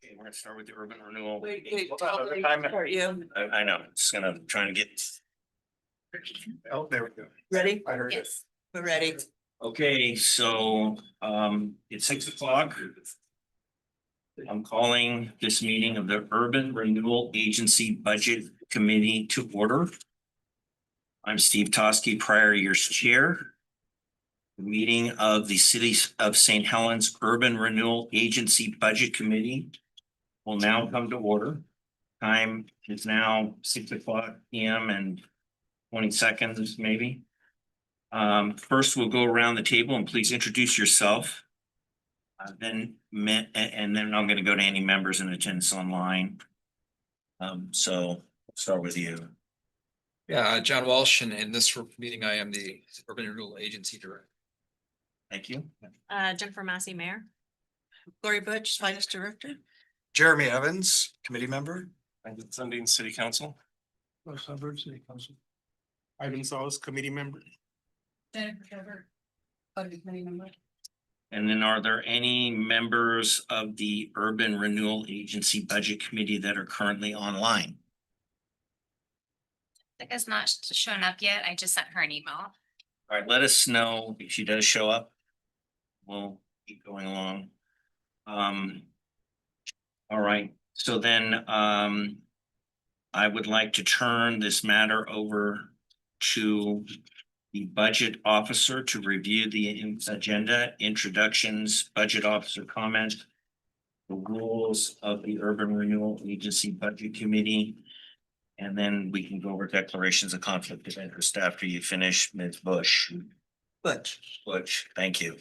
Okay, we're gonna start with the urban renewal. Wait, Hold on, another time. start you. I know, just gonna try to get. Oh, there we go. Ready? I heard it. Yes. We're ready. Okay, so it's 6 o'clock. I'm calling this meeting of the Urban Renewal Agency Budget Committee to order. I'm Steve Toskey, prior year's chair. The meeting of the City of St. Helens Urban Renewal Agency Budget Committee will now come to order. Time is now 6 o'clock PM and 20 seconds maybe. First, we'll go around the table and please introduce yourself. And then I'm going to go to any members in attendance online. So we'll start with you. Yeah, John Walsh, and in this meeting, I am the Urban Renewal Agency Director. Thank you. Jennifer Massey, Mayor. Lori Butch, Finance Director. Jeremy Evans, committee member. Ivan Sundin, City Council. Los Hubbard, City Council. Ivan Salas, Committee Member. Jennifer Trevor, Budget Committee Member. And then are there any members of the Urban Renewal Agency Budget Committee that are currently online? Has not shown up yet. I just sent her an email. All right, let us know if she does show up. We'll keep going along. All right, so then I would like to turn this matter over to the budget officer to review the agenda, introductions, budget officer comments, the rules of the Urban Renewal Agency Budget Committee, and then we can go over declarations of conflict of interest after you finish, Ms. Bush. Butch. Butch, thank you.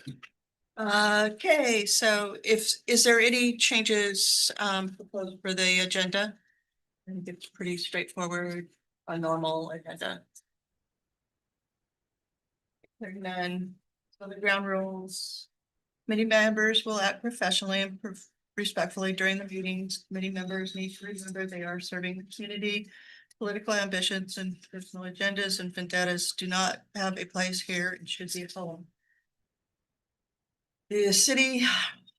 Okay, so is there any changes proposed for the agenda? I think it's pretty straightforward, a normal agenda. Hearing none, so the ground rules. Committee members will act professionally and respectfully during the meetings. Committee members need to remember they are serving the community. Political ambitions and personal agendas and vendettas do not have a place here and should be at home. The city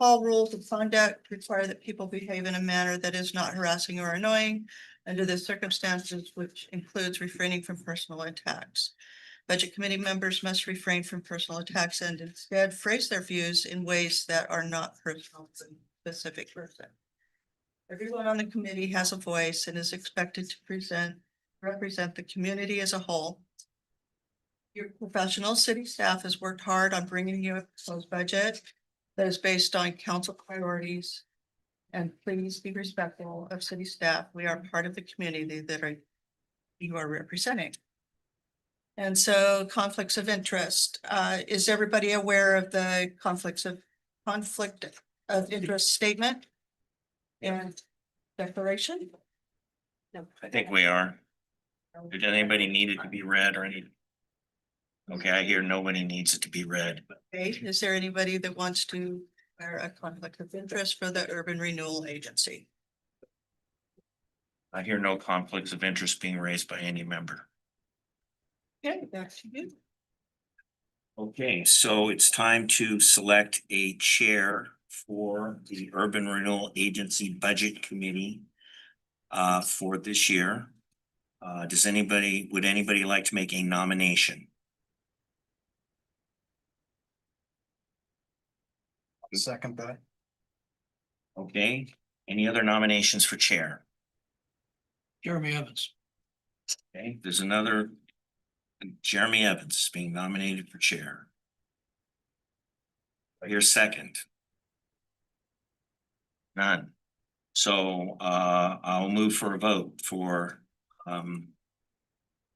hall rules of conduct require that people behave in a manner that is not harassing or annoying under the circumstances, which includes refraining from personal attacks. Budget committee members must refrain from personal attacks and instead phrase their views in ways that are not personal to a specific person. Everyone on the committee has a voice and is expected to represent the community as a whole. Your professional city staff has worked hard on bringing you a proposed budget that is based on council priorities. And please be respectful of city staff. We are part of the community that you are representing. And so conflicts of interest, is everybody aware of the conflict of interest statement and declaration? No. I think we are. Did anybody need it to be read or any? Okay, I hear nobody needs it to be read. Okay, is there anybody that wants to declare a conflict of interest for the Urban Renewal Agency? I hear no conflicts of interest being raised by any member. Okay, back to you. Okay, so it's time to select a chair for the Urban Renewal Agency Budget Committee for this year. Would anybody like to make a nomination? Second that. Okay, any other nominations for chair? Jeremy Evans. Okay, there's another. Jeremy Evans is being nominated for chair. Here's second. None. So I'll move for a vote for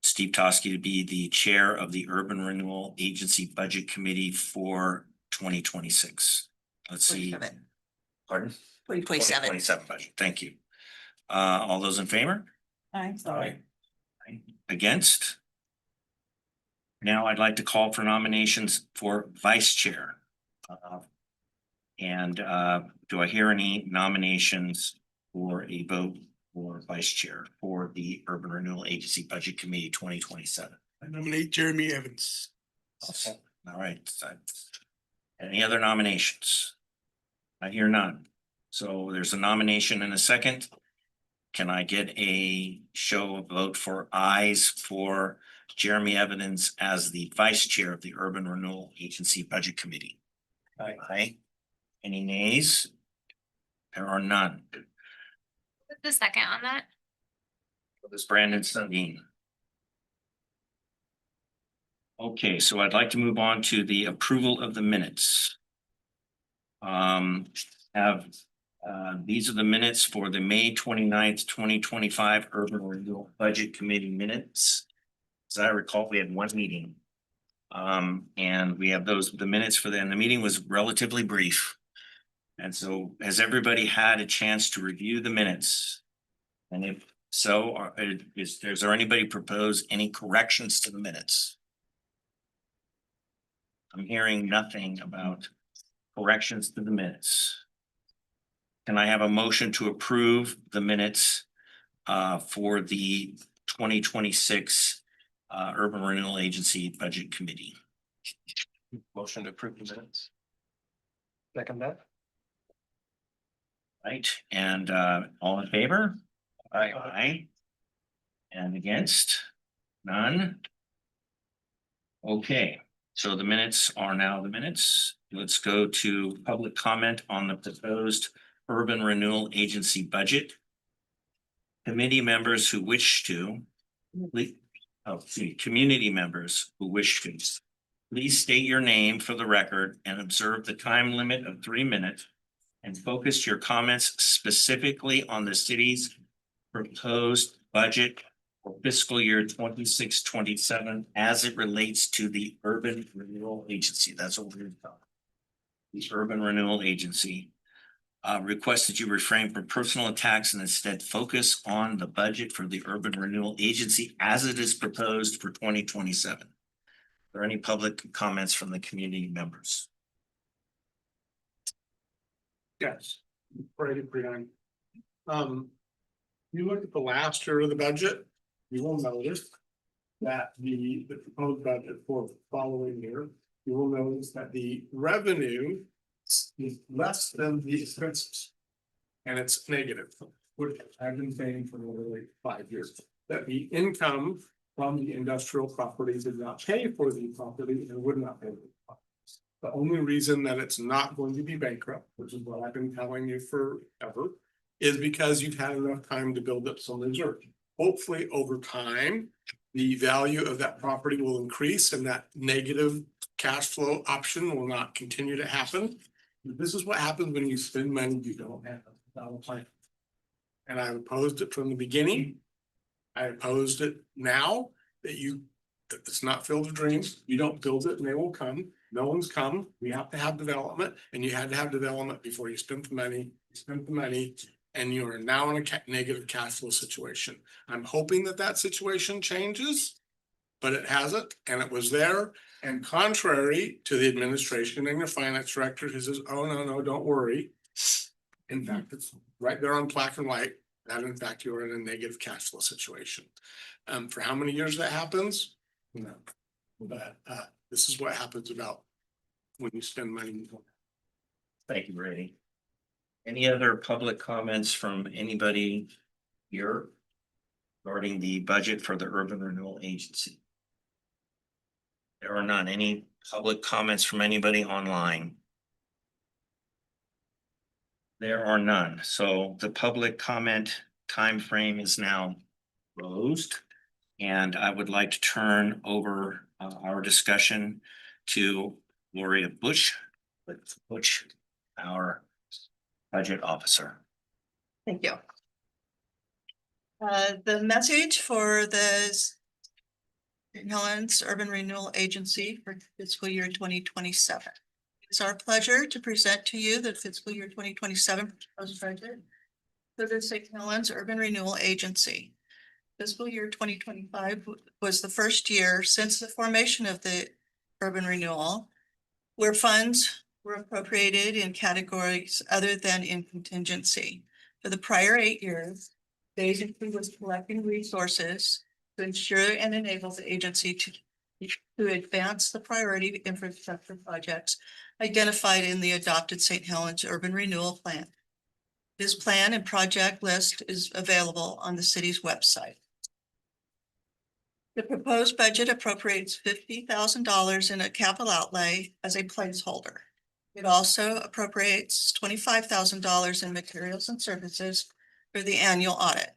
Steve Toskey to be the chair of the Urban Renewal Agency Budget Committee for 2026. Let's see. Pardon? 2027 budget. Thank you. All those in favor? I'm sorry. Against? Now I'd like to call for nominations for vice chair. Do I hear any nominations for a vote for vice chair for the Urban Renewal Agency Budget Committee 2027? I nominate Jeremy Evans. All right. Any other nominations? I hear none. So there's a nomination and a second. Can I get a show of vote for ayes for Jeremy Evans as the vice chair of the Urban Renewal Agency Budget Committee? Aye. Any nays? There are none. The second on that. This Brandon Sundin. Okay, so I'd like to move on to the approval of the minutes. These are the minutes for the May 29th, 2025 Urban Renewal Budget Committee minutes. As I recall, we had one meeting. And we have the minutes for and the meeting was relatively brief. And so has everybody had a chance to review the minutes? And if so, is there anybody propose any corrections to the minutes? I'm hearing nothing about corrections to the minutes. Can I have a motion to approve the minutes for the 2026 Urban Renewal Agency Budget Committee? Motion to approve the minutes. Second that. Right, and all in favor? Aye. Aye. And against? None? Okay, so the minutes are now the minutes. Let's go to public comment on the proposed Urban Renewal Agency budget. Committee members who wish to, community members who wish to, please state your name for the record and observe the time limit of 3 minutes and focus your comments specifically on the city's proposed budget for fiscal year 26-27 as it relates to the Urban Renewal Agency. That's what we're talking. The Urban Renewal Agency. Request that you refrain from personal attacks and instead focus on the budget for the Urban Renewal Agency as it is proposed for 2027. Are there any public comments from the community members? Yes. Right, Brian. You look at the last year of the budget, you will notice that the proposed budget for the following year, you will notice that the revenue is less than the expenses. And it's negative, which I've been saying for nearly 5 years, that the income from the industrial properties did not pay for the property and would not pay for the property. The only reason that it's not going to be bankrupt, which is what I've been telling you forever, is because you've had enough time to build up some reserve. Hopefully, over time, the value of that property will increase and that negative cash flow option will not continue to happen. This is what happens when you spend money you don't have without a plan. And I opposed it from the beginning. I opposed it now that it's not filled with dreams. You don't build it and they will come. No one's come. We have to have development, and you had to have development before you spent the money. You spent the money, and you are now in a negative cash flow situation. I'm hoping that situation changes, but it hasn't, and it was there. And contrary to the administration and your finance director who says, "Oh, no, don't worry." In fact, it's right there on black and white that in fact you are in a negative cash flow situation. For how many years that happens? No, but this is what happens about when you spend money. Thank you, Brady. Any other public comments from anybody here regarding the budget for the Urban Renewal Agency? There are none. Any public comments from anybody online? There are none. So the public comment time frame is now closed. And I would like to turn over our discussion to Gloria Bush, our budget officer. Thank you. The message for the St. Helens Urban Renewal Agency for fiscal year 2027. It's our pleasure to present to you the fiscal year 2027 proposed budget for the St. Helens Urban Renewal Agency. Fiscal year 2025 was the first year since the formation of the urban renewal where funds were appropriated in categories other than in contingency. For the prior 8 years, the agency was collecting resources to ensure and enable the agency to advance the priority infrastructure projects identified in the adopted St. Helens Urban Renewal Plan. This plan and project list is available on the city's website. The proposed budget appropriates $50,000 in a capital outlay as a placeholder. It also appropriates $25,000 in materials and services for the annual audit.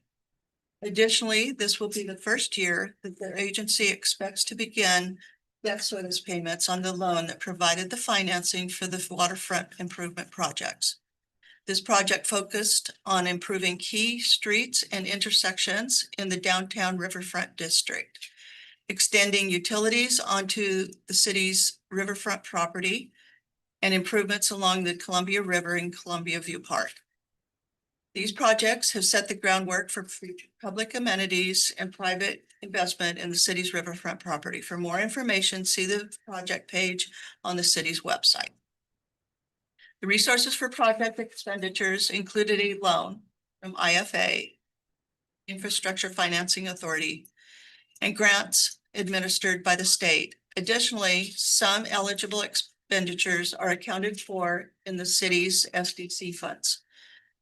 Additionally, this will be the first year that the agency expects to begin debt service payments on the loan that provided the financing for the waterfront improvement projects. This project focused on improving key streets and intersections in the downtown riverfront district, extending utilities onto the city's riverfront property, and improvements along the Columbia River in Columbia View Park. These projects have set the groundwork for future public amenities and private investment in the city's riverfront property. For more information, see the project page on the city's website. The resources for project expenditures included a loan from IFA, Infrastructure Financing Authority, and grants administered by the state. Additionally, some eligible expenditures are accounted for in the city's SDC funds.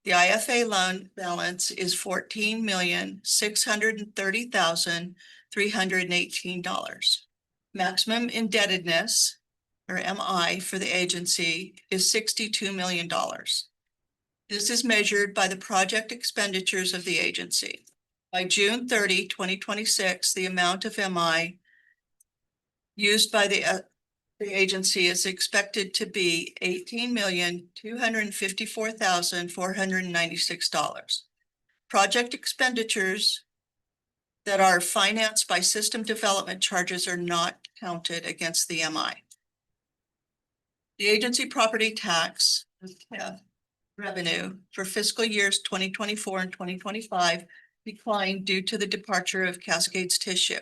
The IFA loan balance is $14,630,318. Maximum indebtedness, or MI, for the agency is $62 million. This is measured by the project expenditures of the agency. By June 30, 2026, the amount of MI used by the agency is expected to be $18,254,496. Project expenditures that are financed by system development charges are not counted against the MI. The agency property tax revenue for fiscal years 2024 and 2025 declined due to the departure of Cascades Tissue.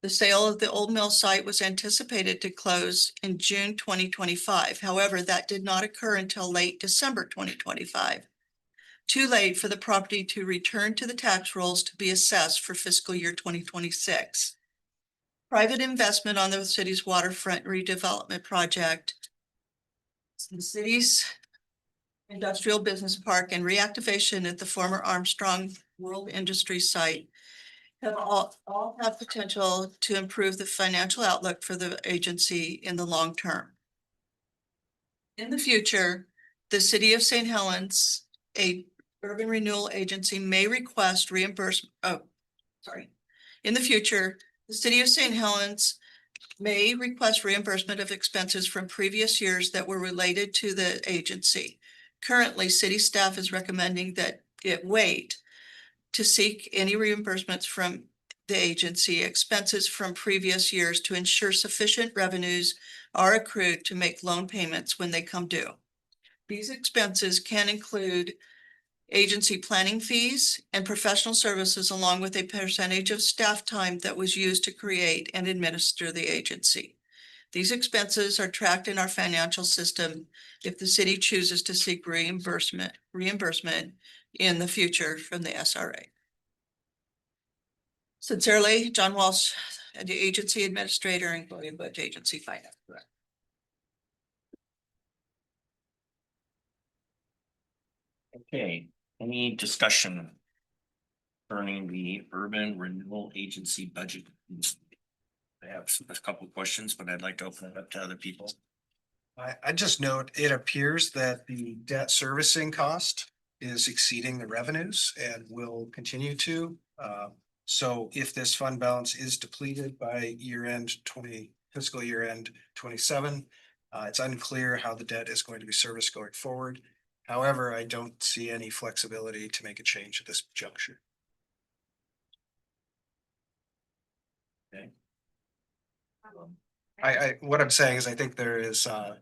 The sale of the old mill site was anticipated to close in June 2025. However, that did not occur until late December 2025. Too late for the property to return to the tax rolls to be assessed for fiscal year 2026. Private investment on the city's waterfront redevelopment project, the city's industrial business park, and reactivation at the former Armstrong World Industry site have all have potential to improve the financial outlook for the agency in the long term. In the future, the city of St. Helens, a urban renewal agency, may request reimbursement. In the future, the city of St. Helens may request reimbursement of expenses from previous years that were related to the agency. Currently, city staff is recommending that it wait to seek any reimbursements from the agency expenses from previous years to ensure sufficient revenues are accrued to make loan payments when they come due. These expenses can include agency planning fees and professional services, along with a percentage of staff time that was used to create and administer the agency. These expenses are tracked in our financial system if the city chooses to seek reimbursement in the future from the SRA. Sincerely, John Walsh, the agency administrator and Gloria Butch, agency finance director. Okay, any discussion concerning the urban renewal agency budget? I have a couple of questions, but I'd like to open it up to other people. I just note, it appears that the debt servicing cost is exceeding the revenues and will continue to. So if this fund balance is depleted by fiscal year end 27, it's unclear how the debt is going to be serviced going forward. However, I don't see any flexibility to make a change at this juncture. Okay. What I'm saying is I think there is a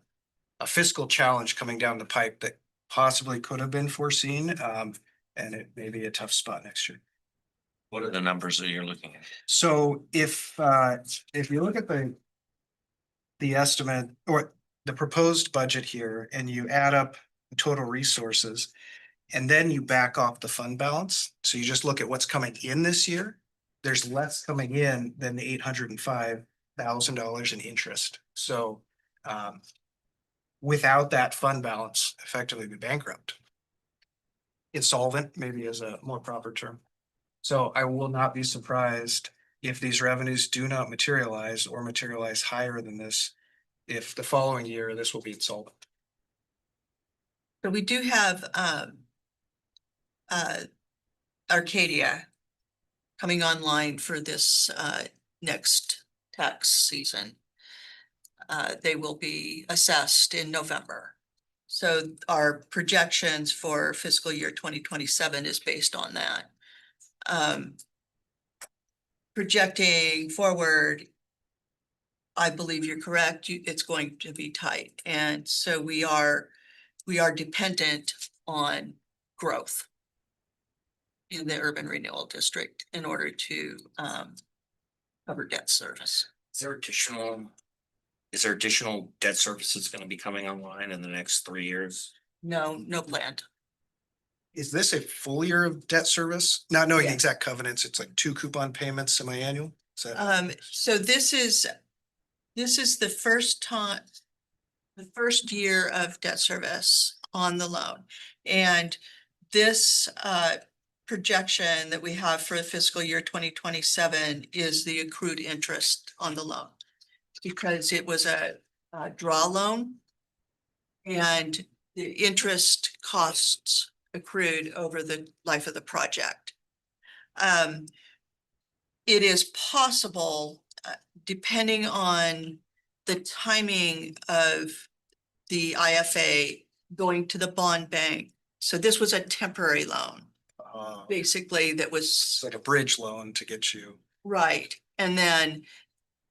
fiscal challenge coming down the pipe that possibly could have been foreseen, and it may be a tough spot next year. What are the numbers that you're looking at? So if you look at the estimate or the proposed budget here, and you add up the total resources, and then you back off the fund balance, so you just look at what's coming in this year, there's less coming in than the $805,000 in interest. So without that fund balance, effectively be bankrupt. insolvent, maybe is a more proper term. So I will not be surprised if these revenues do not materialize or materialize higher than this. If the following year, this will be insolvent. So we do have Arcadia coming online for this next tax season. They will be assessed in November. So our projections for fiscal year 2027 is based on that. Projecting forward, I believe you're correct. It's going to be tight. And so we are dependent on growth in the urban renewal district in order to cover debt service. Is there additional debt services gonna be coming online in the next 3 years? No, no planned. Is this a full year of debt service? Not knowing the Yes. exact covenants, it's like 2 coupon payments semi-annual? Is that- So this is the first time, the first year of debt service on the loan. And this projection that we have for fiscal year 2027 is the accrued interest on the loan. Because it was a draw loan. And the interest costs accrued over the life of the project. It is possible, depending on the timing of the IFA going to the bond bank. So this was a temporary loan, basically, that was It's like a bridge loan to get you. right. And then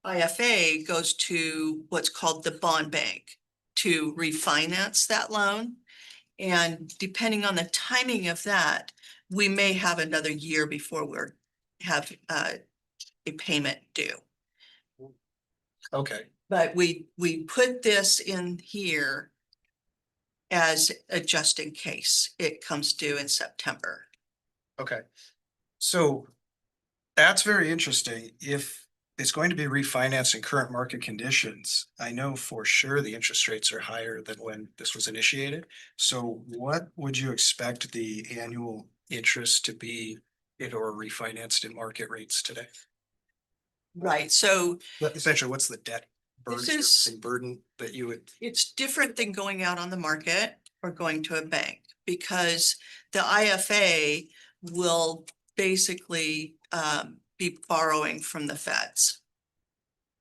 IFA goes to what's called the bond bank to refinance that loan. And depending on the timing of that, we may have another year before we're have a payment due. Okay, But we put this in here as a just in case it comes due in September. okay. So that's very interesting. If it's going to be refinanced in current market conditions, I know for sure the interest rates are higher than when this was initiated. So what would you expect the annual interest to be if it were refinanced in market rates today? Right, so Essentially, what's the debt This burden, is- servicing burden that you would? it's different than going out on the market or going to a bank. Because the IFA will basically be borrowing from the feds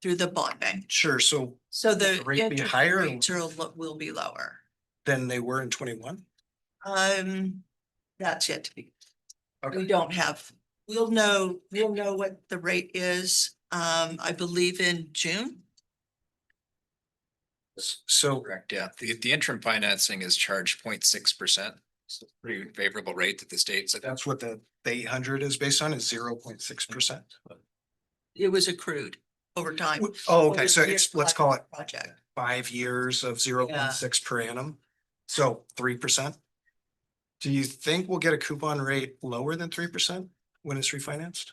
through the bond bank. Sure, so So the the rate be interest higher? rates will be lower. than they were in 21? That's yet to be. Okay. We don't have, we'll know what the rate is, I believe in June. So, Correct, yeah. The interim financing is charged 0.6%. So pretty favorable rate that the state said. that's what the 800 is based on, is 0.6%. It was accrued over time. Oh, over okay, so the it's, let's call it Project. 5 years of 0.6 per annum. So 3%. Do you think we'll get a coupon rate lower than 3% when it's refinanced?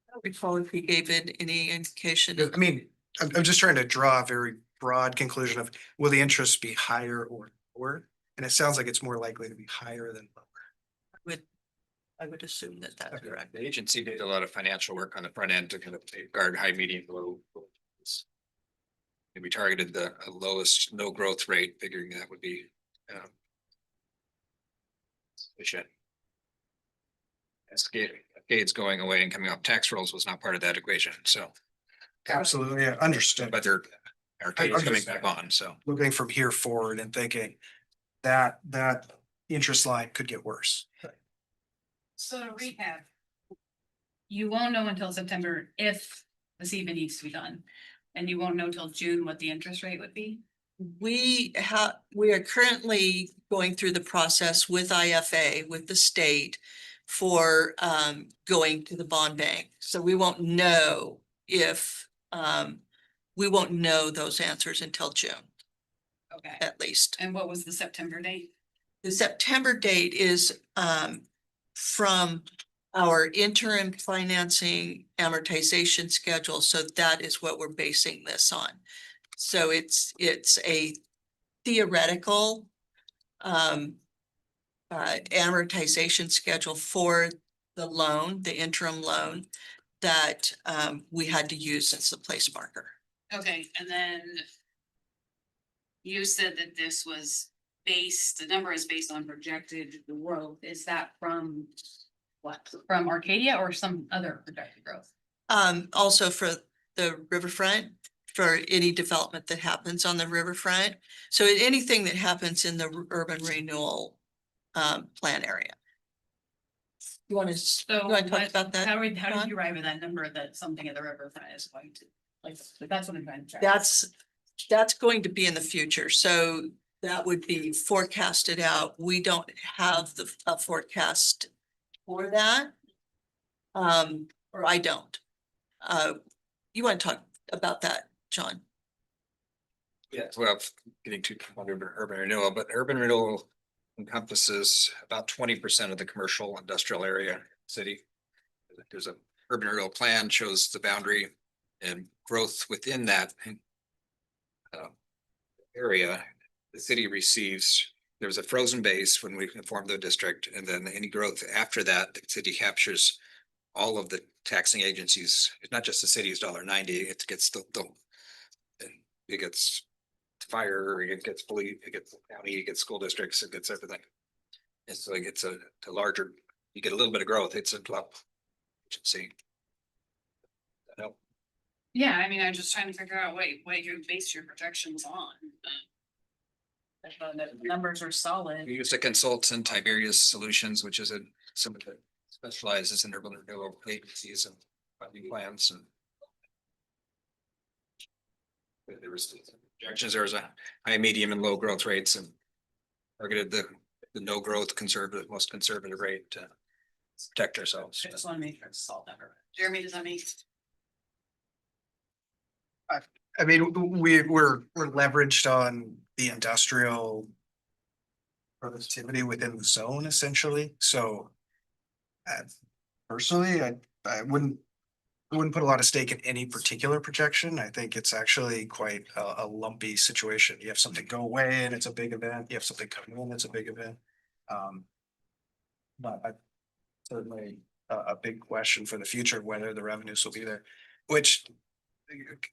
I don't recall if he gave it any indication. I mean, I'm just trying to draw a very broad conclusion of, will the interest be higher or lower? And it sounds like it's more likely to be higher than lower. I would assume that that's correct. The agency did a lot of financial work on the front end to kind of safeguard high, medium, low. And we targeted the lowest no growth rate, figuring that would be sufficient. Cascades going away and coming off tax rolls was not part of that equation, so, Absolutely, yeah, understood. but they're Arcade's coming understand. back on, so. Looking from here forward and thinking that interest line could get worse. So to recap. You won't know until September if this even needs to be done. And you won't know till June what the interest rate would be. We are currently going through the process with IFA, with the state for going to the bond bank. So we won't know if we won't know those answers until June, Okay. at least. And what was the September date? The September date is from our interim financing amortization schedule. So that is what we're basing this on. So it's a theoretical amortization schedule for the loan, the interim loan that we had to use as the place marker. Okay, and then. You said that this was based, the number is based on projected growth. Is that from what? From Arcadia or some other projected growth? Also for the riverfront, for any development that happens on the riverfront. So anything that happens in the urban renewal plan area. You want to, So you want to talk what- about that? How did Ron? you arrive at that number that something at the riverfront is going to, like, that's what I'm trying to track. That's going to be in the future. So that would be forecasted out. We don't have a forecast for that. Or I don't. You want to talk about that, John? Yeah, well, getting too urban renewal, but urban renewal encompasses about 20% of the commercial industrial area city. There's a urban renewal plan shows the boundary and growth within that area. The city receives, there was a frozen base when we formed the district, and then any growth after that, the city captures all of the taxing agencies. It's not just the city's $1.90, it gets it gets fire, it gets police, it gets county, it gets school districts, it gets everything. It's like it's a larger, you get a little bit of growth, it's a club. See. Help. Yeah, I mean, I'm just trying to figure out what you base your projections on. I thought that the numbers are solid. We use a consultant, Tiberius Solutions, which is somebody that specializes in urban renewal agencies and funding plans and. There was projections, there was a high, medium and low growth rates and targeted the no growth conservative, most conservative rate to protect ourselves. I just want to make sure it's solved number. Jeremy, does that make? I mean, we're leveraged on the industrial productivity within the zone essentially, so. Personally, I wouldn't put a lot of stake in any particular projection. I think it's actually quite a lumpy situation. You have something go away and it's a big event. You have something come in, it's a big event. But I certainly a big question for the future, whether the revenues will be there, which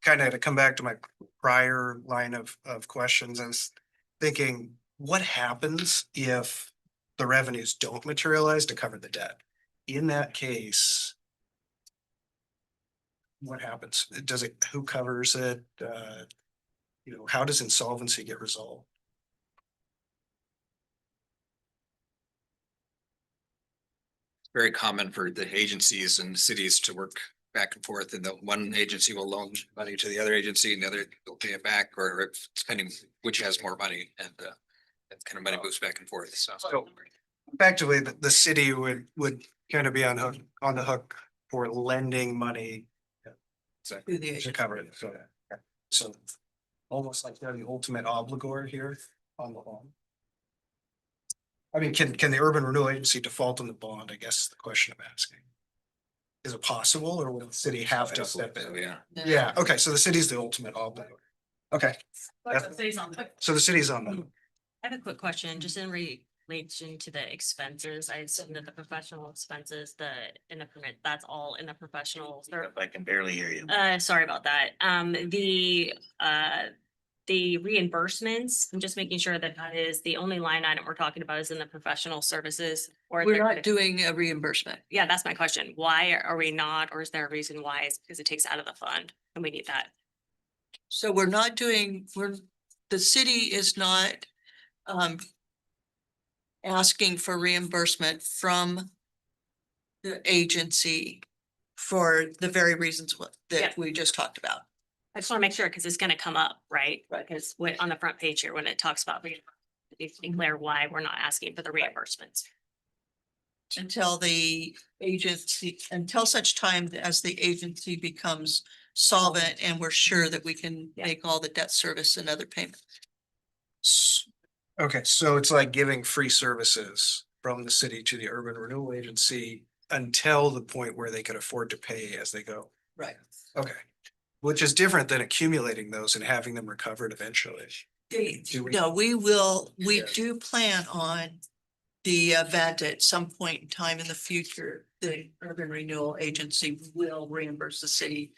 kind of to come back to my prior line of questions, I was thinking, what happens if the revenues don't materialize to cover the debt? In that case, what happens? Does it, who covers it? How does insolvency get resolved? Very common for the agencies and cities to work back and forth, and the one agency will loan money to the other agency and the other will pay it back, or depending which has more money, and that kind of money moves back and forth, so. Effectively, the city would kind of be on the hook for lending money To the to cover it. So almost like they're the ultimate obligor here on the loan. I mean, can the urban renewal agency default on the bond? I guess is the question I'm asking. Is it possible, or would the city have to step in? Yeah. Yeah, okay, so the city's the ultimate obligor. Okay, Say something. so the city's on the. I have a quick question, just in relation to the expenses. I assume that the professional expenses, in the permit, that's all in the professional. I can barely hear you. Sorry about that. The reimbursements, I'm just making sure that that is the only line item we're talking about is in the professional services. Or We're not doing a reimbursement. Yeah, that's my question. Why are we not, or is there a reason why? It's because it takes out of the fund and we need that. So we're not doing, the city is not asking for reimbursement from the agency for the very reasons Yeah. that we just talked about. I just want to make sure because it's going to come up, right? Right. Because on the front page here, when it talks about declare why we're not asking for the reimbursements. Until the agency, until such time as the agency becomes solvent and we're sure that we can Yeah. make all the debt service and other payments. Okay, so it's like giving free services from the city to the urban renewal agency until the point where they can afford to pay as they go. Right. Okay, which is different than accumulating those and having them recovered eventually. Do we- No, we do plan on the event at some point in time in the future, the urban renewal agency will reimburse the city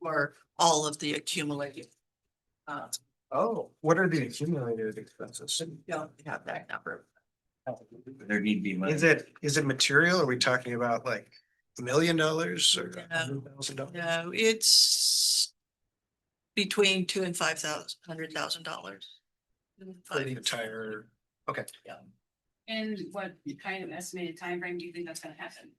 for all of the accumulated. Oh, what are the accumulated expenses? Don't have that number. There need to be money. Is it material? Are we talking about like $1 million or $100,000? No, it's between $2,000 and $500,000. For the entire, okay. And what kind of estimated timeframe do you think that's gonna happen?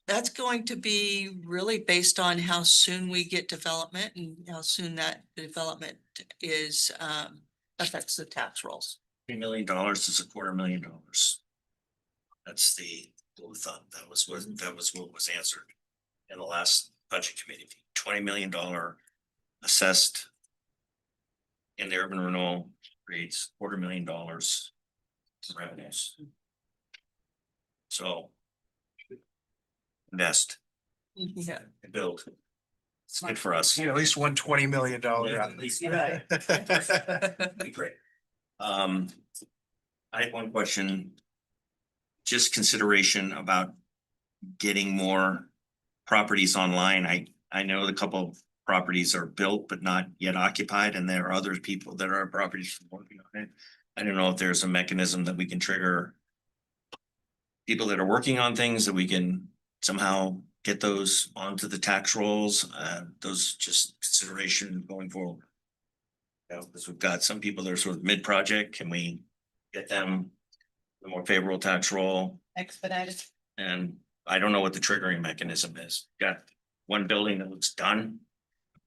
That's going to be really based on how soon we get development and how soon that development is, affects the tax rolls. $3 million is $250,000. That's the rule of thumb. That was what was answered in the last budget committee. $20 million assessed in the urban renewal creates $250,000 in revenues. So invest, Yeah. build. It's good for us. You know, at least $120 million. At least, Right. be great. I have one question. Just consideration about getting more properties online. I know a couple of properties are built but not yet occupied, and there are other people that are properties working on it. I don't know if there's a mechanism that we can trigger people that are working on things that we can somehow get those onto the tax rolls, those just consideration going forward. You know, because we've got some people that are sort of mid-project, can we get them the more favorable tax roll? Expedited. And I don't know what the triggering mechanism is. Got one building that looks done.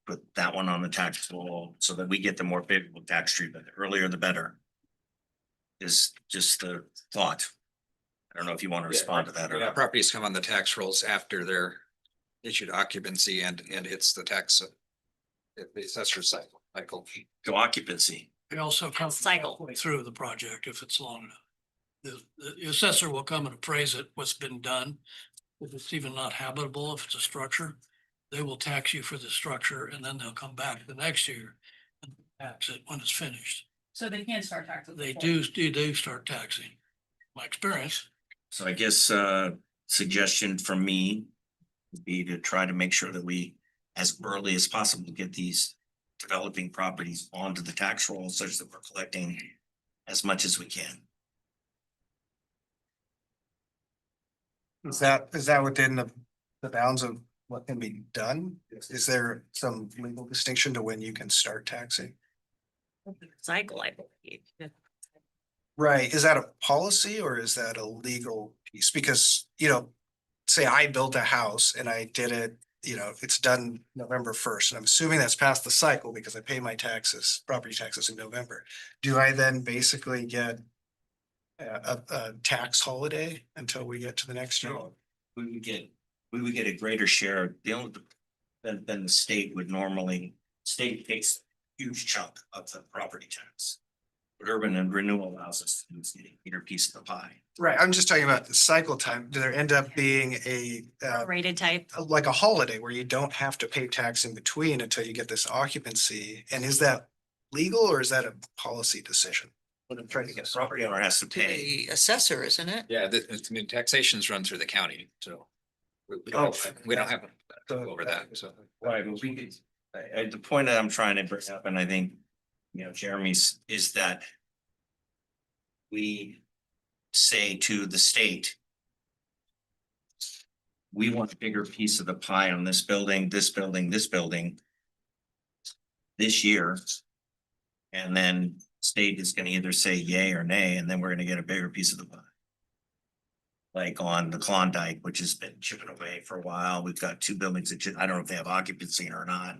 Put that one on the tax roll so that we get the more favorable tax treatment. The earlier the better. Is just the thought. I don't know if you want to respond to that or Yeah, not. properties come on the tax rolls after they're issued occupancy and it's the tax. The assessor cycle. To occupancy. They also come Cycle. halfway through the project if it's long enough. The assessor will come and appraise it, what's been done. If it's even not habitable, if it's a structure, they will tax you for the structure and then they'll come back the next year and tax it when it's finished. So they can start taxing. They do start taxing. My experience. So I guess suggestion from me would be to try to make sure that we, as early as possible, get these developing properties onto the tax roll such that we're collecting as much as we can. Is that within the bounds of what can be done? Is there some legal distinction to when you can start taxing? Cycle, I believe. Right, is that a policy or is that a legal piece? Because, you know, say I built a house and I did it, you know, it's done November 1st, and I'm assuming that's past the cycle because I pay my taxes, property taxes in November. Do I then basically get a tax holiday until we get to the next year? No, we would get a greater share, than the state would normally. State takes a huge chunk of the property tax. But urban and renewal allows us to get a bigger piece of the pie. Right, I'm just talking about the cycle time. Do there end up being a Rated type. like a holiday where you don't have to pay tax in between until you get this occupancy? And is that legal or is that a policy decision? What I'm trying to get. Property owner has to pay. The assessor, isn't it? Yeah, I mean, taxations run through the county, so. We Oh. don't have over that, so. Right, but we could, the point that I'm trying to bring up, and I think, you know, Jeremy's, is that we say to the state, we want a bigger piece of the pie on this building, this building, this building this year. And then state is gonna either say yay or nay, and then we're gonna get a bigger piece of the pie. Like on the Klondike, which has been chipping away for a while. We've got two buildings that I don't know if they have occupancy or not.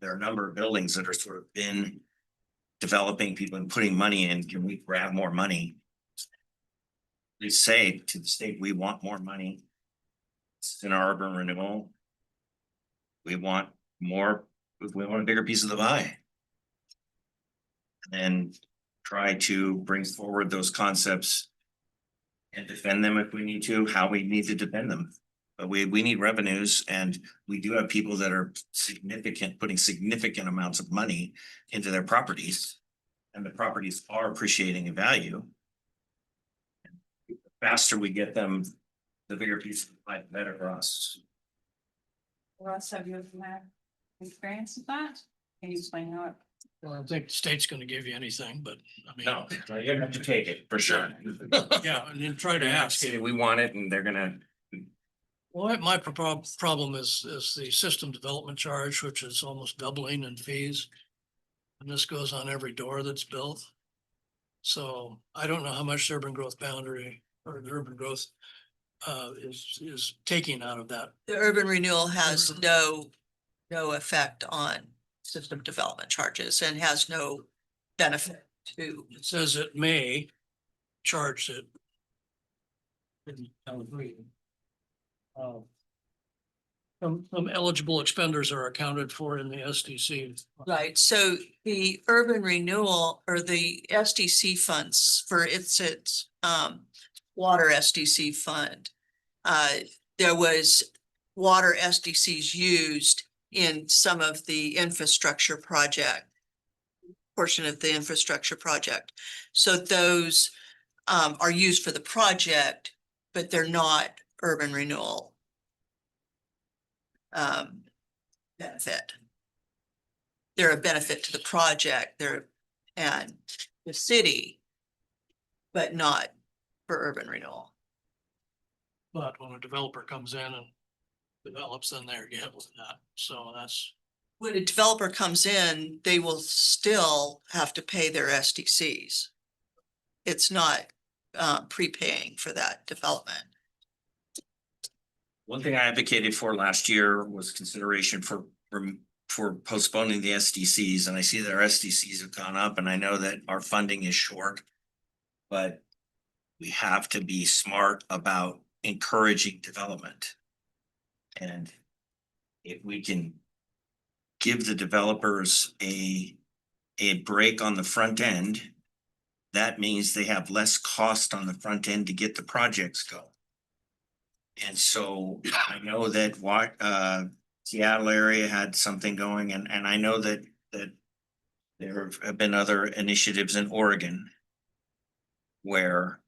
There are a number of buildings that are sort of been developing, people and putting money in. Can we grab more money? We say to the state, we want more money. It's in our urban renewal. We want more, we want a bigger piece of the pie. And try to bring forward those concepts and defend them if we need to, how we need to defend them. But we need revenues, and we do have people that are putting significant amounts of money into their properties. and the properties are appreciating in value. The faster we get them, the bigger piece of the pie, the better for us. Russ, have you had experience with that? Can you explain how it? Well, I don't think the state's gonna give you anything, but I mean. No, you're gonna have to take it for sure. Yeah, and then try to ask. Say we want it and they're gonna, Well, my problem is the system development charge, which is almost doubling in fees. And this goes on every door that's built. So I don't know how much the urban growth boundary or the urban growth is taking out of that. The urban renewal has no effect on system development charges and has no benefit to. It says it may charge it. I'll agree. Some eligible expenders are accounted for in the SDC. Right, so the urban renewal or the SDC funds for its water SDC fund. There was water SDCs used in some of the infrastructure project. Portion of the infrastructure project. So those are used for the project, but they're not urban renewal. Benefit. They're a benefit to the project, and the city, but not for urban renewal. But when a developer comes in and develops, then they're get with that. So that's, When a developer comes in, they will still have to pay their SDCs. It's not prepaying for that development. one thing I advocated for last year was consideration for postponing the SDCs, and I see that our SDCs have gone up, and I know that our funding is short. But we have to be smart about encouraging development. And if we can give the developers a break on the front end, that means they have less cost on the front end to get the projects going. And so I know that Seattle area had something going, and I know that there have been other initiatives in Oregon where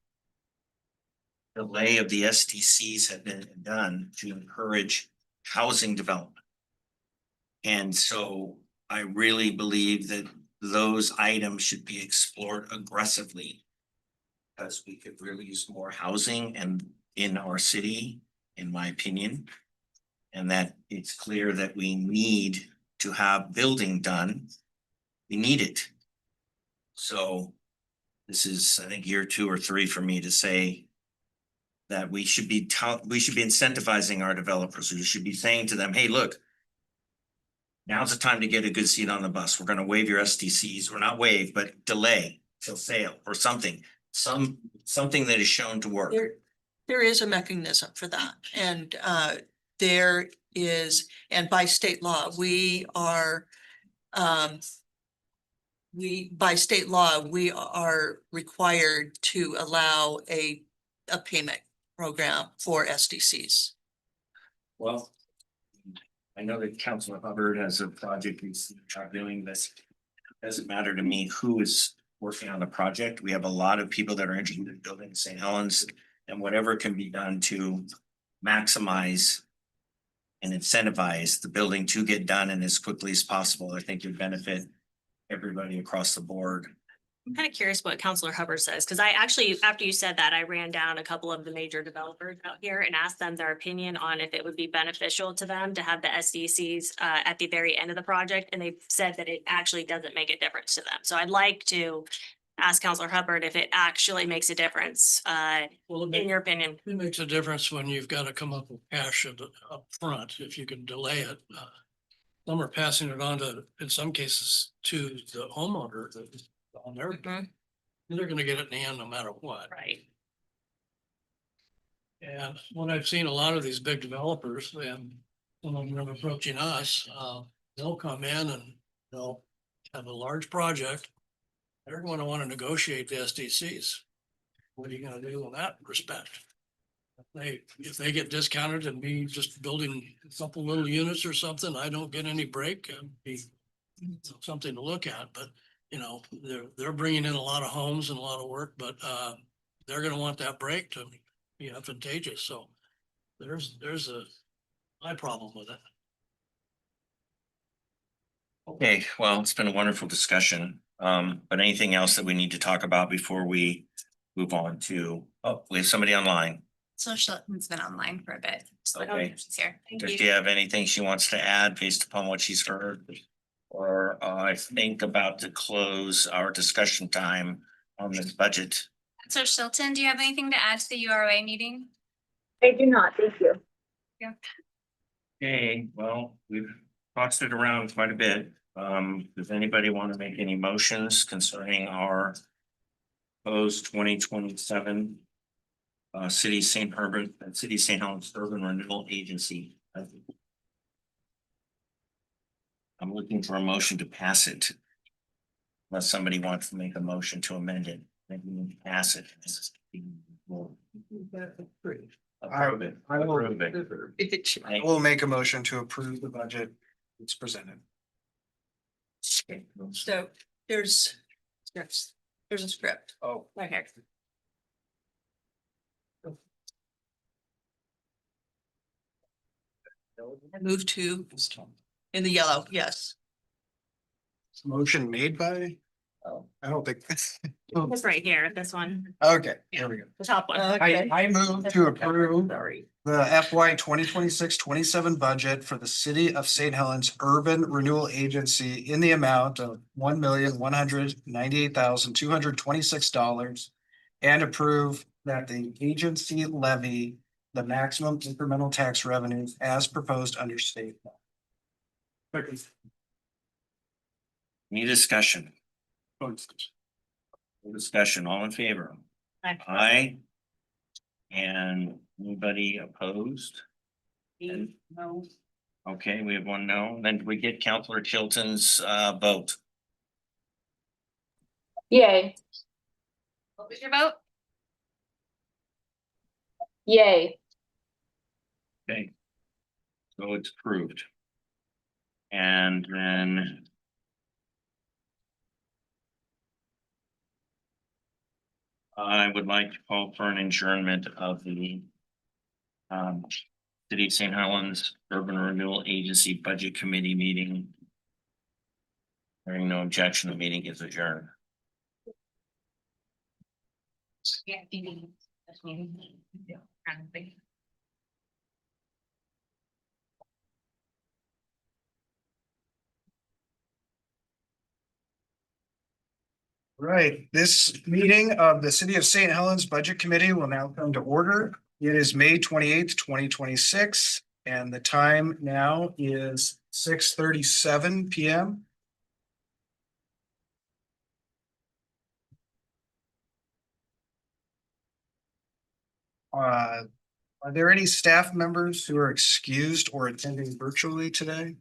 delay of the SDCs have been done to encourage housing development. And so I really believe that those items should be explored aggressively. Because we could really use more housing and in our city, in my opinion. And that it's clear that we need to have building done. We need it. So this is, I think, year 2 or 3 for me to say that we should be incentivizing our developers. We should be saying to them, hey, look, now's the time to get a good seat on the bus. We're gonna waive your SDCs, or not waive, but delay till sale or something. Something that is shown to work. There is a mechanism for that, and there is, and by state law, we are required to allow a payment program for SDCs. Well, I know that Councilor Hubbard has a project he's doing this. Doesn't matter to me who is working on the project. We have a lot of people that are interested in building St. Helens, and whatever can be done to maximize and incentivize the building to get done and as quickly as possible, I think would benefit everybody across the board. I'm kind of curious what Counselor Hubbard says, because I actually, after you said that, I ran down a couple of the major developers out here and asked them their opinion on if it would be beneficial to them to have the SDCs at the very end of the project, and they said that it actually doesn't make a difference to them. So I'd like to ask Counselor Hubbard if it actually makes a difference, in your opinion. it makes a difference when you've got to come up with cash up front, if you can delay it. Some are passing it on to, in some cases, to the homeowner on their, they're gonna get it in the end no matter what. Right. And when I've seen a lot of these big developers, and some of them are approaching us, they'll come in and they'll have a large project. They're going to want to negotiate the SDCs. What are you gonna do in that respect? If they get discounted and be just building a couple little units or something, I don't get any break, it'd be something to look at, but you know, they're bringing in a lot of homes and a lot of work, but they're gonna want that break to be advantageous, so there's my problem with it. Okay, well, it's been a wonderful discussion. But anything else that we need to talk about before we move on to, oh, we have somebody online. So Shelton's been online for a bit. So I don't Okay. know if she's here. Does she have anything she wants to add based upon what she's heard? Or I think about to close our discussion time on this budget. So Shelton, do you have anything to add to the URA meeting? I do not, thank you. Okay, well, we've tossed it around quite a bit. Does anybody want to make any motions concerning our proposed 2027 City St. Herbert and City St. Helens Urban Renewal Agency? I'm looking for a motion to pass it. Unless somebody wants to make a motion to amend it, then we need to pass it. Approve it. I will- Approve it. I will make a motion to approve the budget that's presented. So there's a script. Oh. Right here. I move to, in the yellow, yes. Motion made by? Oh, I don't think. It's right here, this one, Okay, here we go. the top one. Okay. I move to approve Sorry. the FY 2026-27 budget for the City of St. Helens Urban Renewal Agency in the amount of $1,198,226. And approve that the agency levy the maximum incremental tax revenues as proposed under state law. Any discussion? No discussion, all in favor? Aye. Aye. And anybody opposed? No. Okay, we have one no. Then we get Counselor Chilton's vote. Yay, What was your vote? yay. Okay. So it's approved. And then. I would like to call for an adjournment of the. City of St. Helens Urban Renewal Agency Budget Committee meeting. Hearing no objection, the meeting is adjourned. Yeah. Yeah. Right, this meeting of the City of St. Helens Budget Committee will now come to order. It is May 28th, 2026, and the time now is 6:37 PM. Are there any staff members who are excused or attending virtually today?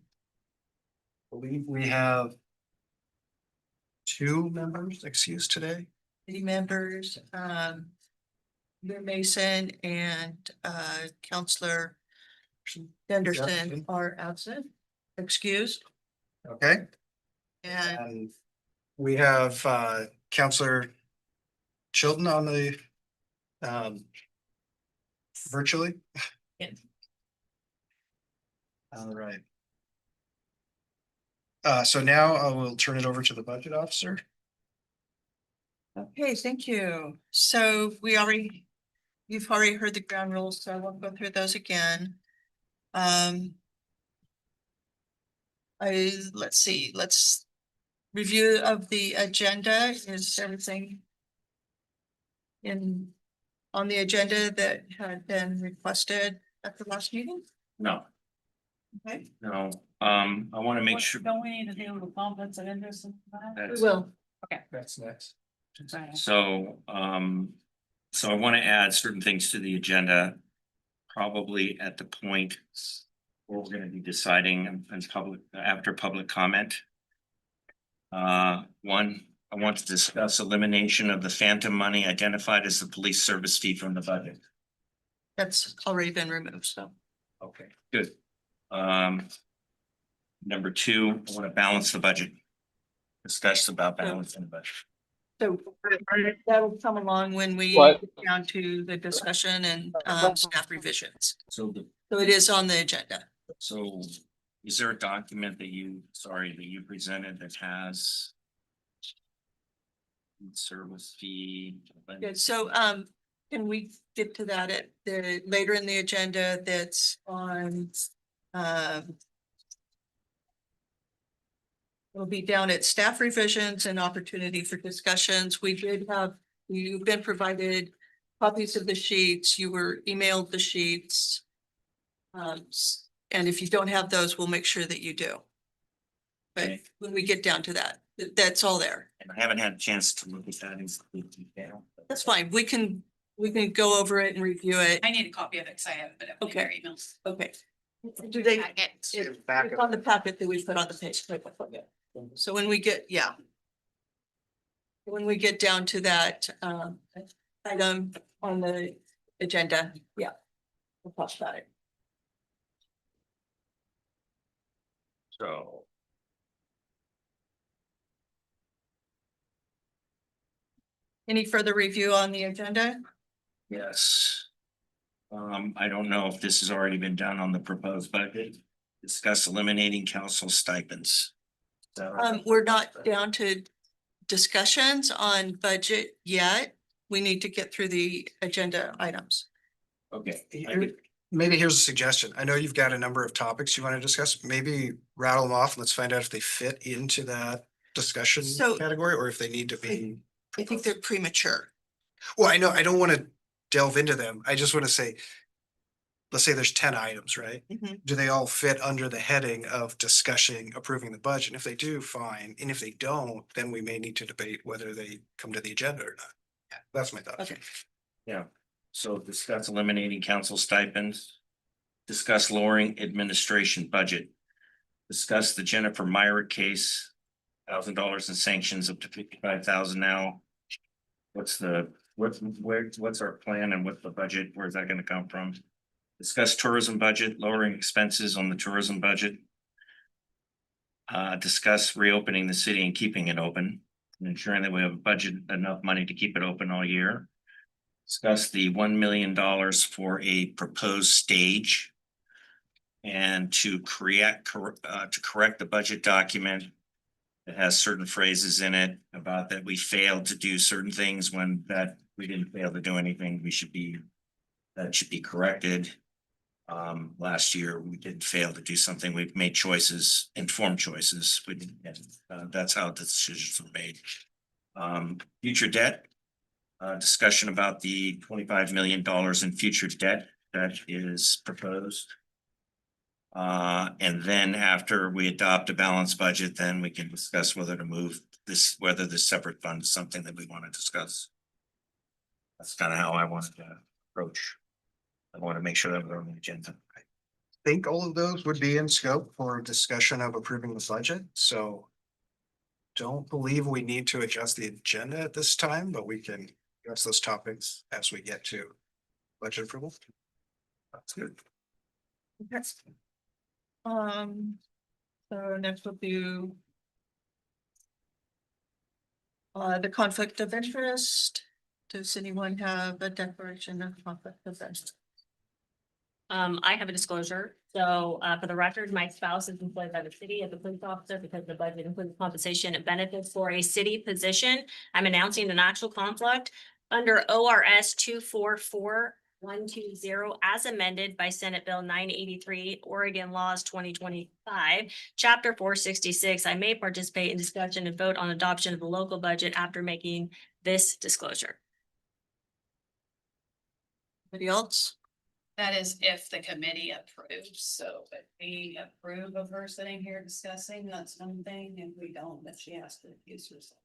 I believe we have 2 members excused today. City members, Mayor Mason and Counselor Henderson Jefferson. are absent, excused, Okay. and And we have Counselor Chilton on the virtually. Yeah. All right. So now I will turn it over to the budget officer. okay, thank you. So you've already heard the ground rules, so I won't go through those again. Let's see, review of the agenda. Is everything on the agenda that had been requested at the last meeting? No, Okay, no, I want to make sure. Don't we need to deal with conflicts of interest? we that's- will. That's next. So, so I want to add certain things to the agenda. Probably at the point where we're going to be deciding in public, after public comment. One, I want to discuss elimination of the phantom money identified as the police service fee from the budget. That's already been removed, so. Okay, good. Number two, I want to balance the budget. discuss about balancing the budget. So that'll come along when we What? get down to the discussion and staff revisions. So the, So it is on the agenda. so is there a document that you, sorry, that you presented that has service fee? Good. So can we get to that at the later in the agenda that's on it'll be down at staff revisions and opportunity for discussions. We did have, you've been provided copies of the sheets, you were emailed the sheets. And if you don't have those, we'll make sure that you do. But Okay. when we get down to that, that's all there. And I haven't had a chance to look at that in detail. That's fine. We can go over it and review it. I need a copy of it, because I haven't been able to Okay. get your emails. Okay. Do they? Packet. It's on the packet that we put on the page. So when we get, yeah. When we get down to that item on the agenda, yeah. We'll talk about it. So. Any further review on the agenda? Yes. I don't know if this has already been done on the proposed budget. Discuss eliminating council stipends. So, We're not down to discussions on budget yet. We need to get through the agenda items. okay, Maybe here's a suggestion. I know you've got a number of topics you want to discuss. Maybe rattle them off. Let's find out if they fit into that discussion So- category or if they need to be. I think they're premature. Well, I know, I don't want to delve into them. I just want to say, let's say there's 10 items, right? Mhm. Do they all fit under the heading of discussing, approving the budget? And if they do, fine. And if they don't, then we may need to debate whether they come to the agenda or not. Yeah, that's my thought. Okay. yeah. So discuss eliminating council stipends. Discuss lowering administration budget. Discuss the Jennifer Myrick case. $1,000 in sanctions up to 55,000 now. What's our plan and what's the budget? Where's that gonna come from? Discuss tourism budget, lowering expenses on the tourism budget. Discuss reopening the city and keeping it open, and ensuring that we have a budget, enough money to keep it open all year. Discuss the $1 million for a proposed stage. And to correct the budget document. It has certain phrases in it about that we failed to do certain things when that we didn't fail to do anything. That should be corrected. Last year, we didn't fail to do something. We've made choices, informed choices. We didn't, that's how the decisions were made. Future debt. Discussion about the $25 million in future debt that is proposed. And then after we adopt a balanced budget, then we can discuss whether to move this, whether this separate fund is something that we want to discuss. That's kind of how I wanted to approach. I want to make sure that we're on the agenda. I think all of those would be in scope for discussion of approving the budget, so. Don't believe we need to adjust the agenda at this time, but we can address those topics as we get to budget approval. That's good. Okay. So next we'll do the conflict of interest. Does anyone have a declaration of conflict of interest? I have a disclosure. So for the record, my spouse is employed by the city as a police officer because the budget includes compensation and benefits for a city position. I'm announcing an actual conflict under ORS 244120 as amended by Senate Bill 983, Oregon Laws 2025, Chapter 466. I may participate in discussion and vote on adoption of the local budget after making this disclosure. Anybody else? That is if the committee approves, so if we approve of her sitting here discussing, that's one thing, if we don't, then she has to accuse herself.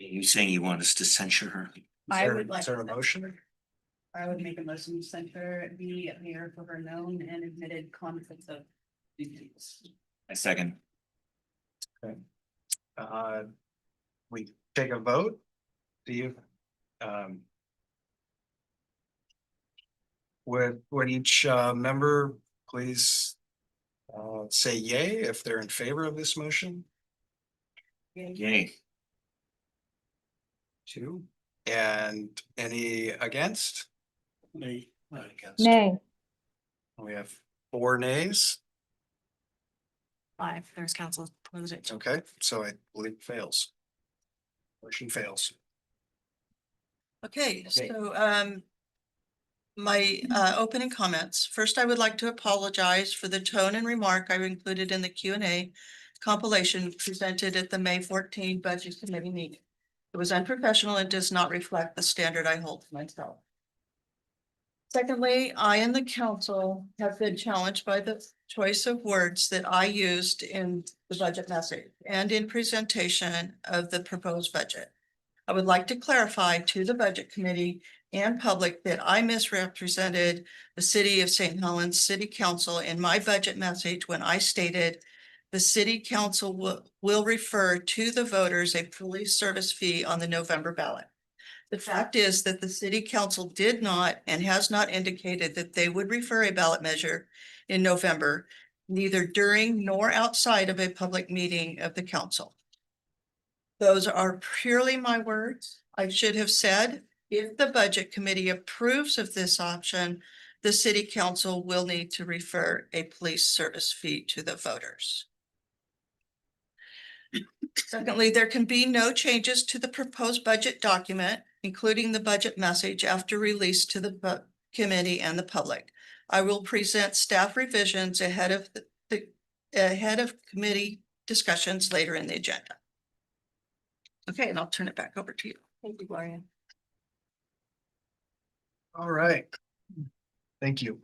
Are you saying you want us to censure her? I would like Is there a to- motion? I would make a motion to send her be here for her known and admitted conflicts of duties. I second. We take a vote. Do you? Would each member please Say yay if they're in favor of this motion. Yay. 2. And any against? Nay. Not against. Nay. We have 4 nays. 5, there's council president. Okay, so I believe it fails. Motion fails. Okay, Okay. so my opening comments. First, I would like to apologize for the tone and remark I included in the Q&A compilation presented at the May 14 Budget Committee meeting. It was unprofessional and does not reflect the standard I hold to myself. Secondly, I and the council have been challenged by the choice of words that I used in the budget message and in presentation of the proposed budget. I would like to clarify to the Budget Committee and public that I misrepresented the City of St. Helens City Council in my budget message when I stated the City Council will refer to the voters a police service fee on the November ballot. The fact is that the City Council did not and has not indicated that they would refer a ballot measure in November, neither during nor outside of a public meeting of the council. Those are purely my words. I should have said, if the Budget Committee approves of this option, the City Council will need to refer a police service fee to the voters. Secondly, there can be no changes to the proposed budget document, including the budget message after release to the committee and the public. I will present staff revisions ahead of committee discussions later in the agenda. Okay, and I'll turn it back over to you. Thank you, Gloria. All right. Thank you.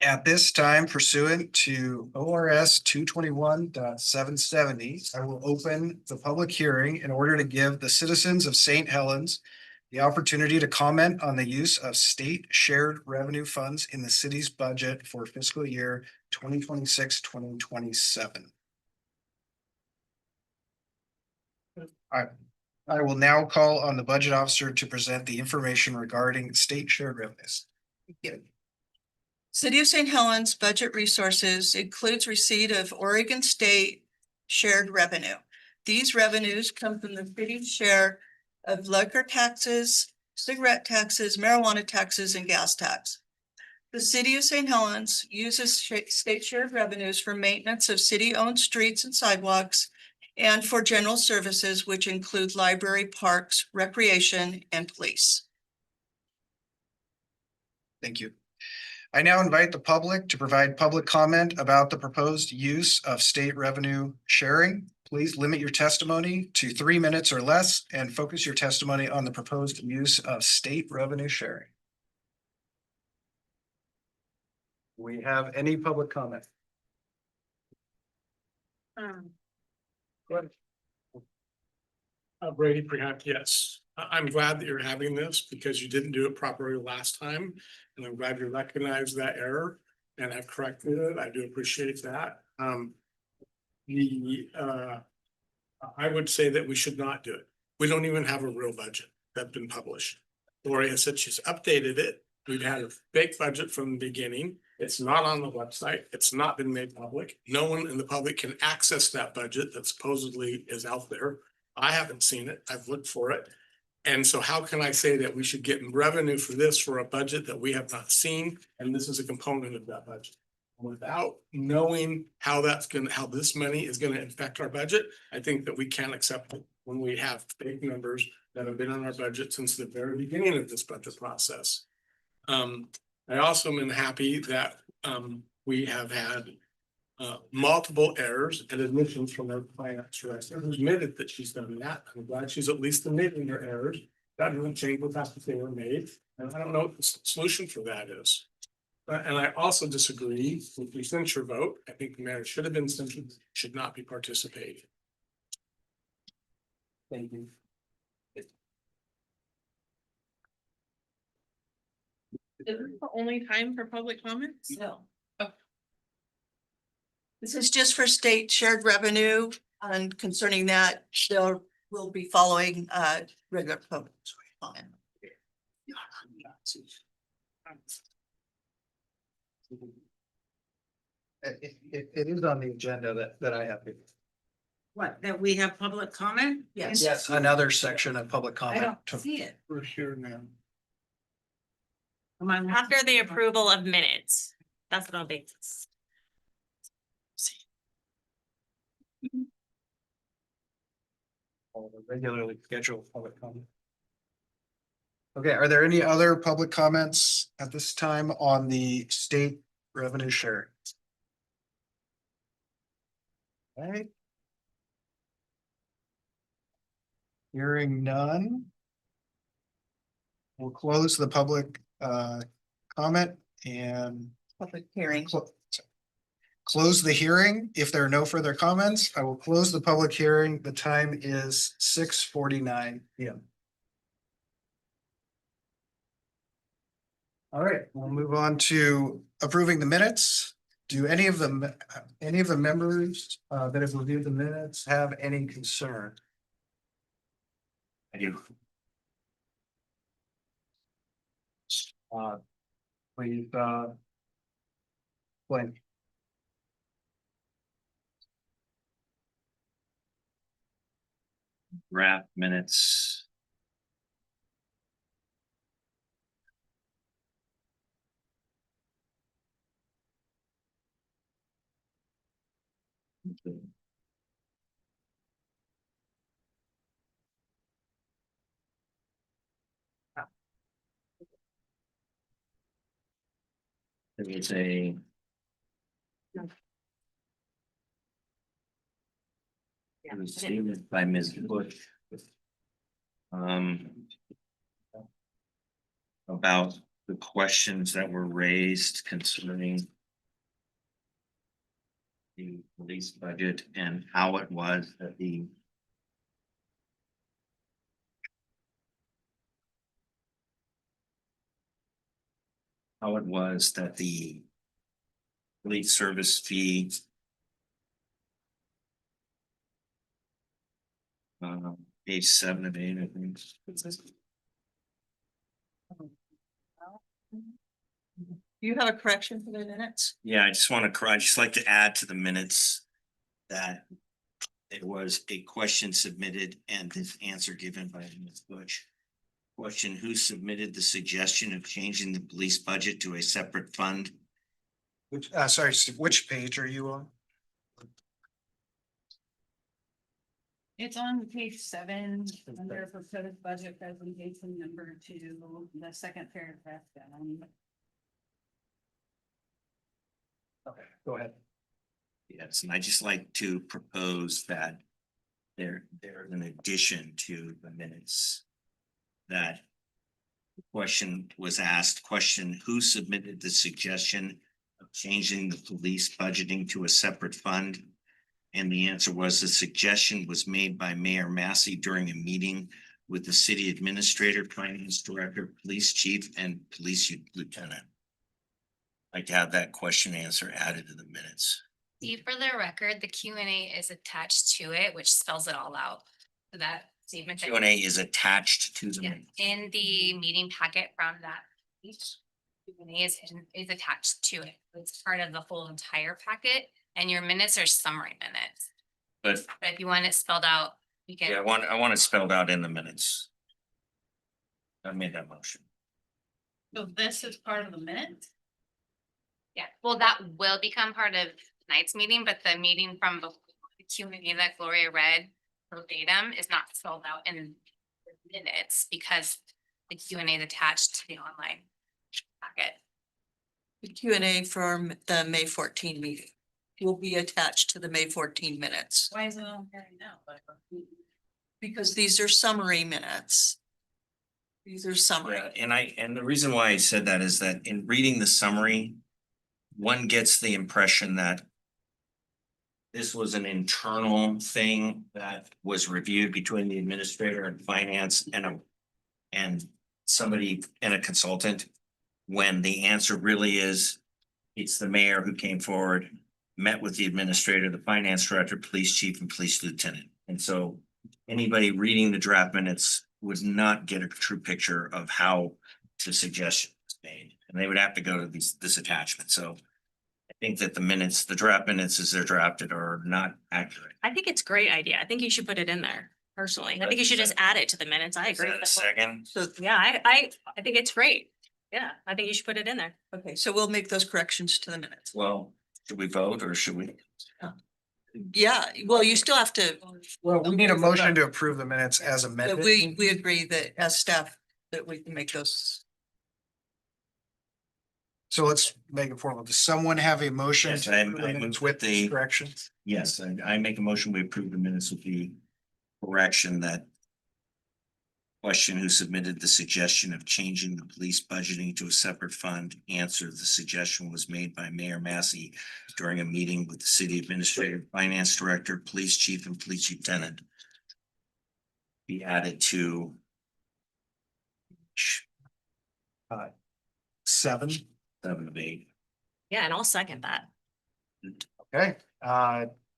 At this time, pursuant to ORS 221.770, I will open the public hearing in order to give the citizens of St. Helens the opportunity to comment on the use of state shared revenue funds in the city's budget for fiscal year 2026-2027. I will now call on the budget officer to present the information regarding state shared revenues. Thank you. City of St. Helens budget resources includes receipt of Oregon State shared revenue. These revenues come from the city's share of liquor taxes, cigarette taxes, marijuana taxes, and gas tax. The City of St. Helens uses state shared revenues for maintenance of city-owned streets and sidewalks and for general services, which include library, parks, recreation, and police. Thank you. I now invite the public to provide public comment about the proposed use of state revenue sharing. Please limit your testimony to 3 minutes or less and focus your testimony on the proposed use of state revenue sharing. We have any public comment? Brady, perhaps, yes. I'm glad that you're having this because you didn't do it properly last time. And I'm glad you recognized that error and have corrected it. I do appreciate that. I would say that we should not do it. We don't even have a real budget that's been published. Gloria said she's updated it. We've had a fake budget from the beginning. It's not on the website. It's not been made public. No one in the public can access that budget that supposedly is out there. I haven't seen it. I've looked for it. And so how can I say that we should get revenue for this for a budget that we have not seen? And this is a component of that budget. Without knowing how this money is going to affect our budget, I think that we can't accept it when we have fake numbers that have been in our budget since the very beginning of this budget process. I also am happy that we have had multiple errors and admissions from our finance director who's admitted that she's done that. I'm glad she's at least admitting her errors. That doesn't change what has to say were made. And I don't know what the solution for that is. And I also disagree with the censure vote. I think the mayor should have been censured, should not be participating. Thank you. Is this the only time for public comments? No. Okay. This is just for state shared revenue, and concerning that, there will be following regular public comment. It is on the agenda that I have. What, that we have public comment? Yes, another section of public I comment. don't see it. We're here now. Am I- After the approval of minutes, that's what I'll be. Regularly scheduled public comment. Okay, are there any other public comments at this time on the state revenue sharing? Right. Hearing none. We'll close the public comment and Public hearing. close the hearing. If there are no further comments, I will close the public hearing. The time is 6:49 PM. All right, we'll move on to approving the minutes. Do any of the members that have reviewed the minutes have any concern? I do. Please, Blaine. Draft minutes. There was a. It was stated by Ms. Bush. About the questions that were raised concerning. The police budget and how it was that the. How it was that the. Police service fee. Page 7 of 8, I think. You have a correction for the minutes? Yeah, I just like to add to the minutes. That. There was a question submitted and this answer given by Ms. Bush. Question: who submitted the suggestion of changing the police budget to a separate fund? Sorry, Steve, which page are you on? It's on page 7, under proposed budget presentation number 2, the second paragraph down. Okay, go ahead. Yes, and I just like to propose that. There's an addition to the minutes. That. The question was asked, who submitted the suggestion of changing the police budgeting to a separate fund? And the answer was the suggestion was made by Mayor Massey during a meeting with the city administrator, finance director, police chief, and police lieutenant. I'd like to have that question answer added to the minutes. See, for the record, the Q&A is attached to it, which spells it all out. So that statement. that- Q&A is attached to the Yeah, minutes. in the meeting packet from that. Each Q&A is attached to it. It's part of the whole entire packet and your minutes are summary minutes. But But if you want it spelled out, you can. yeah, I want it spelled out in the minutes. I made that motion. So this is part of the minute? Yeah, well, that will become part of tonight's meeting, but the meeting from before, the Q&A that Gloria read verbatim is not spelled out in the minutes because the Q&A is attached to the online packet. The Q&A from the May 14 meeting will be attached to the May 14 minutes. Why is it on here now? Because these are summary minutes. These are summary. Yeah, and the reason why I said that is that in reading the summary, one gets the impression that this was an internal thing that was reviewed between the administrator and finance and somebody and a consultant. When the answer really is, it's the mayor who came forward, met with the administrator, the finance director, police chief, and police lieutenant. And so anybody reading the draft minutes would not get a true picture of how the suggestion was made. And they would have to go to this attachment. So think that the draft minutes as they're drafted are not accurate. I think it's a great idea. I think you should put it in there personally. I think you should just add it to the minutes. I Is agree. that a with that. second? So, Yeah, I think it's great. Yeah, I think you should put it in there. okay, so we'll make those corrections to the minutes. Well, should we vote or should we? Yeah, well, you still have to, Well, we need a motion to approve the minutes as amended. we agree that as staff, that we can make those. So let's make it formal. Does someone have a motion? Yes, to approve the I minutes move with the- corrections? Yes, I make a motion, we approve the minutes with the correction that question who submitted the suggestion of changing the police budgeting to a separate fund answered the suggestion was made by Mayor Massey during a meeting with the city administrator, finance director, police chief, and police lieutenant. Be added to 7. 7 of 8. Yeah, and I'll second that. Okay,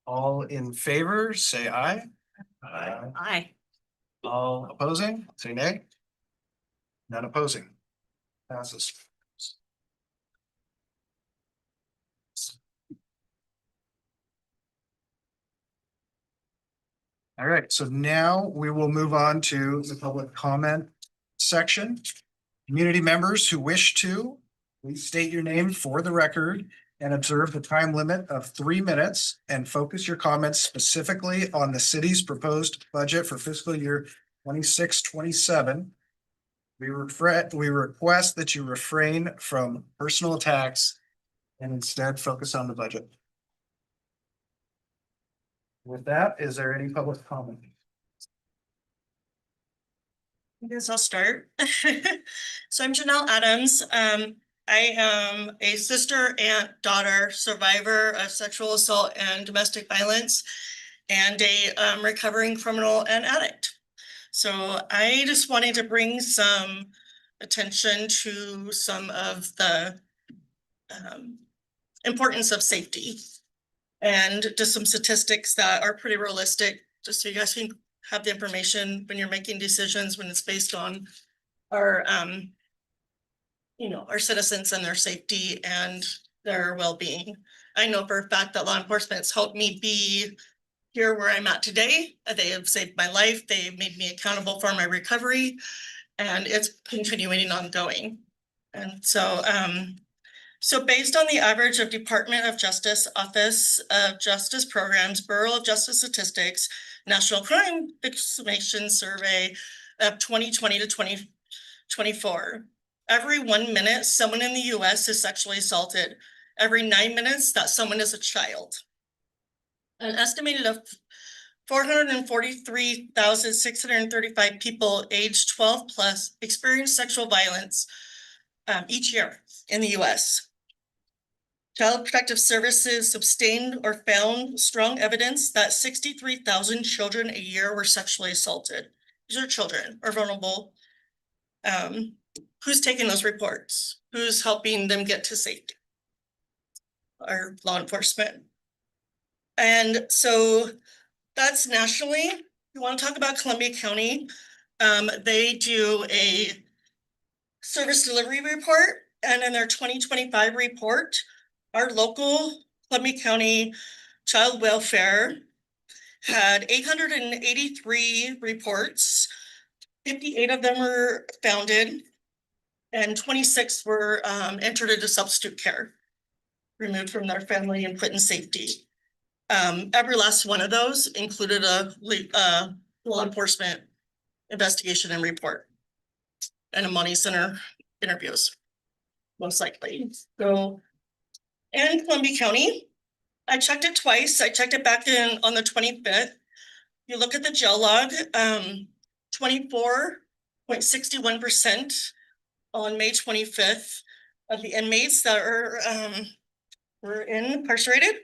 all in favor, say aye. Aye. Aye. All opposing, say nay. None opposing. Passes. All right, so now we will move on to the public comment section. Community members who wish to, please state your name for the record and observe the time limit of 3 minutes and focus your comments specifically on the city's proposed budget for fiscal year 26-27. We request that you refrain from personal attacks and instead focus on the budget. With that, is there any public comment? I guess I'll start. So I'm Janelle Adams. I am a sister, aunt, daughter, survivor of sexual assault and domestic violence, and a recovering criminal and addict. So I just wanted to bring some attention to some of the importance of safety and just some statistics that are pretty realistic, just so you guys can have the information when you're making decisions, when it's based on our our citizens and their safety and their well-being. I know for a fact that law enforcement has helped me be here where I'm at today. They have saved my life. They've made me accountable for my recovery, and it's continuing and ongoing. And so, so based on the average of Department of Justice, Office of Justice Programs, Bureau of Justice Statistics, National Crime Victimization Survey of 2020 to 2024, every 1 minute someone in the US is sexually assaulted. Every 9 minutes that someone is a child. An estimated of 443,635 people aged 12 plus experience sexual violence each year in the US. Child Protective Services sustained or found strong evidence that 63,000 children a year were sexually assaulted. These are children or vulnerable. Who's taking those reports? Who's helping them get to safety? Our law enforcement. And so that's nationally. You want to talk about Columbia County? They do a service delivery report, and in their 2025 report, our local Columbia County Child Welfare had 883 reports. 58 of them were founded, and 26 were entered into substitute care, removed from their family and put in safety. Every last one of those included a law enforcement investigation and report and a money center interviews, most likely. So, and Columbia County, I checked it twice. I checked it back in on the 25th. You look at the jail log, 24.61% on May 25th of the inmates that were incarcerated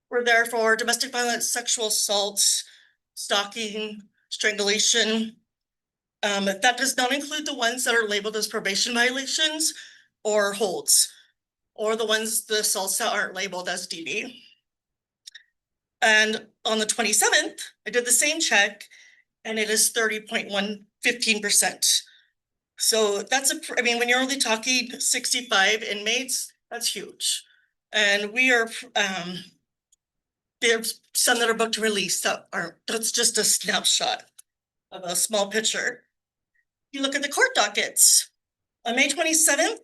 were there for domestic violence, sexual assaults, stalking, strangulation. That does not include the ones that are labeled as probation violations or holds, or the assaults that aren't labeled as DV. And on the 27th, I did the same check, and it is 30.15%. So that's when you're only talking 65 inmates, that's huge. And we are, there's some that are booked to release that aren't, that's just a snapshot of a small picture. You look at the court dockets. On May 27th,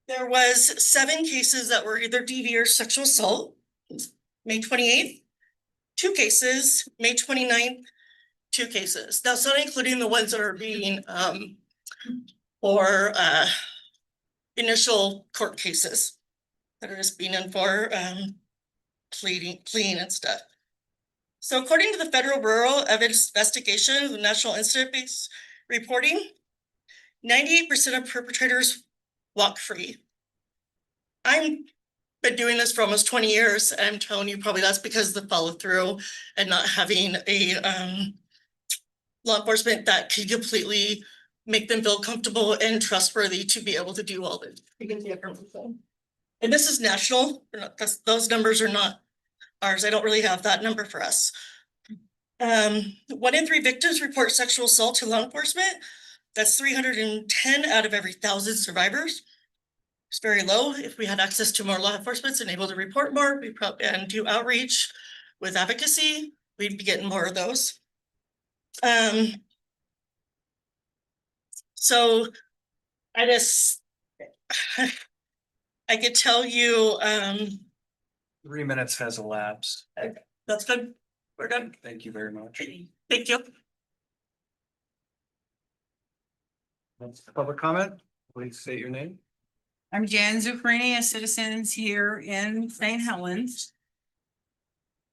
there was 7 cases that were either DV or sexual assault. May 28th, 2 cases. May 29th, 2 cases. That's not including the ones that are being or initial court cases that are just being in for pleading and stuff. So according to the Federal Rural Evidence Investigation, the National Incident-Based Reporting, 98% of perpetrators walk free. I've been doing this for almost 20 years. And I'm telling you, probably that's because of the follow through and not having a law enforcement that can completely make them feel comfortable and trustworthy to be able to do all the information. And this is national. Those numbers are not ours. I don't really have that number for us. 1 in 3 victims report sexual assault to law enforcement. That's 310 out of every 1,000 survivors. It's very low. If we had access to more law enforcement and able to report more, and do outreach with advocacy, we'd be getting more of those. So I just, I could tell you, 3 minutes has elapsed. that's good. We're done. Thank you very much. Thank you. Public comment, please state your name. I'm Jan Zuccherini, a citizens here in St. Helens.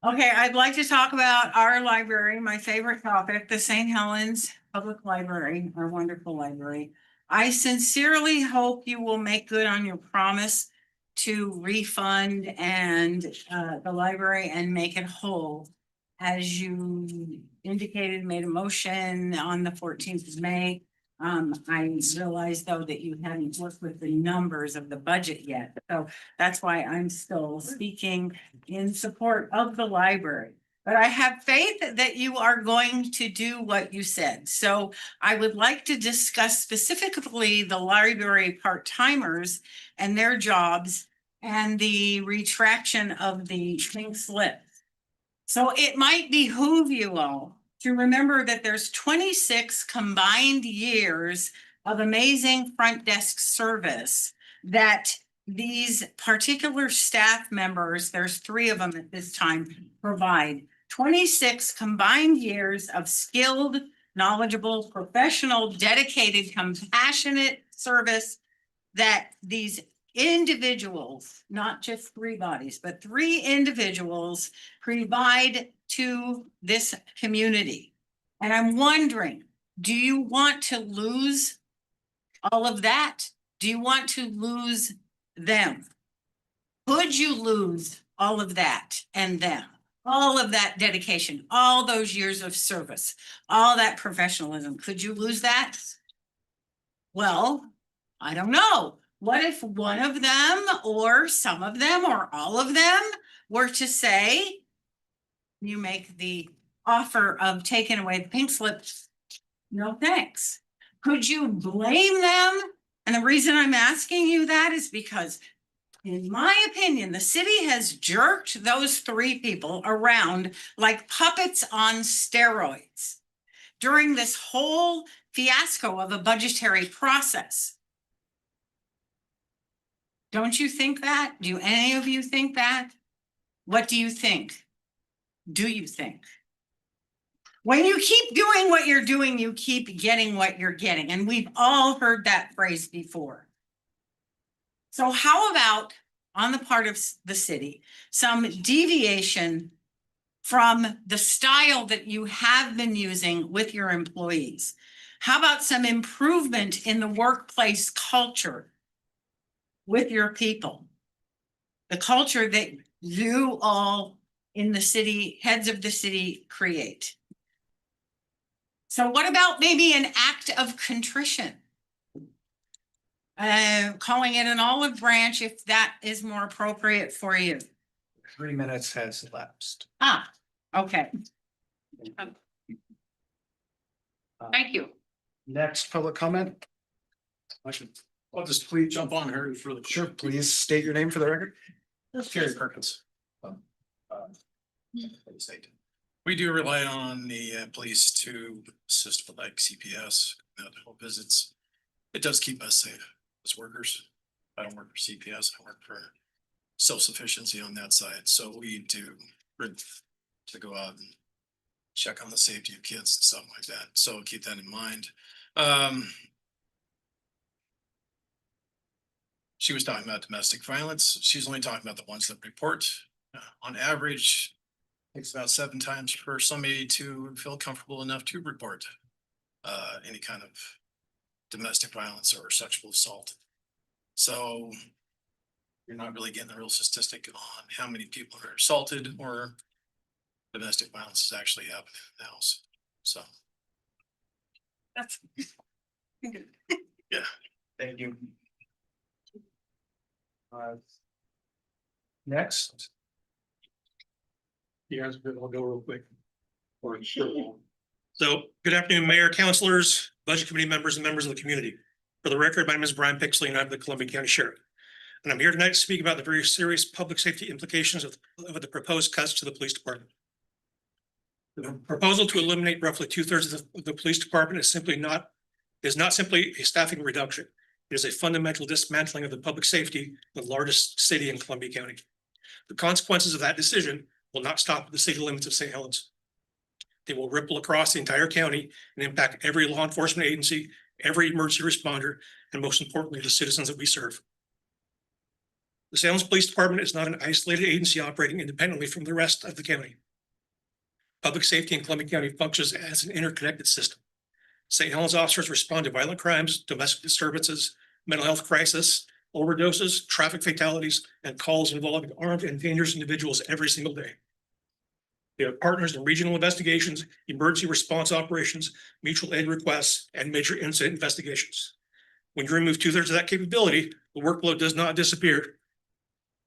Okay, I'd like to talk about our library, my favorite topic, the St. Helens Public Library, our wonderful library. I sincerely hope you will make good on your promise to refund and the library and make it whole. As you indicated, made a motion on the 14th of May. I realized though that you hadn't worked with the numbers of the budget yet. So that's why I'm still speaking in support of the library. But I have faith that you are going to do what you said. So I would like to discuss specifically the library part-timers and their jobs and the retraction of the pink slip. So it might behoove you all to remember that there's 26 combined years of amazing front desk service that these particular staff members, there's 3 of them at this time, provide. 26 combined years of skilled, knowledgeable, professional, dedicated, compassionate service that these individuals, not just 3 bodies, but 3 individuals provide to this community. And I'm wondering, do you want to lose all of that? Do you want to lose them? Could you lose all of that and them? All of that dedication, all those years of service, all that professionalism, could you lose that? Well, I don't know. What if one of them or some of them or all of them were to say, you make the offer of taking away the pink slips? No, thanks. Could you blame them? And the reason I'm asking you that is because in my opinion, the city has jerked those 3 people around like puppets on steroids during this whole fiasco of a budgetary process. Don't you think that? Do any of you think that? What do you think? Do you think? When you keep doing what you're doing, you keep getting what you're getting. And we've all heard that phrase before. So how about on the part of the city, some deviation from the style that you have been using with your employees? How about some improvement in the workplace culture with your people? The culture that you all in the city, heads of the city, create. So what about maybe an act of contrition? Calling it an olive branch if that is more appropriate for you. 3 minutes has elapsed. Okay. Thank you. Next public comment. I'll just please jump on her for the. Sure, please state your name for the record. Jerry Perkins. We do rely on the police to assist with like CPS, medical visits. It does keep us safe as workers. I don't work for CPS, I work for self-sufficiency on that side, so we do to go out and check on the safety of kids and stuff like that, so keep that in mind. She was talking about domestic violence. She's only talking about the ones that report. On average, takes about 7 times for somebody to feel comfortable enough to report any kind of domestic violence or sexual assault. So you're not really getting a real statistic on how many people are assaulted or domestic violence is actually happening in the house. So. That's. Yeah. Thank you. Next. You guys, I'll go real quick. Or sure. So, good afternoon, Mayor, councilors, Budget Committee members, and members of the community. For the record, my name is Brian Pixley, and I'm the Columbia County Sheriff. And I'm here tonight to speak about the very serious public safety implications of the proposed cuts to the police department. The proposal to eliminate roughly 2/3 of the police department is not simply a staffing reduction. It is a fundamental dismantling of the public safety in the largest city in Columbia County. The consequences of that decision will not stop at the city limits of St. Helens. They will ripple across the entire county and impact every law enforcement agency, every emergency responder, and most importantly, the citizens that we serve. The St. Helens Police Department is not an isolated agency operating independently from the rest of the county. Public safety in Columbia County functions as an interconnected system. St. Helens officers respond to violent crimes, domestic disturbances, mental health crisis, overdoses, traffic fatalities, and calls involving armed and dangerous individuals every single day. They are partners in regional investigations, emergency response operations, mutual aid requests, and major incident investigations. When you remove 2/3 of that capability, the workload does not disappear.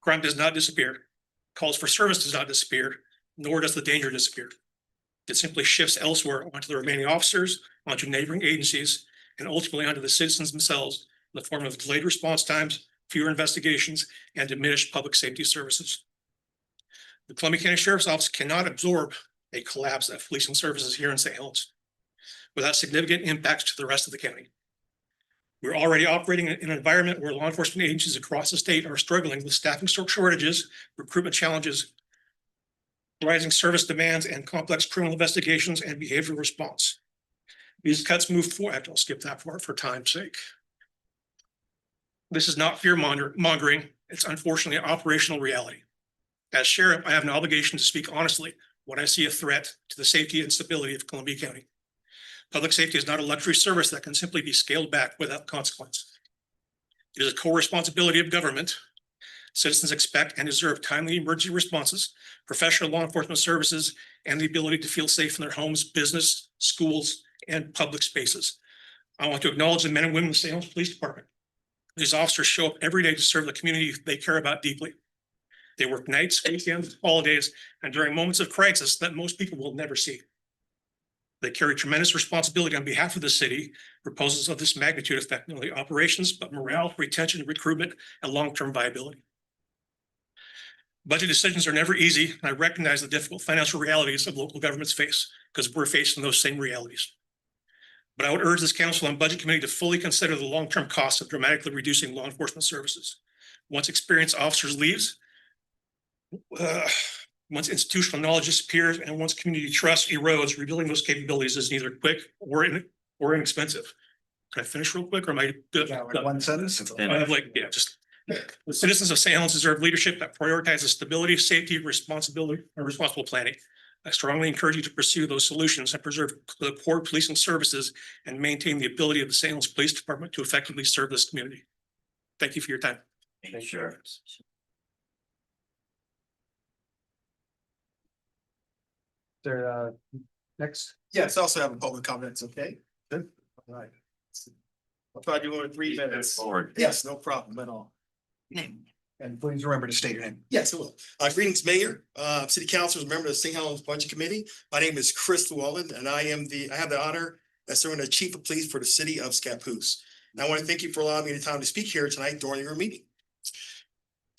Crime does not disappear. Calls for service does not disappear, nor does the danger disappear. It simply shifts elsewhere onto the remaining officers, onto neighboring agencies, and ultimately onto the citizens themselves in the form of delayed response times, fewer investigations, and diminished public safety services. The Columbia County Sheriff's Office cannot absorb a collapse of policing services here in St. Helens without significant impacts to the rest of the county. We're already operating in an environment where law enforcement agencies across the state are struggling with staffing shortages, recruitment challenges, rising service demands, and complex criminal investigations and behavioral response. These cuts move forward. I'll skip that part for time's sake. This is not fear mongering. It's unfortunately an operational reality. As sheriff, I have an obligation to speak honestly when I see a threat to the safety and stability of Columbia County. Public safety is not a luxury service that can simply be scaled back without consequence. It is a core responsibility of government. Citizens expect and deserve timely emergency responses, professional law enforcement services, and the ability to feel safe in their homes, business, schools, and public spaces. I want to acknowledge the men and women of the St. Helens Police Department. These officers show up every day to serve the community they care about deeply. They work nights, weekends, holidays, and during moments of crisis that most people will never see. They carry tremendous responsibility on behalf of the city. Proposals of this magnitude affect not only operations, but morale, retention, recruitment, and long-term viability. Budget decisions are never easy, and I recognize the difficult financial realities of local governments face because we're facing those same realities. But I would urge this council and budget committee to fully consider the long-term costs of dramatically reducing law enforcement services. Once experienced officers leaves, once institutional knowledge disappears, and once community trust erodes, rebuilding those capabilities is neither quick or inexpensive. Can I finish real quick, or am I good? Yeah, like one sentence. I have the citizens of St. Helens deserve leadership that prioritizes stability, safety, responsibility, and responsible planning. I strongly encourage you to pursue those solutions and preserve the core policing services and maintain the ability of the St. Helens Police Department to effectively serve this community. Thank you for your time. Sure. There, next. Yes, I also have a public comments, okay? Good. All right. I'll try to do it in 3 minutes. Forward. Yes, no problem at all. And please remember to state your name. Yes, it will. Greetings, Mayor, City Councilors, member of the St. Helens Budget Committee. My name is Chris Llewellyn, and I have the honor of serving as Chief of Police for the City of Scappoose. And I want to thank you for allowing me the time to speak here tonight during your meeting.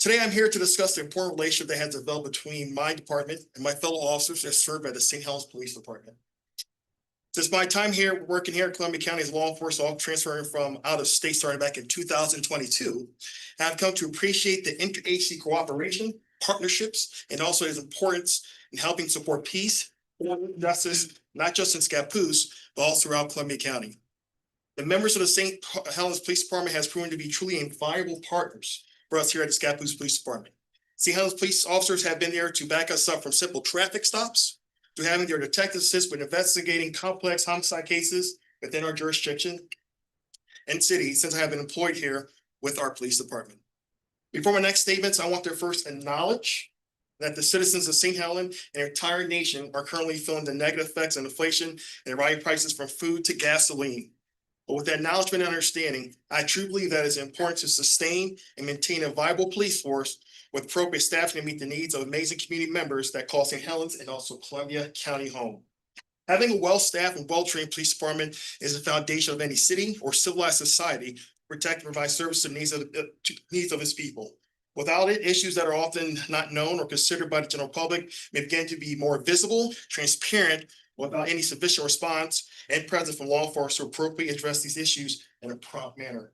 Today, I'm here to discuss the important relationship that has developed between my department and my fellow officers that serve at the St. Helens Police Department. Since my time here, working here in Columbia County as law enforcement, all transferring from out of state starting back in 2022, I've come to appreciate the interagency cooperation, partnerships, and also its importance in helping support peace, order, justice, not just in Scappoose, but also throughout Columbia County. The members of the St. Helens Police Department has proven to be truly invaluable partners for us here at the Scappoose Police Department. St. Helens police officers have been there to back us up from simple traffic stops to having their detectives assist with investigating complex homicide cases within our jurisdiction and city since I have been employed here with our police department. Before my next statements, I want to first acknowledge that the citizens of St. Helens and the entire nation are currently feeling the negative effects of inflation and rising prices from food to gasoline. But with that acknowledgement and understanding, I truly believe that it's important to sustain and maintain a viable police force with appropriate staffing to meet the needs of amazing community members that call St. Helens and also Columbia County home. Having a well-staffed and well-trained police department is the foundation of any city or civilized society to protect and provide service to the needs of its people. Without it, issues that are often not known or considered by the general public may begin to be more visible, transparent, without any sufficient response and presence from law enforcement to appropriately address these issues in a prompt manner.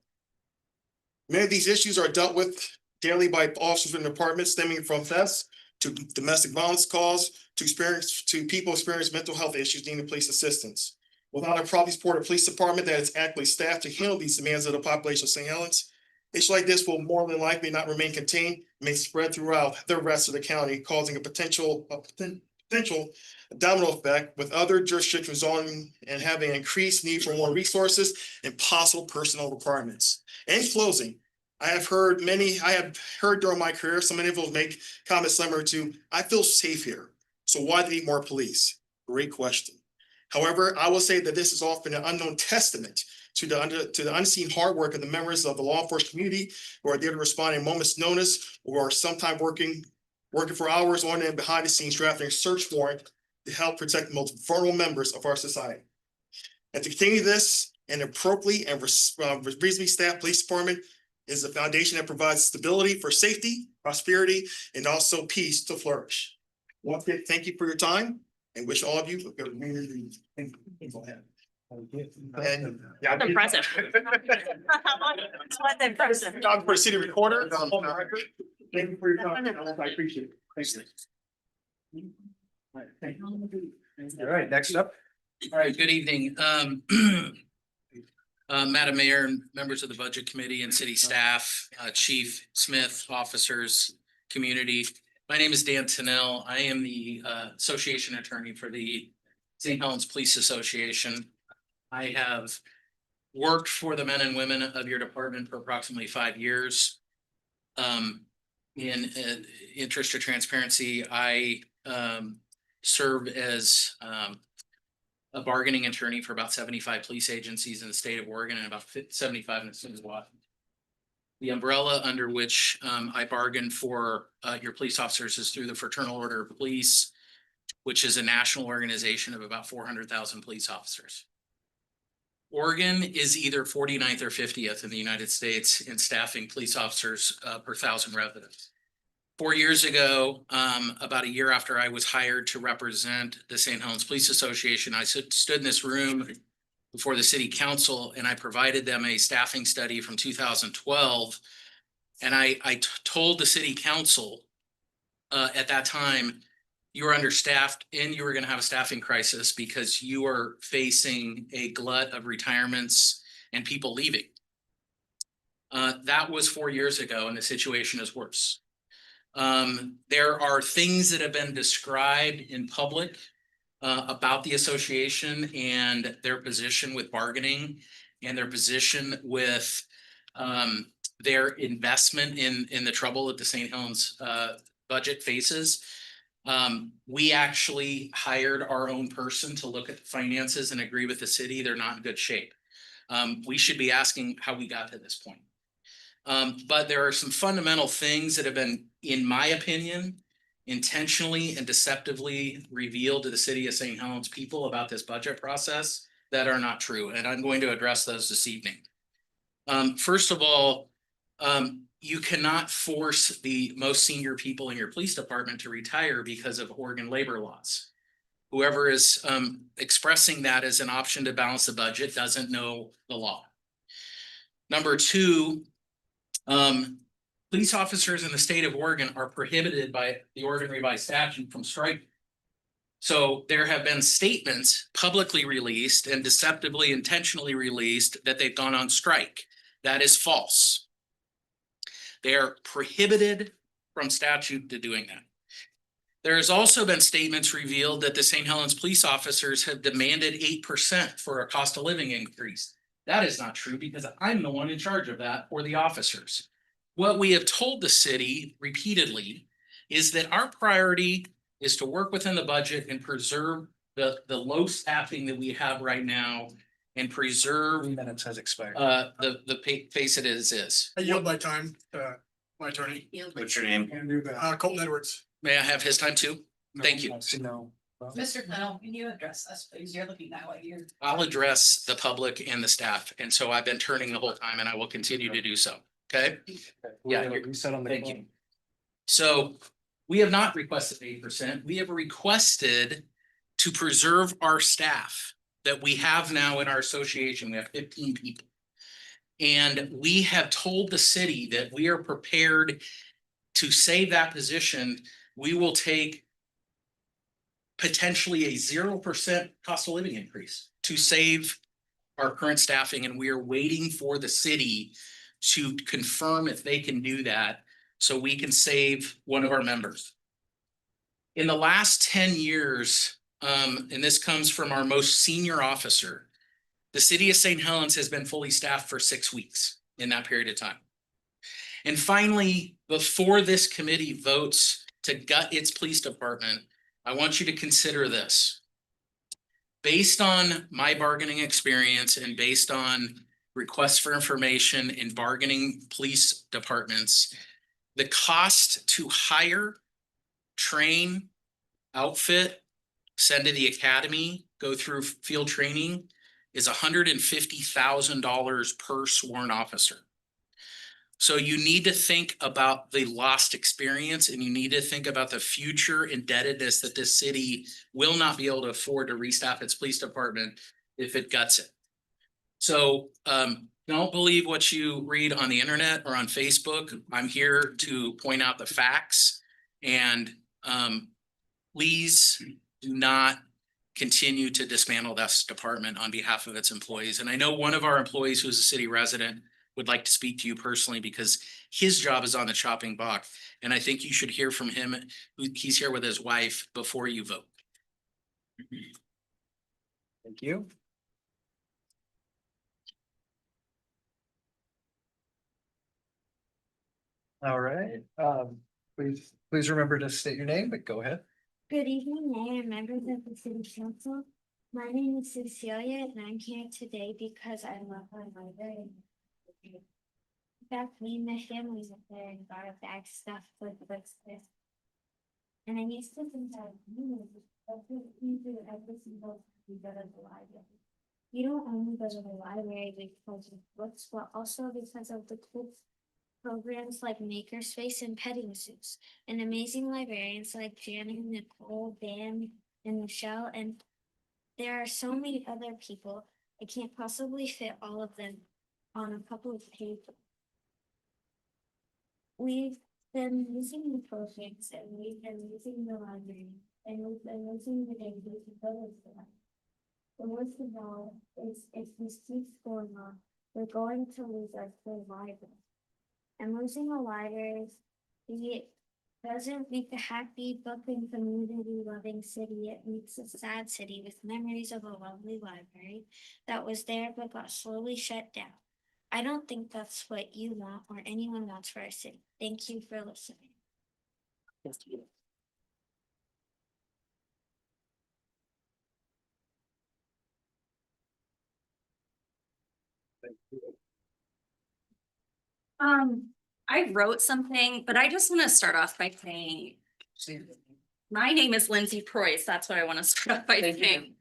Many of these issues are dealt with daily by officers in the department, stemming from thefts to domestic violence calls to people experiencing mental health issues needing police assistance. Without a properly supported police department that is adequately staffed to handle these demands of the population of St. Helens, issues like this will more than likely not remain contained, may spread throughout the rest of the county, causing a potential domino effect with other jurisdictions resulting and having increased need for more resources and possible personnel requirements. In closing, I have heard during my career, some individuals make comments similar to, I feel safe here, so why do we need more police? Great question. However, I will say that this is often an unknown testament to the unseen hard work of the members of the law enforcement community who are there to respond in moment's notice or sometimes working for hours on and behind the scenes drafting a search warrant to help protect the most vulnerable members of our society. And to continue this, an appropriately and reasonably staffed police department is a foundation that provides stability for safety, prosperity, and also peace to flourish. Once again, thank you for your time and wish all of you a good remainder of the week. Thank you. And yeah, That's impressive. That's impressive. For city recorder. Thank you for your time. I appreciate it. Thanks. All right, thank you. All right, next up. All right, good evening. Madam Mayor and members of the Budget Committee and city staff, Chief Smith, officers, community. My name is Dan Tennell. I am the association attorney for the St. Helens Police Association. I have worked for the men and women of your department for approximately 5 years. In interest of transparency, I served as a bargaining attorney for about 75 police agencies in the state of Oregon and about 75 in the state of Washington. The umbrella under which I bargain for your police officers is through the Fraternal Order of Police, which is a national organization of about 400,000 police officers. Oregon is either 49th or 50th in the United States in staffing police officers per 1,000 residents. 4 years ago, about a year after I was hired to represent the St. Helens Police Association, I stood in this room before the city council and I provided them a staffing study from 2012. And I told the city council at that time, you were understaffed and you were going to have a staffing crisis because you are facing a glut of retirements and people leaving. That was 4 years ago and the situation is worse. There are things that have been described in public about the association and their position with bargaining and their position with their investment in the trouble that the St. Helens budget faces. We actually hired our own person to look at the finances and agree with the city. They're not in good shape. We should be asking how we got to this point. But there are some fundamental things that have been, in my opinion, intentionally and deceptively revealed to the city of St. Helens people about this budget process that are not true. And I'm going to address those this evening. First of all, you cannot force the most senior people in your police department to retire because of Oregon labor laws. Whoever is expressing that as an option to balance the budget doesn't know the law. Number two, police officers in the state of Oregon are prohibited by the Oregon Revised Statute from striking. So there have been statements publicly released and deceptively intentionally released that they've gone on strike. That is false. They are prohibited from statute to doing that. There has also been statements revealed that the St. Helens police officers have demanded 8% for a cost of living increase. That is not true because I'm the one in charge of that for the officers. What we have told the city repeatedly is that our priority is to work within the budget and preserve the low staffing that we have right now and preserve 3 minutes has expired. face it as is. I yield my time, my attorney. What's your name? Colton Edwards. May I have his time too? Thank you. No. Mr. Clennell, can you address us, please? You're looking that way. You're. I'll address the public and the staff. And so I've been turning the whole time and I will continue to do so. Okay? Yeah, you're- Reset on the. Thank you. So we have not requested 8%. We have requested to preserve our staff that we have now in our association. We have 15 people. And we have told the city that we are prepared to save that position. We will take potentially a 0% cost of living increase to save our current staffing. And we are waiting for the city to confirm if they can do that so we can save one of our members. In the last 10 years, and this comes from our most senior officer, the city of St. Helens has been fully staffed for 6 weeks in that period of time. And finally, before this committee votes to gut its police department, I want you to consider this. Based on my bargaining experience and based on requests for information in bargaining police departments, the cost to hire, train, outfit, send to the academy, go through field training is $150,000 per sworn officer. So you need to think about the lost experience and you need to think about the future indebtedness that this city will not be able to afford to restaff its police department if it guts it. So don't believe what you read on the internet or on Facebook. I'm here to point out the facts and please do not continue to dismantle this department on behalf of its employees. And I know one of our employees who's a city resident would like to speak to you personally because his job is on the chopping block. And I think you should hear from him. He's here with his wife before you vote. Thank you. All right, please remember to state your name, but go ahead. Good evening, Mayor and members of the City Council. My name is Cecilia and I'm here today because I love my library. In fact, me and my family went there and got a bag stuffed with books there. And I used to think that you do every single time you go to the library. You don't only go to the library because of books, but also because of the cool programs like Makerspace and Petting Zoos, and amazing librarians like Janet, Nicole, Dan, and Michelle, and there are so many other people. I can't possibly fit all of them on a couple of pages. We've been using the programs and we've been using the library and we've been using the data to go to them. The worst of all is if this keeps going on, we're going to lose our full library. And losing a library doesn't make a happy, bubbling, community-loving city. It makes a sad city with memories of a lovely library that was there but got slowly shut down. I don't think that's what you want or anyone wants for our city. Thank you for listening. I wrote something, but I just want to start off by saying, my name is Lindsay Preuss. That's what I want to start off by saying.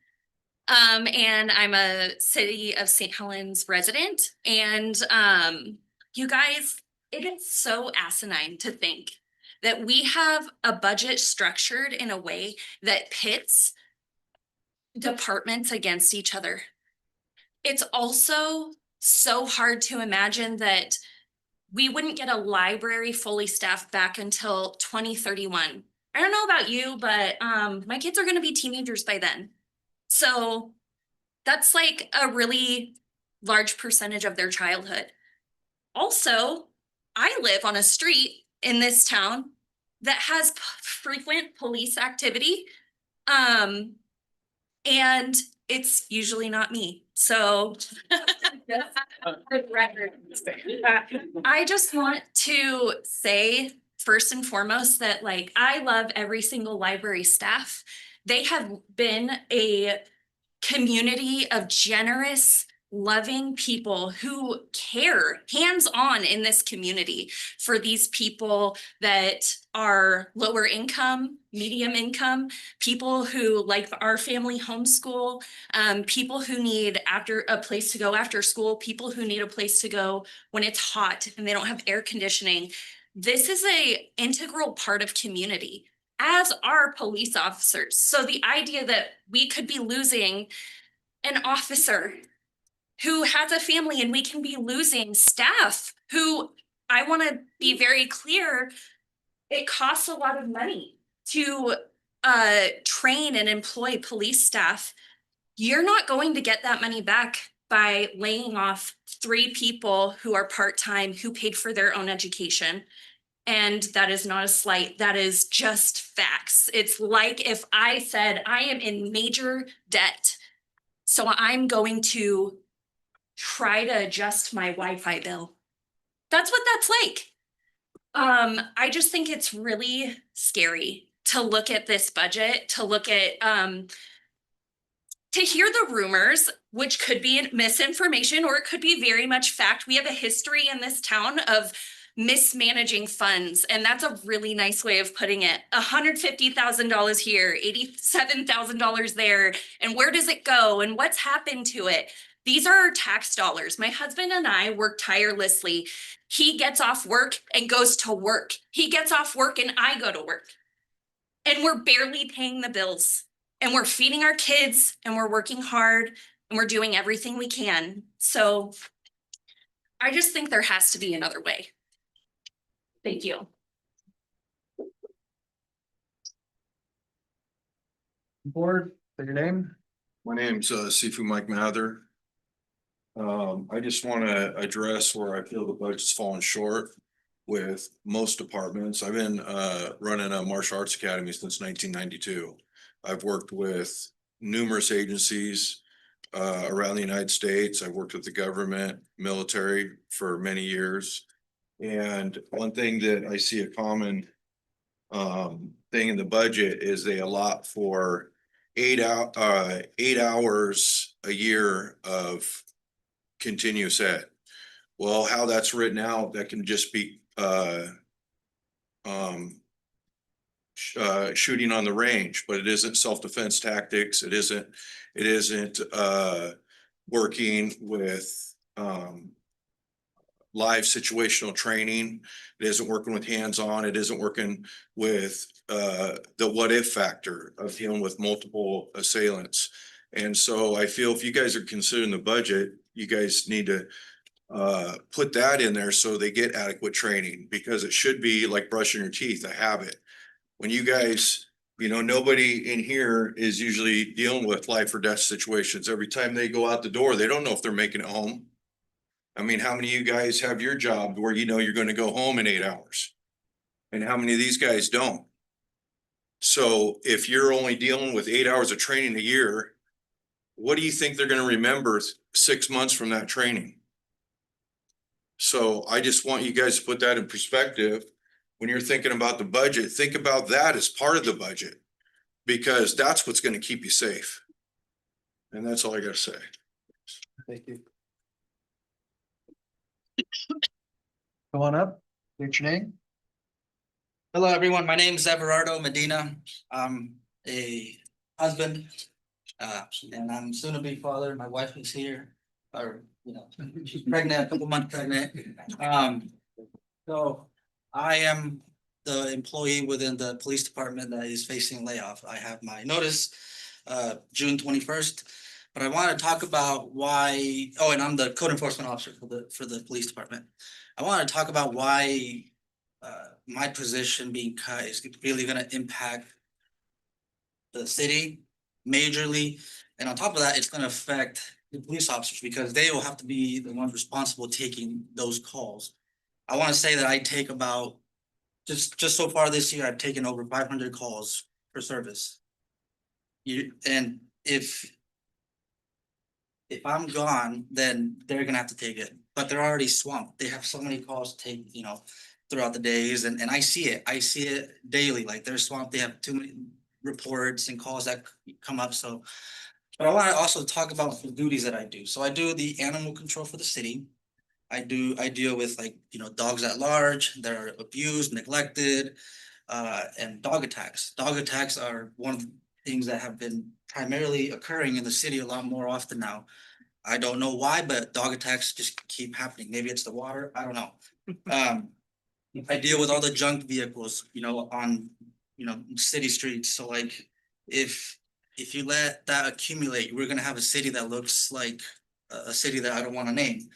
And I'm a City of St. Helens resident. And you guys, it is so asinine to think that we have a budget structured in a way that pits departments against each other. It's also so hard to imagine that we wouldn't get a library fully staffed back until 2031. I don't know about you, but my kids are gonna be teenagers by then. So that's like a really large percentage of their childhood. Also, I live on a street in this town that has frequent police activity. And it's usually not me. So for the record, I just want to say first and foremost that like I love every single library staff. They have been a community of generous, loving people who care hands-on in this community for these people that are lower income, medium income, people who like our family homeschool, people who need a place to go after school, people who need a place to go when it's hot and they don't have air conditioning. This is an integral part of community, as are police officers. So the idea that we could be losing an officer who has a family and we can be losing staff who, I want to be very clear, it costs a lot of money to train and employ police staff. You're not going to get that money back by laying off 3 people who are part-time, who paid for their own education. And that is not a slight, that is just facts. It's like if I said I am in major debt, so I'm going to try to adjust my Wi-Fi bill. That's what that's like. I just think it's really scary to look at this budget, to look at, to hear the rumors, which could be misinformation or it could be very much fact. We have a history in this town of mismanaging funds, and that's a really nice way of putting it. $150,000 here, $87,000 there, and where does it go and what's happened to it? These are our tax dollars. My husband and I work tirelessly. He gets off work and goes to work. He gets off work and I go to work. And we're barely paying the bills. And we're feeding our kids and we're working hard and we're doing everything we can. So I just think there has to be another way. Thank you. Board, say your name. My name's Sifu Mike Mather. I just want to address where I feel the budget's fallen short with most departments. I've been running a martial arts academy since 1992. I've worked with numerous agencies around the United States. I've worked with the government, military for many years. And one thing that I see a common thing in the budget is they allot for 8 hours a year of continuous ed. Well, how that's written out, that can just be shooting on the range, but it isn't self-defense tactics. It isn't working with live situational training. It isn't working with hands-on. It isn't working with the what if factor of dealing with multiple assailants. And so I feel if you guys are considering the budget, you guys need to put that in there so they get adequate training, because it should be like brushing your teeth, a habit. When you guys, nobody in here is usually dealing with life or death situations. Every time they go out the door, they don't know if they're making it home. I mean, how many of you guys have your job where you're going to go home in 8 hours? And how many of these guys don't? So if you're only dealing with 8 hours of training a year, what do you think they're going to remember 6 months from that training? So I just want you guys to put that in perspective. When you're thinking about the budget, think about that as part of the budget, because that's what's going to keep you safe. And that's all I got to say. Thank you. Come on up, state your name. Hello, everyone. My name is Everardo Medina. I'm a husband, and I'm soon to be father. My wife is here, she's pregnant, a couple months pregnant. So I am the employee within the police department that is facing layoff. I have my notice June 21st. But I want to talk about why, oh, and I'm the code enforcement officer for the police department. I want to talk about why my position being cut is really gonna impact the city majorly. And on top of that, it's gonna affect the police officers because they will have to be the ones responsible taking those calls. I want to say that I take about, just so far this year, I've taken over 500 calls for service. And if I'm gone, then they're gonna have to take it, but they're already swamped. They have so many calls to take, throughout the days, and I see it daily, like they're swamped. They have too many reports and calls that come up, so. But I wanna also talk about the duties that I do. So I do the animal control for the city. I deal with dogs at large that are abused, neglected, and dog attacks. Dog attacks are one of the things that have been primarily occurring in the city a lot more often now. I don't know why, but dog attacks just keep happening. Maybe it's the water, I don't know. I deal with all the junk vehicles, on, city streets. So like, if you let that accumulate, we're gonna have a city that looks like a city that I don't wanna name.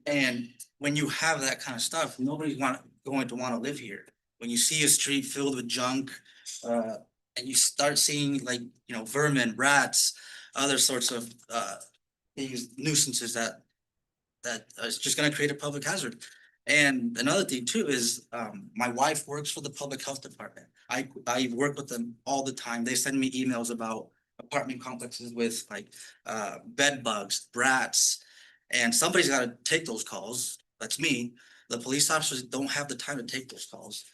And when you have that kind of stuff, nobody's going to wanna live here. When you see a street filled with junk, and you start seeing like, vermin, rats, other sorts of these nuisances that is just gonna create a public hazard. And another thing too is my wife works for the public health department. I work with them all the time. They send me emails about apartment complexes with like bed bugs, rats, and somebody's gotta take those calls. That's me. The police officers don't have the time to take those calls.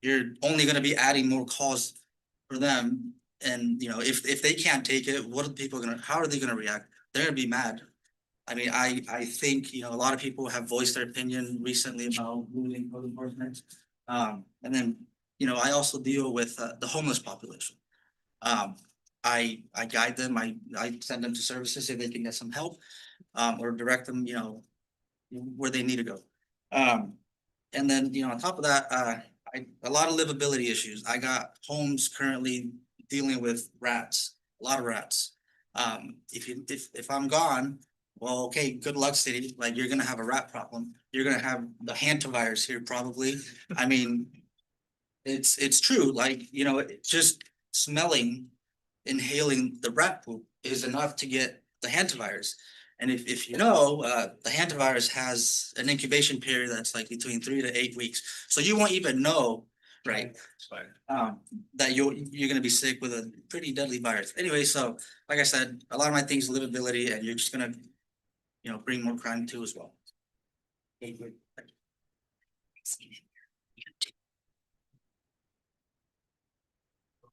You're only gonna be adding more calls for them. And if they can't take it, how are they gonna react? They're gonna be mad. I mean, I think, a lot of people have voiced their opinion recently about losing code enforcement. And then, I also deal with the homeless population. I guide them, I send them to services if they can get some help, or direct them, where they need to go. And then, on top of that, a lot of livability issues. I got homes currently dealing with rats, a lot of rats. If I'm gone, well, okay, good luck, city. Like, you're gonna have a rat problem. You're gonna have the hantavirus here probably. I mean, it's true, like, just smelling, inhaling the rat poop is enough to get the hantavirus. And if the hantavirus has an incubation period that's like between 3 to 8 weeks. So you won't even know, right? That you're gonna be sick with a pretty deadly virus. Anyway, so like I said, a lot of my things livability, and you're just gonna, bring more crime too as well. Good evening.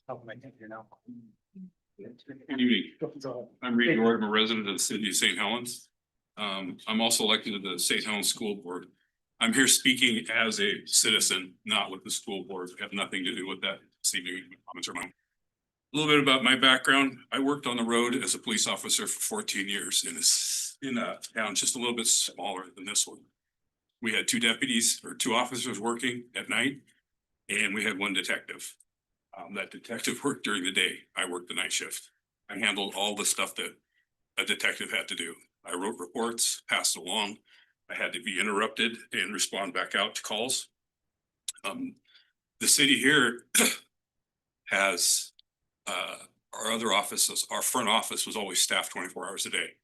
I'm Readjournment, I'm a resident of the city of St. Helens. I'm also elected to the St. Helens School Board. I'm here speaking as a citizen, not with the school board. Have nothing to do with that. Comments are mine. A little bit about my background. I worked on the road as a police officer for 14 years in a town just a little bit smaller than this one. We had 2 deputies or 2 officers working at night, and we had 1 detective. That detective worked during the day. I worked the night shift. I handled all the stuff that a detective had to do. I wrote reports, passed along. I had to be interrupted and respond back out to calls. The city here has our other offices. Our front office was always staffed 24 hours a day.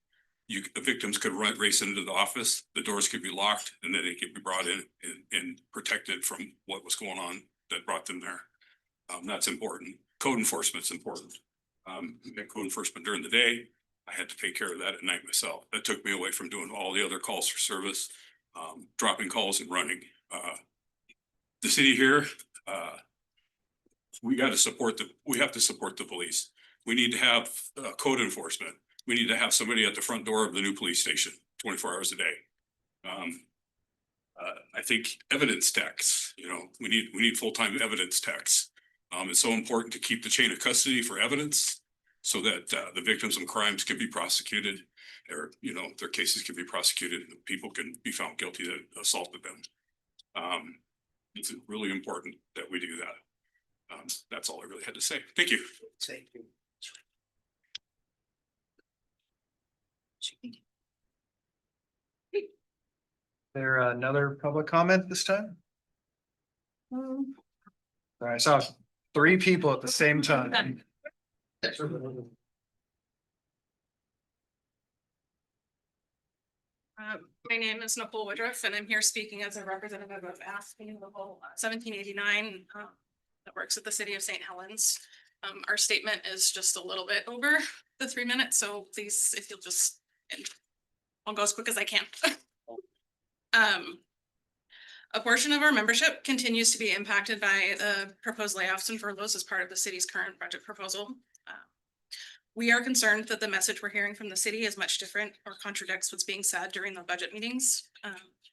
The victims could race into the office, the doors could be locked, and then they could be brought in and protected from what was going on that brought them there. That's important. Code enforcement's important. We had code enforcement during the day. I had to take care of that at night myself. That took me away from doing all the other calls for service, dropping calls and running. The city here, we have to support the police. We need to have code enforcement. We need to have somebody at the front door of the new police station 24 hours a day. I think evidence techs, we need full-time evidence techs. It's so important to keep the chain of custody for evidence so that the victims of crimes can be prosecuted, or their cases can be prosecuted and people can be found guilty that assaulted them. It's really important that we do that. That's all I really had to say. Thank you. Thank you. There another public comment this time? All right, I saw 3 people at the same time. My name is Nicole Woodruff, and I'm here speaking as a representative of AFSCME Local 1789 that works at the city of St. Helens. Our statement is just a little bit over the 3 minutes, so please, if you'll just, and I'll go as quick as I can. A portion of our membership continues to be impacted by the proposed layoffs and furloughs as part of the city's current budget proposal. We are concerned that the message we're hearing from the city is much different or contradicts what's being said during the budget meetings.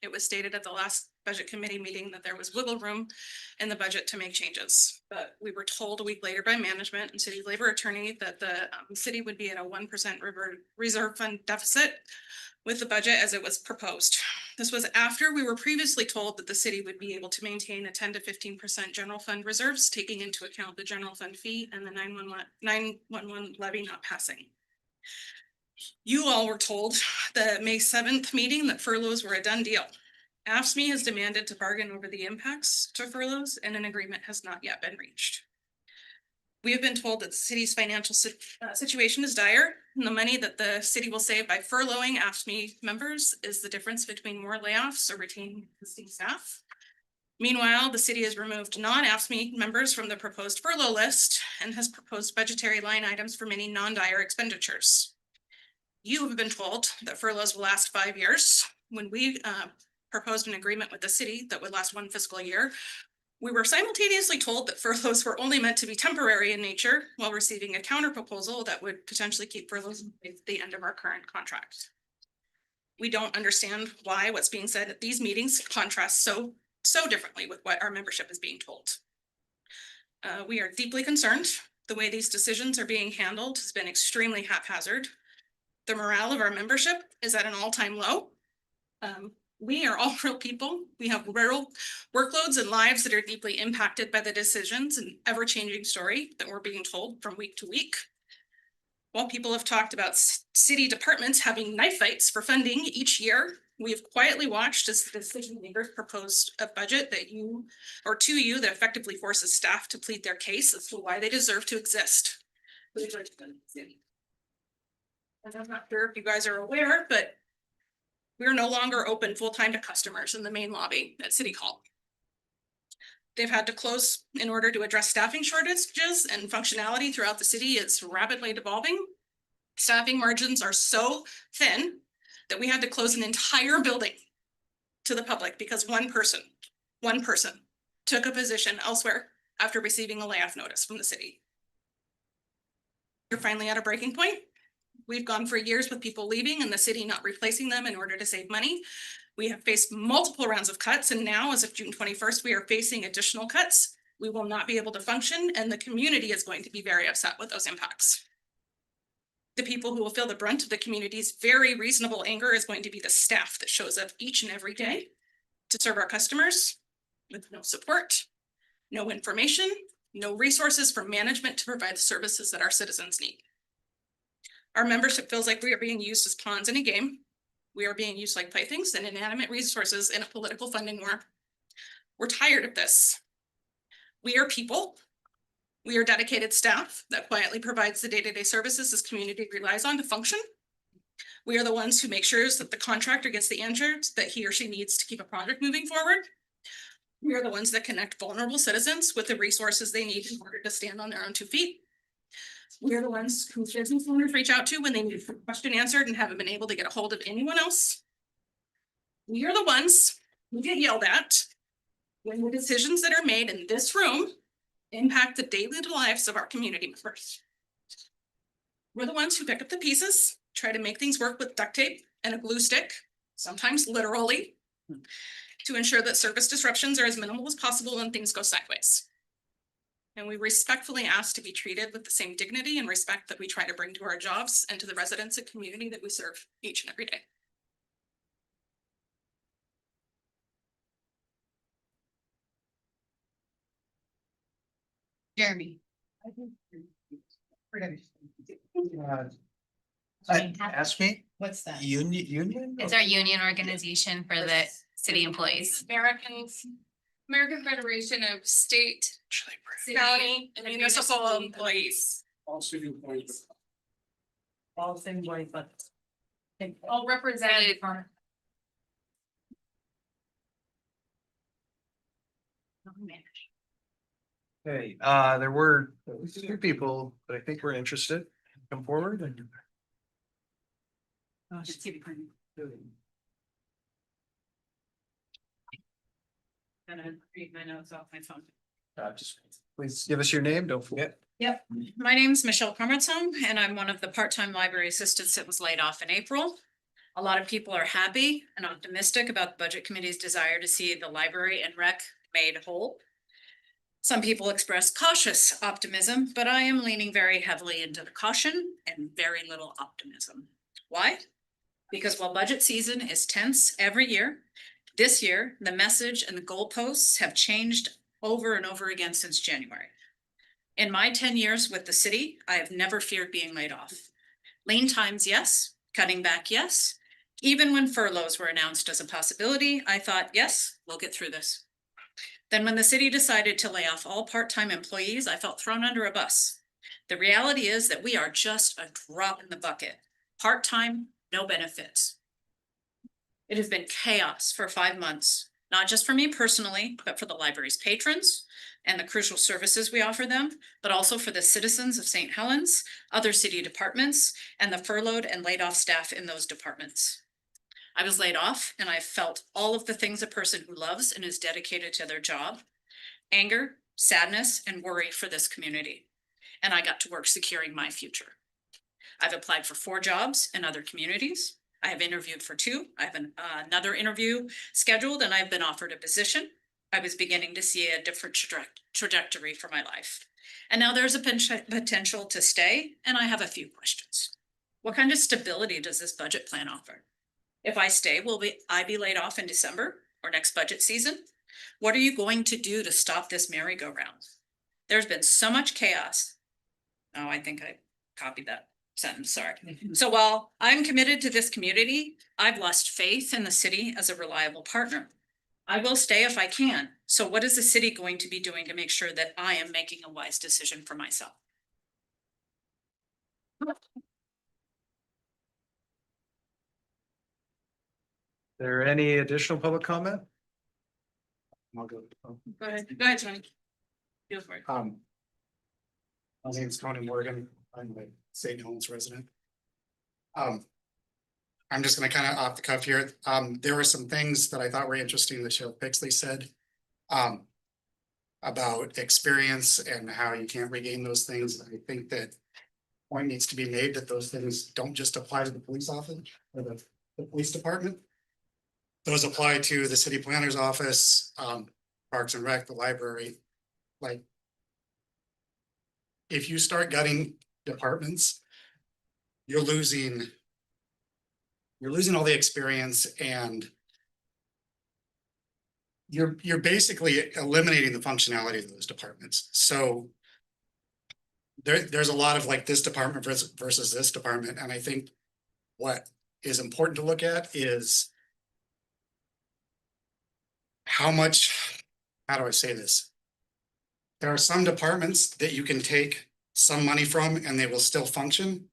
It was stated at the last budget committee meeting that there was wiggle room in the budget to make changes. But we were told a week later by management and city labor attorney that the city would be at a 1% reserve fund deficit with the budget as it was proposed. This was after we were previously told that the city would be able to maintain a 10 to 15% general fund reserves, taking into account the general fund fee and the 911 levy not passing. You all were told the May 7th meeting that furloughs were a done deal. AFSCME has demanded to bargain over the impacts to furloughs, and an agreement has not yet been reached. We have been told that the city's financial situation is dire, and the money that the city will save by furloughing AFSCME members is the difference between more layoffs or retaining existing staff. Meanwhile, the city has removed non-AFSCME members from the proposed furlough list and has proposed budgetary line items for many non-dire expenditures. You have been told that furloughs will last 5 years. When we proposed an agreement with the city that would last 1 fiscal year, we were simultaneously told that furloughs were only meant to be temporary in nature while receiving a counter proposal that would potentially keep furloughs at the end of our current contract. We don't understand why what's being said at these meetings contrasts so differently with what our membership is being told. We are deeply concerned. The way these decisions are being handled has been extremely haphazard. The morale of our membership is at an all-time low. We are all real people. We have real workloads and lives that are deeply impacted by the decisions and ever-changing story that we're being told from week to week. While people have talked about city departments having knife fights for funding each year, we have quietly watched as the decision makers proposed a budget that to you that effectively forces staff to plead their case as to why they deserve to exist. And I'm not sure if you guys are aware, but we're no longer open full-time to customers in the main lobby at City Hall. They've had to close in order to address staffing shortages, and functionality throughout the city is rapidly devolving. Staffing margins are so thin that we had to close an entire building to the public because one person took a position elsewhere after receiving a layoff notice from the city. You're finally at a breaking point. We've gone for years with people leaving and the city not replacing them in order to save money. We have faced multiple rounds of cuts, and now as of June 21st, we are facing additional cuts. We will not be able to function, and the community is going to be very upset with those impacts. The people who will feel the brunt of the community's very reasonable anger is going to be the staff that shows up each and every day to serve our customers with no support, no information, no resources from management to provide the services that our citizens need. Our membership feels like we are being used as pawns in a game. We are being used like playthings and inanimate resources in a political funding war. We're tired of this. We are people. We are dedicated staff that quietly provides the day-to-day services this community relies on to function. We are the ones who make sure that the contractor gets the answers that he or she needs to keep a project moving forward. We are the ones that connect vulnerable citizens with the resources they need in order to stand on their own 2 feet. We are the ones who business owners reach out to when they need a question answered and haven't been able to get a hold of anyone else. We are the ones who get yelled at when the decisions that are made in this room impact the daily lives of our community members. We're the ones who pick up the pieces, try to make things work with duct tape and a glue stick, sometimes literally, to ensure that service disruptions are as minimal as possible when things go sideways. And we respectfully ask to be treated with the same dignity and respect that we try to bring to our jobs and to the residents and community that we serve each and every day. Jeremy. Ask me, What's that? union? It's our union organization for the city employees. American Federation of State, County, and Municipal Employees. All city employees. All the same way, but. All represented. Okay, there were two people that I think were interested. Come forward and. Oh, just keep it clean. Gonna read my notes off my phone. Just please give us your name, don't forget. Yep, my name's Michelle Carmetzon, and I'm one of the part-time library assistants that was laid off in April. A lot of people are happy and optimistic about the budget committee's desire to see the library and rec made whole. Some people express cautious optimism, but I am leaning very heavily into the caution and very little optimism. Why? Because while budget season is tense every year, this year, the message and the goalposts have changed over and over again since January. In my 10 years with the city, I have never feared being laid off. Lean times, yes. Cutting back, yes. Even when furloughs were announced as a possibility, I thought, yes, we'll get through this. Then when the city decided to lay off all part-time employees, I felt thrown under a bus. The reality is that we are just a drop in the bucket. Part-time, no benefits. It has been chaos for 5 months, not just for me personally, but for the library's patrons and the crucial services we offer them, but also for the citizens of St. Helens, other city departments, and the furloughed and laid off staff in those departments. I was laid off and I felt all of the things a person who loves and is dedicated to their job: anger, sadness, and worry for this community. And I got to work securing my future. I've applied for 4 jobs in other communities. I have interviewed for 2. I have another interview scheduled, and I've been offered a position. I was beginning to see a different trajectory for my life. And now there's a potential to stay, and I have a few questions. What kind of stability does this budget plan offer? If I stay, will I be laid off in December or next budget season? What are you going to do to stop this merry-go-round? There's been so much chaos. Oh, I think I copied that sentence, sorry. So while I'm committed to this community, I've lost faith in the city as a reliable partner. I will stay if I can. So what is the city going to be doing to make sure that I am making a wise decision for myself? There any additional public comment? I'll go. Go ahead, Tony. Feel for it. My name is Tony Morgan. I'm a St. Helens resident. I'm just gonna kind of off the cuff here. There were some things that I thought were interesting that Sheriff Pixley said. About experience and how you can't regain those things. I think that point needs to be made that those things don't just apply to the police office or the police department. Those apply to the city planner's office, Parks and Rec, the library. Like, if you start gutting departments, you're losing all the experience, and you're basically eliminating the functionality of those departments. So there's a lot of like this department versus this department. And I think what is important to look at is how do I say this? There are some departments that you can take some money from and they will still function.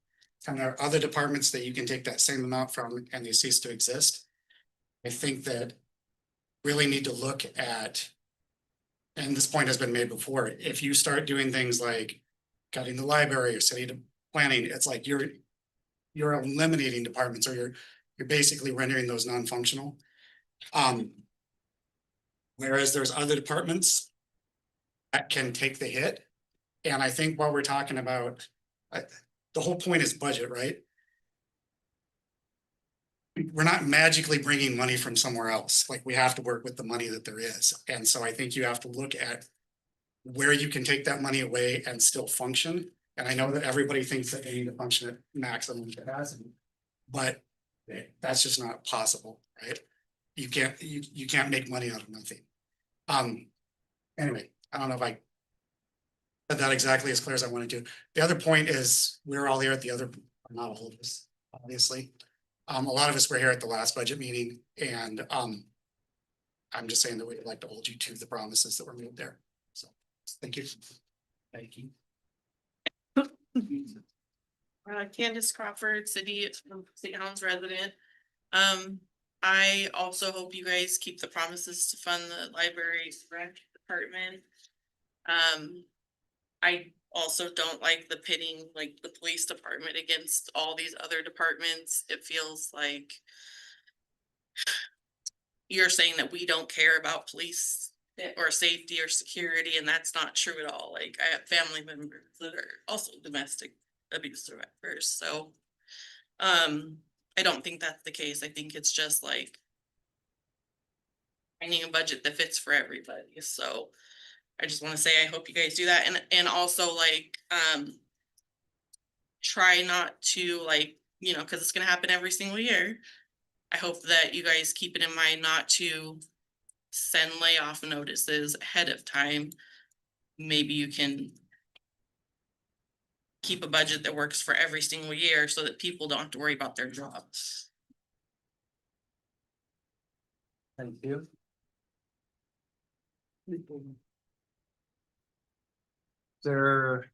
And there are other departments that you can take that same amount from and they cease to exist. I think that really need to look at, and this point has been made before, if you start doing things like cutting the library or city planning, it's like you're eliminating departments, or you're basically rendering those non-functional. Whereas there's other departments that can take the hit. And I think what we're talking about, the whole point is budget, right? We're not magically bringing money from somewhere else. Like, we have to work with the money that there is. And so I think you have to look at where you can take that money away and still function. And I know that everybody thinks that they need to function at maximum capacity, but that's just not possible, right? You can't make money out of nothing. Anyway, I don't know if I that exactly as clear as I wanted to. The other point is, we're all here at the other, not all of us, obviously. A lot of us were here at the last budget meeting, and I'm just saying that we'd like to hold you to the promises that were made there. So, thank you. Thank you. Candace Crawford, St. Helens resident. I also hope you guys keep the promises to fund the library's rec department. I also don't like the pitting, like the police department against all these other departments. It feels like you're saying that we don't care about police or safety or security, and that's not true at all. Like, I have family members that are also domestic abuse survivors, so I don't think that's the case. I think it's just like finding a budget that fits for everybody. So I just want to say I hope you guys do that, and also like try not to, like, you know, because it's gonna happen every single year. I hope that you guys keep it in mind not to send layoff notices ahead of time. Maybe you can keep a budget that works for every single year so that people don't have to worry about their jobs. Thank you. Is there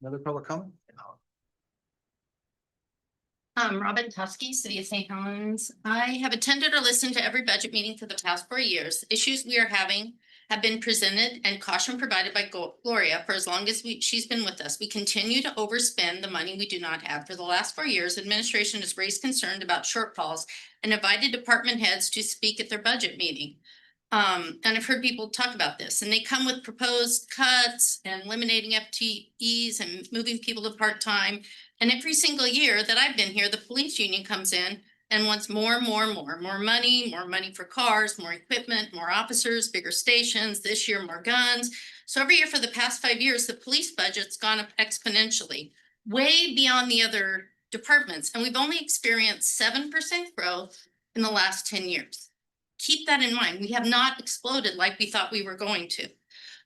another public comment? Robin Tusky, City of St. Helens. I have attended or listened to every budget meeting for the past 4 years. Issues we are having have been presented and caution provided by Gloria for as long as she's been with us. We continue to overspend the money we do not have. For the last 4 years, administration has raised concern about shortfalls and invited department heads to speak at their budget meeting. And I've heard people talk about this, and they come with proposed cuts and eliminating FTEs and moving people to part-time. And every single year that I've been here, the police union comes in and wants more money for cars, more equipment, more officers, bigger stations, this year, more guns. So every year for the past 5 years, the police budget's gone up exponentially, way beyond the other departments. And we've only experienced 7% growth in the last 10 years. Keep that in mind. We have not exploded like we thought we were going to.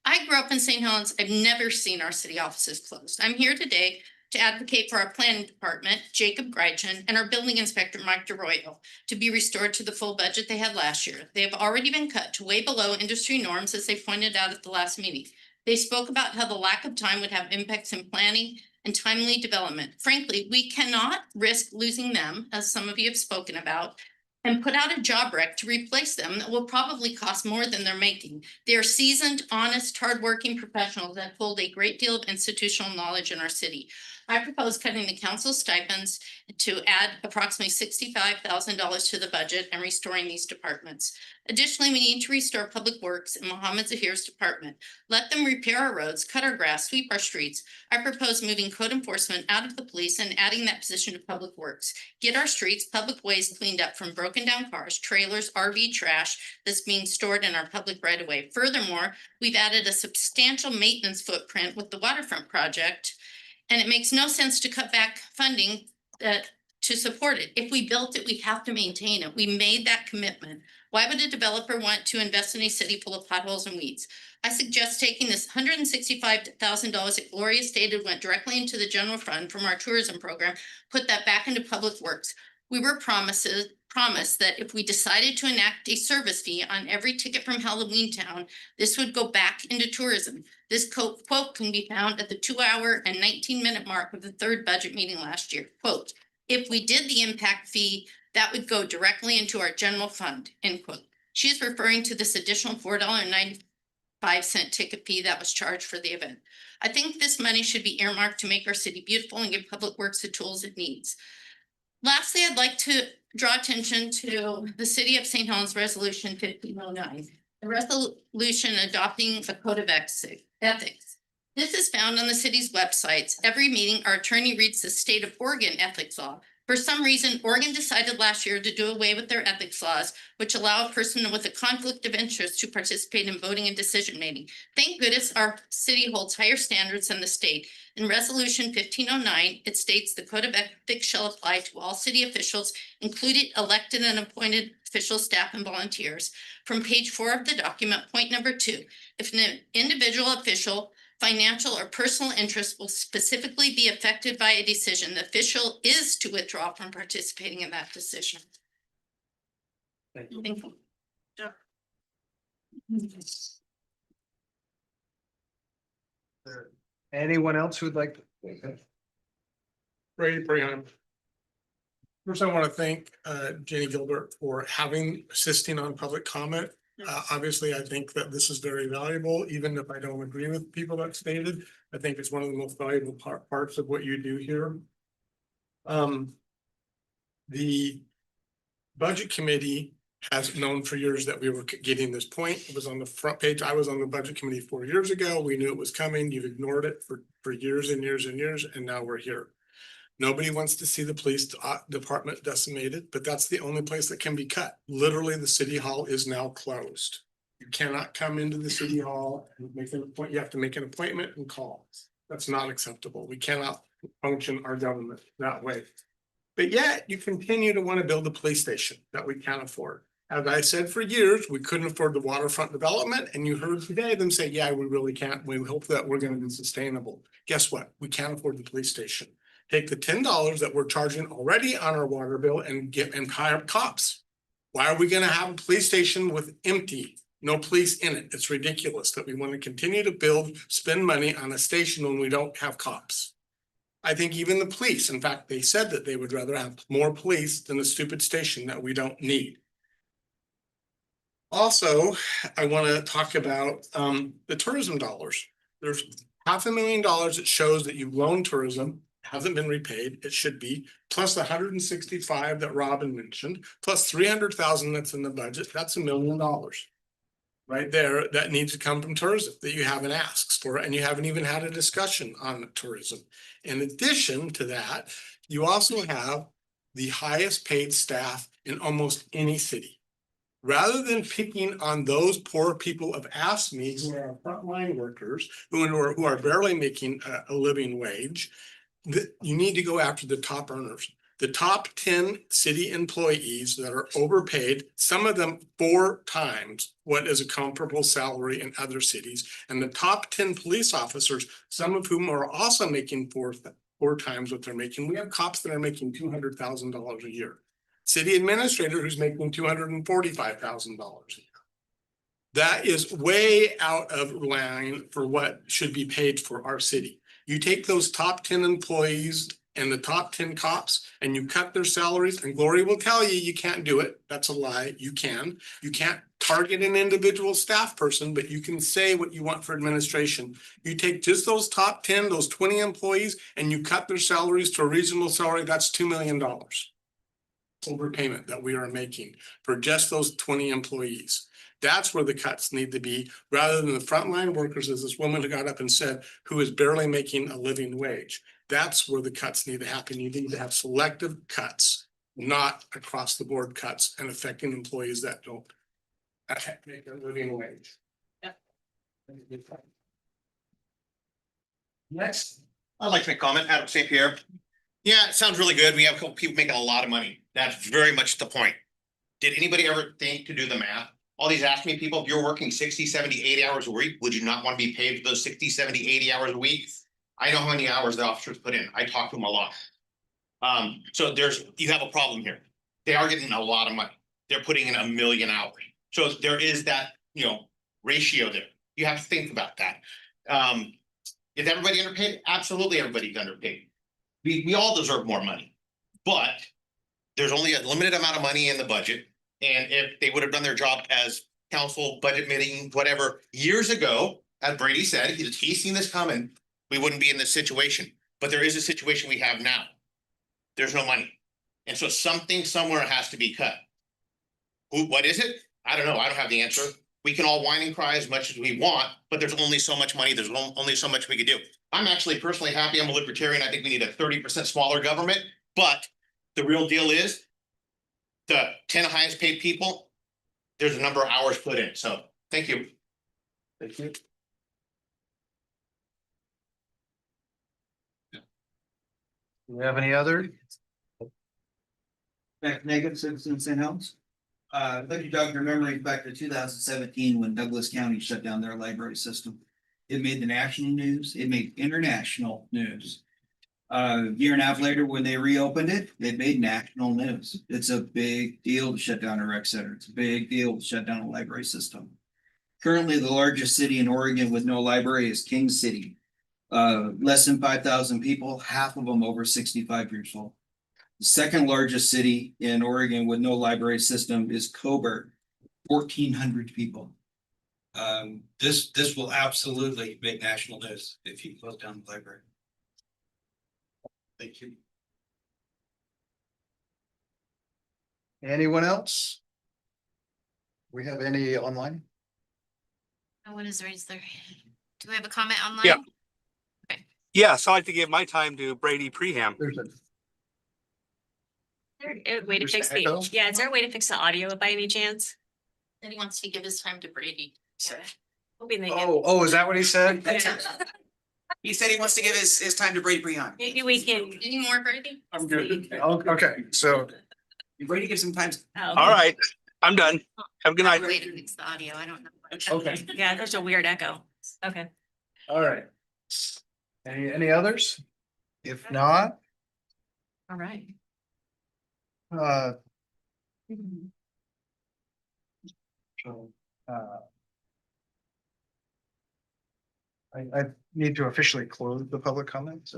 I grew up in St. Helens. I've never seen our city offices closed. I'm here today to advocate for our planning department, Jacob Greitchen, and our building inspector, Mike DeRoyo, to be restored to the full budget they had last year. They have already been cut to way below industry norms, as they pointed out at the last meeting. They spoke about how the lack of time would have impacts in planning and timely development. Frankly, we cannot risk losing them, as some of you have spoken about, and put out a job rec to replace them that will probably cost more than they're making. They are seasoned, honest, hardworking professionals that hold a great deal of institutional knowledge in our city. I propose cutting the council stipends to add approximately $65,000 to the budget and restoring these departments. Additionally, we need to restore Public Works and Mohammed Zahir's department. Let them repair our roads, cut our grass, sweep our streets. I propose moving code enforcement out of the police and adding that position to Public Works. Get our streets, public ways cleaned up from broken down cars, trailers, RV trash that's being stored in our public right of way. Furthermore, we've added a substantial maintenance footprint with the waterfront project, and it makes no sense to cut back funding to support it. If we built it, we have to maintain it. We made that commitment. Why would a developer want to invest in a city full of potholes and weeds? I suggest taking this $165,000 that Gloria stated went directly into the general fund from our tourism program, put that back into Public Works. We were promised that if we decided to enact a service fee on every ticket from Halloween Town, this would go back into tourism. This quote can be found at the 2-hour and 19-minute mark of the third budget meeting last year. Quote, if we did the impact fee, that would go directly into our general fund, end quote. She is referring to this additional $4.95 ticket fee that was charged for the event. I think this money should be earmarked to make our city beautiful and give Public Works the tools it needs. Lastly, I'd like to draw attention to the City of St. Helens Resolution 1509, a resolution adopting a code of ethics. This is found on the city's websites. Every meeting, our attorney reads the state of Oregon ethics law. For some reason, Oregon decided last year to do away with their ethics laws, which allow a person with a conflict of interest to participate in voting and decision making. Thank goodness our city holds higher standards than the state. In Resolution 1509, it states the code of ethics shall apply to all city officials, including elected and appointed official staff and volunteers. From page 4 of the document, point number 2, if an individual official financial or personal interest will specifically be affected by a decision, the official is to withdraw from participating in that decision. Thank you. Anyone else who'd like to? Ray Brian. First, I want to thank Jenny Gilbert for assisting on public comment. Obviously, I think that this is very valuable, even if I don't agree with people that stated. I think it's one of the most valuable parts of what you do here. The budget committee has known for years that we were getting this point. It was on the front page. I was on the budget committee 4 years ago. We knew it was coming. You've ignored it for years and years and years, and now we're here. Nobody wants to see the police department decimated, but that's the only place that can be cut. Literally, the city hall is now closed. You cannot come into the city hall and make an appointment. You have to make an appointment and call. That's not acceptable. We cannot function our government that way. But yet you continue to want to build a police station that we can't afford. As I said for years, we couldn't afford the waterfront development, and you heard today them say, yeah, we really can't. We hope that we're going to be sustainable. Guess what? We can't afford the police station. Take the $10 that we're charging already on our water bill and hire cops. Why are we going to have a police station with no police in it? It's ridiculous that we want to continue to spend money on a station when we don't have cops. I think even the police, in fact, they said that they would rather have more police than a stupid station that we don't need. Also, I want to talk about the tourism dollars. There's $500,000 that shows that you've loaned tourism, hasn't been repaid. It should be, plus the 165 that Robin mentioned, plus 300,000 that's in the budget. That's $1 million. Right there, that needs to come from tourism that you haven't asked for, and you haven't even had a discussion on tourism. In addition to that, you also have the highest paid staff in almost any city. Rather than picking on those poor people of AFSCME who are frontline workers, who are barely making a living wage, you need to go after the top earners. The top 10 city employees that are overpaid, some of them 4 times what is a comparable salary in other cities. And the top 10 police officers, some of whom are also making four times what they're making. We have cops that are making $200,000 a year. City administrator who's making $245,000 a year. That is way out of line for what should be paid for our city. You take those top 10 employees and the top 10 cops and you cut their salaries, and Gloria will tell you, you can't do it. That's a lie. You can. You can't target an individual staff person, but you can say what you want for administration. You take just those top 10, those 20 employees, and you cut their salaries to a reasonable salary. That's $2 million overpayment that we are making for just those 20 employees. That's where the cuts need to be, rather than the frontline workers, as this woman who got up and said, who is barely making a living wage. That's where the cuts need to happen. You need to have selective cuts, not across the board cuts and affecting employees that don't make a living wage. Next, I'd like to make a comment. Adam St. Pierre. Yeah, it sounds really good. We have a couple people making a lot of money. That's very much the point. Did anybody ever think to do the math? All these AFSCME people, if you're working 60, 70, 80 hours a week, would you not want to be paid for those 60, 70, 80 hours a week? I know how many hours the officers put in. I talk to them a lot. So you have a problem here. They are getting a lot of money. They're putting in 1 million hours. So there is that, ratio there. You have to think about that. Is everybody underpaid? Absolutely, everybody's underpaid. We all deserve more money, but there's only a limited amount of money in the budget. And if they would have done their job as council, budget meeting, whatever, years ago, as Brady said, he's seen this coming, we wouldn't be in this situation. But there is a situation we have now. There's no money. And so something somewhere has to be cut. What is it? I don't know. I don't have the answer. We can all whine and cry as much as we want, but there's only so much money. There's only so much we could do. I'm actually personally happy. I'm a libertarian. I think we need a 30% smaller government. But the real deal is the 10 highest paid people, there's a number of hours put in. So thank you. Thank you. Do we have any other? Back negative citizen St. Helens. I'd like to jog your memory back to 2017 when Douglas County shut down their library system. it made the national news, it made international news. Year and a half later, when they reopened it, they made national news. It's a big deal to shut down a rec center. It's a big deal to shut down a library system. Currently, the largest city in Oregon with no library is King City. Less than 5,000 people, half of them over 65 years old. The second largest city in Oregon with no library system is Coburg, 1,400 people. This will absolutely make national news if you close down the library. Thank you. Anyone else? We have any online? No one has raised their hand. Do we have a comment online? Yeah. Yeah, so I'd like to give my time to Brady Preham. There's a Way to There's fix an echo? the, yeah, is there a way to fix the audio by any chance? Then he wants to give his time to Brady. Hoping they get- Oh, is that what he said? Yeah. He said he wants to give his time to Brady Breon. Maybe we can. Any more, Brady? I'm good. Okay, so Brady gives him time. Oh, All right, I'm done. Have a good night. Way to fix the audio, I don't know. okay, yeah, there's a weird echo. Okay. all right. Any others? If not, All right. uh. so, I need to officially close the public comments.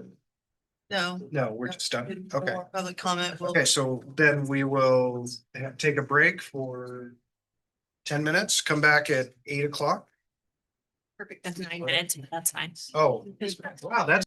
No. No, we're just done. Okay. Public comment. Okay, so then we will take a break for 10 minutes, come back at 8 o'clock. Perfect. That's 9 minutes. That's fine. Oh, wow, that's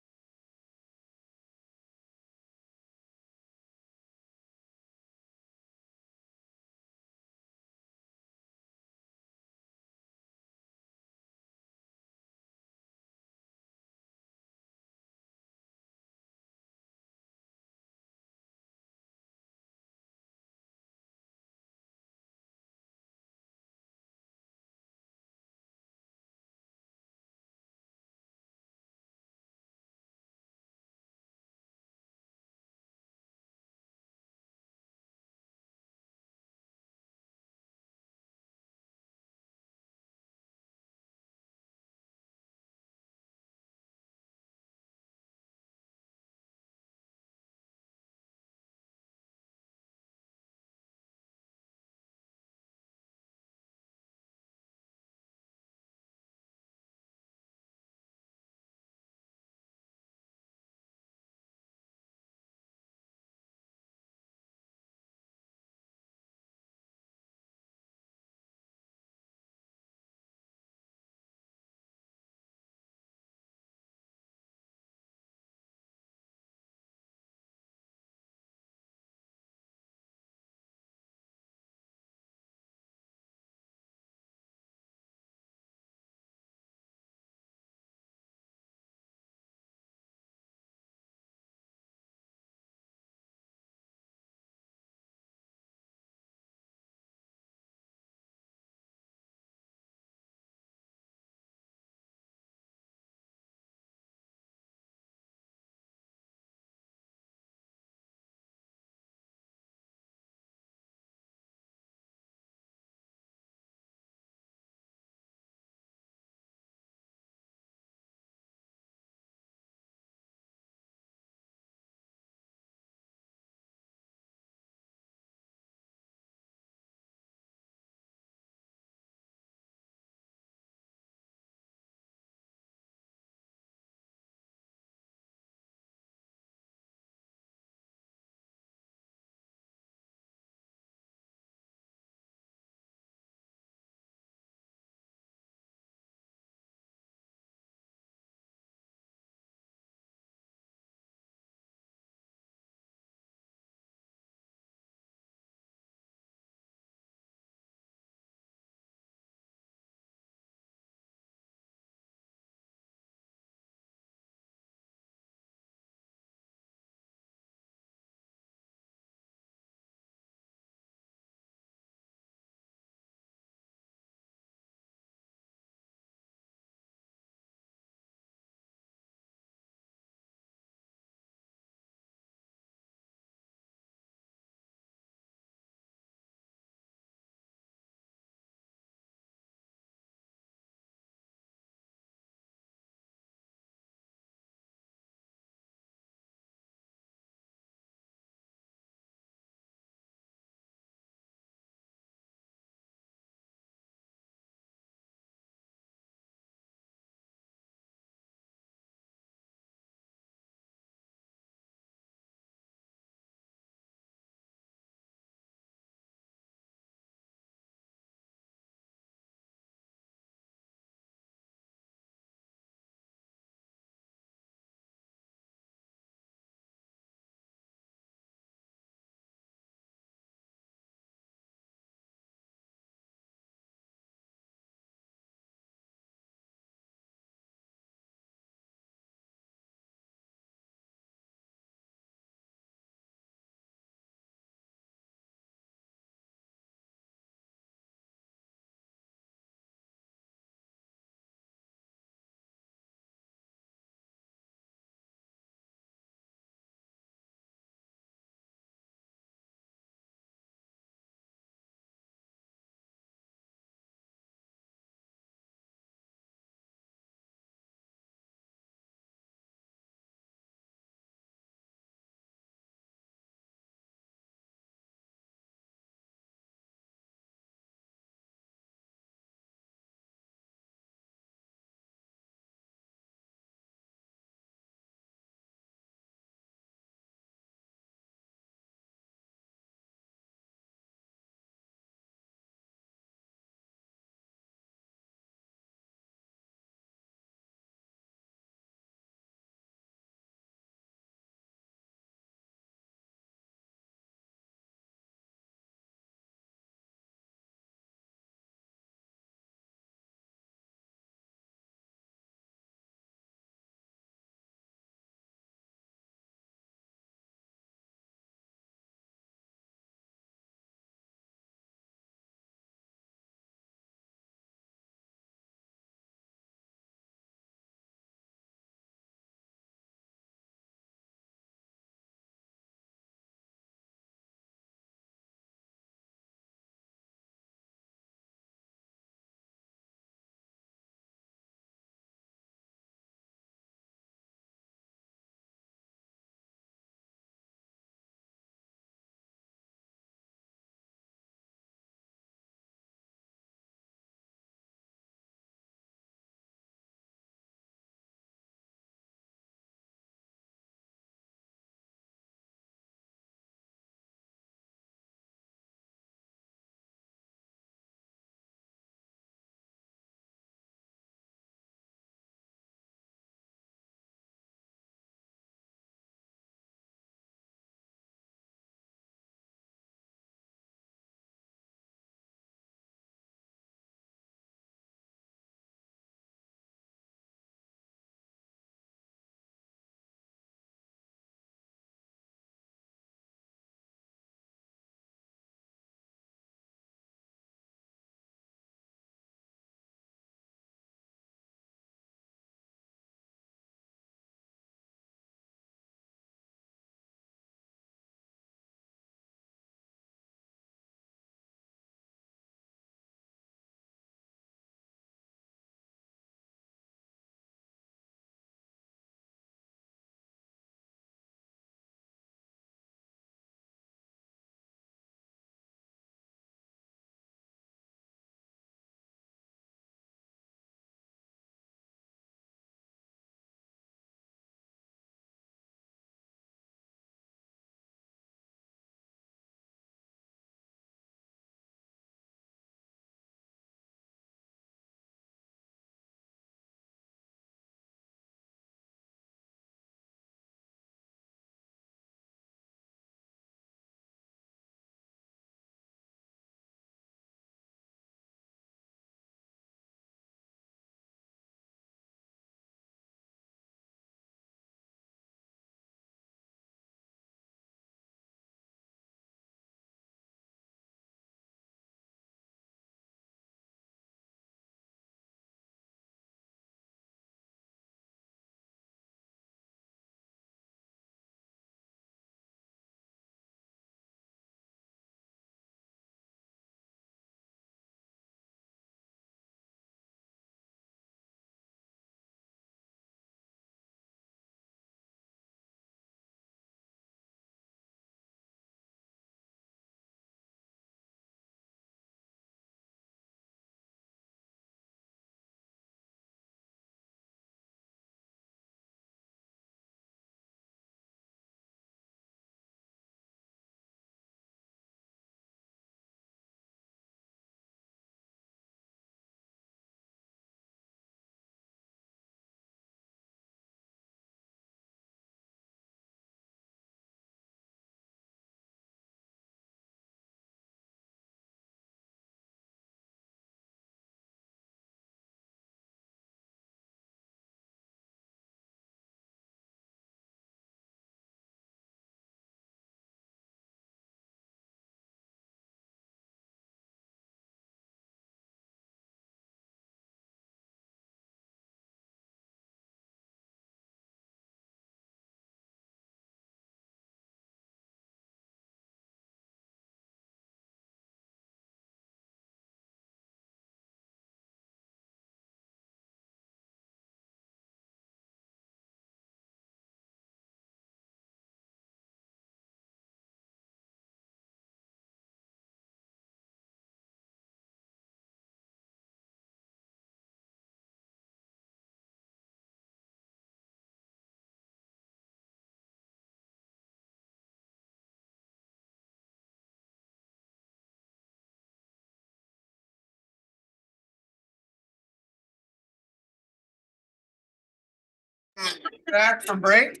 Back from break.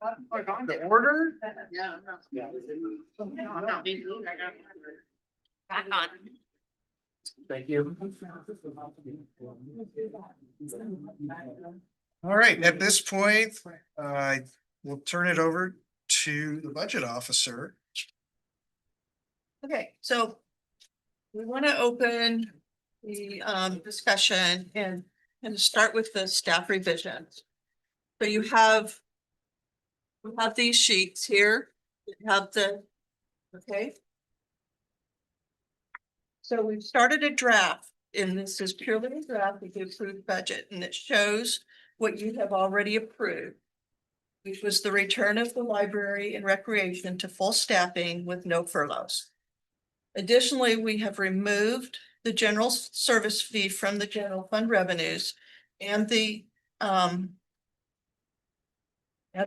On to order. Back on. Thank you. All right, at this point, I will turn it over to the budget officer. Okay, so we want to open the discussion and start with the staff revisions. So we have these sheets here, we have okay. So we've started a draft, and this is purely a draft of the approved budget, and it shows what you have already approved, which was the return of the library and recreation to full staffing with no furloughs. Additionally, we have removed the general service fee from the general fund revenues, and the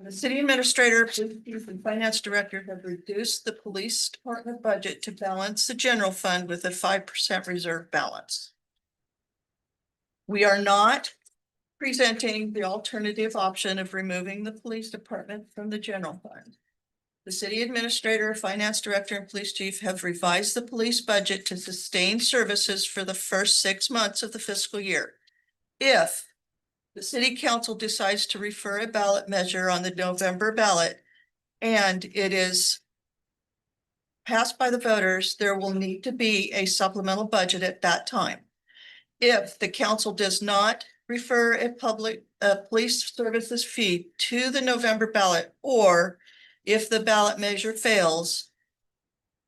city administrator, police chief, and finance director have reduced the police department budget to balance the general fund with a 5% reserve balance. We are not presenting the alternative option of removing the police department from the general fund. The city administrator, finance director, and police chief have revised the police budget to sustain services for the first 6 months of the fiscal year. If the city council decides to refer a ballot measure on the November ballot and it is passed by the voters, there will need to be a supplemental budget at that time. If the council does not refer a police services fee to the November ballot, or if the ballot measure fails,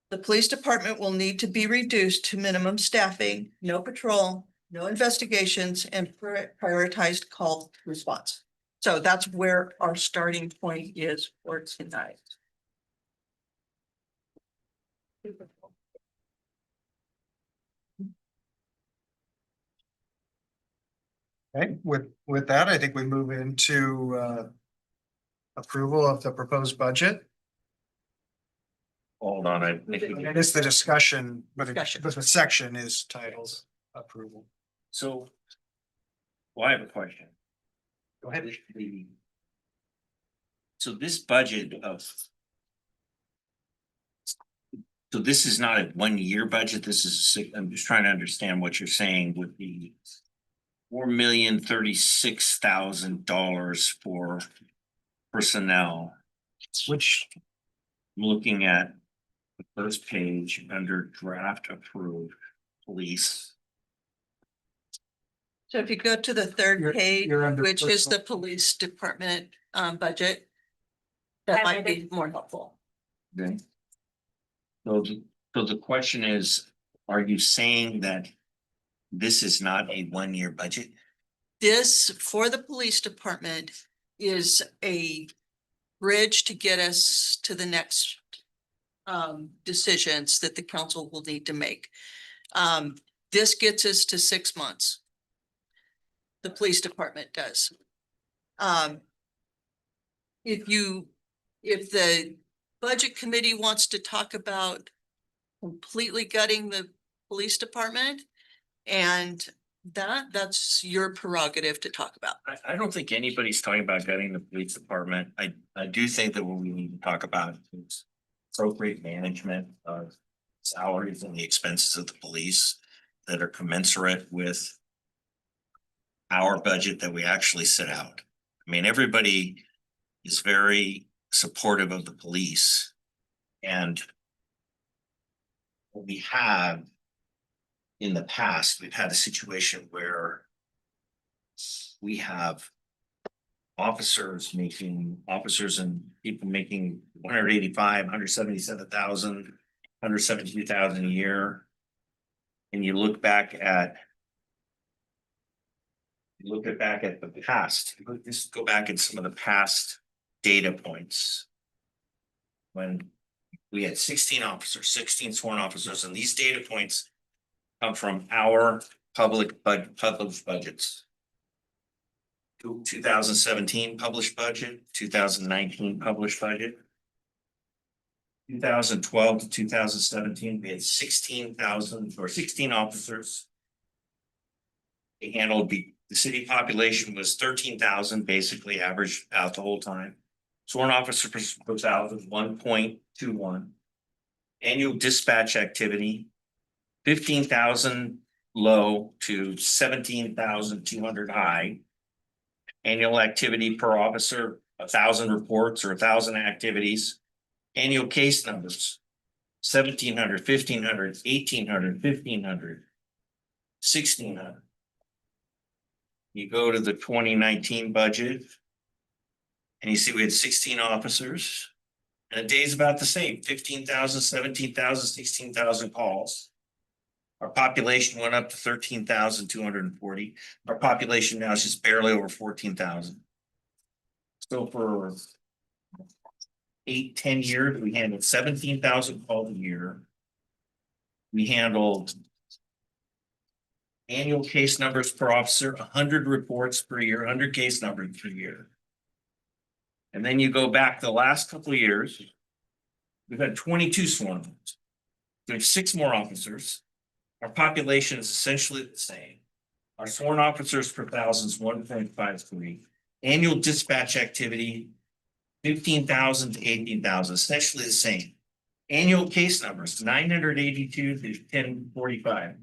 the police department will need to be reduced to minimum staffing, no patrol, no investigations, and prioritized call response. So that's where our starting point is for tonight. Okay, with that, I think we move into approval of the proposed budget. Hold on, I think It is the discussion, but Discussion. the section is titled approval. so. Well, I have a question. Go ahead. So this budget of. So this is not a 1 year budget, this is, I'm just trying to understand what you're saying with the. $4,036,000 for personnel. Which, I'm looking at the first page under draft approved police. So if you go to the third page, you're under which is personal- the police department budget, that might be more helpful. Okay. So the question is, are you saying that this is not a 1 year budget? This, for the police department, is a bridge to get us to the next decisions that the council will need to make. This gets us to 6 months. The police department does. If the budget committee wants to talk about completely gutting the police department, and that's your prerogative to talk about. I don't think anybody's talking about getting the police department. I do think that what we need to talk about is appropriate management of salaries and the expenses of the police that are commensurate with our budget that we actually set out. I mean, everybody is very supportive of the police, and what we have in the past, we've had a situation where we have officers and people making 185, 177,000, 172,000 a year. And you look back at the past, just go back at some of the past data points. When we had 16 sworn officers, and these data points come from our public budgets. 2017 published budget, 2019 published budget. 2012 to 2017, we had 16 officers. They handled The city population was 13,000, basically averaged out the whole time. Sworn officers was out of 1.21. Annual dispatch activity, 15,000 low to 17,200 high. Annual activity per officer, 1,000 reports or 1,000 activities. Annual case numbers, 1,700, 1,500, 1,800, 1,500, 1,600. You go to the 2019 budget. And you see we had 16 officers. And the day's about the same, 15,000, 17,000, 16,000 calls. Our population went up to 13,240. Our population now is just barely over 14,000. So for 8-10 years, we handled 17,000 calls a year. We handled annual case numbers per officer, 100 reports per year, 100 case numbers per year. And then you go back the last couple of years, we've had 22 sworn officers. There's 6 more officers. Our population is essentially the same. Our sworn officers per thousand is 1.53. Annual dispatch activity, 15,000 to 18,000, essentially the same. Annual case numbers, 982 to 1045.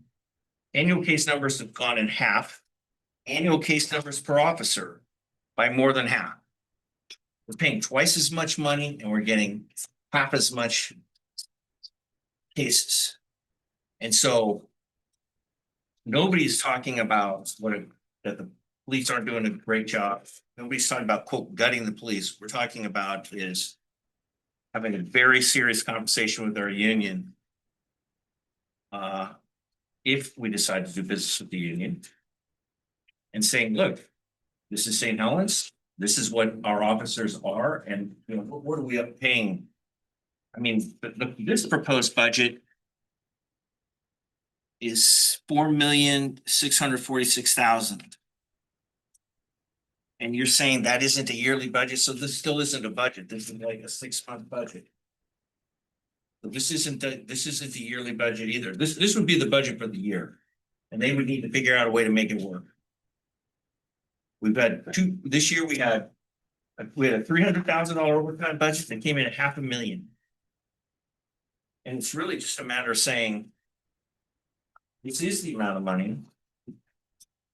Annual case numbers have gone in half. Annual case numbers per officer by more than half. We're paying twice as much money and we're getting half as much cases. And so nobody's talking about that the police aren't doing a great job. Nobody's talking about quote gutting the police. We're talking about is having a very serious conversation with our union. If we decide to do business with the union and saying, look, this is St. Helens. This is what our officers are, and you know, what are we up paying? I mean, this proposed budget is $4,646,000. And you're saying that isn't a yearly budget, so this still isn't a budget. This is like a 6-month budget. So this isn't the yearly budget either. This would be the budget for the year, and they would need to figure out a way to make it work. We've had this year we had a $300,000 overtime budget that came in at $500,000. And it's really just a matter of saying, this is the amount of money.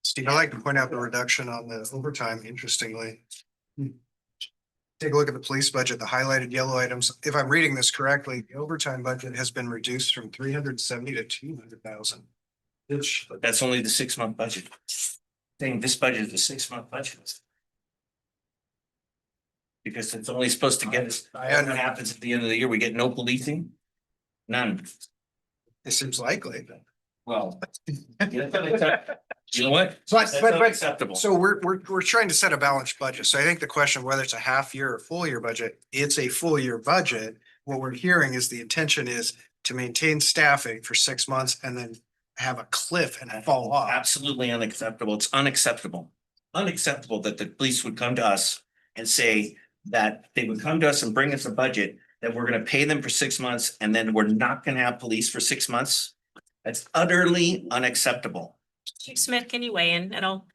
Steve, I'd like to point out the reduction on the overtime, interestingly. Take a look at the police budget, the highlighted yellow items. If I'm reading this correctly, the overtime budget has been reduced from 370 to 200,000. But that's only the 6-month budget. Saying this budget is a 6-month budget. Because it's only supposed to get us, what happens at the end of the year, we get no policing? None. It seems likely. Well. You know what? So That's unacceptable. So we're trying to set a balanced budget. So I think the question, whether it's a half year or full year budget, it's a full year budget. What we're hearing is the intention is to maintain staffing for 6 months and then have a cliff and fall off. Absolutely unacceptable. It's unacceptable. Unacceptable that the police would come to us and say that they would come to us and bring us a budget that we're going to pay them for 6 months and then we're not going to have police for 6 months. That's utterly unacceptable. Chief Smith, can you weigh in at all?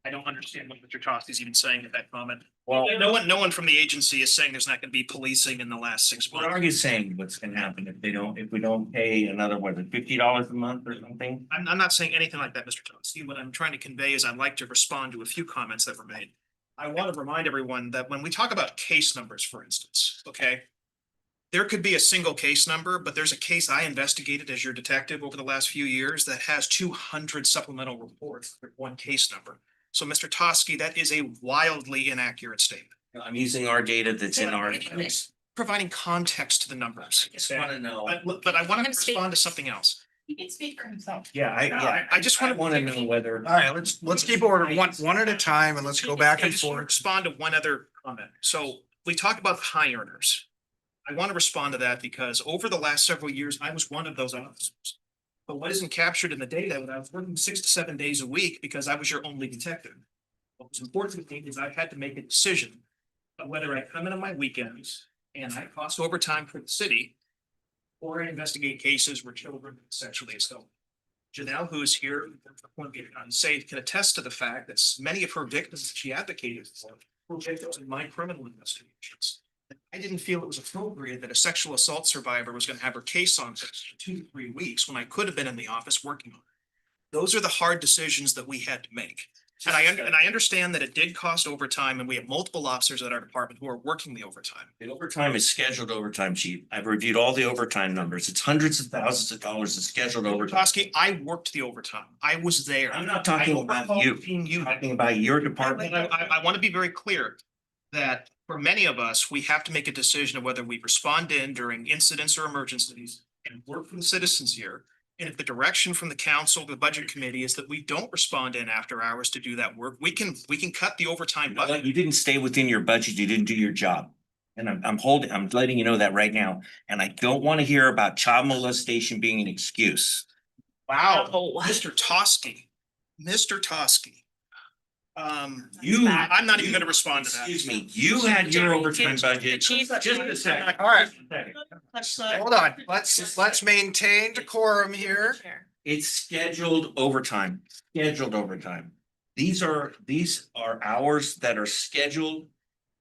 I don't understand what Mr. Toski's even saying at that comment. Well, No one from the agency is saying there's not gonna be policing in the last 6 what months. are you saying what's gonna happen if we don't pay another, what, $50 a month or something? I'm not saying anything like that, Mr. Toski. What I'm trying to convey is I'd like to respond to a few comments that were made. I want to remind everyone that when we talk about case numbers, for instance, okay? There could be a single case number, but there's a case I investigated as your detective over the last few years that has 200 supplemental reports for one case number. So Mr. Toski, that is a wildly inaccurate statement. I'm using our data that's in our. Providing context to the numbers. I just want to know. But I want to respond to something else. He can speak for himself. Yeah, I just want to know whether. All right, let's keep order one at a time and let's go back I and just want to forth. respond to one other comment. So we talk about the high earners. I want to respond to that because over the last several years, I was one of those officers. But what isn't captured in the data, when I was working 6 to 7 days a week because I was your only detective. What was important to me is I had to make a decision of whether I come in on my weekends and I cost overtime for the city or I investigate cases where children are sexually assaulted. Janelle, who is here, safe, can attest to the fact that many of her victims that she advocated for were victims in my criminal investigations. I didn't feel it was appropriate that a sexual assault survivor was going to have her case on for 2 to 3 weeks when I could have been in the office working on it. Those are the hard decisions that we had to make. And I understand that it did cost overtime, and we have multiple officers at our department who are working the overtime. The overtime is scheduled overtime, chief. I've reviewed all the overtime numbers. It's hundreds of thousands of dollars in scheduled overtime. Toski, I worked the overtime. I was there. I'm not talking about you. I'm talking about your department. I want to be very clear that for many of us, we have to make a decision of whether we respond in during incidents or emergencies and work for the citizens here. And if the direction from the council, the budget committee is that we don't respond in after hours to do that work, we can cut the overtime budget. You didn't stay within your budget. You didn't do your job. And I'm letting you know that right now. And I don't want to hear about child molestation being an excuse. Wow, Oh. Mr. Toski, Mr. Toski. I'm not even gonna respond to that. Excuse me, you had your overtime budget. Chief, Just a second. All right, Let's, hold on. Let's maintain decorum here. It's scheduled overtime, scheduled overtime. These are hours that are scheduled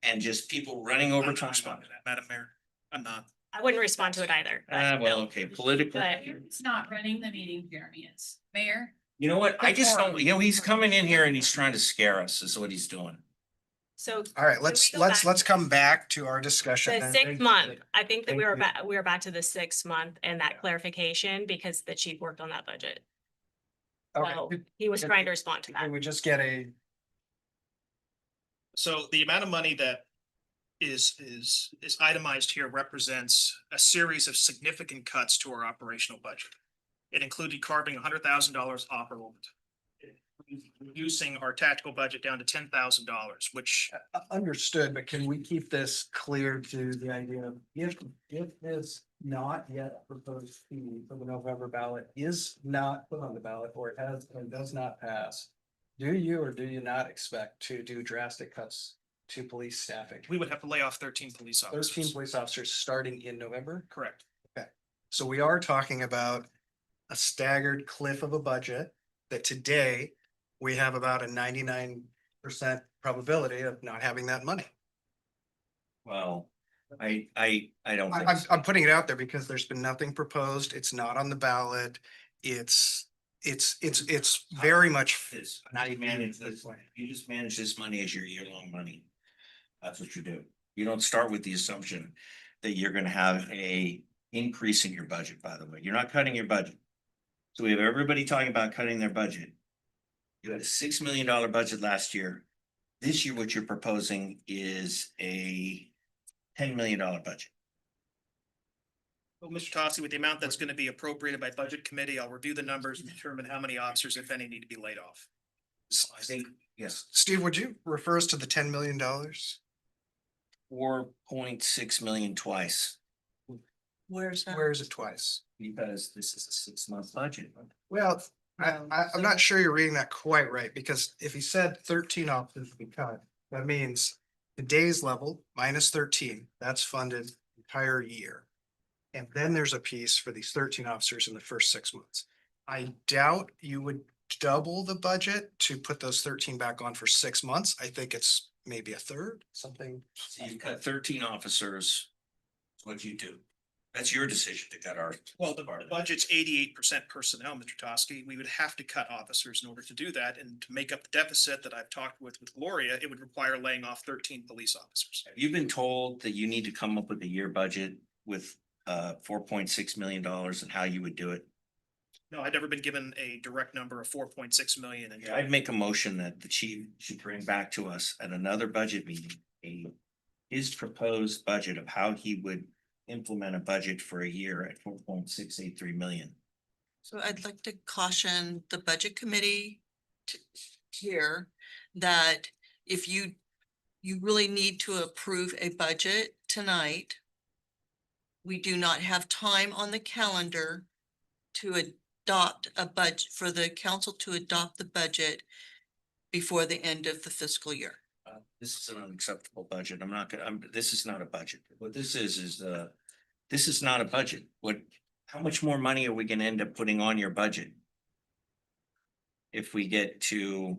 and just people running I'm not overtime. responding to that, Madam Mayor. I'm not. I wouldn't respond to it either. but Well, no. okay, political. But It's not running the meeting, Jeremy, it's mayor. You know what? I just don't, he's coming in here and he's trying to scare us, is what he's doing. so All right, Can let's we go back? come back to our discussion. the then. 6th month, I think that Thank we were you. back, to the 6th month and that clarification because the chief worked on that budget. So Okay, he was trying to respond to that. can we just get a, So the amount of money that is itemized here represents a series of significant cuts to our operational budget. It included carving $100,000 off our overtime, reducing our tactical budget down to $10,000, which understood, but can we keep this clear to the idea of if this not yet proposed fee for the November ballot is not put on the ballot or it has and does not pass, do you or do you not expect to do drastic cuts to police staffing? we would have to lay off 13 police officers. 13 police officers starting in November? Correct. Okay, so we are talking about a staggered cliff of a budget that today we have about a 99% probability of not having that money. Well, I don't think. I'm, so. I'm putting it out there because there's been nothing proposed. It's not on the ballot. It's very much. This, how do you manage this? You just manage this money as your year-long money. That's what you do. You don't start with the assumption that you're gonna have a increase in your budget, by the way. You're not cutting your budget. So we have everybody talking about cutting their budget. You had a $6 million budget last year. This year, what you're proposing is a $10 million budget. Well, Mr. Tossi, with the amount that's going to be appropriated by budget committee, I'll review the numbers and determine how many officers, if any, need to be laid off. I think, yes, Steve, would you refer us to the $10 million? 4.6 million twice, where's that? Where is it twice? because this is a 6-month budget. Well, I'm not sure you're reading that quite right, because if he said 13 officers to be cut, that means today's level minus 13, that's funded entire year. And then there's a piece for these 13 officers in the first 6 months. I doubt you would double the budget to put those 13 back on for 6 months. I think it's maybe a third, something. So you cut 13 officers. What'd you do? That's your decision to cut our. Well, the budget's 88% personnel, Mr. Toschi. We would have to cut officers in order to do that. And to make up the deficit that I've talked with Gloria, it would require laying off 13 police officers. Have you been told that you need to come up with a year budget with $4.6 million and how you would do it? No, I'd never been given a direct number of 4.6 million. And I'd make a motion that the chief should bring back to us at another budget meeting, his proposed budget of how he would implement a budget for a year at 4.683 million. So I'd like to caution the budget committee here that if you really need to approve a budget tonight, we do not have time on the calendar to adopt a budget for the council to adopt the budget before the end of the fiscal year. This is an unacceptable budget. I'm not gonna, this is not a budget. What this is this is not a budget. How much more money are we gonna end up putting on your budget? if we get to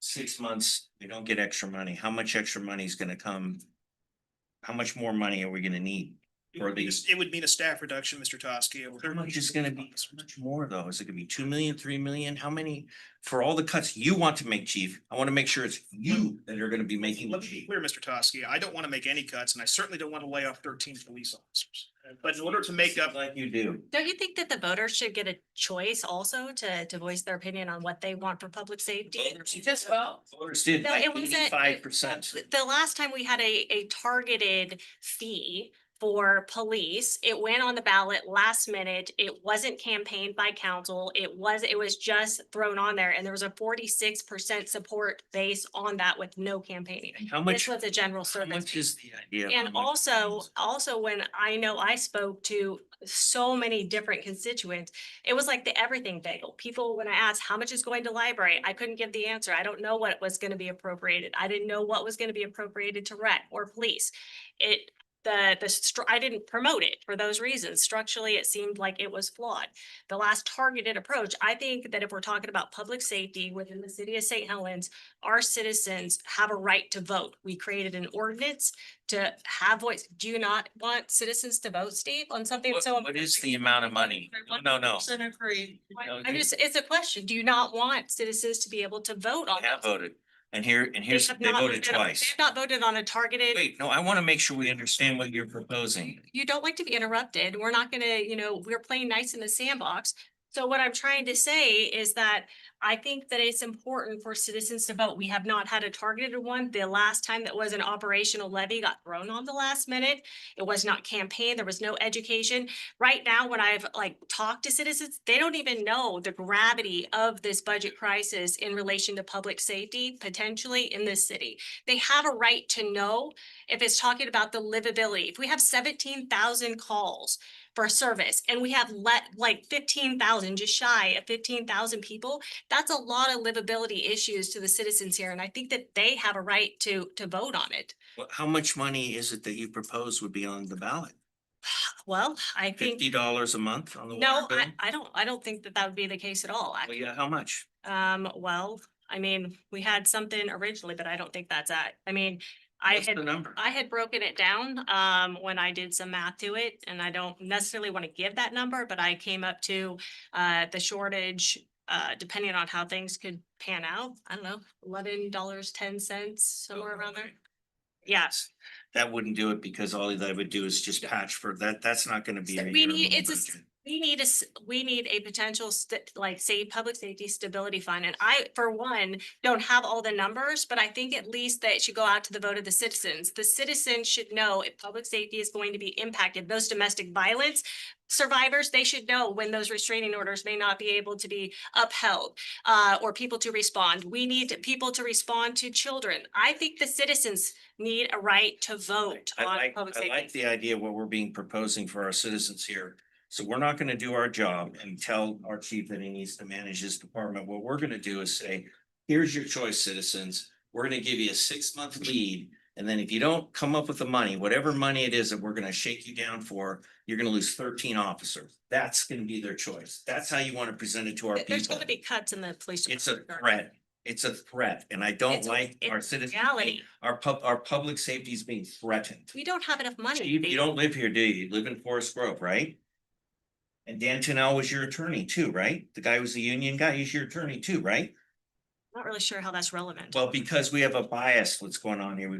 6 months, we don't get extra money, how much extra money is gonna come? How much more money are we gonna need for these? It would mean a staff reduction, Mr. Toski. How much is gonna be, how much more though? Is it gonna be 2 million, 3 million? How many? For all the cuts you want to make, chief, I wanna make sure it's you that are gonna be making the Let me be chief. clear, Mr. Toski, I don't want to make any cuts and I certainly don't want to lay off 13 police officers. But in order to make up, Like you do. Don't you think that the voters should get a choice also to voice their opinion on what they want for public safety? Just vote. Voters did No, like it wasn't- 85%. The last time we had a targeted fee for police, it went on the ballot last minute. It wasn't campaigned by council. It was just thrown on there and there was a 46% support based on that with no campaigning. How much, This was a general how service. much is the idea? And also when I know I spoke to so many different constituents, it was like the everything bagel. People, when I asked how much is going to library, I couldn't give the answer. I don't know what was going to be appropriated. I didn't know what was going to be appropriated to rec or police. I didn't promote it for those reasons. Structurally, it seemed like it was flawed. The last targeted approach, I think that if we're talking about public safety within the city of St. Helens, our citizens have a right to vote. We created an ordinance to have voice. Do you not want citizens to vote, Steve, on something so? What is the amount of money? No. Agree. It's a question. Do you not want citizens to be able to vote on? I have voted. And here's, have they not voted They twice. have not voted on a targeted. Wait, no, I want to make sure we understand what you're proposing. You don't like to be interrupted. We're not gonna, we're playing nice in the sandbox. So what I'm trying to say is that I think that it's important for citizens to vote. We have not had a targeted one. The last time that was an operational levy got thrown on the last minute. It was not campaigned. There was no education. Right now, when I've talked to citizens, they don't even know the gravity of this budget crisis in relation to public safety, potentially in this city. They have a right to know if it's talking about the livability. If we have 17,000 calls for service and we have like 15,000, just shy of 15,000 people, that's a lot of livability issues to the citizens here. And I think that they have a right to vote on it. How much money is it that you propose would be on the ballot? Well, I think, $50 a month on the no, water bill? I don't think that would be the case at all. Well, yeah, how much? Well, I mean, we had something originally, but I don't think that's it. I mean, What's the number? I had broken it down when I did some math to it, and I don't necessarily want to give that number, but I came up to the shortage, depending on how things could pan out. I don't know, $11.10, somewhere around there. Yes. That wouldn't do it because all that would do is just patch for that. That's not gonna be. We need, we need a potential public safety stability fund. And I, for one, don't have all the numbers, but I think at least that it should go out to the vote of the citizens. The citizens should know if public safety is going to be impacted. Those domestic violence survivors, they should know when those restraining orders may not be able to be upheld, or people to respond. We need people to respond to children. I think the citizens need a right to vote on public I safety. like the idea of what we're being proposing for our citizens here. So we're not gonna do our job and tell our chief that he needs to manage his department. What we're gonna do is say, here's your choice, citizens. We're gonna give you a 6-month lead. And then if you don't come up with the money, whatever money it is that we're gonna shake you down for, you're gonna lose 13 officers. That's gonna be their choice. That's how you wanna present it to our There's people. gonna be cuts in the police. It's a department. threat. It's a threat, and I don't like our it's citizens. reality. Our public safety is being threatened. We don't have enough money. You don't live here, do you? You live in Forest Grove, right? And Dan Tennell was your attorney too, right? The guy was the union guy, he's your attorney too, right? Not really sure how that's relevant. Well, because we have a bias, what's going on here,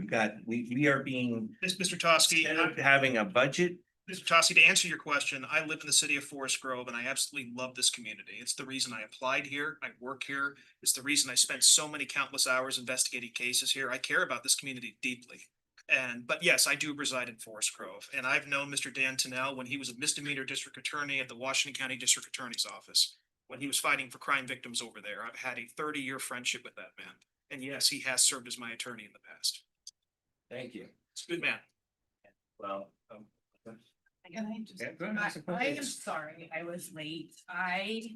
we are being, Mr. Toski, instead of having a budget. Mr. Toski, to answer your question, I live in the city of Forest Grove and I absolutely love this community. It's the reason I applied here. I work here. It's the reason I spent so many countless hours investigating cases here. I care about this community deeply. But yes, I do reside in Forest Grove and I've known Mr. Dan Tennell when he was a misdemeanor district attorney at the Washington County District Attorney's Office. When he was fighting for crime victims over there, I've had a 30-year friendship with that man. And yes, he has served as my attorney in the past. Thank you. It's a good man. Well. Can I just, Yeah, go ahead. I am sorry, I was late. I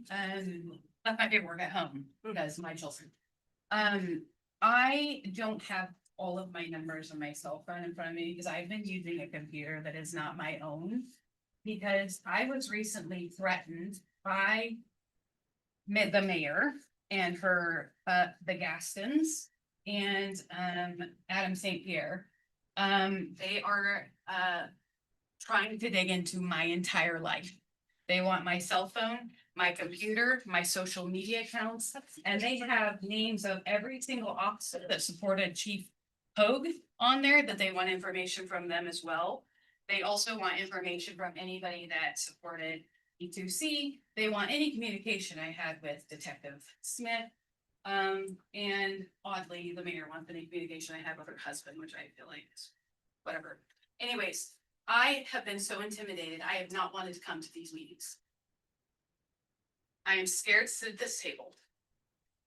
left my paperwork at home because my children. I don't have all of my numbers on my cell phone in front of me because I've been using a computer that is not my own. Because I was recently threatened by the mayor and her, the Gastons and, Adam St. Pierre. They are, trying to dig into my entire life. They want my cell phone, my computer, my social media accounts, and they have names of every single officer that supported Chief Hogue on there, that they want information from them as well. They also want information from anybody that supported E2C. They want any communication I had with Detective Smith. And oddly, the mayor wants any communication I had with her husband, which I feel like is whatever. Anyways, I have been so intimidated. I have not wanted to come to these meetings. I am scared to sit at this table.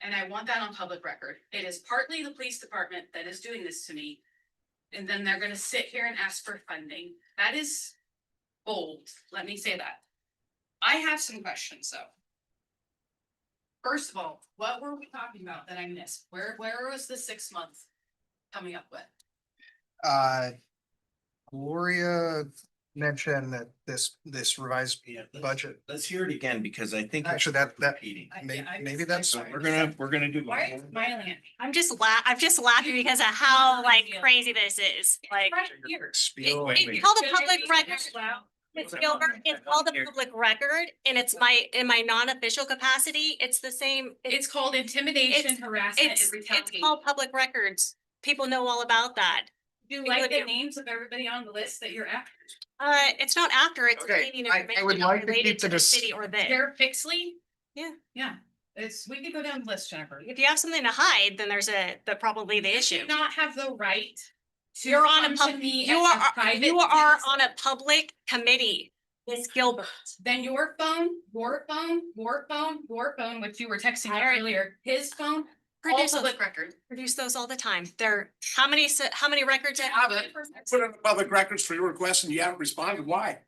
And I want that on public record. It is partly the police department that is doing this to me. And then they're gonna sit here and ask for funding. That is bold. Let me say that. I have some questions though. First of all, what were we talking about that I missed? Where was the 6 months coming up with? Gloria mentioned that this revised budget. Let's hear it again, because I think. Actually, that repeating. maybe that's. We're gonna do. Why are you smiling at me? I'm just laughing because of how like crazy this is, like. Right here. Spiel. It's called a public record. It's Gilbert, it's called a public record and it's in my non-official capacity, it's the same. It's called intimidation, harassment, and It's retaliation. called public records. People know all about that. Do you like the names of everybody on the list that you're after? It's not after, it's Okay, obtaining I information would like to related keep to the the dis- city or this. Jared Fixley? Yeah. Yeah, we could go down the list, Jennifer. If you have something to hide, then there's probably the You issue. do not have the right to You're on come a to me you as a are private you are citizen. on a public committee, Miss Gilbert. Then your phone, which you were texting me earlier, his phone, all Produce public record. Produce those all the time. They're how many records? Put in the public records for your request and you haven't responded. Why?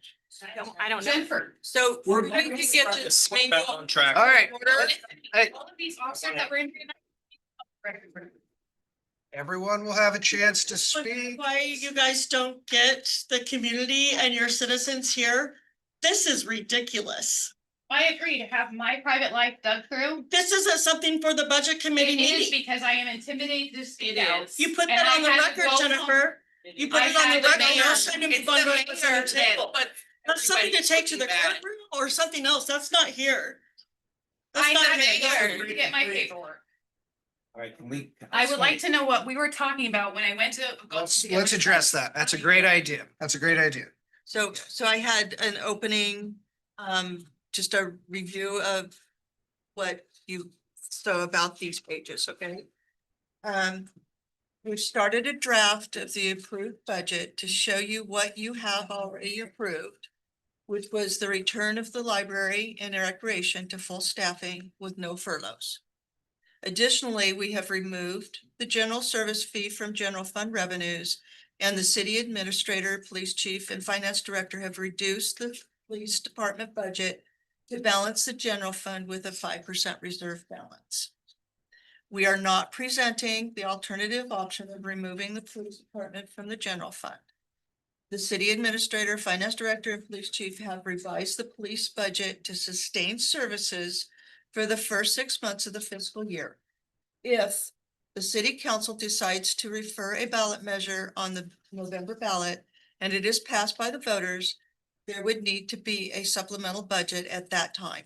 I don't know. Jennifer. So We're- we can get to maybe On track. All right. Hey. All of these officers that were in. Record. Everyone will have a chance to speak. why you guys don't get the community and your citizens here. This is ridiculous. I agree to have my private life dug through. This isn't something for the budget committee It is meeting. because I am intimidated to speak out. You put And that on the I had to record, go Jennifer. You put I it on had the the record. mayor. You're sending It's people the on mayor the table. but That's something to everybody take to should the do that. courtroom or something else. That's not here. That's I not had here. to get my paperwork. All right, can we? I would like to know what we were talking about when I went to. go Let's to get my- address that. That's a great idea. That's a great idea. So I had an opening, just a review of what about these pages, okay? We've started a draft of the approved budget to show you what you have already approved, which was the return of the library and recreation to full staffing with no furloughs. Additionally, we have removed the general service fee from general fund revenues, and the city administrator, police chief, and finance director have reduced the police department budget to balance the general fund with a 5% reserve balance. We are not presenting the alternative option of removing the police department from the general fund. The city administrator, finance director, and police chief have revised the police budget to sustain services for the first 6 months of the fiscal year. If the city council decides to refer a ballot measure on the November ballot and it is passed by the voters, there would need to be a supplemental budget at that time.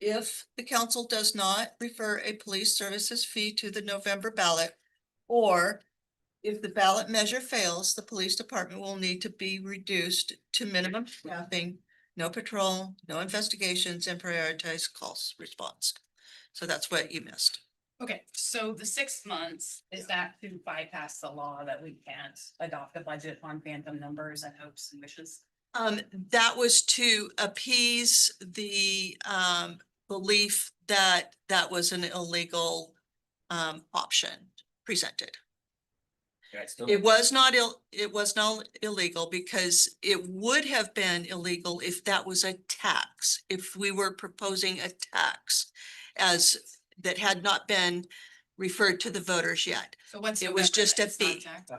If the council does not refer a police services fee to the November ballot, or if the ballot measure fails, the police department will need to be reduced to minimum staffing, no patrol, no investigations, and prioritized calls response. So that's what you missed. Okay, so the 6 months, is that to bypass the law that we can't adopt a budget on phantom numbers and hopes and wishes? That was to appease the belief that that was an illegal option presented. It was not illegal because it would have been illegal if that was a tax, if we were proposing a tax that had not been referred to the voters yet. So what's? It was just a It's not fee. tax.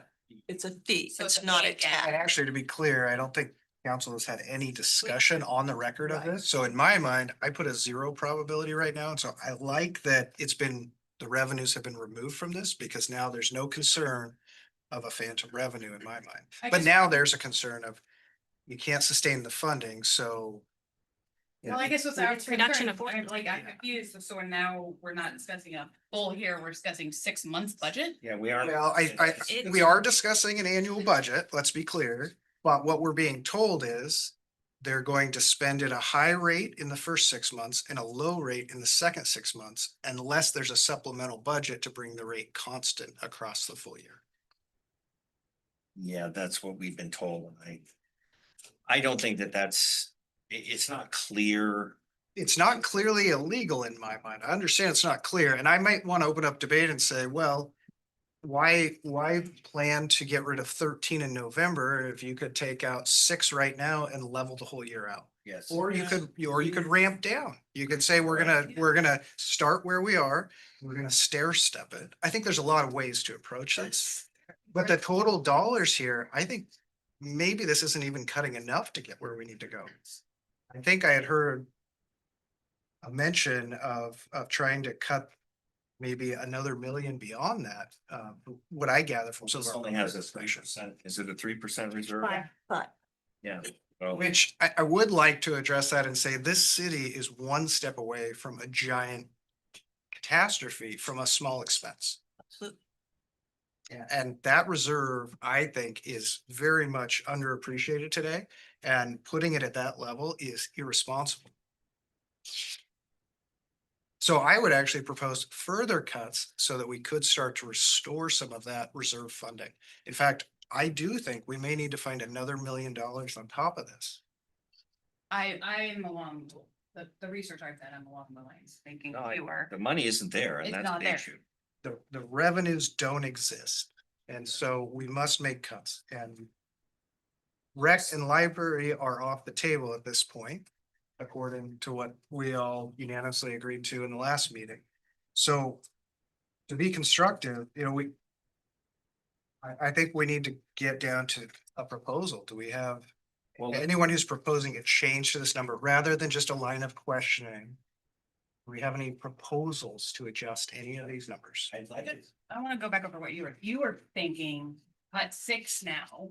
It's a fee. So It's it's a not fee a again. tax. And actually, to be clear, I don't think council has had any discussion on the record of this. So in my mind, I put a 0 probability right now. And so I like that the revenues have been removed from this because now there's no concern of a phantom revenue in my mind. I But guess- now there's a concern of you can't sustain the funding, so. Well, I guess what's Maybe our it's reduction concern, of- I'm confused, so now we're not discussing a full year, we're discussing 6 months budget? Yeah, we are. Well, we are discussing an annual budget, let's be clear, but what we're being told is they're going to spend at a high rate in the first 6 months and a low rate in the second 6 months, unless there's a supplemental budget to bring the rate constant across the full year. Yeah, that's what we've been told. I don't think it's not clear. It's not clearly illegal in my mind. I understand it's not clear, and I might want to open up debate and say, well, why plan to get rid of 13 in November if you could take out 6 right now and level the whole year out? Yes. Or you could ramp down. You could say, we're gonna start where we are. We're gonna stair step it. I think there's a lot of ways to approach this. But the total dollars here, I think maybe this isn't even cutting enough to get where we need to go. I think I had heard a mention of trying to cut maybe another million beyond that. What I gather from some of This our. only has a 3%. Is it a 3% reserve? But Yeah. Well, Which I would like to address that and say this city is one step away from a giant catastrophe from a small expense. And that reserve, I think, is very much underappreciated today, and putting it at that level is irresponsible. So I would actually propose further cuts so that we could start to restore some of that reserve funding. In fact, I do think we may need to find another $1 million on top of this. I am along, the research I've done, I'm along the lines, thinking no, fewer. the money isn't there, and It's that's not the there. issue. The revenues don't exist, and so we must make cuts, and rec and library are off the table at this point, according to what we all unanimously agreed to in the last meeting. So to be constructive, I think we need to get down to a proposal. Do we have anyone who's proposing a change to this number rather than just a line of questioning? Do we have any proposals to adjust any of these numbers? I wanna go back over what you were thinking, cut 6 now.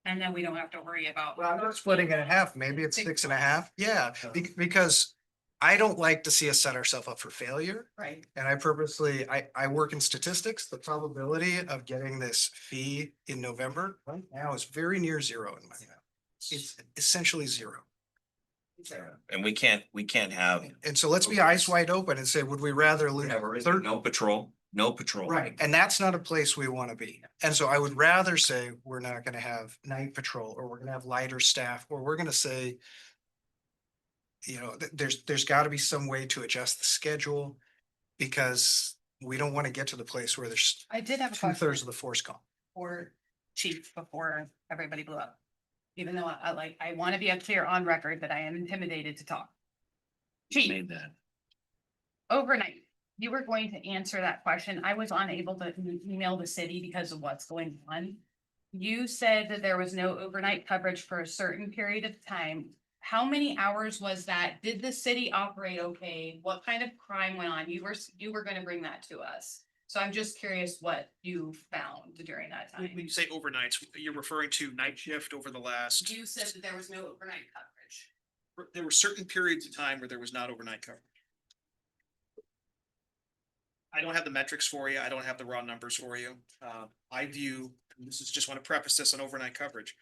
And then we don't have to worry about. Well, I'm not splitting it in half. Maybe it's 6.5. Yeah, because I don't like to see us set ourselves up for failure. Right. And I work in statistics. The probability of getting this fee in November right now is very near 0 in my mind. It's essentially 0. And we can't have. And so let's be eyes wide open and say, would we rather lose? No patrol. Right, and that's not a place we want to be. And so I would rather say, we're not gonna have night patrol, or we're gonna have lighter staff, or we're gonna say, there's gotta be some way to adjust the schedule, because we don't want to get to the place where there's I did have a 2/3 question of the force gone. for chief before everybody blew up. Even though I wanna be clear on record that I am intimidated to talk. Chief, Made that. overnight, you were going to answer that question. I was unable to email the city because of what's going on. You said that there was no overnight coverage for a certain period of time. How many hours was that? Did the city operate okay? What kind of crime went on? You were gonna bring that to us. So I'm just curious what you found during that When time. you say overnights, you're referring to night shift over the last, You said that there was no overnight coverage. there were certain periods of time where there was not overnight coverage. I don't have the metrics for you. I don't have the raw numbers for you. I view, and this is just want to preface this on overnight coverage.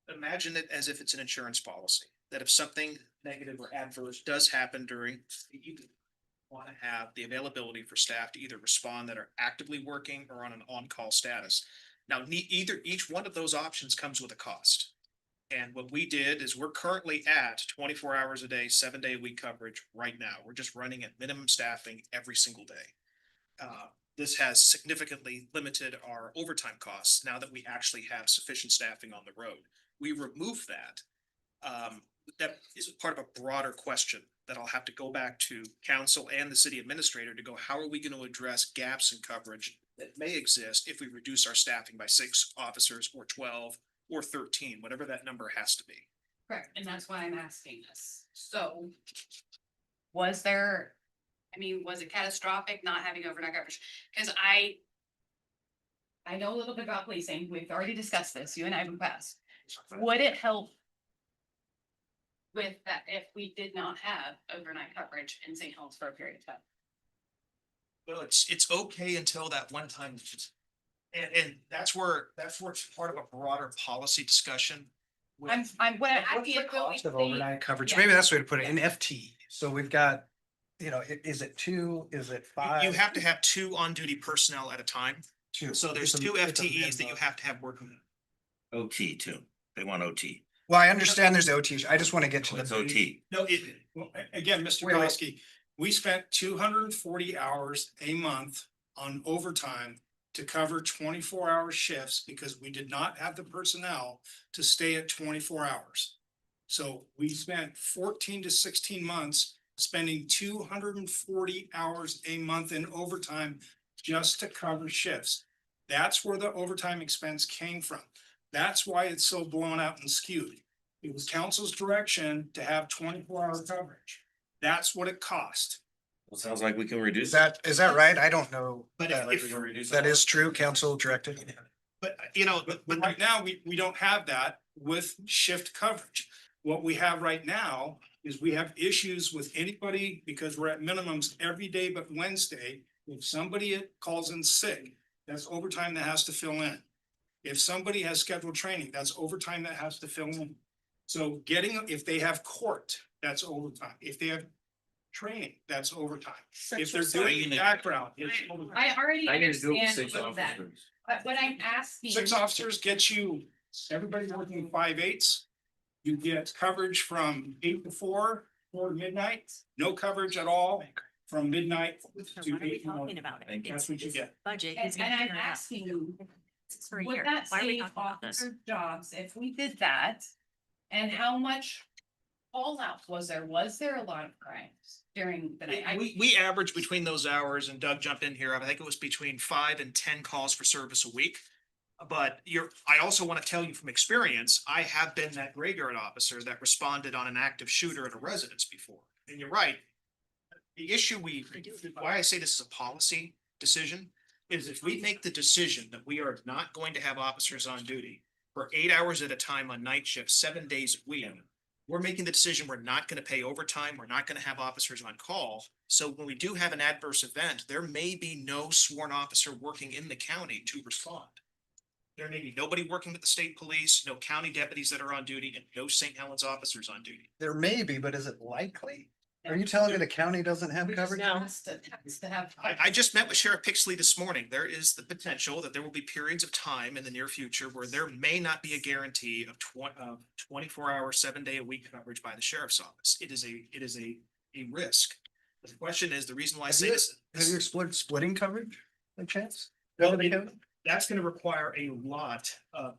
Imagine it as if it's an insurance policy, that if something negative or adverse does happen during the evening, want to have the availability for staff to either respond that are actively working or on an on-call status. Now, each one of those options comes with a cost. And what we did is we're currently at 24 hours a day, 7-day a week coverage right now. We're just running at minimum staffing every single day. This has significantly limited our overtime costs now that we actually have sufficient staffing on the road. We remove that. That is part of a broader question that I'll have to go back to council and the city administrator to go, how are we going to address gaps in coverage that may exist if we reduce our staffing by 6 officers or 12 or 13, whatever that number has to be. Correct, and that's why I'm asking this. So was there, I mean, was it catastrophic not having overnight coverage? Cause I know a little bit about policing. We've already discussed this, you and I in the past. Would it help with that if we did not have overnight coverage in St. Helens for a period of time? Well, it's okay until that one time. And that's where it's part of a broader policy discussion. with- What I What's the feel cost of we- overnight coverage? yeah. Maybe that's the way to put it, in FT. So we've got, you know, is it 2, is it 5? You have to have 2 on-duty personnel at a time. 2. So there's It's a- 2 it's a FTEs that you minimum. have to have working. OT too. They want OT. Well, I understand there's OT. I just want to get to It's the. OT. No, again, Mr. Wait, wait. Koski, we spent 240 hours a month on overtime to cover 24-hour shifts because we did not have the personnel to stay at 24 hours. So we spent 14 to 16 months spending 240 hours a month in overtime just to cover shifts. That's where the overtime expense came from. That's why it's so blown out and skewed. It was council's direction to have 24-hour coverage. That's what it cost. Well, sounds like we can reduce. Is that right? I don't know. But that- if That is true, council directed. But you know, But right now, we don't have that with shift coverage. What we have right now is we have issues with anybody because we're at minimums every day but Wednesday. If somebody calls in sick, that's overtime that has to fill in. If somebody has scheduled training, that's overtime that has to fill in. So if they have court, that's overtime. If they have training, that's overtime. If they're doing background, it's overtime. I already I need to do it with understand 6 that, officers. but what I'm asking. 6 officers get you, everybody working 5/8. You get coverage from 8 to 4, 4 to midnight, no coverage at all from midnight So to what are we 8 in the morning. talking about? That's It's what you get. budget. And He's gonna I'm figure it out. asking you, It's for a would year. that Why are we save talking about this? officer jobs if we did that? And how much fallout was there? Was there a lot of crimes during the night? we average between those hours, and Doug jump in here, I think it was between 5 and 10 calls for service a week. But I also want to tell you from experience, I have been that graveyard officer that responded on an active shooter at a residence before. And you're right. The issue why I say this is a policy decision is if we make the decision that we are not going to have officers on duty for 8 hours at a time on night shift, 7 days a week, we're making the decision we're not going to pay overtime. We're not going to have officers on call. So when we do have an adverse event, there may be no sworn officer working in the county to respond. There may be nobody working with the state police, no county deputies that are on duty, and no St. Helens officers on duty. There may be, but is it likely? Are you telling me the county doesn't have coverage? Has to have. I just met with Sheriff Pixley this morning. There is the potential that there will be periods of time in the near future where there may not be a guarantee of 24-hour, 7-day-a-week coverage by the sheriff's office. It is a risk. The question is, the reason why I say this. Have you explored splitting coverage by chance? Well, that's gonna require a lot of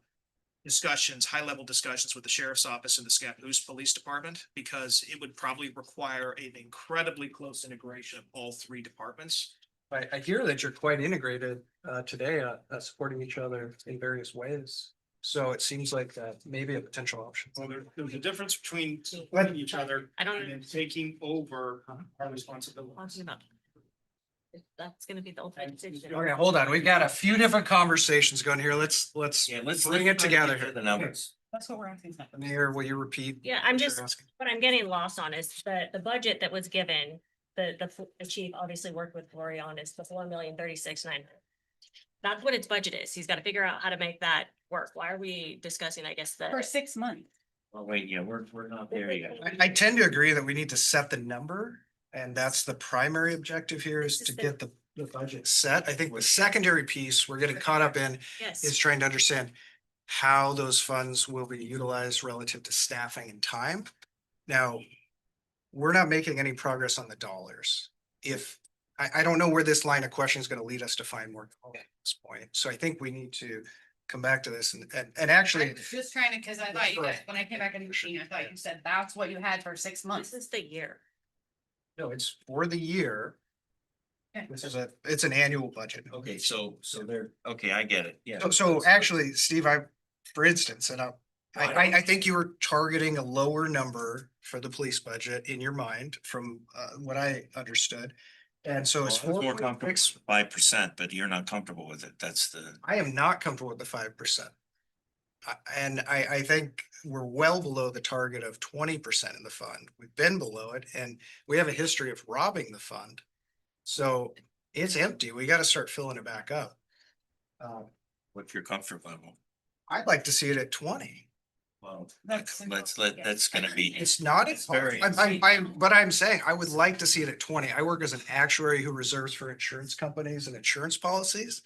discussions, high-level discussions with the sheriff's office and the Scappoose Police Department, because it would probably require an incredibly close integration of all 3 departments. I hear that you're quite integrated today, supporting each other in various ways. So it seems like that may be a potential option. Well, there's a difference between supporting each other I don't and then taking over our responsibility. Talking about. If that's gonna be the ultimate decision. Okay, hold on. We've got a few different conversations going here. Let's Yeah, let's bring it try to together get to here. the numbers. That's what we're asking. Mayor, will you repeat? Yeah, I'm what you're just, asking? what I'm getting lost on is the budget that was given, the chief obviously worked with Gloria on is the 4,036,900. That's what its budget is. He's got to figure out how to make that work. Why are we discussing, I guess, For 6 months. Well, wait, yeah, we're not there yet. I tend to agree that we need to set the number. And that's the primary objective here is to get the budget set. I think the secondary piece we're getting caught up in Yes. is trying to understand how those funds will be utilized relative to staffing and time. Now, we're not making any progress on the dollars. I don't know where this line of question is going to lead us to find more at this point. So I think we need to come back to this and actually. I'm just trying to, cause I thought you guys, when I came back in the machine, I thought you said that's what you had for 6 months. This is the year. No, it's for the year. Okay. It's an annual budget. Okay, so okay, I get it. Yeah. So actually, Steve, I for instance, and I think you were targeting a lower number for the police budget in your mind from what I understood. And so it's Well, I was more 4.6. comfortable with 5%, but you're not comfortable with it. That's the. I am not comfortable with the 5%. And I think we're well below the target of 20% in the fund. We've been below it and we have a history of robbing the fund. So it's empty. We gotta start filling it back up. What's your comfort level? I'd like to see it at 20. Well, that's gonna be. It's not, It's very. but I'm saying I would like to see it at 20. I work as an actuary who reserves for insurance companies and insurance policies.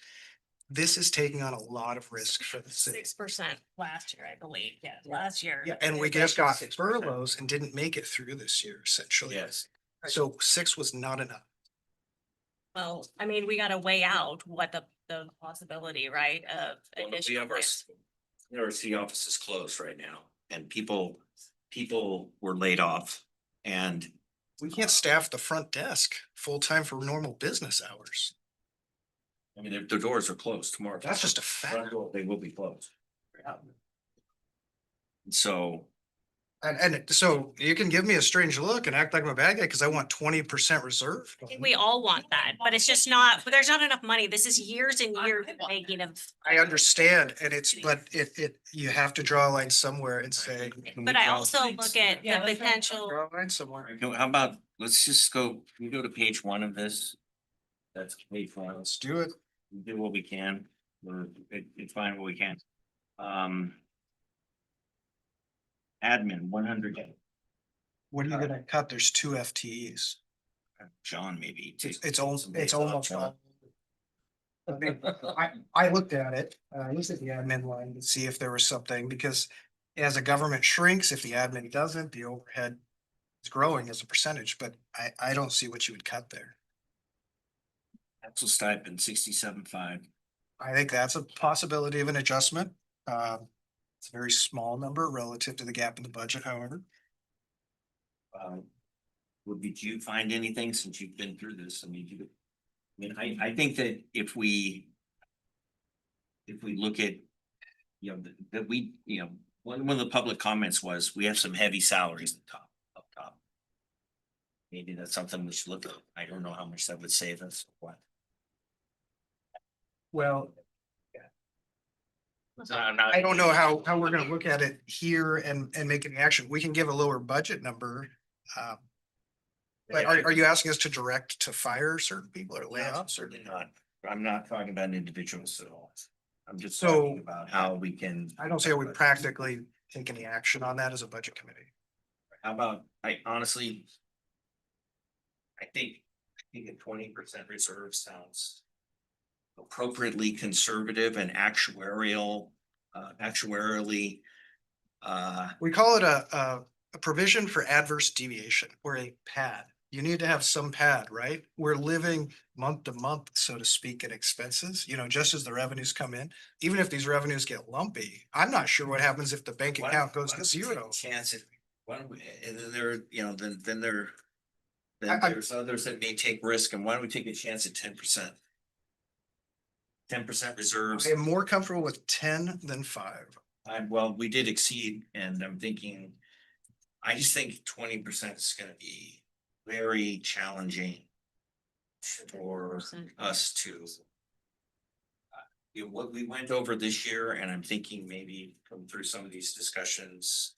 This is taking on a lot of risk for the city. 6% last year, I believe. Yeah, last year. Yeah, and we just got furloughs and didn't make it through this year essentially. Yes. So 6 was not enough. Well, I mean, we gotta weigh out what the possibility, right, of We additional. have our city office is closed right now and people were laid off and. We can't staff the front desk full-time for normal business hours. I mean, the doors are closed tomorrow. That's just a fact. They will be closed. So. And so you can give me a strange look and act like I'm a bad guy because I want 20% reserve. I think we all want that, but it's just not, but there's not enough money. This is years and years making of. I understand, and but you have to draw a line somewhere and say. But I also look at the potential. Draw a line somewhere. How about, let's just go, can we go to page 1 of this? That's page 1. Let's do it. We do what we can. It's fine what we can. Admin 100. What are you gonna cut? There's 2 FTEs. John, maybe. It's almost all. I mean, I looked at it, I looked at the admin line to see if there was something, because as a government shrinks, if the admin doesn't, the overhead is growing as a percentage, but I don't see what you would cut there. Actual stipend 67.5. I think that's a possibility of an adjustment. It's a very small number relative to the gap in the budget, however. Did you find anything since you've been through this? I mean, I think that if we look at, that we, one of the public comments was, we have some heavy salaries up top. Maybe that's something we should look at. I don't know how much that would save us. What? Well, So I'm not. I don't know how we're gonna look at it here and make any action. We can give a lower budget number. But are you asking us to direct to fire certain people or lay off certain? Certainly not. I'm not talking about individuals at all. I'm just So- talking about how we can. I don't see how we practically take any action on that as a budget committee. How about, I honestly. I think a 20% reserve sounds. Appropriately conservative and actuarially. We call it a provision for adverse deviation or a pad. You need to have some pad, right? We're living month to month, so to speak, in expenses, just as the revenues come in. Even if these revenues get lumpy, I'm not sure what happens if the bank account goes to zero. Chance if, why don't we, and then there, then I- there's others that may take risk, and why don't we take a chance at 10%? 10% reserves. I'm more comfortable with 10 than 5. Well, we did exceed, and I'm thinking, I just think 20% is gonna be very challenging. For us to. What we went over this year, and I'm thinking maybe come through some of these discussions.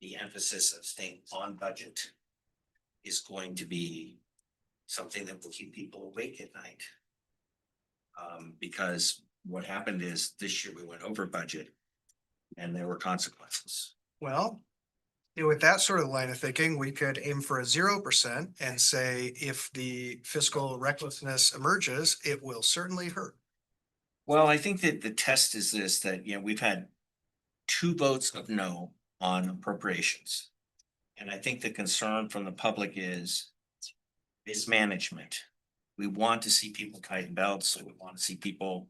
The emphasis of staying on budget. Is going to be something that will keep people awake at night. Because what happened is this year we went over budget. And there were consequences. Well, with that sort of line of thinking, we could aim for a 0% and say if the fiscal recklessness emerges, it will certainly hurt. Well, I think that the test is this, that, we've had 2 votes of no on appropriations. And I think the concern from the public is management. We want to see people tighten belts, so we want to see people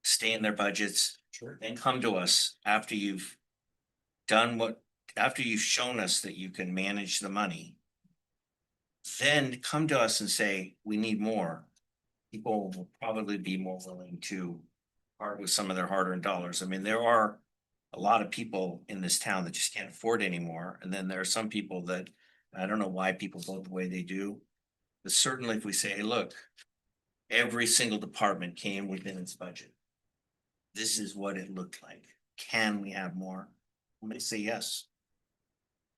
stay in their budgets. Sure. Then come to us after you've shown us that you can manage the money. Then come to us and say, we need more. People will probably be more willing to part with some of their hard-earned dollars. I mean, there are a lot of people in this town that just can't afford anymore. And then there are some people that, I don't know why people vote the way they do. But certainly if we say, hey, look, every single department came within its budget. This is what it looked like. Can we have more? I'm gonna say yes.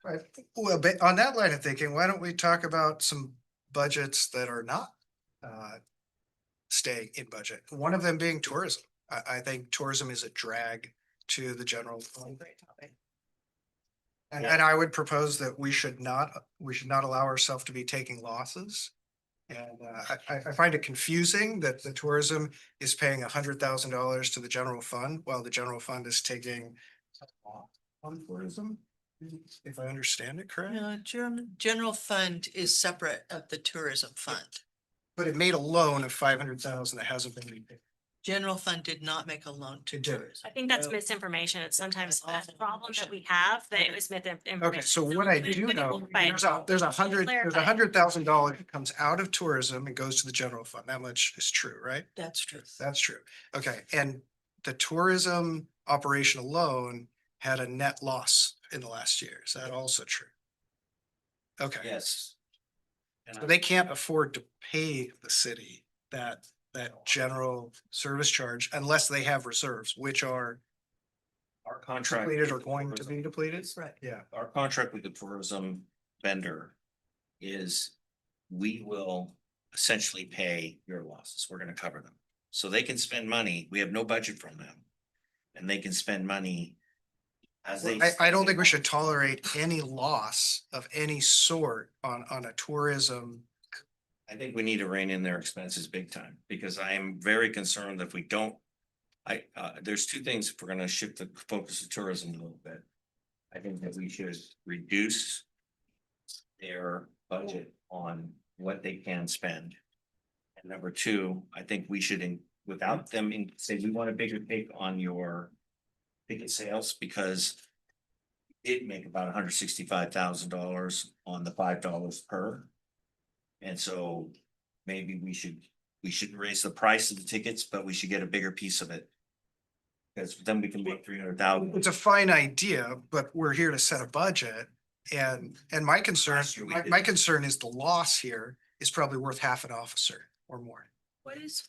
Right. Well, but on that line of thinking, why don't we talk about some budgets that are not staying in budget? One of them being tourism. I think tourism is a drag to the general fund. And I would propose that we should not allow ourselves to be taking losses. And I find it confusing that the tourism is paying $100,000 to the general fund while the general fund is taking on tourism. If I understand it correct. No, general fund is separate of the tourism fund. But it made a loan of 500,000 that hasn't been repaid. General fund did not make a loan to tourism. I think that's misinformation. It's sometimes a problem that we have that it was misinformation. Okay, so what I do know, there's $100,000 that comes out of tourism and goes to the general fund. That much is true, right? That's true. That's true. Okay, and the tourism operation alone had a net loss in the last year. Is that also true? Okay. Yes. So they can't afford to pay the city that general service charge unless they have reserves, which are Our contract. depleted or going to be depleted. Right. Yeah. Our contract with the tourism vendor is we will essentially pay your losses. We're gonna cover them. So they can spend money. We have no budget from them. And they can spend money as they. I don't think we should tolerate any loss of any sort on a tourism. I think we need to rein in their expenses big time, because I am very concerned that if we don't. There's two things, if we're gonna shift the focus of tourism a little bit. I think that we should reduce their budget on what they can spend. And number two, I think we should, without them, say, we want a bigger take on your ticket sales, because it make about $165,000 on the $5 per. And so maybe we should raise the price of the tickets, but we should get a bigger piece of it. Because then we can make 300,000. It's a fine idea, but we're here to set a budget. And my concern, my concern is the loss here is probably worth half an officer or more. What is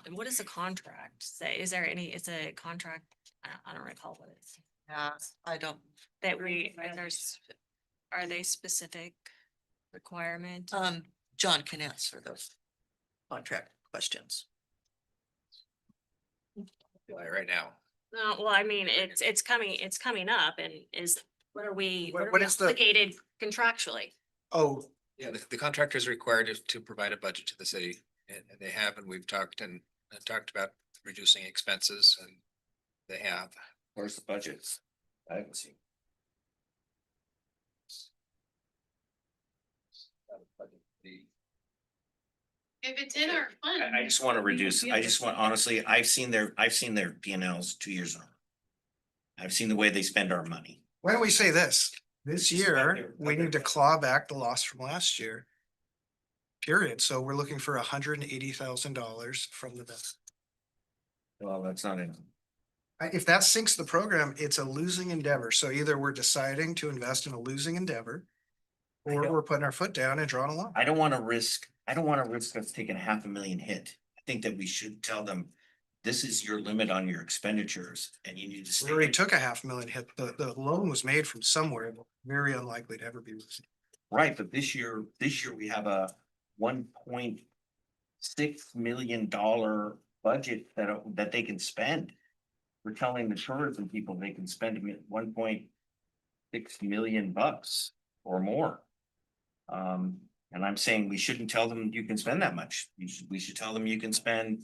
what does the contract say? Is there any, it's a contract? I don't recall what it is. Yeah, I don't. That are they specific requirement? John can answer those contract questions. Right now. No, well, I mean, it's coming up and what are we What is the- obligated contractually? Oh, Yeah, the contractor is required to provide a budget to the city, and they have, and we've talked about reducing expenses, and they have. Where's the budgets? I haven't seen. If it's in our fund. I just want to reduce, I just want, honestly, I've seen their P&Ls 2 years in a row. I've seen the way they spend our money. why don't we say this? This year, we need to claw back the loss from last year. Period. So we're looking for $180,000 from the best. Well, that's not in. If that sinks the program, it's a losing endeavor. So either we're deciding to invest in a losing endeavor. Or we're putting our foot down and drawing a line. I don't want to risk us taking a $500,000 hit. I think that we should tell them, this is your limit on your expenditures and you need to We stay. already took a $500,000 hit. The loan was made from somewhere, very unlikely to ever be received. Right, but this year we have a $1.6 million budget that they can spend. We're telling the tourism people they can spend $1.6 million or more. And I'm saying we shouldn't tell them you can spend that much. We should tell them you can spend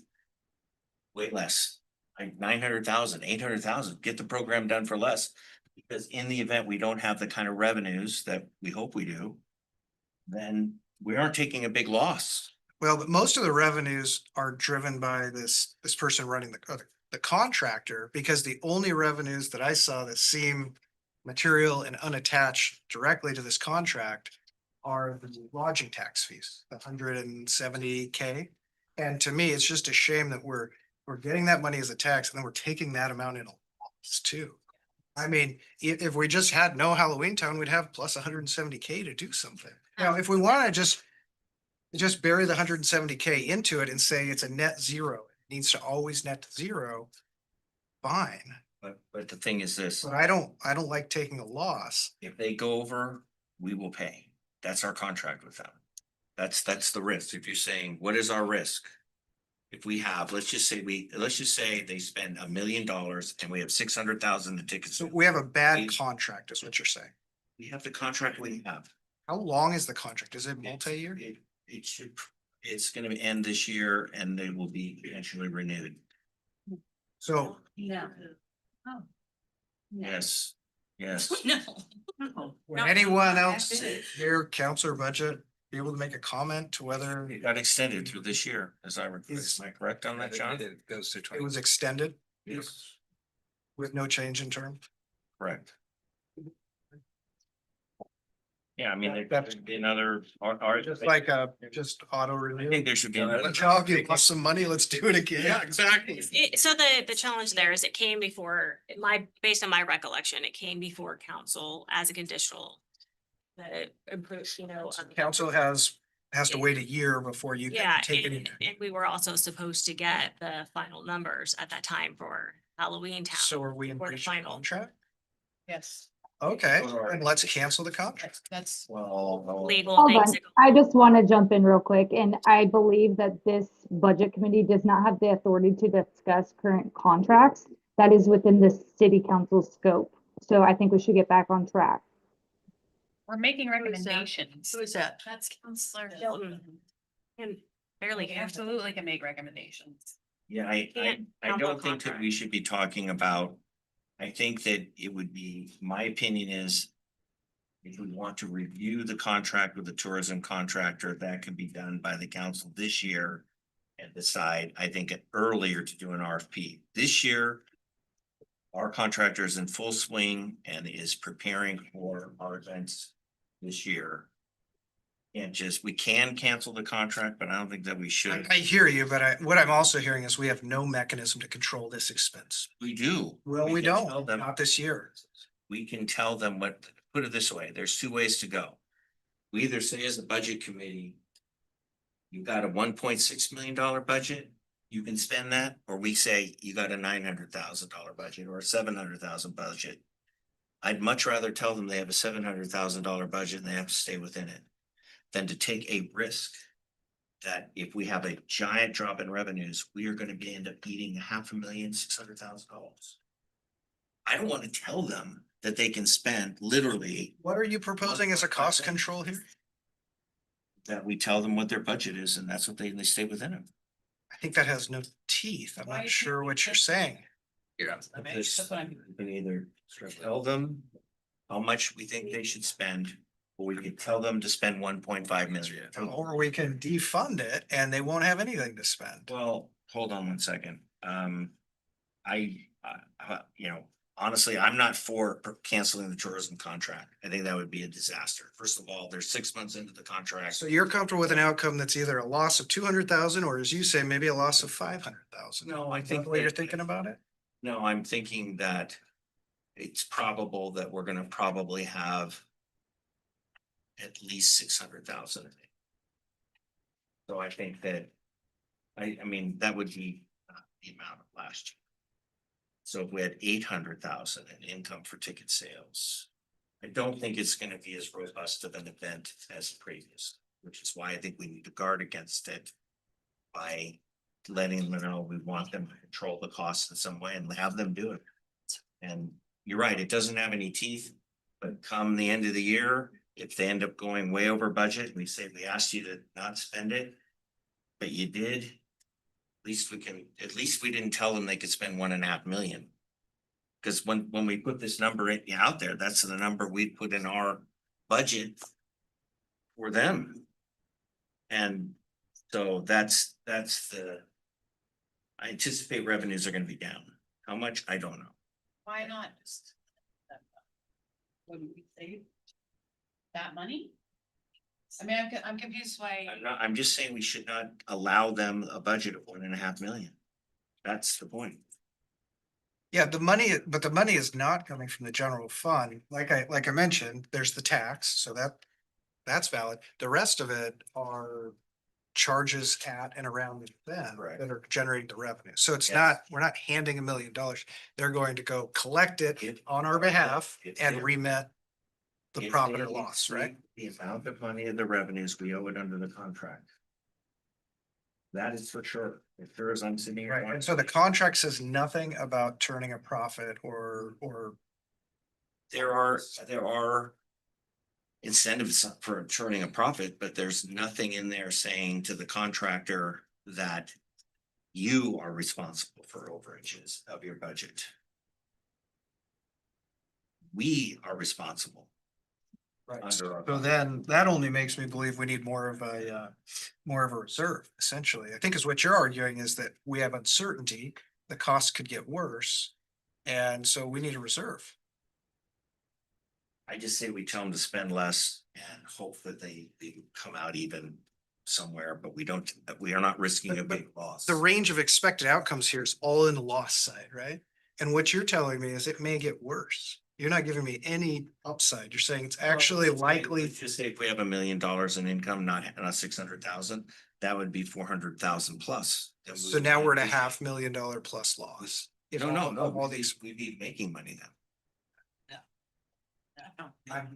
way less, like 900,000, 800,000, get the program done for less. Because in the event we don't have the kind of revenues that we hope we do, then we aren't taking a big loss. Well, but most of the revenues are driven by this person running the contractor, because the only revenues that I saw that seem material and unattached directly to this contract are the lodging tax fees, $170K. And to me, it's just a shame that we're getting that money as a tax and then we're taking that amount in a loss too. I mean, if we just had no Halloween Town, we'd have plus 170K to do something. Now, if we wanna just bury the 170K into it and say it's a net zero, it needs to always net to zero, fine. But the thing is this, But I don't like taking a loss. if they go over, we will pay. That's our contract with them. That's the risk. If you're saying, what is our risk? If we have, let's just say they spend $1 million and we have 600,000 in tickets. So we have a bad contract is what you're saying. We have the contract we have. How long is the contract? Is it multi-year? It should, it's gonna end this year and they will be eventually renewed. So No. Oh. Yes, yes. No. would anyone else here, council or budget, be able to make a comment to whether It got extended through this year, as I recall. Is- Am I correct on that, John? It goes to it was extended Yes, with no change in term? correct. Yeah, I mean, there That's- could be another, or Just like just auto I renew. think there should be another. Job, you lost some money, let's do it again. exactly. So the challenge there is it came before, based on my recollection, it came before council as a conditional. That it improves, Council has to wait a year before you Yeah, can take it. and we were also supposed to get the final numbers at that time for Halloween Town. So are we in for the breach of final. contract? Yes, Okay, and let's cancel the contract. that's. Well, Legal Hold things. on, I just want to jump in real quick, and I believe that this budget committee does not have the authority to discuss current contracts. That is within the city council's scope. So I think we should get back on track. We're making is that? recommendations. Who is that? That's Counselor Hilton. And barely. We absolutely can make recommendations. yeah, I Can't don't cancel think that we contract. should be talking about. I think that it would be, my opinion is. If we want to review the contract with the tourism contractor, that can be done by the council this year. And decide, I think, earlier to do an RFP. This year. Our contractor is in full swing and is preparing for our events this year. We can cancel the contract, but I don't think that we should. I hear you, but what I'm also hearing is we have no mechanism to control this expense. We do. Well, we can tell don't, them- not this year. We can tell them put it this way, there's two ways to go. We either say as a budget committee. You got a $1.6 million budget, you can spend that, or we say you got a $900,000 budget or a $700,000 budget. I'd much rather tell them they have a $700,000 budget and they have to stay within it. Than to take a risk. That if we have a giant drop in revenues, we are gonna end up eating $500,600,000. I don't wanna tell them that they can spend literally. What are you proposing as a cost control here? That we tell them what their budget is and that's what they stay within it. I think that has no teeth. I'm Why not is sure it- what you're saying. Yeah. That's what I'm. We can either tell them how much we think they should spend, or we can tell them to spend 1.5 million. Or we can defund it and they won't have anything to spend. Well, hold on one second. Honestly, I'm not for canceling the tourism contract. I think that would be a disaster. First of all, they're 6 months into the contract. So you're comfortable with an outcome that's either a loss of 200,000 or as you say, maybe a loss of 500,000? No, I Is that think the way you're that- thinking about it? No, I'm thinking that it's probable that we're gonna probably have at least 600,000. So I think that, I mean, that would be the amount of last year. So if we had 800,000 in income for ticket sales, I don't think it's gonna be as robust of an event as previous, which is why I think we need to guard against it by letting them know we want them to control the costs in some way and have them do it. And you're right, it doesn't have any teeth, but come the end of the year, if they end up going way over budget, we say, we asked you to not spend it. But you did. At least we didn't tell them they could spend 1.5 million. Cause when we put this number out there, that's the number we put in our budget. For them. And so that's I anticipate revenues are gonna be down. How much? I don't know. Why not just? Wouldn't we save that money? I mean, I'm confused why. I'm just saying we should not allow them a budget of 1.5 million. That's the point. Yeah, but the money is not coming from the general fund. Like I mentioned, there's the tax, so that's valid. The rest of it are charges at and around the event Right. that are generating the revenue. So it's Yes. not, we're not handing $1 million. They're going to go collect it on our behalf and remit the If profit they or loss, right? exceed the amount of money of the revenues, we owe it under the contract. That is for sure. If there is, I'm sitting here. Right, going, and so the contract says nothing about turning a profit or There are incentives for turning a profit, but there's nothing in there saying to the contractor that you are responsible for overages of your budget. We are responsible. right. Under our So then that only makes me believe we need more of a reserve, essentially. I think is what you're arguing is that we have uncertainty, the cost could get worse. And so we need a reserve. I just say we tell them to spend less and hope that they come out even somewhere, but we are not risking a big loss. The range of expected outcomes here is all in the loss side, right? And what you're telling me is it may get worse. You're not giving me any upside. You're saying it's actually likely. Just say if we have $1 million in income, not 600,000, that would be 400,000 plus. Then we So would now be- we're at a $500,000 plus loss. If No, all we'd these, be making money then.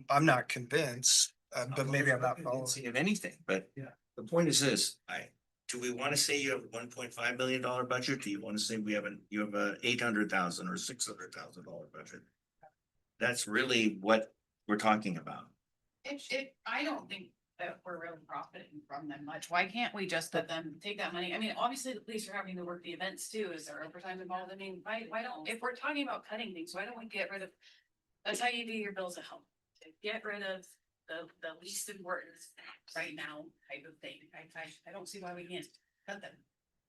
I'm not convinced, but maybe I'm not following. Of anything, but Yeah. the point is this, do we want to say you have $1.5 million budget? Do you want to say you have a $800,000 or $600,000 budget? That's really what we're talking about. I don't think that we're really profiting from them much. Why can't we just let them take that money? I mean, obviously the police are having to work the events too. Is there overtime involved? I mean, why don't, if we're talking about cutting things, why don't we get rid of? That's how you do your bills at home. Get rid of the least important right now type of thing. I don't see why we can't cut them.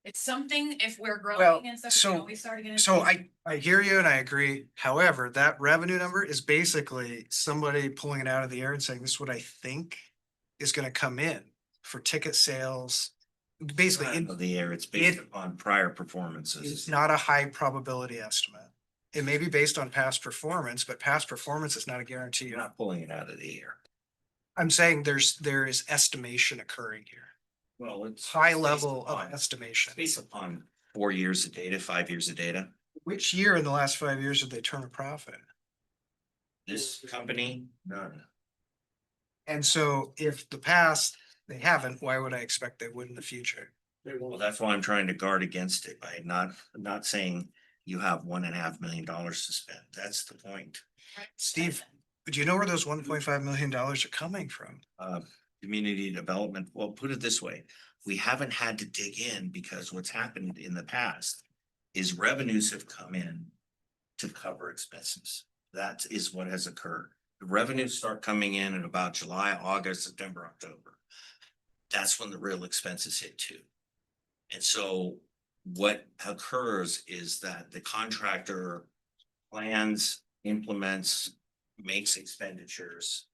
It's something if we're Well, growing and stuff, so- we start getting. So I hear you and I agree. However, that revenue number is basically somebody pulling it out of the air and saying, this is what I think is gonna come in for ticket sales. Basically, Of the year, it's based upon prior performances. it's not a high probability estimate. It may be based on past performance, but past performance is not a guarantee. You're not pulling it out of the air. I'm saying there is estimation occurring here. Well, it's High based level upon- of estimation. Based upon 4 years of data, 5 years of data. Which year in the last 5 years did they turn a profit? This company, none. And so if the past, they haven't, why would I expect they would in the future? Well, that's why I'm trying to guard against it by not saying you have $1.5 million to spend. That's the point. Steve, do you know where those $1.5 million are coming from? Community development, well, put it this way, we haven't had to dig in because what's happened in the past is revenues have come in to cover expenses. That is what has occurred. The revenues start coming in about July, August, September, October. That's when the real expenses hit too. And so what occurs is that the contractor plans, implements, makes expenditures,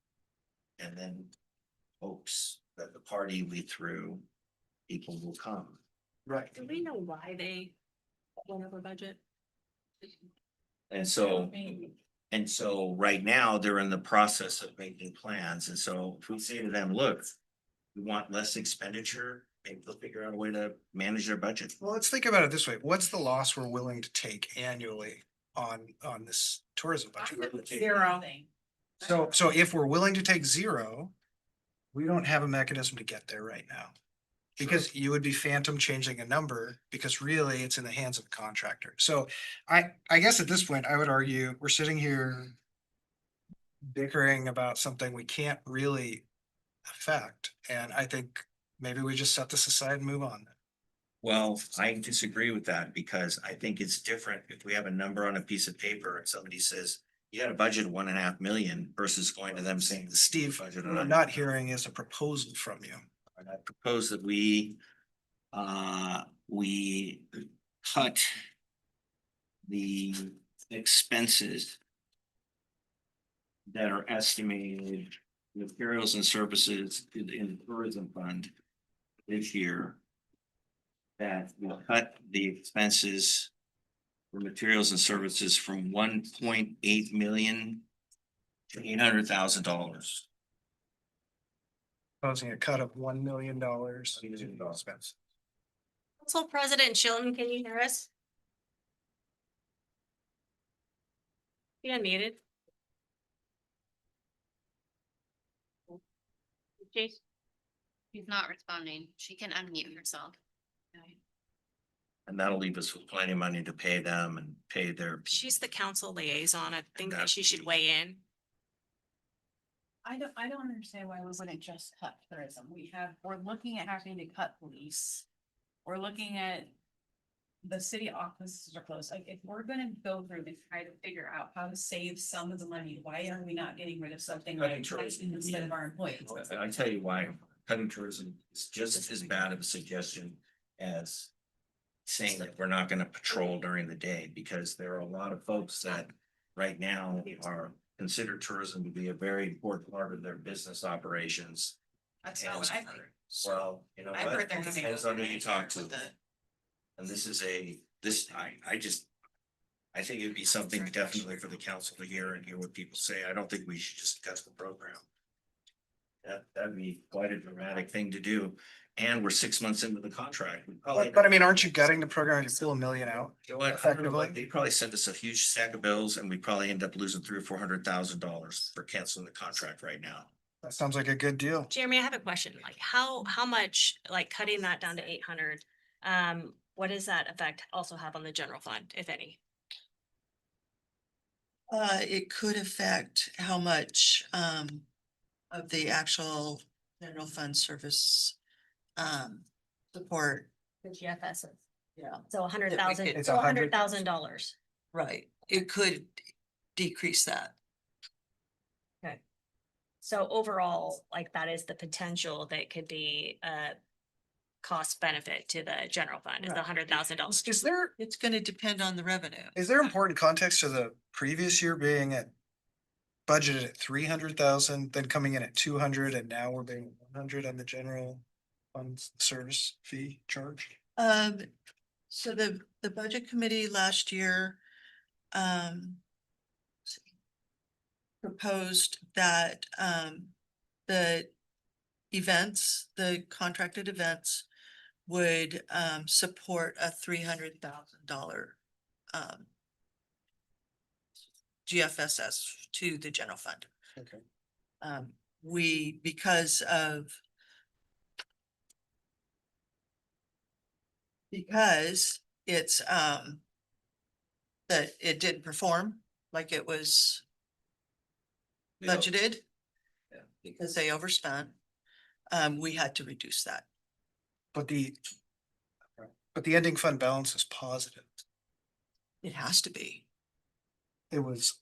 and then hopes that the party we threw, people will come. Right. Do we know why they went over budget? And so right now, they're in the process of making plans. And so if we say to them, look, we want less expenditure, maybe they'll figure out a way to manage their budget. Well, let's think about it this way. What's the loss we're willing to take annually on this tourism budget? Zero. So if we're willing to take zero, we don't have a mechanism to get there right now. Because you would be phantom changing a number because really it's in the hands of the contractor. So I guess at this point, I would argue we're sitting here bickering about something we can't really affect. And I think maybe we just set this aside and move on. Well, I disagree with that because I think it's different if we have a number on a piece of paper and somebody says, you had a budget of 1.5 million versus going to them saying the Steve, budget. what I'm not hearing is a proposal from you. And I propose that we cut the expenses that are estimated, materials and services in the tourism fund this year. That will cut the expenses for materials and services from 1.8 million to $800,000. Proposing a cut of $1 million. Expense. Council President Chilton, can you hear us? You unmuted. Jace? She's not responding. She can unmute herself. And that'll leave us with plenty of money to pay them and pay their. She's the council liaison. I think that she should weigh in. I don't understand why we wouldn't just cut tourism. We're looking at having to cut police. We're looking at the city offices are closed. Like, if we're gonna go through and try to figure out how to save some of the money, why are we not getting rid of something like tourism instead of our employees? I tell you why, cutting tourism is just as bad of a suggestion as saying that we're not gonna patrol during the day, because there are a lot of folks that right now are consider tourism to be a very important part of their business operations. That's not what I've heard. Well, you know, I've what? heard they're gonna Depends go on who you talk to. with the- And this is I think it'd be something definitely for the council to hear and hear what people say. I don't think we should just cut the program. That'd be quite a dramatic thing to do. And we're 6 months into the contract. We probably. But I mean, aren't you gutting the program? You pull $1 million out? You know what? I don't know what- They probably sent us a huge stack of bills and we probably end up losing $300,000 or $400,000 for canceling the contract right now. That sounds like a good deal. Jeremy, I have a question. Like how much, like cutting that down to 800, what does that effect also have on the general fund, if any? It could affect how much, of the actual general fund service, support. The GFS. Yeah. So $100,000, It's so $100,000. Right, it could decrease that. Okay. So overall, like that is the potential that could be a cost benefit to the general fund is the $100,000. Is there, It's gonna depend on the revenue. is there important context to the previous year being at budgeted at 300,000, then coming in at 200, and now we're being 100 on the general fund service fee charge? So the budget committee last year, proposed that, the events, the contracted events would, support a $300,000, GFSS to the general fund. Okay. Because it's, that it didn't perform like it was budgeted. Yeah. Because they overspent, we had to reduce that. But the ending fund balance is positive. It has to be. It was,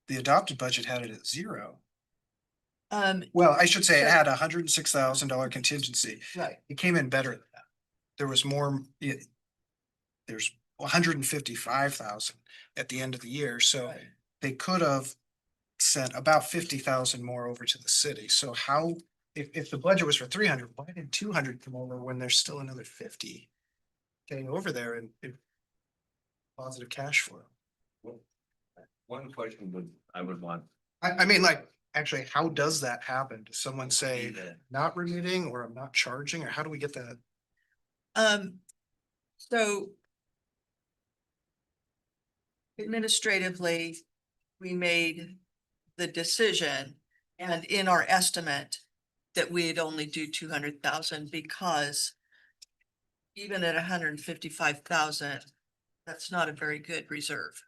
the adopted budget had it at 0. Um, Well, I should say it So- had $106,000 contingency. right, It came in better than that. There was more, there's 155,000 at the end of the year, so Right. they could have sent about 50,000 more over to the city. So how, if the budget was for 300, why did 200 come over when there's still another 50 getting over there and positive cash flow? One question I would want. I mean, like, actually, how does that happen? Does someone say that not remitting, or I'm not charging, or how do we get that? So administratively, we made the decision and in our estimate that we'd only do 200,000 because even at 155,000, that's not a very good reserve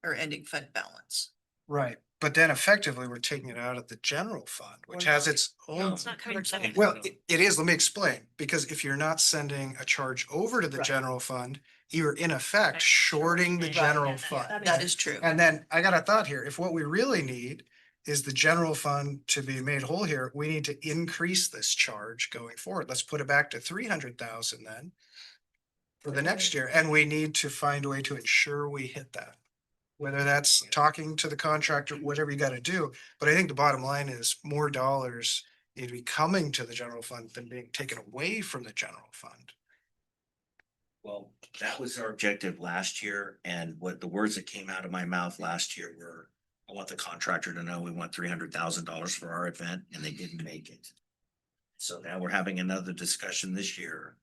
or ending fund balance. Right, but then effectively, we're taking it out of the general fund, which has its own. It's not coming back. Well, it is, let me explain, because if you're not sending a charge over to the Right. general fund, you're in effect Right. shorting the Right. general Yeah, fund. That is true. And then I got a thought here, if what we really need is the general fund to be made whole here, we need to increase this charge going forward. Let's put it back to 300,000 then for the next year, and we need to find a way to ensure we hit that. Whether that's talking to the contractor, whatever you gotta do, but I think the bottom line is more dollars need to be coming to the general fund than being taken away from the general fund. Well, that was our objective last year, and what the words that came out of my mouth last year were, I want the contractor to know we want $300,000 for our event, and they didn't make it. So now we're having another discussion this year,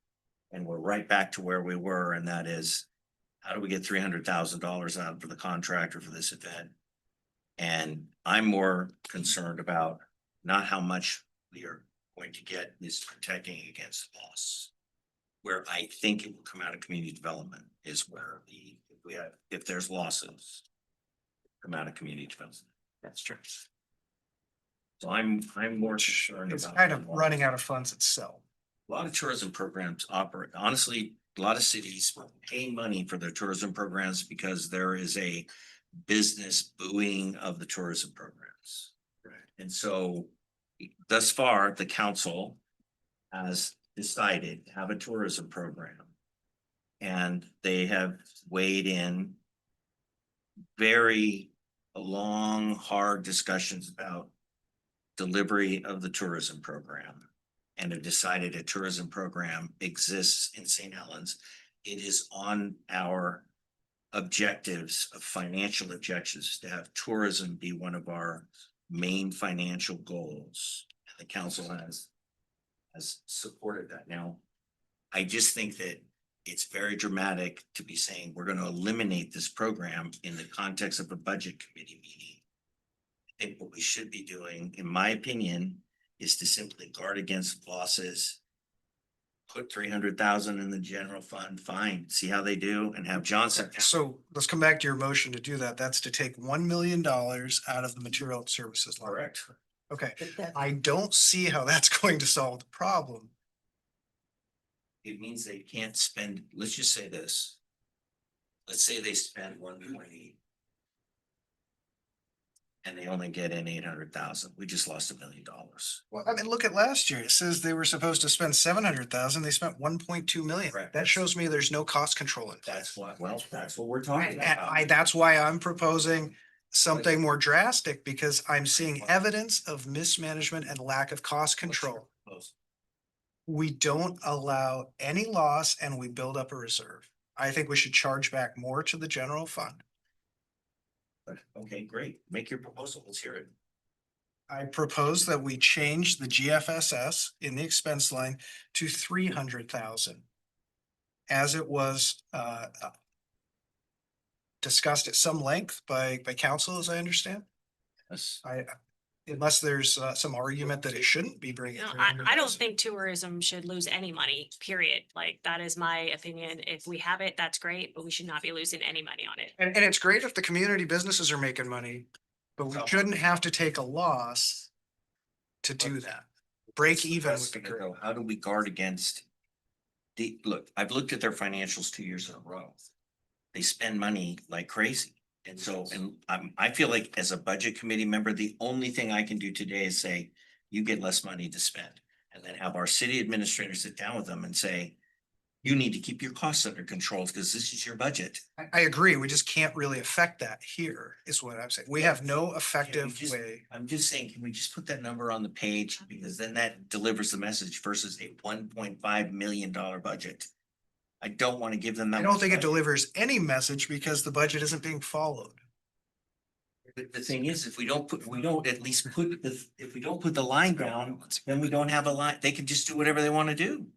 and we're right back to where we were, and that is, how do we get $300,000 out for the contractor for this event? And I'm more concerned about not how much we are going to get, is protecting against loss. Where I think it will come out of community development is where if there's losses, come out of community development. That's true. So I'm more concerned It's about. kind of running out of funds itself. A lot of tourism programs operate, honestly, a lot of cities pay money for their tourism programs because there is a business buoying of the tourism programs. Right. And so thus far, the council has decided to have a tourism program. And they have weighed in very long, hard discussions about delivery of the tourism program. And have decided a tourism program exists in St. Helens. It is on our objectives of financial objectives to have tourism be one of our main financial goals. And the council has supported that. Now, I just think that it's very dramatic to be saying we're going to eliminate this program in the context of a budget committee meeting. I think what we should be doing, in my opinion, is to simply guard against losses. Put 300,000 in the general fund, fine, see how they do, and have Johnson. So let's come back to your motion to do that. That's to take $1 million out of the material and services line. Correct. Okay, I don't see how that's going to solve the problem. It means they can't spend, let's just say this. Let's say they spend 1.8. And they only get in 800,000. We just lost $1 million. Well, I mean, look at last year. It says they were supposed to spend 700,000. They spent 1.2 million. Correct. That shows me there's no cost control in place. That's what we're talking about. That's why I'm proposing something more drastic, because I'm seeing evidence of mismanagement and lack of cost control. We don't allow any loss and we build up a reserve. I think we should charge back more to the general fund. Okay, great. Make your proposal. Let's hear it. I propose that we change the GFSS in the expense line to 300,000. As it was discussed at some length by council, as I understand. Yes. Unless there's some argument that it shouldn't be bringing. No, I don't think tourism should lose any money, period. Like, that is my opinion. If we have it, that's great, but we should not be losing any money on it. And it's great if the community businesses are making money, but we shouldn't have to take a loss to do that. Break even would be great. How do we guard against look, I've looked at their financials 2 years in a row. They spend money like crazy. And so, I feel like as a budget committee member, the only thing I can do today is say, you get less money to spend. And then have our city administrator sit down with them and say, you need to keep your costs under control because this is your budget. I agree. We just can't really affect that here, is what I'm saying. We have no effective way. I'm just saying, can we just put that number on the page? Because then that delivers the message versus a $1.5 million budget. I don't want to give them that. I don't think it delivers any message because the budget isn't being followed. The thing is, if we don't put the line down, then we don't have a line. They can just do whatever they want to do.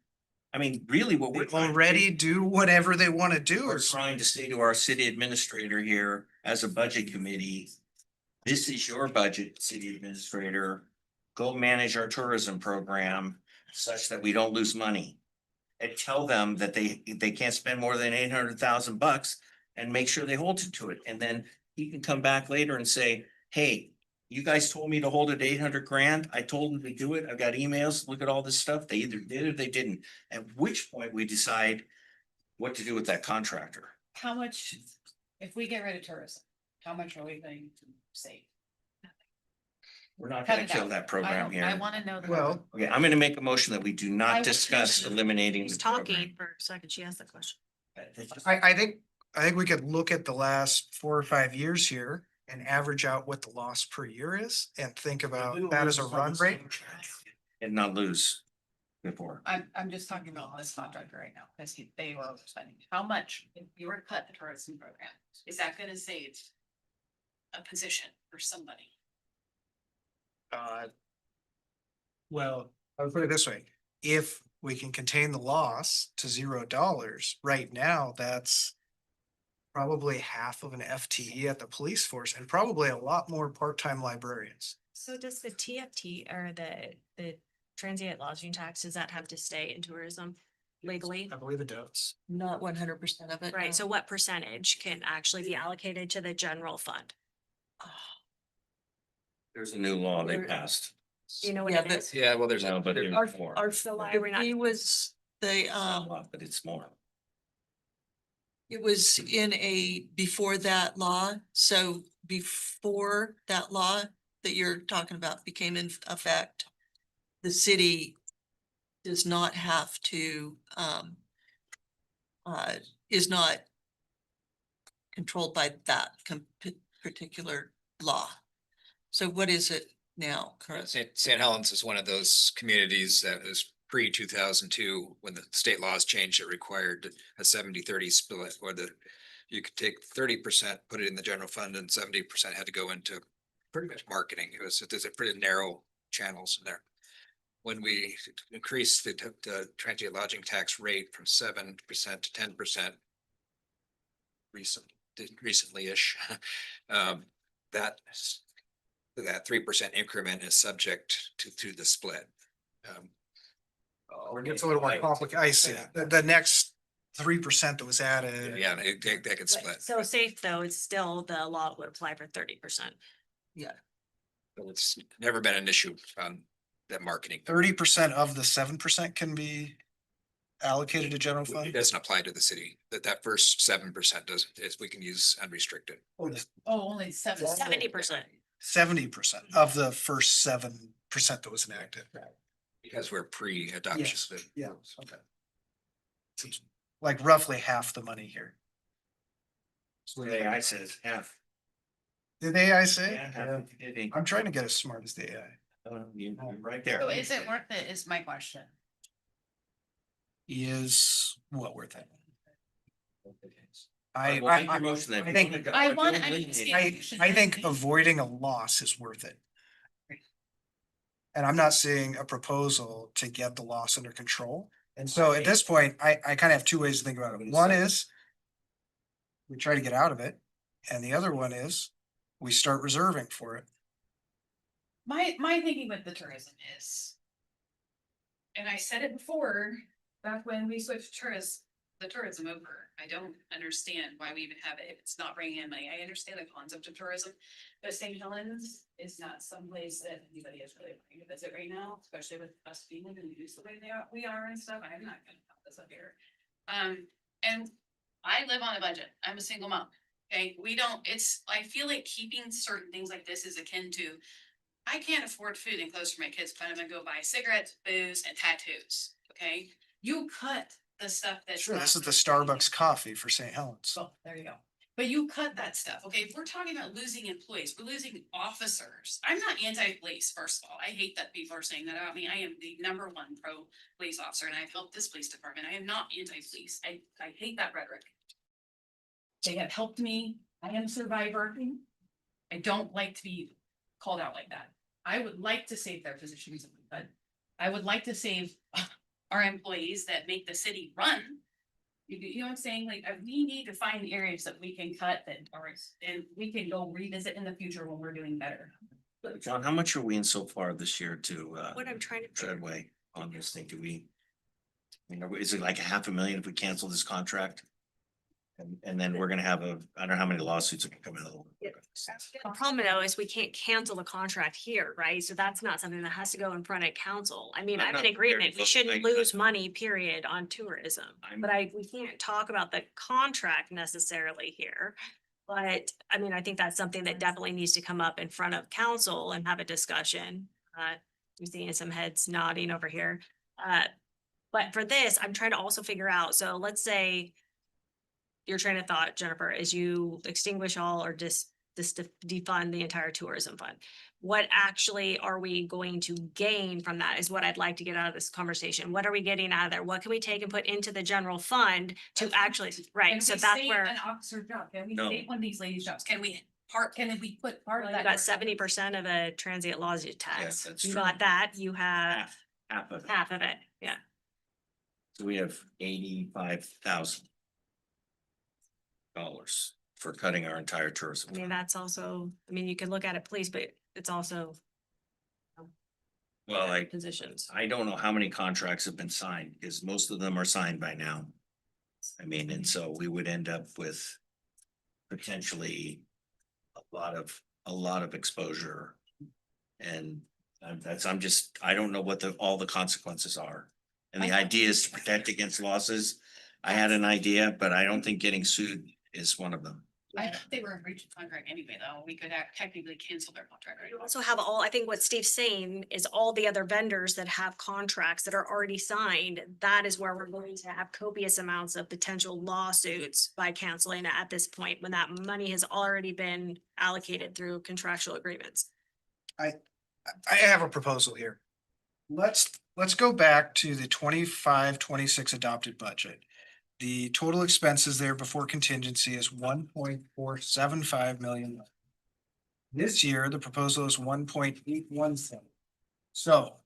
I mean, really what we're already do whatever they want to do. We're trying to say to our city administrator here as a budget committee, this is your budget, city administrator. Go manage our tourism program such that we don't lose money. And tell them that they can't spend more than $800,000 and make sure they hold to it. And then he can come back later and say, hey, you guys told me to hold it 800 grand. I told them to do it. I've got emails. Look at all this stuff. They either did or they didn't. At which point we decide what to do with that contractor. How much, if we get rid of tourism, how much are we going to save? We're not gonna kill that program here. I want to know. Well, okay, I'm gonna make a motion that we do I not was discuss eliminating. He's the program. talking for a second. She asked the question. I think we could look at the last 4 or 5 years here and average out what the loss per year is and think about that as a run rate. And not lose. before. I'm just talking about this contract right now, because they were spending, how much, if you were to cut the tourism program, is that gonna save a position for somebody? Well, I would put it this way, if we can contain the loss to $0, right now, that's probably half of an FTE at the police force and probably a lot more part-time librarians. So does the TFT or the transient lodging tax, does that have to stay in tourism legally? I believe it does. Not 100% of it. Right, no. so what percentage can actually be allocated to the general fund? There's a new law they passed. Do you know what Yeah, it but- is? Yeah, well, there's No, but a, there's more. So why are we not? It was, they, Not a lot, but it's more. it was in a, before that law, so before that law that you're talking about became in effect, the city does not have to, is not controlled by that particular law. So what is it now, currently? St. Helens is one of those communities that was pre-2002, when the state laws changed, it required a 70-30 split, or you could take 30%, put it in the general fund, and 70% had to go into pretty much marketing. There's a pretty narrow channels in there. When we increased the transient lodging tax rate from 7% to 10%, recently-ish, that 3% increment is subject to the split. Or it gets a little more complicated. I see. The next 3% that was added. Yeah, that could split. So safe though, it's still, the law would apply for 30%. Yeah. But it's never been an issue on that marketing. 30% of the 7% can be allocated to general It fund. doesn't apply to the city. That first 7% doesn't, we can use unrestricted. Oh, only 70%. 70% of the first 7% that was enacted. Because we're pre-adoption. Yes. Yeah, okay. Seems like roughly half the money here. So the AI says half. Did the AI say? Yeah, half, I'm trying to get as smart as the AI. You're right there. So is it worth it, is my question. Is what worth it? I think. I want, I think avoiding a loss is worth it. And I'm not seeing a proposal to get the loss under control. And so at this point, I kind of have two ways to think about it. One is we try to get out of it. And the other one is we start reserving for it. my thinking with the tourism is. And I said it before, back when we switched the tourism over, I don't understand why we even have it if it's not bringing in money. I understand the concept of tourism. But St. Helens is not someplace that anybody is really wanting to visit right now, especially with us being in the news the way we are and stuff. I'm not gonna put this up here. And I live on a budget. I'm a single mom. Okay, I feel like keeping certain things like this is akin to, I can't afford food and clothes for my kids, but I'm gonna go buy cigarettes, booze, and tattoos, okay? You cut the stuff that's. Sure, this is the Starbucks coffee for St. Helens. Oh, there you go. But you cut that stuff, okay? If we're talking about losing employees, we're losing officers. I'm not anti-police, first of all. I hate that people are saying that about me. I am the #1 pro police officer and I've helped this police department. I am not anti-police. I hate that rhetoric. They have helped me. I am a survivor. I don't like to be called out like that. I would like to save their positions, but I would like to save our employees that make the city run. You know what I'm saying? Like, we need to find areas that we can cut and we can go revisit in the future when we're doing better. John, how much are we in so far this year to What I'm trying to. Treadway on this thing? Is it like $500,000 if we cancel this contract? And then we're gonna have I don't know how many lawsuits are gonna come in. The problem though is we can't cancel the contract here, right? So that's not something that has to go in front of council. I mean, I'm I'm not in agreement. prepared to We vote shouldn't tonight, lose money, period, on tourism. But we can't talk about the contract necessarily here. But I mean, I think that's something that definitely needs to come up in front of council and have a discussion. I'm seeing some heads nodding over here. But for this, I'm trying to also figure out, so let's say your train of thought, Jennifer, is you extinguish all or just to defund the entire tourism fund. What actually are we going to gain from that is what I'd like to get out of this conversation. What are we getting out of there? What can we take and put into the general fund to actually, right, Can so we that's save where. an officer job? Can we No. save one of these ladies' jobs? Can we put part of You that? got 70% of a transient laws tax. that's You true. got that, you have Half of it. half of it, yeah. So we have $85,000 for cutting our entire tourism. I mean, that's also, I mean, you can look at it, please, but it's also Well, positions. I don't know how many contracts have been signed, because most of them are signed by now. I mean, and so we would end up with potentially a lot of exposure. And I don't know what all the consequences are. And the idea is to protect against losses. I had an idea, but I don't think getting sued is one of them. I thought they were in breach of contract anyway, though. We could technically cancel their contract. You also have I think what Steve's saying is all the other vendors that have contracts that are already signed, that is where we're going to have copious amounts of potential lawsuits by canceling it at this point, when that money has already been allocated through contractual agreements. I have a proposal here. Let's go back to the 25-26 adopted budget. The total expenses there before contingency is 1.475 million. This year, the proposal is 1.817. So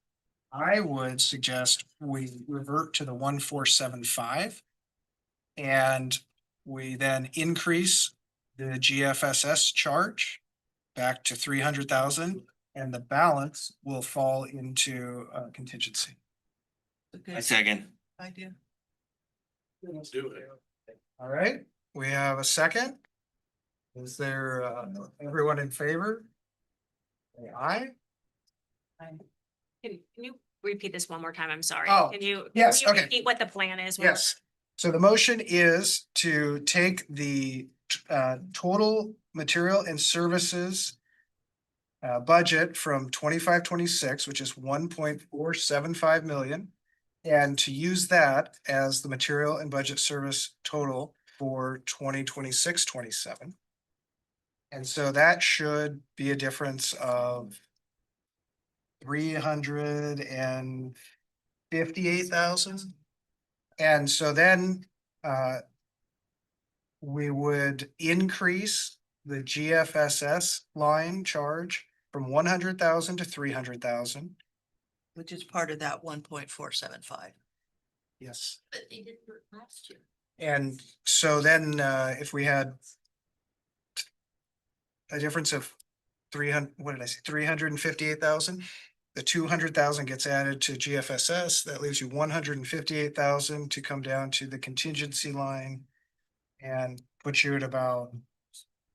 I would suggest we revert to the 1.475. And we then increase the GFSS charge back to 300,000, and the balance will fall into contingency. I second. Idea. Let's do it. All right, we have a second. Is there everyone in favor? Say aye. Can you repeat this one more time? I'm sorry. Oh, Can you? yes, can you okay. Repeat what the plan is? Yes. So the motion is to take the total material and services budget from 25-26, which is 1.475 million, and to use that as the material and budget service total for 2026-27. And so that should be a difference of 358,000. And so then we would increase the GFSS line charge from 100,000 to 300,000. Which is part of that 1.475. Yes. But they did it last year. And so then if we had a difference of 358,000, the 200,000 gets added to GFSS, that leaves you 158,000 to come down to the contingency line and put you at about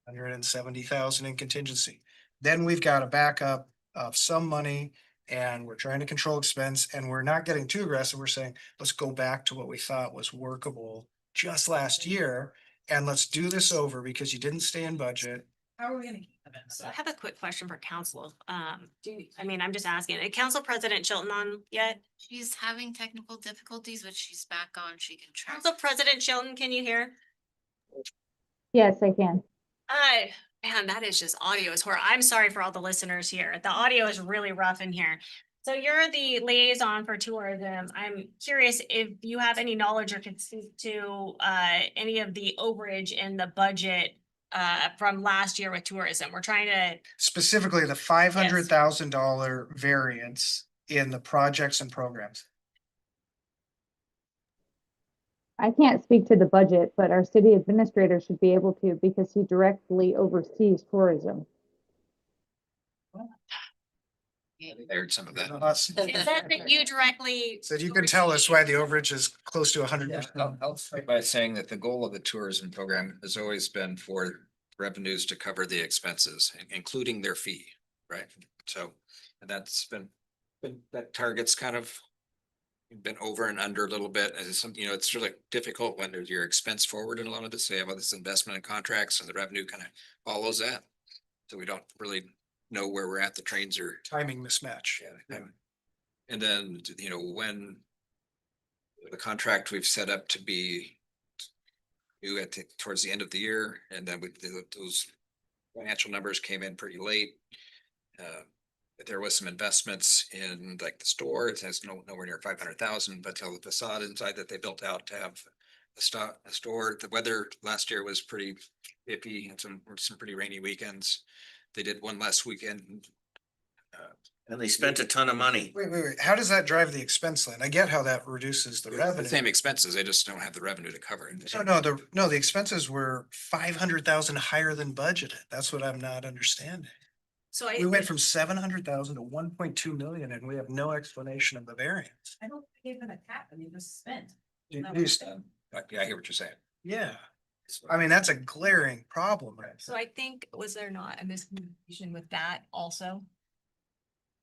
170,000 in contingency. Then we've got a backup of some money, and we're trying to control expense, and we're not getting too aggressive. We're saying, let's go back to what we thought was workable just last year, and let's do this over because you didn't stay in budget. How are we gonna keep them? So I have a quick question for council. I'm just asking, is Council President Chilton on yet? She's having technical difficulties, but she's back on. She can try. Council President Chilton, can you hear? Yes, I can. Man, that is just audio is horrible. I'm sorry for all the listeners here. The audio is really rough in here. So you're the liaison for tourism. I'm curious if you have any knowledge or can speak to any of the overage in the budget from last year with tourism. We're trying to. Specifically, the $500,000 variance in the projects and programs. I can't speak to the budget, but our city administrator should be able to because he directly oversees tourism. I heard some of that. Is that you directly? So you can tell us why the overage is close to 100%. I'll start by saying that the goal of the tourism program has always been for revenues to cover the expenses, including their fee, right? So that's been that target's kind of been over and under a little bit. As some, it's really difficult when there's your expense forward in a lot of this. They have all this investment in contracts, and the revenue kind of follows that. So we don't really know where we're at. The trains are timing mismatch. Yeah. And then, when the contract we've set up to be due towards the end of the year, and then with those financial numbers came in pretty late. But there was some investments in like the store. It has nowhere near 500,000, but the facade inside that they built out to have a store. The weather last year was pretty iffy and some pretty rainy weekends. They did one last weekend. And they spent a ton of money. Wait. How does that drive the expense line? I get how that reduces the The revenue. same expenses, they just don't have the revenue to cover it. No, the expenses were 500,000 higher than budgeted. That's what I'm not understanding. So We went from 700,000 to 1.2 million and we have no explanation of the variance. I don't think even a cap, I mean, just spent. Yeah, I hear what you're saying. Yeah, I mean, that's a glaring problem, right? So I think, was there not a miscommunication with that also?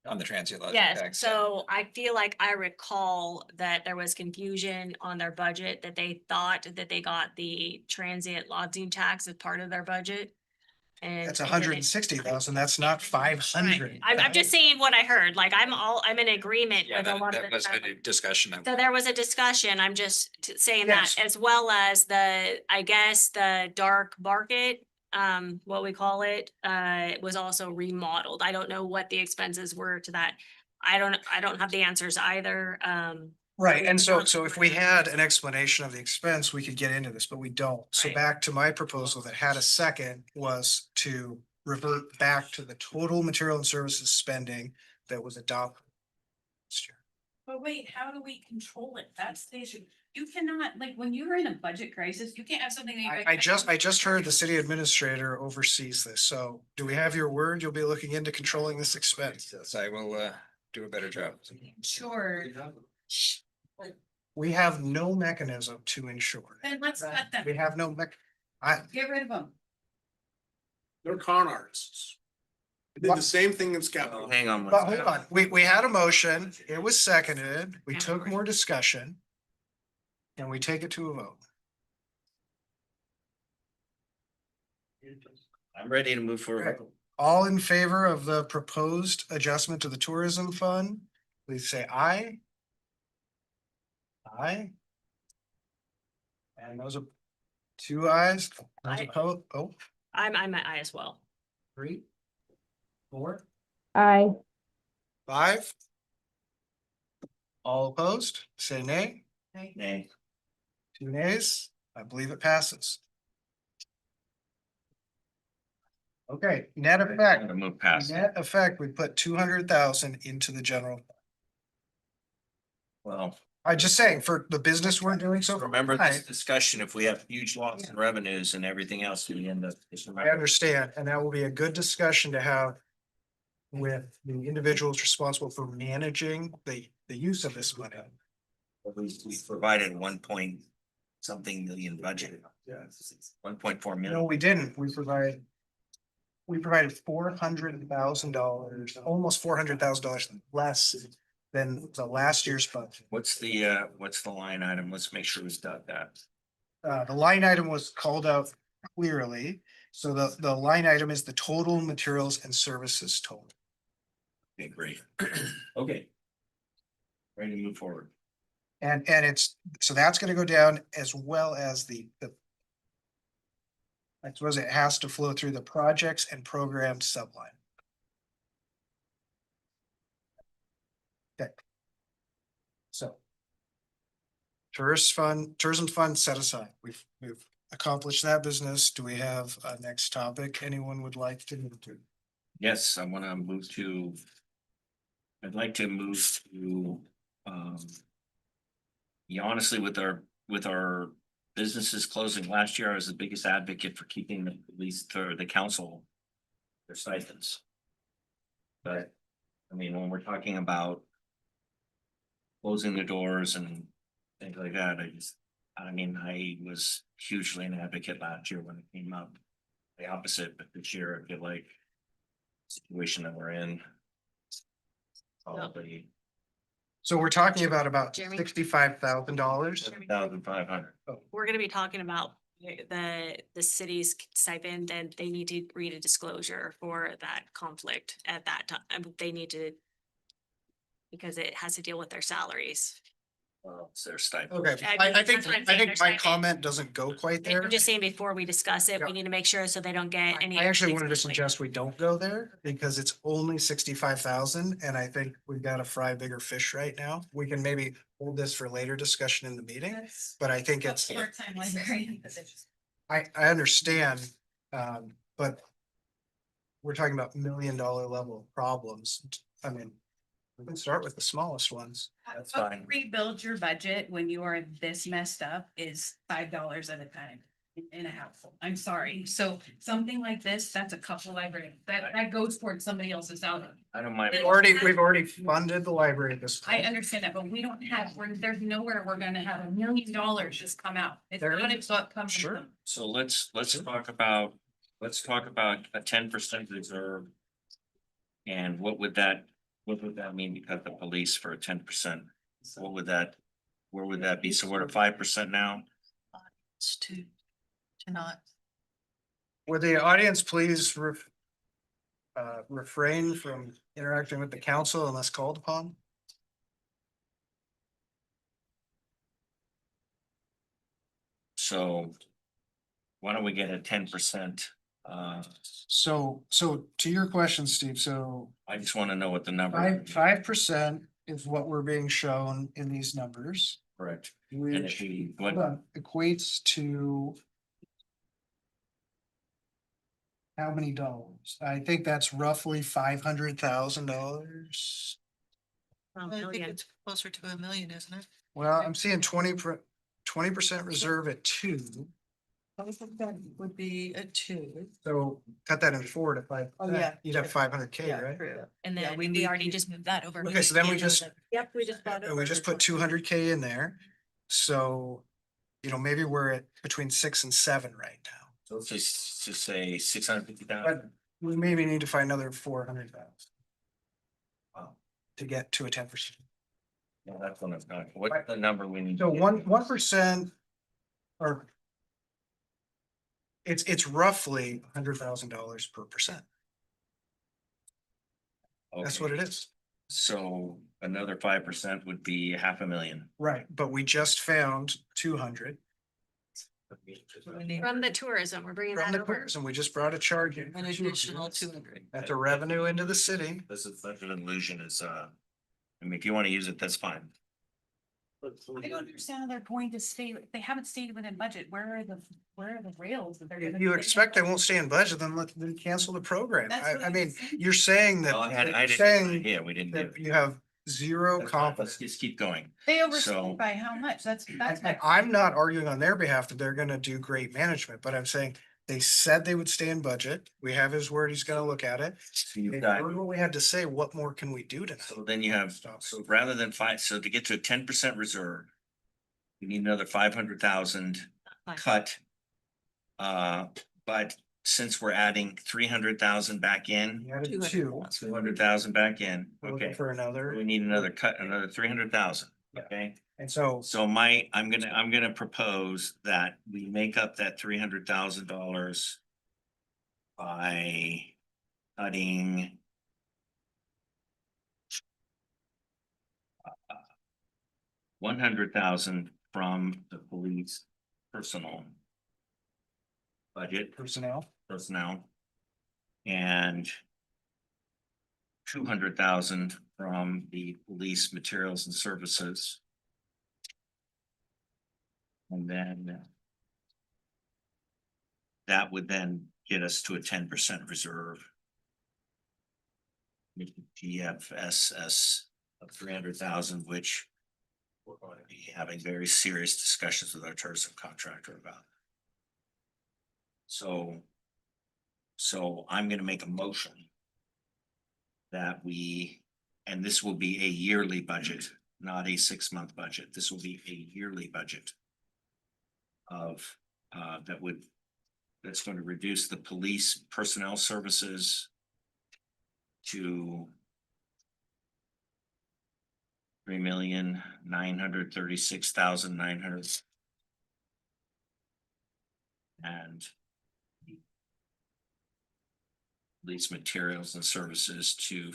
On the transient lodging Yes, tax. so I feel like I recall that there was confusion on their budget, that they thought that they got the transient lodging tax as part of their budget. And That's and 160,000. That's not 500. I'm just saying what I heard, like, I'm in agreement Yeah, with a lot of that the was stuff. a discussion. So there was a discussion, I'm just saying that, as well as I guess the dark market, what we call it, was also remodeled. I don't know what the expenses were to that. I don't have the answers either, Right, and so if we had an explanation of the expense, we could get into this, but we don't. So Right. back to my proposal that had a second was to revert back to the total material and services spending that was adopted last year. But wait, how do we control it? That's the issue. You cannot, like, when you're in a budget crisis, you can't have something that you. I just heard the city administrator oversees this, so do we have your word? You'll be looking into controlling this expense. Yes, I will do a better job. Sure, We have no mechanism to ensure. then let's cut We them. have no Get rid of them. They're con artists. They did the same thing in Scapa. Hang on. one But hold second. on, we had a motion, it was seconded, we took more discussion. And we take it to a vote. I'm ready to move forward. All in favor of the proposed adjustment to the tourism fund, please say aye. Aye. And those are two ayes, those Aye. opposed, oh, I'm at I as well. 3, 4, Aye. 5. All opposed, say nay. Nay. 2 nays, I believe it passes. Okay, net I'm effect, gonna move past it. net effect, we put 200,000 into the general. Well, I'm just saying, for the business we're doing, so. remember this I discussion, if we have huge loss in revenues and everything else, we end up. understand, and that will be a good discussion to have with the individuals responsible for managing the use of this money. We provided 1 point something million budget. Yeah. 1.4 No, million. we didn't. We provided $400,000, almost $400,000 less than the last year's budget. What's the line item? Let's make sure we got that. The line item was called out clearly. So the line item is the total materials and services total. Okay, great. Okay. Ready to move forward. And it's, so that's gonna go down as well as the. I suppose it has to flow through the projects and programs subline. Okay. So. Tourism fund set aside. We've accomplished that business. Do we have a next topic anyone would like to move to? Yes, I wanna move to. I'd like to move to, yeah, honestly, with our businesses closing last year, I was the biggest advocate for keeping the police, or the council. Their stipends. But, I mean, when we're talking about. Closing the doors and things like that, I was hugely an advocate last year when it came up. The opposite, but this year I feel like. Situation that we're in. Probably So we're talking about Jeremy? $65,000. 7,500. We're gonna be talking about the city's stipend, and they need to read a disclosure for that conflict at that time. They need to. Because it has to deal with their salaries. It's their stipend. Okay, I I mean, think, that's what I'm I saying, think there's my not- comment doesn't go quite there. I'm just saying before we discuss it, Yeah. we need to make sure so they don't get any. I actually issues wanted to this week. suggest we don't go there because it's only 65,000 and I think we've got to fry bigger fish right now. We can maybe hold this for later discussion in the meeting, That's but I think a it's, part-time librarian position. I understand, but we're talking about $1 million level problems. I mean, we can start with the smallest ones. That's How to fine. Rebuild your budget when you are this messed up is $5 at a time in a household. I'm sorry. So something like this, that's a couple libraries. That goes towards somebody else's salary. I don't mind. We've already funded the library at this I point. understand that, but we don't have, there's nowhere we're gonna have $1 million just come out. It's There not, is. it's not come Sure. from. So let's talk about a 10% reserve. And what would that mean because the police for a 10%? What would that, where would that be? So we're at 5% now? It's to not. Would the audience please refrain from interacting with the council unless called upon? So why don't we get a 10%? So to your question, Steve, so I just want to know what the number. 5% is what we're being shown in these numbers, Correct. And if which we, hold what, on, equates to how many dollars? I think that's roughly $500,000. I think it's closer to $1 million, isn't it? Well, I'm seeing 20% reserve at 2. I think that would be a 2. So cut that in 4 to 5. Oh, yeah. You'd have 500K, Yeah, right? true. And Yeah, then we we need already to- just moved that over. Okay, so then we just, Yep, we just bought it. we just put 200K in there. So, maybe we're at between 6 and 7 right now. so let's just say 650,000. But we maybe need to find another 400,000 Wow. to get to a 10%. Yeah, that's what I'm talking. What's the number we need? So to get? 1% or it's roughly $100,000 per percent. That's what Okay. it is. So another 5% would be 500,000. Right, but we just found 200 From the tourism, we're bringing from that the over. clears and we just brought a charge in. An additional 200. That's a revenue into the city. This is such an illusion is, I mean, if you want to use it, that's fine. I don't understand how they're going to stay, they haven't stayed within budget. Where are the rails that they're If gonna? you stay expect in? they won't stay in budget, then then cancel the program. That's what I I'm mean, saying. you're saying that. Well, I you're didn't, saying yeah, we didn't do that it. you have zero That's fine. Let's confidence. just keep going. They So- overspent by how much? That's my. I'm not arguing on their behalf that they're gonna do great management, but I'm saying they said they would stay in budget. We have his word, he's gonna look at it. So you've They got, heard what we had to say. What more can we do tonight? so then you have, so rather than so to get to a 10% reserve, you need another 500,000 cut. But since we're adding 300,000 back in, We added 2. 200,000 back in, We're looking okay. for another. We need another cut, another 300,000, Yeah. okay? And so So I'm gonna propose that we make up that $300,000 by cutting $100,000 from the police personal budget, personnel, and 200,000 from the police materials and services. And then that would then get us to a 10% reserve. With the GFSS of 300,000, which we're going to be having very serious discussions with our tourism contractor about. So I'm gonna make a motion that we, and this will be a yearly budget, not a 6-month budget. This will be a yearly budget of, that's going to reduce the police personnel services to $3,936,900. And police materials and services to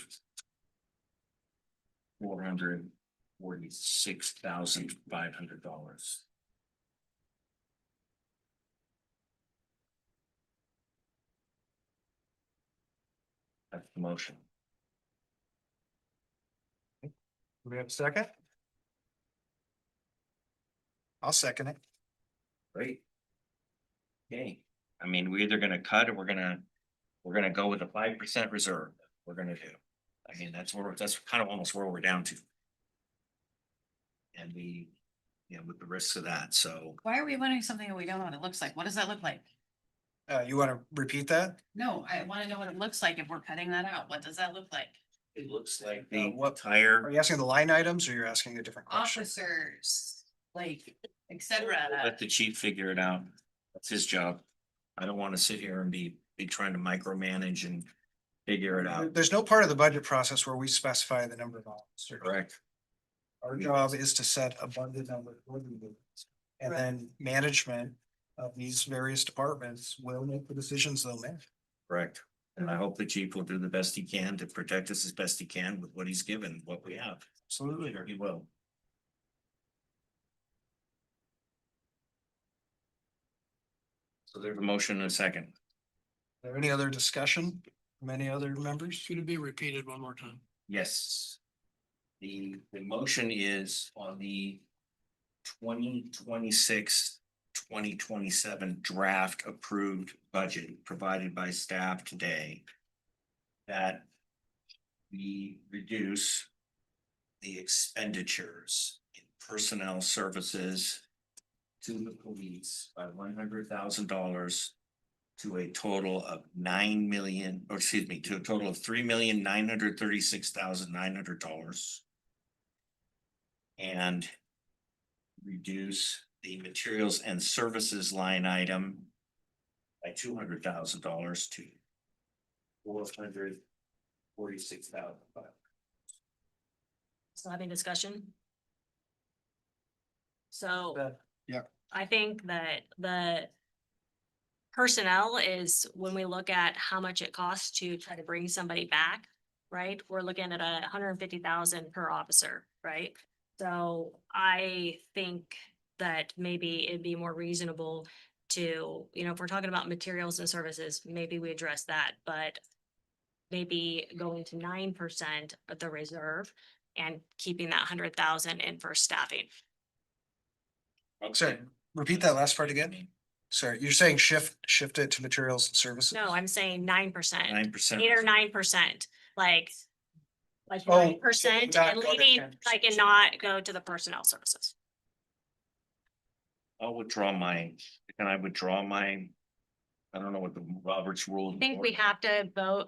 $46,500. That's the motion. Do we have a second? I'll second it. Great. Okay, I mean, we're either gonna cut or we're gonna go with a 5% reserve. We're gonna do. I mean, that's kind of almost where we're down to. And with the risks of that, so. Why are we wanting something that we don't know what it looks like? What does that look like? You want to repeat that? No, I want to know what it looks like if we're cutting that out. What does that look like? It looks like the What Are entire, you asking the line items or you're asking a different question? Officers, like, et cetera. let the chief figure it out. That's his job. I don't want to sit here and be trying to micromanage and figure it out. There's no part of the budget process where we specify the number of officers. Correct. Our job is to set a budget number for the units. And then management of these various departments will make the decisions they'll make. Correct. And I hope the chief will do the best he can to protect us as best he can with what he's given, what we have. Absolutely. Sure he will. So there's a motion and a second. There any other discussion from any other members? Should it be repeated one more time? Yes. The motion is on the 2026-2027 draft approved budget provided by staff today. That we reduce the expenditures in personnel services to the police by $100,000 to a total of to a total of $3,936,900. And reduce the materials and services line item by $200,000 to $446,000. Still having discussion? So. Yeah. I think that the personnel is when we look at how much it costs to try to bring somebody back, right? We're looking at $150,000 per officer, right? So I think that maybe it'd be more reasonable to, if we're talking about materials and services, maybe we address that, but maybe going to 9% of the reserve and keeping that 100,000 in for staffing. Sorry, repeat that last part again. Sorry, you're saying shift it to materials and services? No, I'm saying 9%. 9%. 8 or 9%, like Oh, 9% not and go to leaving, 10%. and not go to the personnel services. Can I withdraw my, I don't know what the Robert's rule. I think we have to vote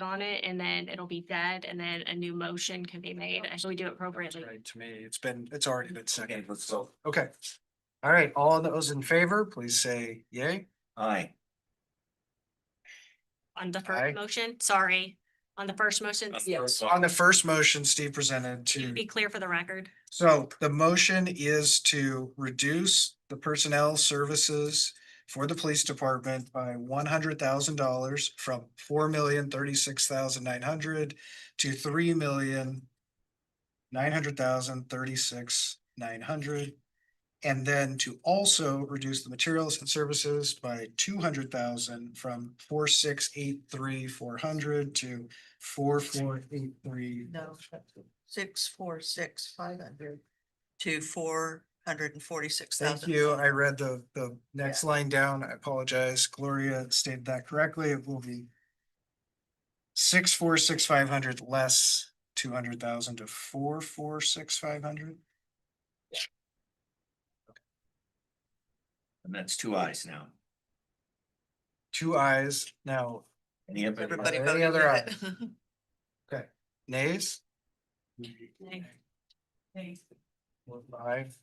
on it and then it'll be dead and then a new motion can be made. And we do it appropriately. Right, to me, it's already been Okay, seconded. let's go. Okay. All right, all those in favor, please say yay. Aye. On the Aye. first motion, sorry, on the first motion, Yes. On the first motion, Steve presented to to, be clear for the record. so the motion is to reduce the personnel services for the police department by $100,000 from $4,036,900 to $3,900,036,900. And then to also reduce the materials and services by 200,000 from 4,683,400 to 4,483. No, 646,500 to 446,000. Thank you. I read the next line down. I apologize. Gloria stated that correctly. It will be 6,465,500 less 200,000 to 4,465,500. And that's two ayes now. Two ayes. Now, Everybody Any voted other yet? okay, nays? Nay. Five.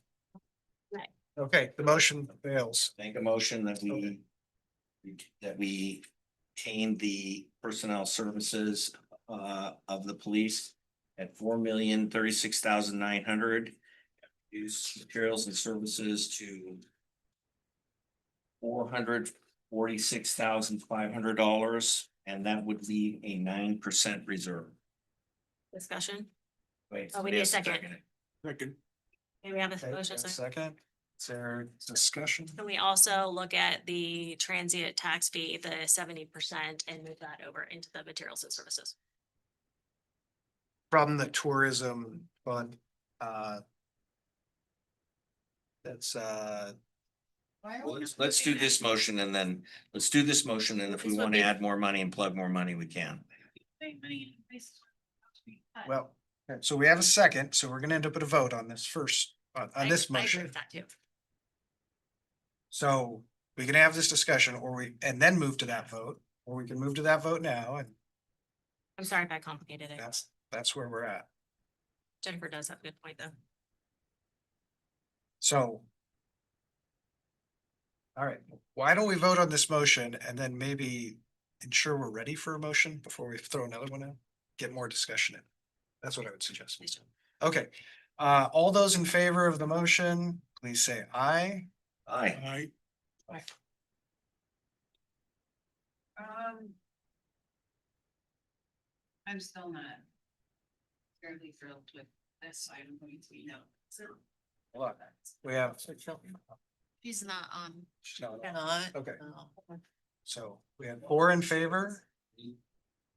Nay. Okay, the motion fails. Make a motion that we retain the personnel services of the police at $4,036,900. Use materials and services to $446,500, and that would leave a 9% reserve. Discussion. Wait. Oh, we need a somebody has to second. Second. Maybe we have Okay, a motion, second. second, is there discussion? Can we also look at the transient tax fee, the 70%, and move that over into the materials and services? From the tourism fund, that's, Let's do this motion and then, let's do this motion, and if we This would want to be- add more money and plug more money, we can. well, okay, so we have a second, so we're gonna end up with a vote on this first, on this I agree motion. with that too. So we can have this discussion and then move to that vote, or we can move to that vote now, and I'm sorry if I complicated it. that's where we're at. Jennifer does have a good point, though. So. All right, why don't we vote on this motion and then maybe ensure we're ready for a motion before we throw another one in? Get more discussion in. That's what I would suggest. Okay, all those in favor of the motion, please say aye. Aye. Aye. I'm still not terribly thrilled with this item going to be no. Hold on. We have. He's not on. No, no. Not. Okay, No. so we have 4 in favor.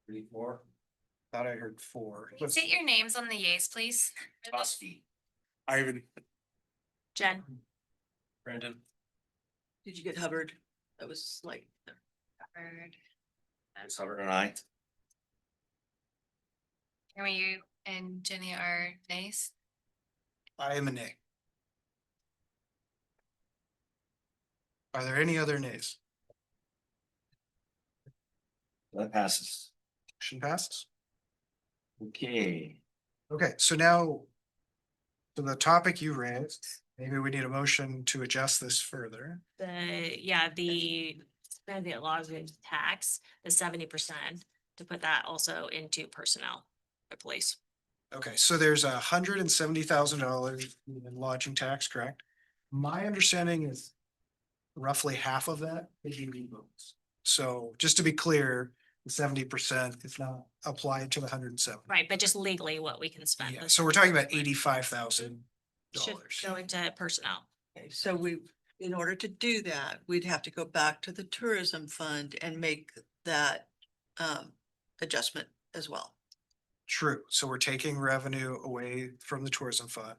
3, 4. Thought I heard 4. State your names on the yays, please. Toski. Ivan. Jen, Brandon. Did you get Hubbard? That was like. Hubbard and I. Jeremy, you and Jenny are nays. I am a nay. Are there any other nays? That passes. Motion passes. Okay. Okay, so now. So the topic you raised, maybe we need a motion to adjust this further. the transient lodging tax, the 70%, to put that also into personnel, the police. Okay, so there's $170,000 in lodging tax, correct? My understanding is roughly half of that is union votes. So just to be clear, the 70% is not applied to the 170. Right, but just legally what we can spend. Yeah, so we're talking about $85,000. Should go into personnel. Okay, so in order to do that, we'd have to go back to the tourism fund and make that adjustment as well. True, so we're taking revenue away from the tourism fund.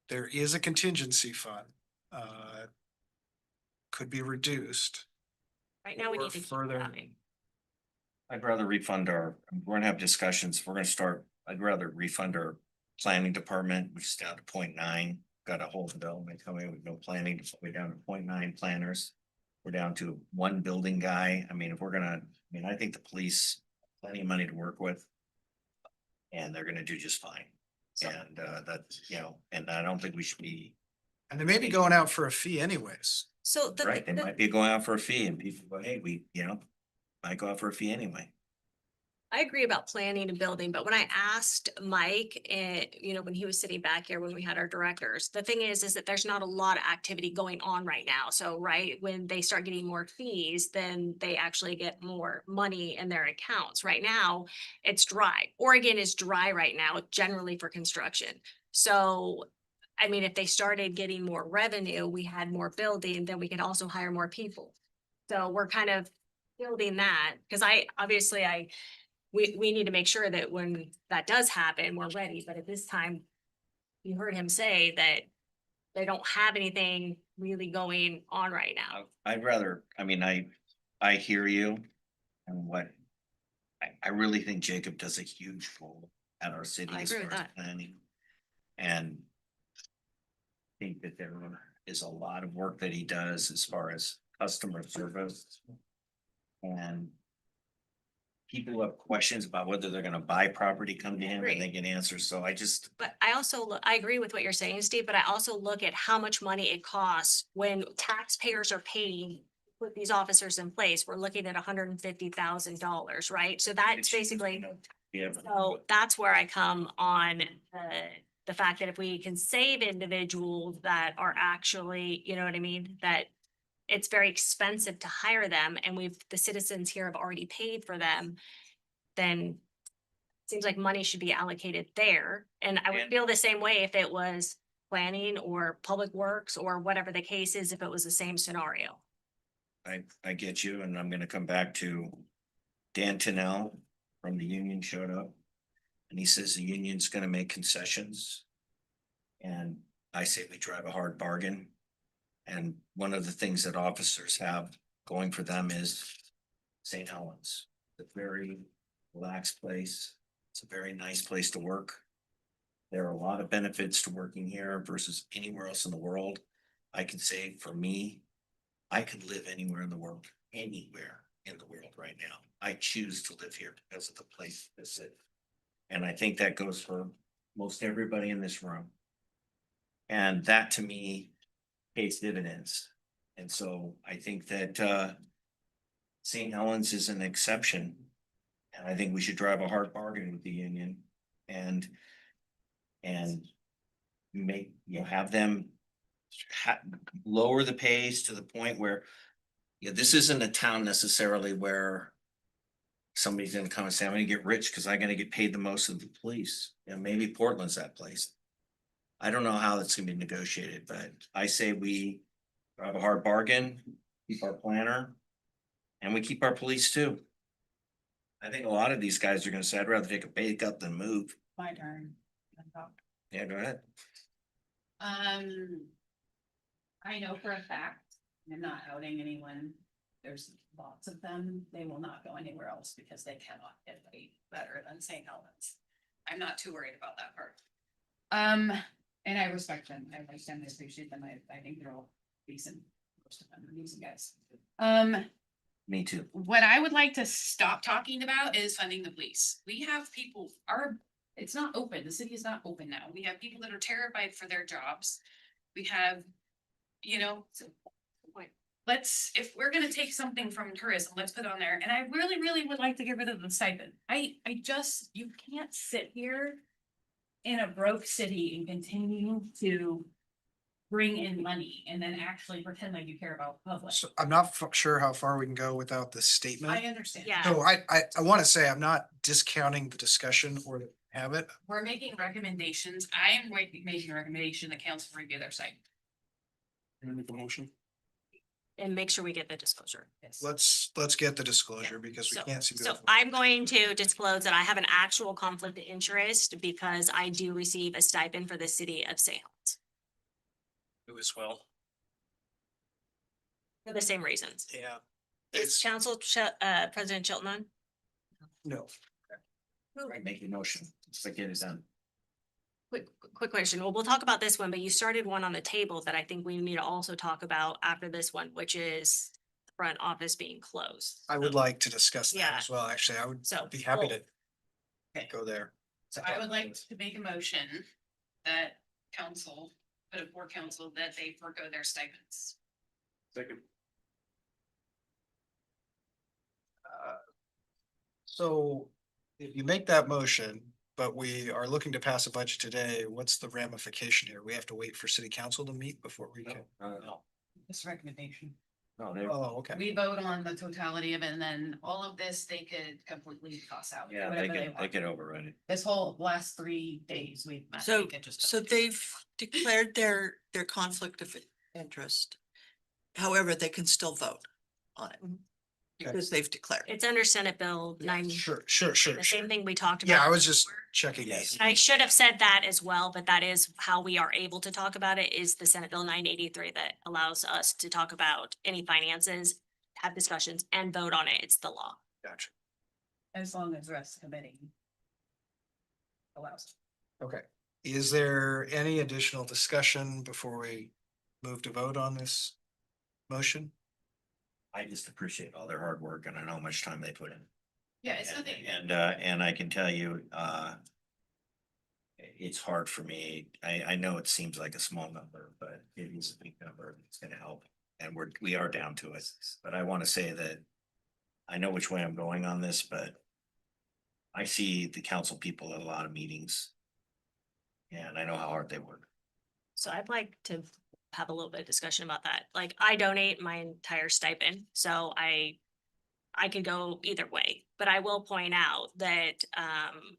There is a contingency fund. Could be reduced. Right now, we or need to keep further. coming. I'd rather refund we're gonna have discussions. We're gonna start, I'd rather refund our planning department, which is down to 0.9. Got a whole development coming with no planning, we're down to 0.9 planners. We're down to 1 building guy. I mean, if we're gonna, I think the police, plenty of money to work with. And they're gonna do just fine. And that's, and I don't think we should be, And they may be going out for a fee anyways. So right, they might be going out for a fee and people go, hey, might go out for a fee anyway. I agree about planning and building, but when I asked Mike, when he was sitting back here, when we had our directors, the thing is that there's not a lot of activity going on right now. So, right, when they start getting more fees, then they actually get more money in their accounts. Right now, it's dry. Oregon is dry right now, generally for construction. So, if they started getting more revenue, we had more building, then we could also hire more people. So we're kind of building that, because we need to make sure that when that does happen, we're ready, but at this time, you heard him say that they don't have anything really going on right now. I'd rather, I hear you. And I really think Jacob does a huge role at our city I as agree far with as that. planning. And I think that there is a lot of work that he does as far as customer service. And people have questions about whether they're gonna buy property, come to him and they get answers. So But I agree with what you're saying, Steve, but I also look at how much money it costs when taxpayers are paying to put these officers in place. We're looking at $150,000, right? So that's basically, so that's where I come on the fact that if we can save individuals that are actually, that it's very expensive to hire them and the citizens here have already paid for them, then seems like money should be allocated there. And I would And- feel the same way if it was planning or public works or whatever the case is, if it was the same scenario. I get you, and I'm gonna come back to Dan Tennell from the union showed up. And he says the union's gonna make concessions. And I say we drive a hard bargain. And one of the things that officers have going for them is St. Helens. It's a very relaxed place. It's a very nice place to work. There are a lot of benefits to working here versus anywhere else in the world. I can say for me, I could live anywhere in the world right now. I choose to live here because of the place that's it. And I think that goes for most everybody in this room. And that to me pays dividends. And so I think that St. Helens is an exception. And I think we should drive a hard bargain with the union and make, have them lower the pays to the point where, this isn't a town necessarily where somebody's gonna come and say, I'm gonna get rich because I'm gonna get paid the most of the police. Maybe Portland's that place. I don't know how that's gonna be negotiated, but I say we drive a hard bargain, keep our planner, and we keep our police too. I think a lot of these guys are gonna say, I'd rather take a pay cut than move. My turn. Yeah, go ahead. I know for a fact, I'm not outing anyone. There's lots of them. They will not go anywhere else because they cannot get paid better than St. Helens. I'm not too worried about that part. And I respect them. I like them. I appreciate them. I think they're all decent. Most of them are decent guys. Me too. What I would like to stop talking about is funding the police. We have people, it's not open. The city is not open now. We have people that are terrified for their jobs. We have, if we're gonna take something from tourism, let's put it on there. And I really, really would like to get rid of the stipend. You can't sit here in a broke city and continue to bring in money and then actually pretend like you care about public. So I'm not sure how far we can go without this statement. I understand. Yeah. So I want to say I'm not discounting the discussion or the habit. We're making recommendations. I am making a recommendation that council review their site. Make a motion. And make sure we get the disclosure. Let's get the disclosure because we So, can't see. so I'm going to disclose that I have an actual conflict of interest because I do receive a stipend for the city of St. Helens You as well. for the same reasons. Yeah. Is President Chilton on? No. Make a motion, let's get it done. Quick question. Well, we'll talk about this one, but you started one on the table that I think we need to also talk about after this one, which is the front office being closed. I would like to discuss that Yeah. as well. Actually, I would So, be happy well- to go there. So I would like to make a motion that council, put it for council that they forego their stipends. Second. So if you make that motion, but we are looking to pass a budget today, what's the ramification here? We have to wait for city council to meet before we can. No, This recommendation. they're, Oh, okay. We vote on the totality of it and then all of this, they could completely toss out. yeah, whatever they want. could override it. This whole last 3 days we've met. So, we could just- so they've declared their conflict of interest. However, they can still vote on it. Because they've declared. It's under Senate Bill 9. Sure. The same thing we talked about. Yeah, I was just checking. Yes. I should have said that as well, but that is how we are able to talk about it, is the Senate Bill 983 that allows us to talk about any finances, have discussions and vote on it. It's the law. Gotcha. As long as the rest of the committee allows. Okay. Is there any additional discussion before we move to vote on this motion? I just appreciate all their hard work and I know how much time they put in. Yeah, it's nothing. And I can tell you, it's hard for me. I know it seems like a small number, but it is a big number. It's gonna help. And we are down to it. But I want to say that I know which way I'm going on this, but I see the council people at a lot of meetings. And I know how hard they work. So I'd like to have a little bit of discussion about that. Like, I donate my entire stipend, so I I could go either way, but I will point out that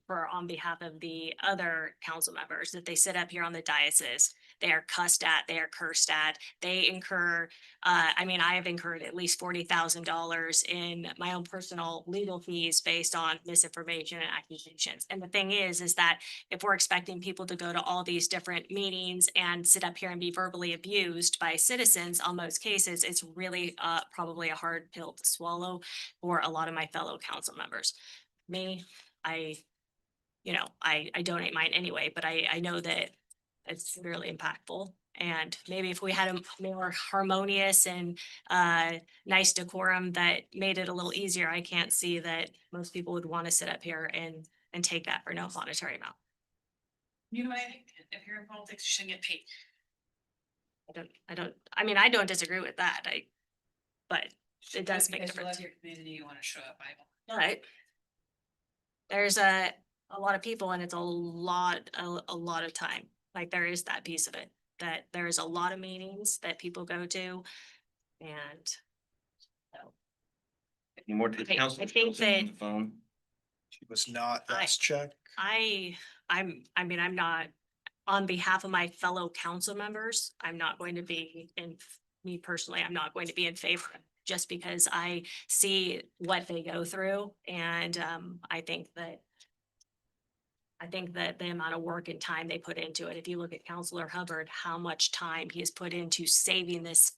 for on behalf of the other council members, that they sit up here on the diocese, they are cussed at, they are cursed at, they incur, I mean, I have incurred at least $40,000 in my own personal legal fees based on misinformation and accusations. And the thing is that if we're expecting people to go to all these different meetings and sit up here and be verbally abused by citizens on most cases, it's really probably a hard pill to swallow for a lot of my fellow council members. Me, I donate mine anyway, but I know that it's really impactful. And maybe if we had a more harmonious and nice decorum that made it a little easier, I can't see that most people would want to sit up here and take that for no monetary amount. You know what I think? If you're in politics, you shouldn't get paid. I don't disagree with that. But it does make a Because you difference. love your community, you wanna show up. But there's a lot of people and it's a lot of time. Like there is that piece of it, that there is a lot of meetings that people go to. And so Any more to the I council? think that On the phone? She was not last check. I'm not, on behalf of my fellow council members, I'm not going to be me personally, I'm not going to be in favor of it, just because I see what they go through. And I think that the amount of work and time they put into it, if you look at Councilor Hubbard, how much time he has put into saving this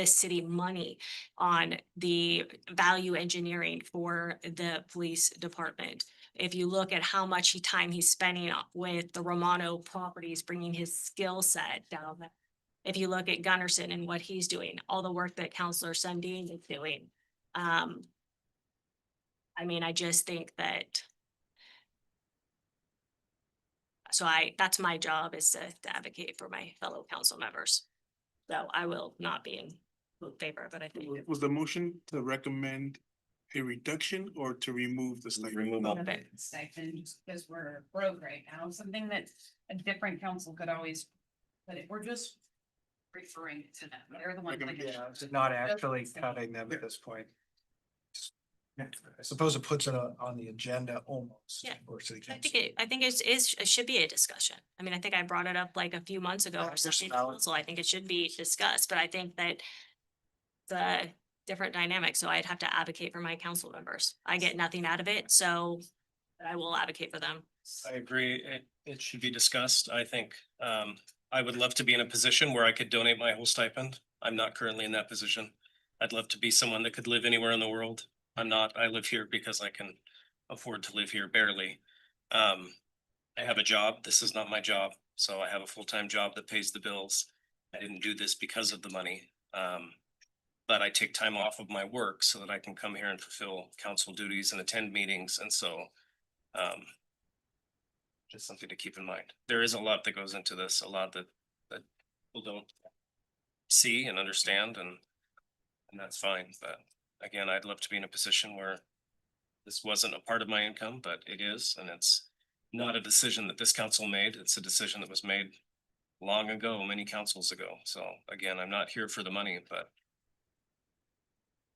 city money on the value engineering for the police department. If you look at how much time he's spending with the Romano properties, bringing his skill set down there. If you look at Gunnarsson and what he's doing, all the work that Councilor Sundin is doing. I just think that. So that's my job, is to advocate for my fellow council members. So I will not be in favor, but I think. Was the motion to recommend a reduction or to remove the stipend? Remove all. Stipend, because we're broke right now, something that a different council could always, but if we're just referring to them, they're the ones. that get- Yeah, not actually cutting them at this point. I suppose it puts it on the agenda almost. Yeah. For city I council. think it should be a discussion. I think I brought it up like a few months ago or something, so I think it should be discussed, but I think that the different dynamics, so I'd have to advocate for my council members. I get nothing out of it, so I will advocate for them. I agree. It should be discussed. I think, I would love to be in a position where I could donate my whole stipend. I'm not currently in that position. I'd love to be someone that could live anywhere in the world. I'm not. I live here because I can afford to live here barely. I have a job. This is not my job. So I have a full-time job that pays the bills. I didn't do this because of the money. But I take time off of my work so that I can come here and fulfill council duties and attend meetings. And so just something to keep in mind. There is a lot that goes into this, a lot that people don't see and understand, and that's fine. But again, I'd love to be in a position where this wasn't a part of my income, but it is, and it's not a decision that this council made. It's a decision that was made long ago, many councils ago. So again, I'm not here for the money, but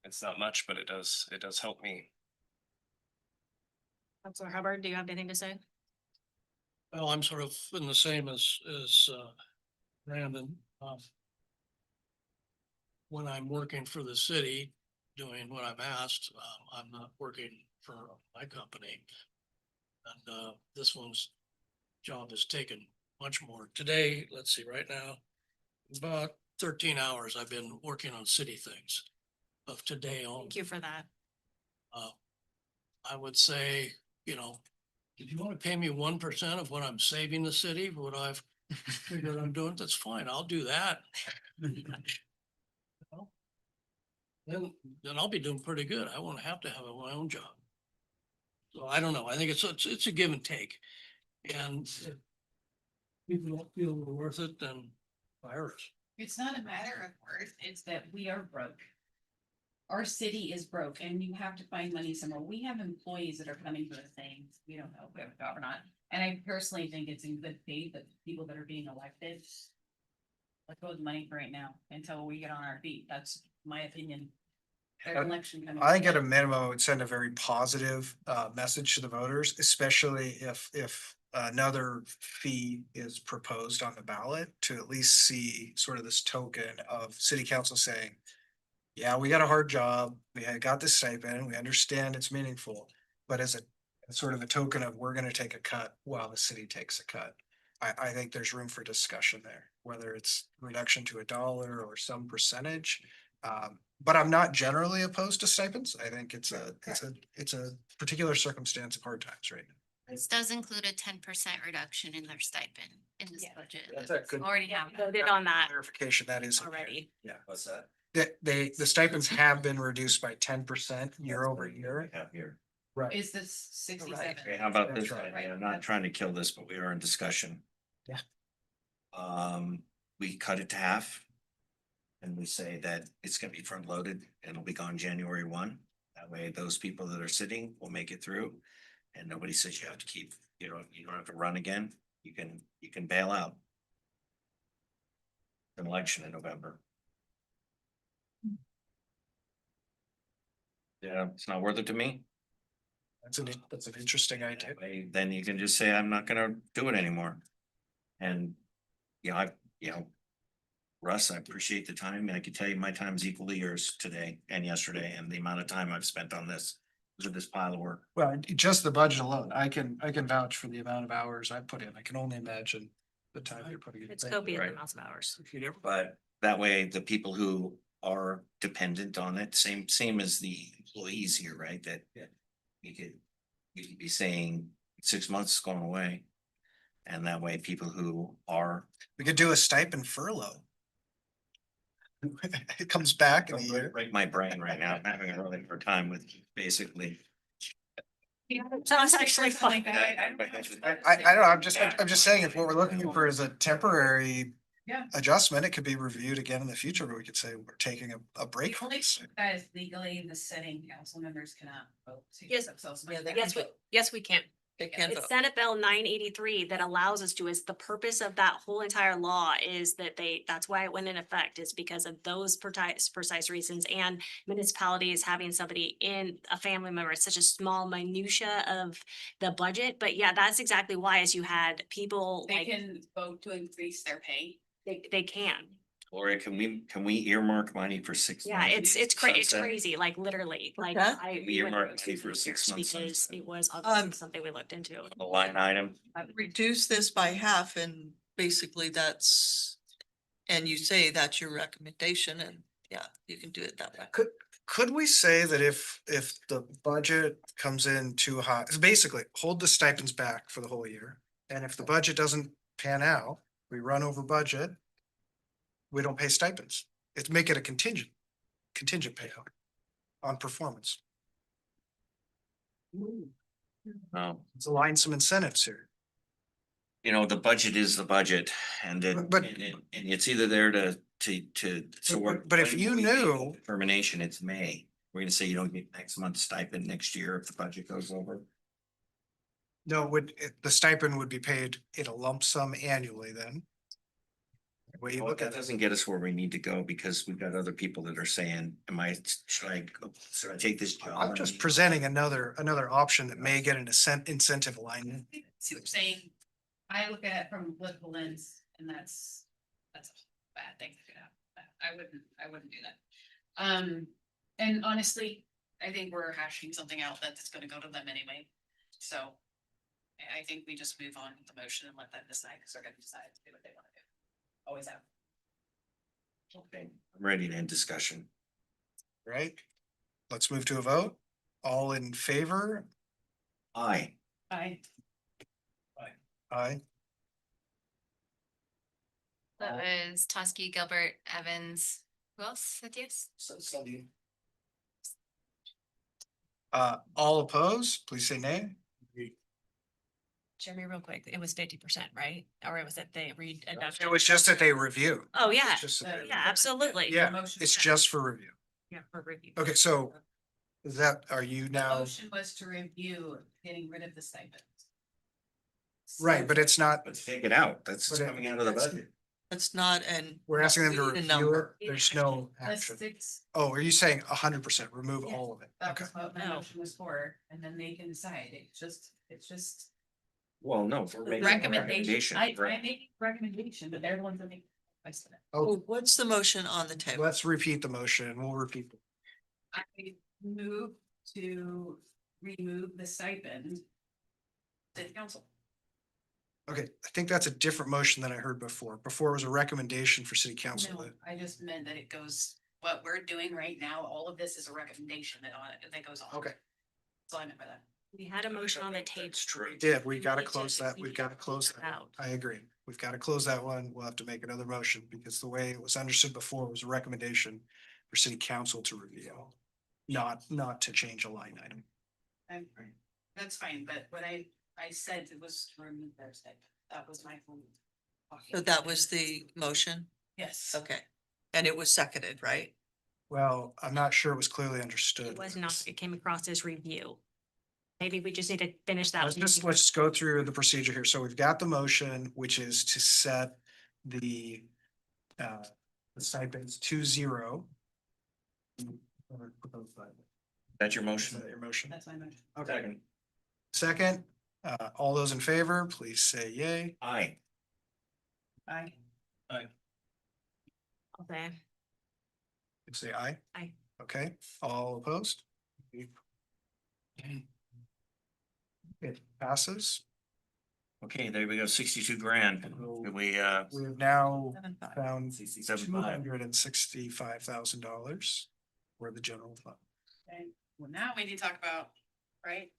it's not much, but it does help me. Councilor Hubbard, do you have anything to say? Well, I'm sort of in the same as Brandon. When I'm working for the city, doing what I'm asked, I'm not working for my company. And this one's job has taken much more. Today, let's see, right now, about 13 hours I've been working on city things of today on. Thank you for that. I would say, if you want to pay me 1% of what I'm saving the city, for what I've figured I'm doing, that's fine. I'll do that. Then I'll be doing pretty good. I won't have to have my own job. So I don't know. I think it's a give and take. And if people don't feel we're worth it, then fire us. It's not a matter of worth, it's that we are broke. Our city is broke and you have to find money somewhere. We have employees that are coming for the thing. We don't know if we have a job or not. And I personally think it's in good faith that people that are being elected. Let's go with money for right now until we get on our feet. That's my opinion. There's an election coming. I think at a minimum, it would send a very positive message to the voters, especially if another fee is proposed on the ballot, to at least see sort of this token of city council saying, yeah, we got a hard job, we had got this stipend, we understand it's meaningful, but as a sort of a token of we're gonna take a cut while the city takes a cut. I think there's room for discussion there, whether it's reduction to $1 or some percentage. But I'm not generally opposed to stipends. I think it's a particular circumstance of hard times right now. This does include a 10% reduction in their stipend in this budget. That's a good Already have. Voted on that clarification. That is already. Yeah. What's that? The stipends have been reduced by 10% year over year. Have here. Right. Is this 67? Okay, how about That's this? right. I'm not trying to kill this, but we are in discussion. Yeah. We cut it to half. And we say that it's gonna be front loaded and it'll be gone January 1. That way, those people that are sitting will make it through. And nobody says you have to keep, you don't have to run again. You can bail out. An election in November. Yeah, it's not worth it to me. That's an interesting idea. That way, then you can just say, I'm not gonna do it anymore. And, Russ, I appreciate the time. I can tell you my time's equally yours today and yesterday, and the amount of time I've spent on this, with this pile of work. Well, just the budget alone, I can vouch for the amount of hours I put in. I can only imagine the time you're putting in. It's copious Right. amounts of hours. But that way, the people who are dependent on it, same as the employees here, right? That you could be saying 6 months is going away. And that way, people who are. We could do a stipend furlough. It comes back in a year. Break my brain right now. I'm having a really hard time with basically. Sounds actually fun. I don't know, I'm just saying, if what we're looking for is a temporary Yeah. adjustment, it could be reviewed again in the future, but we could say we're taking a break from this. That is legally, the sitting council members cannot vote. to Yes. themselves. Yes, we can. They can It's vote. Senate Bill 983 that allows us to, is the purpose of that whole entire law is that that's why it went in effect, is because of those precise reasons, and municipalities having somebody in a family member, it's such a small minutia of the budget, but yeah, that's exactly why, as you had people They like, can vote to increase their pay. they can. Gloria, can we earmark money for 6 Yeah, months? it's crazy, like literally, like Okay. We went earmarked through money for 6 months. because it was obviously something we looked into. A line item. Reduce this by half and basically and you say that's your recommendation and yeah, you can do it that way. Could we say that if the budget comes in too high, basically hold the stipends back for the whole year, and if the budget doesn't pan out, we run over budget, we don't pay stipends. It's make it a contingent payout on performance. Let's align some incentives here. The budget is the budget and But- and it's either there to. But if you knew- Termination, it's May. We're gonna say you don't get next month's stipend next year if the budget goes over. No, the stipend would be paid in a lump sum annually then. The way you Well, look that at it. doesn't get us where we need to go because we've got other people that are saying, should I take this job? I'm just presenting another option that may get an incentive alignment. See what you're saying? I look at it from a political lens and that's a bad thing to do. I wouldn't do that. And honestly, I think we're hashing something out that's gonna go to them anyway. So I think we just move on with the motion and let them decide, because they're gonna decide to do what they wanna do. Always have. Okay, I'm ready to end discussion. Right? Let's move to a vote. All in favor? Aye. Aye. Aye. That was Toski, Gilbert, Evans. Who else said yes? All opposed, please say nay. Jeremy, real quick, it was 50%, right? Or was it they read? It was just that they review. Oh, yeah, It's just that they- yeah, absolutely. Yeah, it's just for review. Yeah, for review. Okay, so are you The now, motion was to review getting rid of the stipend. right, but it's not, Let's take it out. That's But it- coming out of the budget. It's not an. We're asking them to a review it. number. There's no The action. six, Oh, are you saying 100% remove Yeah. all of it? that Okay. was what my No. motion was for, and then they can decide. It's just. Well, no, we're making a Recommendation. recommendation. I right? make a recommendation, but they're the ones that make. I said it. Oh, What's the motion on the table? let's repeat the motion. We'll repeat. I move to remove the stipend. City council. Okay, I think that's a different motion than I heard before. Before it was a recommendation for city council. No, I just meant that it goes, what we're doing right now, all of this is a recommendation that goes on. Okay. That's all I meant by that. We had a motion on the table. We did. We gotta close that. We've gotta close that. Out. I agree. We've gotta close that one. We'll have to make another motion because the way it was understood before was a recommendation for city council to review. Not to change a line item. That's fine, but what I said it was to remove their stipend. That was my whole. So that was the motion? Yes. Okay. And it was seconded, right? Well, I'm not sure it was clearly understood. It was not, it came across as review. Maybe we just need to finish that. Let's go through the procedure here. So we've got the motion, which is to set the stipends to 0. That's your motion? Is that your motion? That's my motion. Okay. Second, all those in favor, please say yay. Aye. Aye. Okay. Say aye. Aye. Okay, all opposed? It passes. Okay, there we go, 62 grand. We We have now 7.5. found two 67.5. hundred and $65,000 for the general fund. Okay. Well, now we need to talk about, right?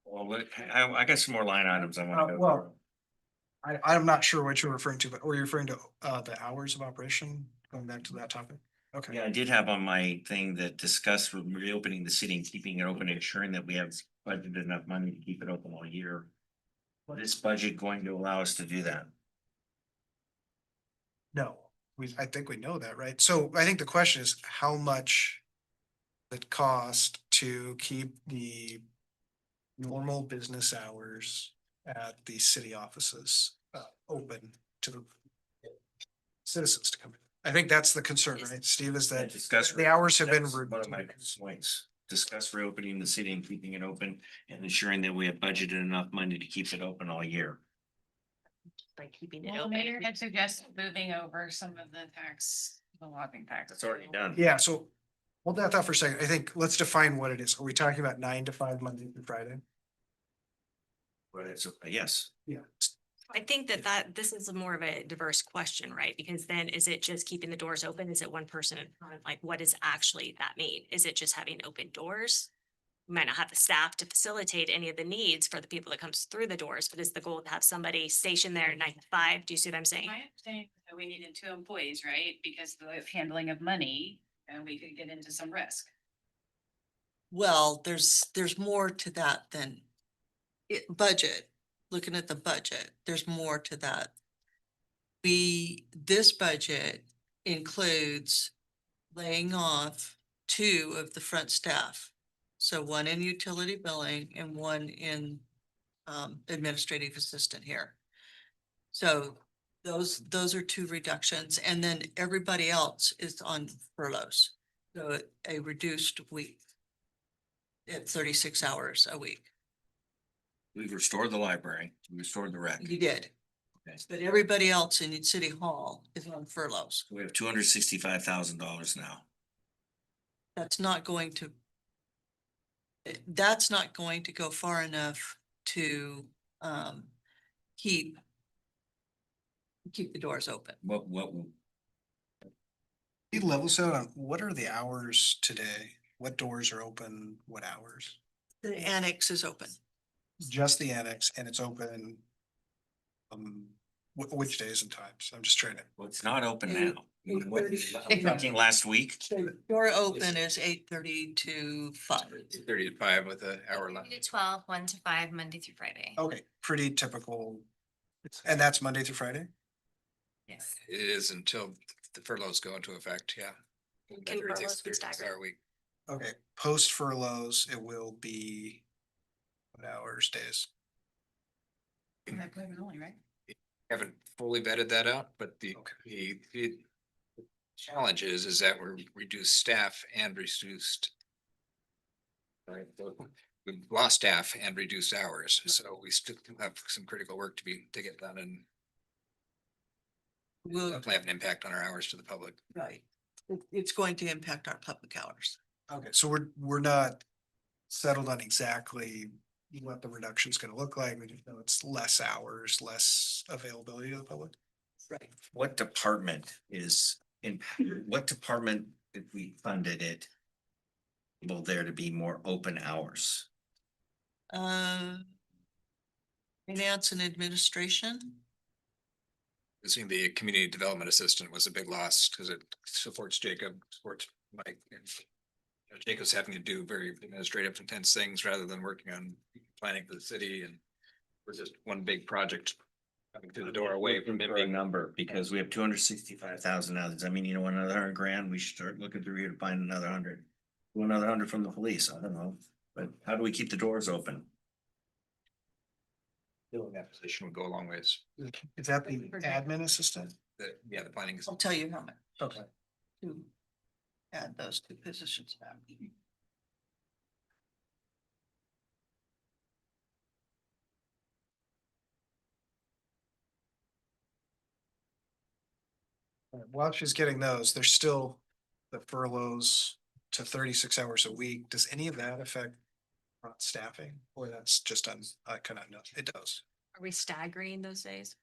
Well, I got some more line items I want to go Well, I'm not sure what you're referring to, but were you referring to the hours of operation? Going back to that topic? Okay. Yeah, I did have on my thing that discussed with reopening the city and keeping it open, ensuring that we have budgeted enough money to keep it open all year. What is budget going to allow us to do that? No, I think we know that, right? So I think the question is how much it cost to keep the normal business hours at the city offices open to the citizens to come in. I think that's the concern, right, Steve, is that Discuss. the hours have been. That's one of my points. Discuss reopening the city and keeping it open and ensuring that we have budgeted enough money to keep it open all year. By keeping it Well, open. Mayor had suggested moving over some of the lodging tax. That's already done. Yeah, so hold that thought for a second. I think let's define what it is. Are we talking about 9 to 5 Monday through Friday? But it's, yes. Yeah. I think that this is more of a diverse question, right? Because then is it just keeping the doors open? Is it one person in front? Like, what does actually that mean? Is it just having open doors? We might not have the staff to facilitate any of the needs for the people that comes through the doors, but is the goal to have somebody stationed there at 9 to 5? Do you see what I'm saying? My understanding is that we needed 2 employees, right? Because the handling of money, and we could get into some risk. Well, there's more to that than budget. Looking at the budget, there's more to that. This budget includes laying off 2 of the front staff. So 1 in utility billing and 1 in administrative assistant here. So those are 2 reductions, and then everybody else is on furloughs. So a reduced week at 36 hours a week. We've restored the library, we restored the rec. You did. Okay. But everybody else in City Hall is on furloughs. We have $265,000 now. That's not going to go far enough to keep the doors open. What, Need level set on what are the hours today? What doors are open? What hours? The annex is open. Just the annex, and it's open. Which days and times? I'm just trying to. well, it's not open now. What, 8:30. thinking last week? Door open is 8:30 to 5. 30 to 5 with an hour left. 8 to 12, 1 to 5, Monday through Friday. Okay, pretty typical. And that's Monday through Friday? Yes. It is until the furloughs go into effect, yeah. Can 36 furloughs be staggered? 36 hour week. Okay, post furloughs, it will be what hours, days? Employment only, right? Haven't fully vetted that out, but the challenge is that we're reduced staff and reduced. Right, we've lost staff and reduced hours, so we still have some critical work to get done and Will, hopefully have an impact on our hours to the public. right. It's going to impact our public hours. Okay, so we're not settled on exactly what the reduction is gonna look like. We just know it's less hours, less availability to the public. Right. What department is in, what department, if we funded it? Will there to be more open hours? Finance and administration. I think the community development assistant was a big loss because it supports Jacob, supports Mike. And Jacob's having to do very administrative intense things rather than working on planning for the city, and we're just one big project coming through the door away from a big number, because we have 265,000 now. Does that mean you want another $100,000? We should start looking through here to find another 100. Do another 100 from the police. I don't know, but how do we keep the doors open? Filling that position would go a long ways. Is that the admin assistant? Yeah, the planning is. I'll tell you how much Okay. to add those two positions back. While she's getting those, there's still the furloughs to 36 hours a week. Does any of that affect staffing, or that's just on, I kind of know, it does. Are we staggering those days?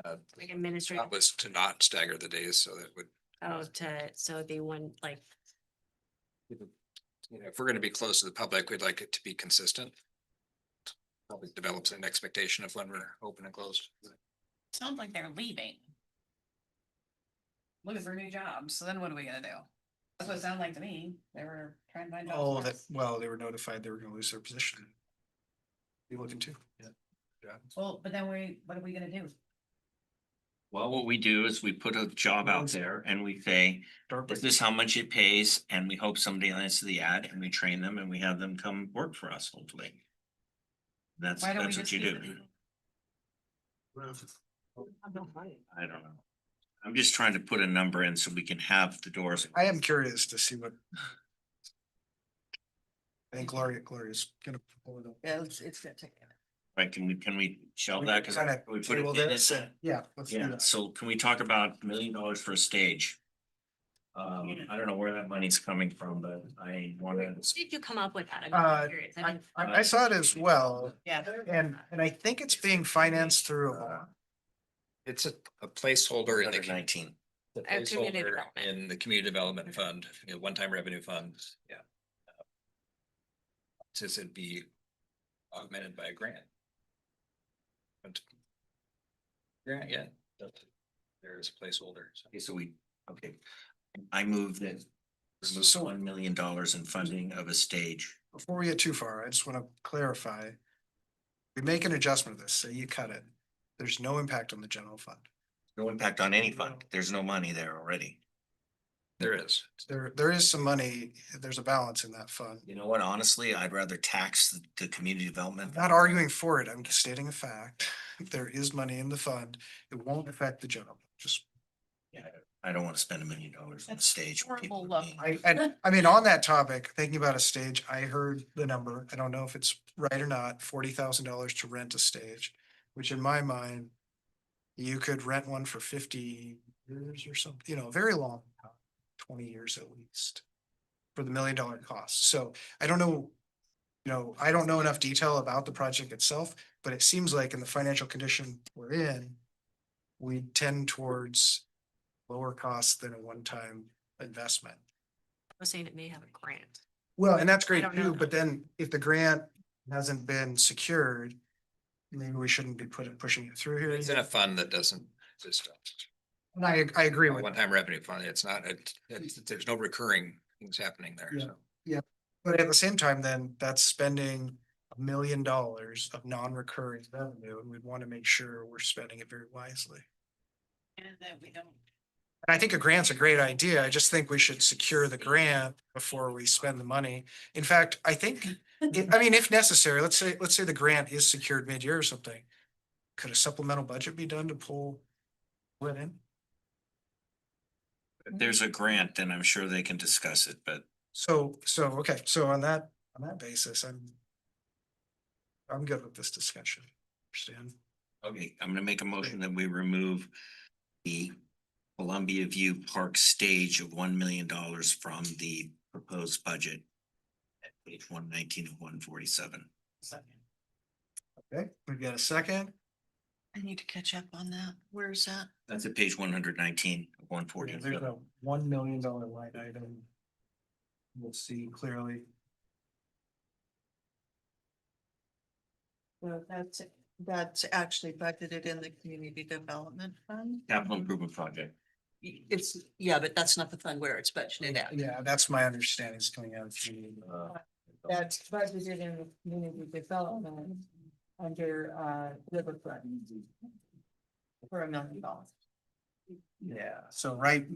Like That administrative, was to not stagger the days, so that would, so it'd be one, like, you know, if we're gonna be close to the public, we'd like it to be consistent. Probably develops an expectation of when we're open and closed. Sounds like they're leaving. Looking for new jobs, so then what are we gonna do? That's what it sounded like to me, they were trying to find jobs. Oh, for that, us. well, they were notified they were gonna lose their position. Be looking too. Yeah. Well, but then what are we gonna do? Well, what we do is we put a job out there and we say, this is how much it pays, and we hope somebody answers the ad, and we train them and we have them come work for us, hopefully. That's Why don't we what just you keep do. it? I don't know. I'm just trying to put a number in so we can have the doors. I am curious to see what. I think Gloria's gonna. Yeah, it's gonna take a minute. Right, can we shelve that? Cause Kinda we put it table in this it. and- Yeah, let's do Yeah, that. so can we talk about $1 million for a stage? I don't know where that money's coming from, but I wanna. did you come up with that? Uh, I'm curious. I didn't- I saw it as well, Yeah. and I think it's being financed through. It's a placeholder in the. 19. The Community placeholder development. in the community development fund, you know, one-time revenue funds, yeah. Says it'd be augmented by a grant. Grant, yeah, there is a placeholder. Okay, so okay, I move that. So- $1 million in funding of a stage. Before we get too far, I just want to clarify. We make an adjustment of this, say you cut it. There's no impact on the general fund. No impact on any fund. There's no money there already. There is. There is some money, there's a balance in that fund. You know what, honestly, I'd rather tax the community development. I'm not arguing for it, I'm just stating a fact. There is money in the fund. It won't affect the general, just. Yeah, I don't wanna spend $1 million on a stage. where people Horrible are look. being- I mean, on that topic, thinking about a stage, I heard the number, I don't know if it's right or not, $40,000 to rent a stage, which in my mind. You could rent one for 50 years or something, you know, very long, 20 years at least. For the $1 million cost, so I don't know. You know, I don't know enough detail about the project itself, but it seems like in the financial condition we're in. We tend towards lower costs than a one-time investment. I was saying it may have a grant. Well, and that's great don't know. too, but then if the grant hasn't been secured. Maybe we shouldn't be pushing it through here. It's in a fund that doesn't exist. And I agree with, One-time revenue fund, it's not, there's no recurring things happening there, Yeah. so. but at the same time, then that's spending $1 million of non-recurring revenue, and we want to make sure we're spending it very wisely. And that we don't. And I think a grant's a great idea. I just think we should secure the grant before we spend the money. In fact, I think, I mean, if necessary, let's say the grant is secured mid-year or something. could a supplemental budget be done to pull it in? If there's a grant, then I'm sure they can discuss it, but Okay, so on that basis, I'm good with this discussion. Understand? okay, I'm gonna make a motion that we remove the Columbia View Park stage of $1 million from the proposed budget at page 119 of 147. Okay, we've got a second. I need to catch up on that. Where is that? That's at page 119 of There's 147. a $1 million line item. We'll see clearly. Well, that's actually budgeted in the community development fund. Capital improvement project. It's, yeah, but that's not the fund where it's budgeted at. Yeah, that's my understanding is coming out of community. That's budgeted in the community development under Riverfront. For $1 million. Yeah, so right,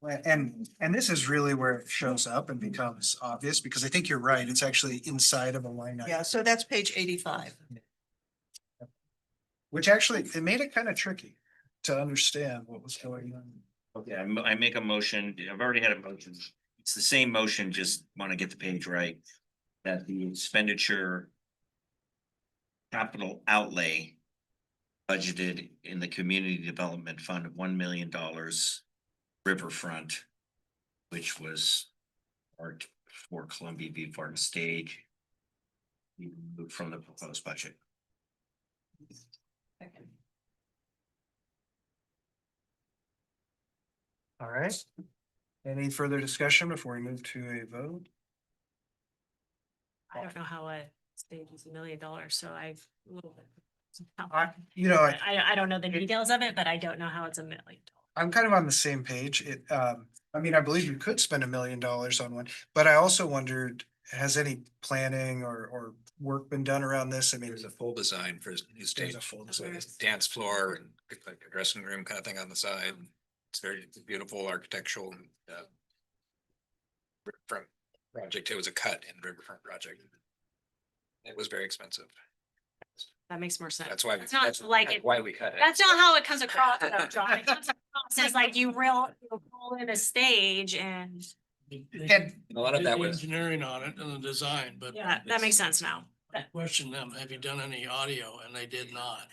and this is really where it shows up and becomes obvious, because I think you're right, it's actually inside of a line item. Yeah, so that's page 85. Which actually, it made it kind of tricky to understand what was going on. Okay, I make a motion, I've already had a motion. It's the same motion, just want to get the page right. That the expenditure capital outlay budgeted in the community development fund of $1 million Riverfront, which was art for Columbia View Park stage, be removed from the proposed budget. All right. Any further discussion before we move to a vote? I don't know how a stage is $1 million, so I've a little bit. I don't know the details of it, but I don't know how it's $1 million. I'm kind of on the same page. I mean, I believe you could spend $1 million on one, but I also wondered, has any planning or work been done around this? I mean, There's a full design for new stage, a full design. dance floor and like a dressing room kind of thing on the side. It's beautiful architectural. Riverfront project, it was a cut in Riverfront project. It was very expensive. That makes more sense. That's why. It's not like it. Why we cut it. That's not how it comes across, though, John. It comes across as like you roll in a stage and. And a lot of that was engineering on it and the design, but. Yeah, that makes sense now. I questioned them, have you done any audio? And they did not.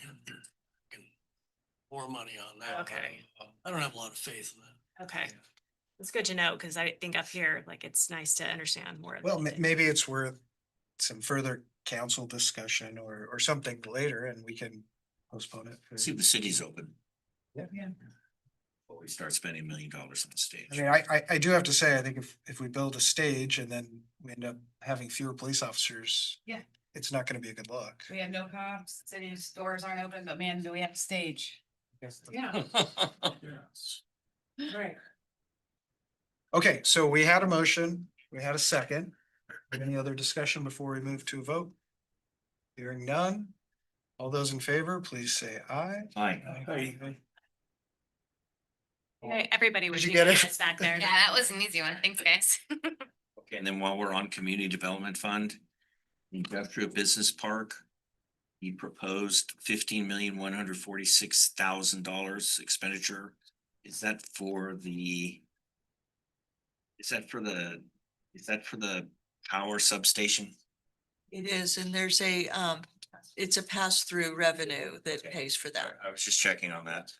More money on that. Okay. I don't have a lot of faith in that. Okay. It's good to know, because I think up here, like, it's nice to understand more. of well, it. maybe it's worth some further council discussion or something later, and we can postpone it. See if the city's open. Yeah. Before we start spending $1 million on the stage. I mean, I do have to say, I think if we build a stage and then we end up having fewer police officers. Yeah. It's not gonna be a good look. We have no cops, city's doors aren't open, but man, do we have a stage? Yeah. Right. Okay, so we had a motion, we had a second. Any other discussion before we move to a vote? Hearing none. All those in favor, please say aye. Aye. Okay, everybody was Did you get it? back there. Yeah, that was an easy one. Thanks, guys. Okay, and then while we're on community development fund, industrial business park. He proposed $15,146,000 expenditure. Is that for the? Is that for the power substation? It is, and there's it's a pass-through revenue that pays for that. I was just checking on that.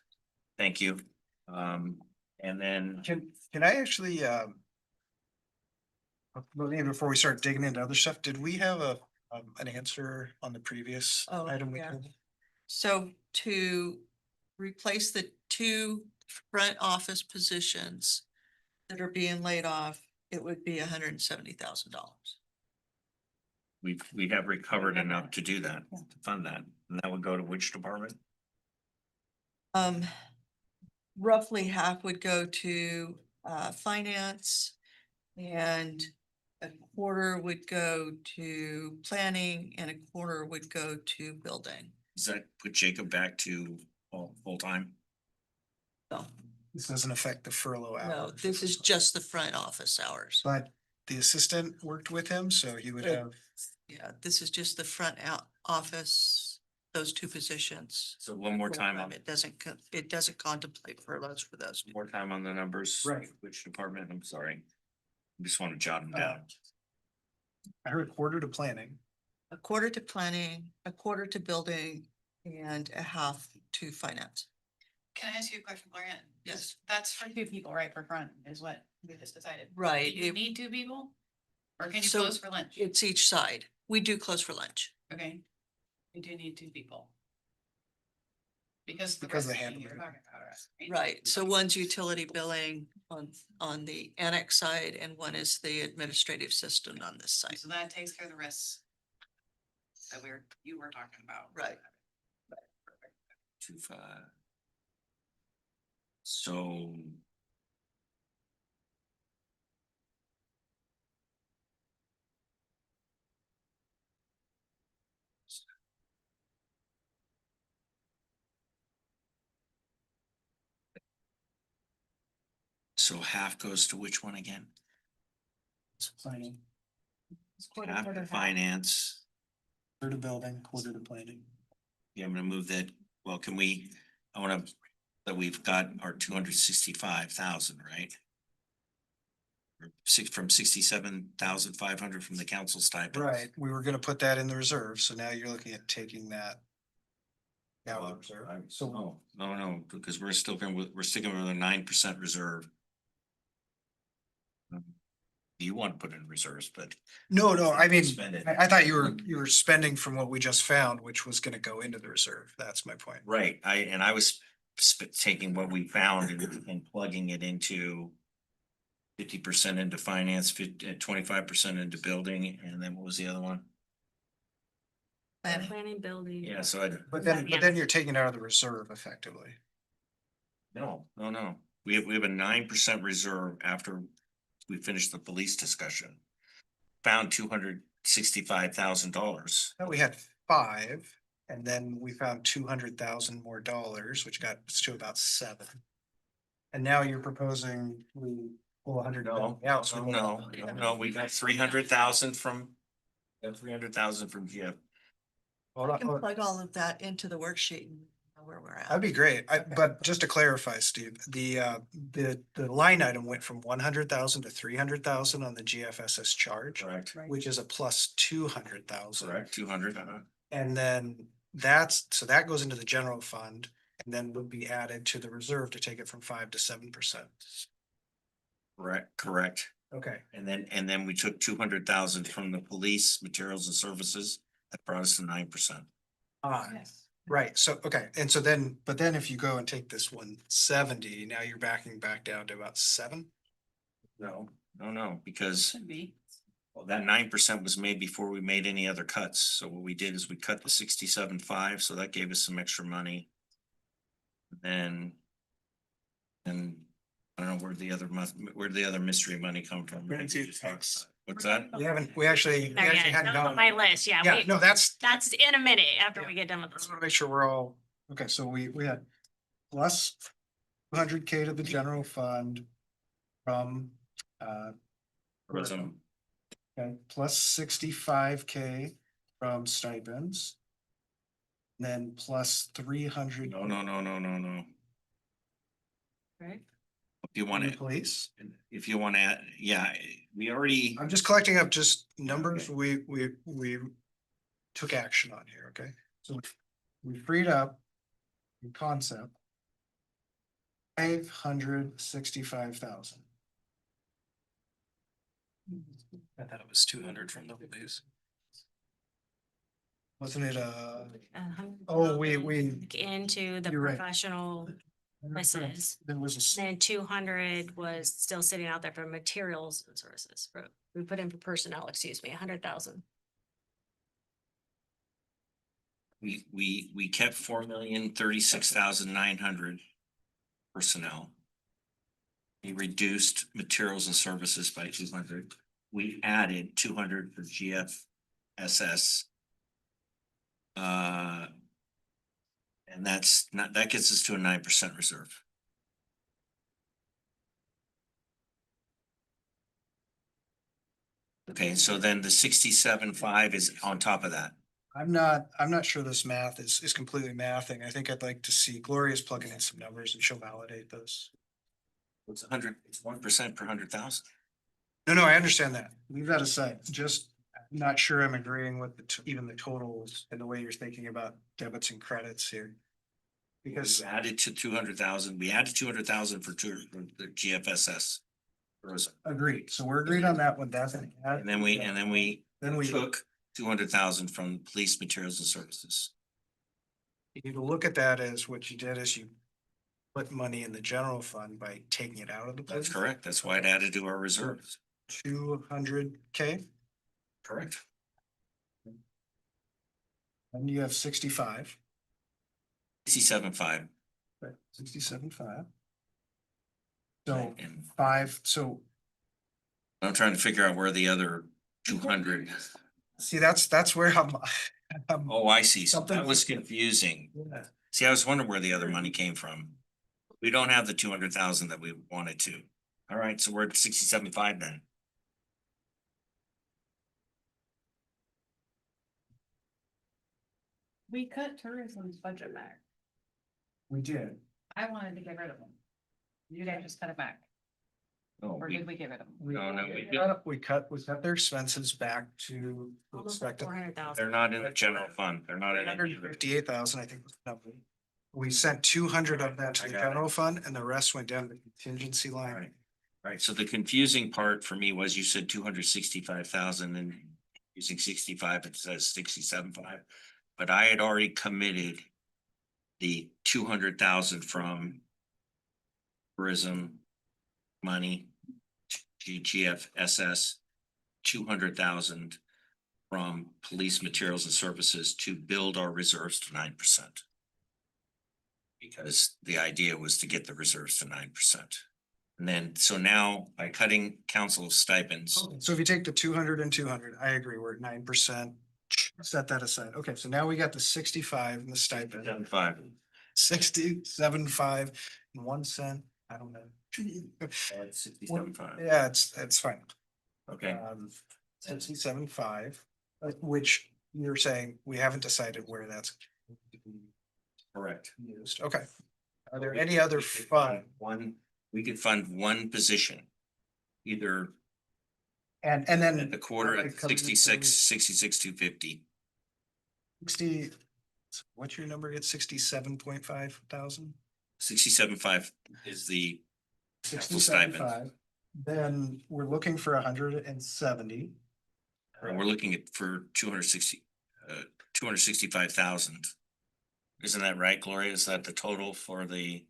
Thank you. And then. Can I actually, maybe before we start digging into other stuff, did we have an answer on the previous item? Yeah. So to replace the 2 front office positions that are being laid off, it would be $170,000. We have recovered enough to do that, to fund that, and that would go to which department? Roughly half would go to finance, and a quarter would go to planning, and a quarter would go to building. Does that put Jacob back to full time? No, This doesn't affect the furlough hours. no, this is just the front office hours. But the assistant worked with him, so he would have. Yeah, this is just the front office those two positions. So one more time on It doesn't, it doesn't contemplate furloughs for those. more time on the numbers. Right. Which department? I'm sorry. I just want to jot them down. I heard a quarter to planning. A quarter to planning, a quarter to building, and a half to finance. Can I ask you a question, Gloria? Yes. That's for two people, right, for front is what we just decided. Right. Do you need two people? Or can you So close for lunch? It's each side. We do close for lunch. Okay. We do need two people. Because. Because rest they of the handle you're it. talking about us, Right. So one's utility billing on the annex side and one is the administrative system on this side. So that takes care of the rest. That you were talking about. Right. 2, 5. So. So half goes to which one again? It's planning, Half to finance. quarter to building, quarter to planning. Yeah, I'm gonna move that. Well, can we, I wanna, that we've got our 265,000, right? From 67,500 from the council stipend. Right, we were gonna put that in the reserve, so now you're looking at taking that. Out of the reserve. So No, because we're sticking with a 9% reserve. You want to put in reserves, but. no, I mean, Spend it. I thought you were spending from what we just found, which was gonna go into the reserve. That's my point. Right, I was taking what we found and plugging it into 50% into finance, 25% into building, and then what was the other one? Planning, building. Yeah, so I, But then you're taking it out of the reserve effectively. no. We have a 9% reserve after we finished the police discussion. Found $265,000. We had 5, and then we found 200,000 more dollars, which got us to about 7. And now you're proposing we pull 100. No, we got 300,000 from. Got 300,000 from GF. Hold I on, can plug all of that into the worksheet and know where we're at. that'd be great. But just to clarify, Steve, the line item went from 100,000 to 300,000 on the GFSS charge. Correct. Which is a plus 200,000. Correct, 200. And then so that goes into the general fund and then would be added to the reserve to take it from 5 to 7%. Correct. Okay. And then we took 200,000 from the police materials and services. That brought us to 9%. Right, so, okay, and so then, but then if you go and take this 170, now you're backing back down to about 7? No, because Should be. well, that 9% was made before we made any other cuts. So what we did is we cut the 67.5, so that gave us some extra money. And I don't know where the other mystery money come from. What's that? We actually There, yeah, hadn't that's on gone. my list, yeah. Yeah, no, that's in a minute after Yeah. we get done with I this. just want to make sure we're all, okay, so we had plus 200K to the general fund from Tourism. okay, plus 65K from stipends. Then plus 300. No. Right. If you want to, Police. if you want to add, yeah, we already, I'm just collecting up just numbers we took action on here, okay? So we freed up the concept 565,000. I thought it was 200 from the police. Wasn't it Into the You're right. professional misses. there was a Then 200 was still sitting out there for materials and services. We put in for personnel, 100,000. we kept 4,036,900 personnel. We reduced materials and services by 200. We added 200 for GFSS. And that gets us to a 9% reserve. Okay, so then the 67.5 is on top of that. I'm not sure this math is completely mathing. I think I'd like to see Gloria's plugging in some numbers and she'll validate those. It's 100, it's 1% per 100,000. No, I understand that. Leave that aside. Just I'm not sure I'm agreeing with even the totals and the way you're thinking about debits and credits here. Because We added to 200,000, we added 200,000 for the GFSS. agreed. So we're agreed on that one. That's an add. And then we Then we took 200,000 from police materials and services. You need to look at that as what you did is you put money in the general fund by taking it out of the. That's correct. That's why it added to our reserves. 200K, Correct. and you have 65. 67.5. Right, 67.5. So And 5, so I'm trying to figure out where the other 200. see, that's where I'm. Oh, I see. So Something- that was confusing. Yeah. See, I was wondering where the other money came from. We don't have the 200,000 that we wanted to. All right, so we're at 67.5 then. We cut tourism's budget back. We did. I wanted to get rid of them. You guys just cut it back, No, or did we give it them? we We cut their expenses back to expected. 400,000. they're not in the general fund. They're not in. any of it. 158,000, I think was the number. We sent 200 of that to the general fund and the rest went down to the contingency line. Right. Right, so the confusing part for me was you said 265,000 and using 65, it says 67.5. But I had already committed the 200,000 from tourism money, GFSS, 200,000 from police materials and services to build our reserves to 9%. Because the idea was to get the reserves to 9%. And then, so now by cutting council stipends, So if you take the 200 and 200, I agree, we're at 9%. Set that aside. Okay, so now we got the 65 and the stipend. 5. 67.5 and 1 cent. I don't know. 67.5. Yeah, it's fine. Okay, 67.5, which you're saying we haven't decided where that's correct. used. Okay. Are there any other fund? We could fund one position. Either And then. at the quarter at 66,250. 60, what's your number? It's 67.5 thousand? 67.5 is the council stipend. 67.5. Then we're looking for 170. And we're looking at for 265,000. Isn't that right, Gloria? Is that the total for the?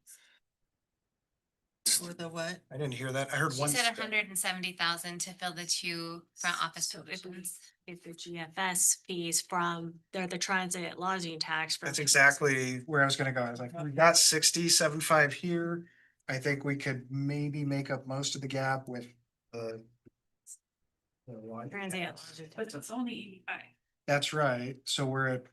For the what? I didn't hear that. I heard She one. said 170,000 to fill the 2 front office positions. If the GFS fees from, they're the transit lodging tax. from- That's exactly where I was gonna go. I was like, we got 67.5 here. I think we could maybe make up most of the gap with the. Transit lodging But tax. it's only 85. That's right. So we're at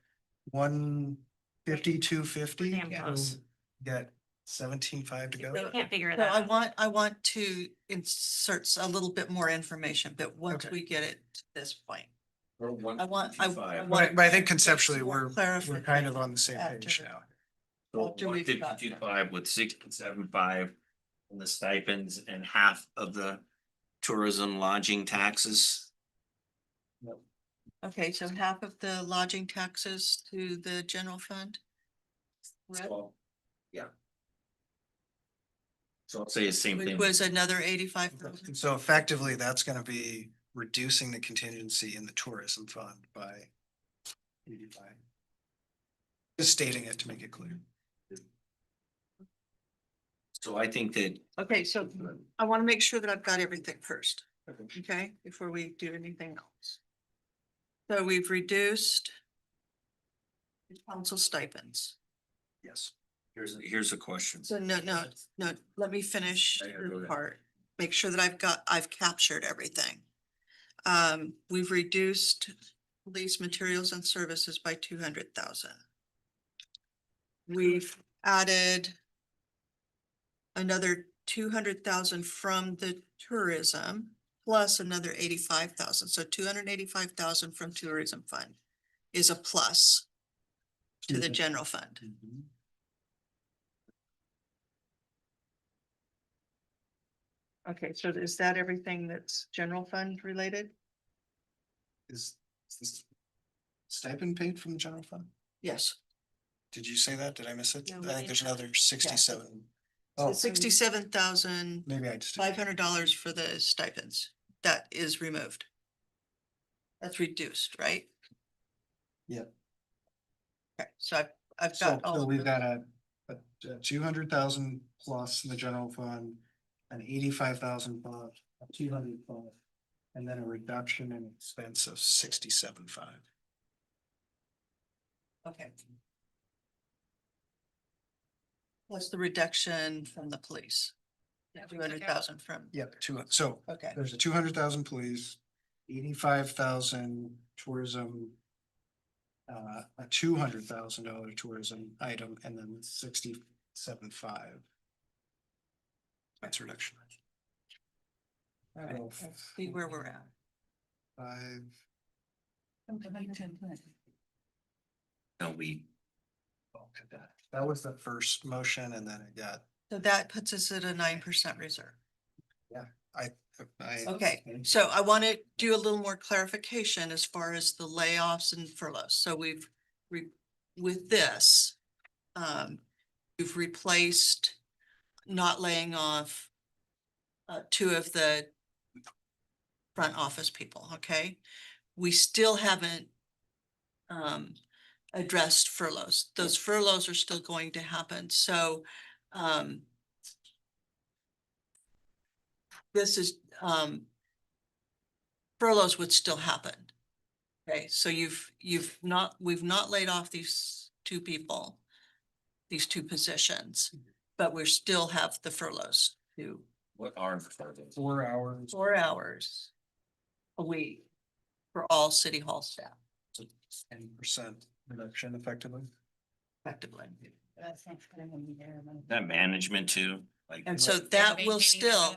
150, 250. Damn close. Got 17.5 to go. Can't figure it So out. I want to insert a little bit more information, but once Okay. we get it to this point. Or I want. But I think conceptually, more we're kind of on the same clarification page now. So After we've got 152.5 with 67.5 and the stipends and half of the tourism lodging taxes. Okay, so half of the lodging taxes to the general fund? Correct? So, yeah. So I'll say the same Which thing. was another 85,000. So effectively, that's gonna be reducing the contingency in the tourism fund by 85. Just stating it to make it clear. So I think that Okay, so I want to make sure that I've got everything first, okay, before we do anything else. So we've reduced council stipends. Yes. here's a question. So no, let me finish Yeah, go the ahead. part. Make sure that I've captured everything. We've reduced police materials and services by 200,000. We've added another 200,000 from the tourism, plus another 85,000, so 285,000 from tourism fund is a plus to the general fund. Okay, so is that everything that's general fund related? Is this stipend paid from the general fund? Yes. Did you say that? Did I miss it? No, I we think didn't. there's another 67. So Oh, $67,500 maybe I just. for the stipends. That is removed. That's reduced, right? Yeah. Okay, so I've So, got all so of we've the- got a 200,000 plus in the general fund, an 85,000 plus, a 200 plus, and then a reduction in expense of 67.5. Okay. Plus the reduction from the police. 200,000 from. Yeah, so Okay. there's a 200,000 police, 85,000 tourism. A $200,000 tourism item, and then 67.5. That's reduction. All right, let's see where we're at. 5. No, we, That was the first motion, and then it got, So that puts us at a 9% reserve. I. Okay, so I want to do a little more clarification as far as the layoffs and furloughs. So with this, you've replaced not laying off two of the front office people, okay? We still haven't addressed furloughs. Those furloughs are still going to happen, so this is furloughs would still happen. Okay, so we've not laid off these two people, these two positions, but we still have the furloughs to what are the furloughs? 4 hours. 4 hours a week for all city hall staff 10% reduction effectively. effectively. That management too, like. And so that will still,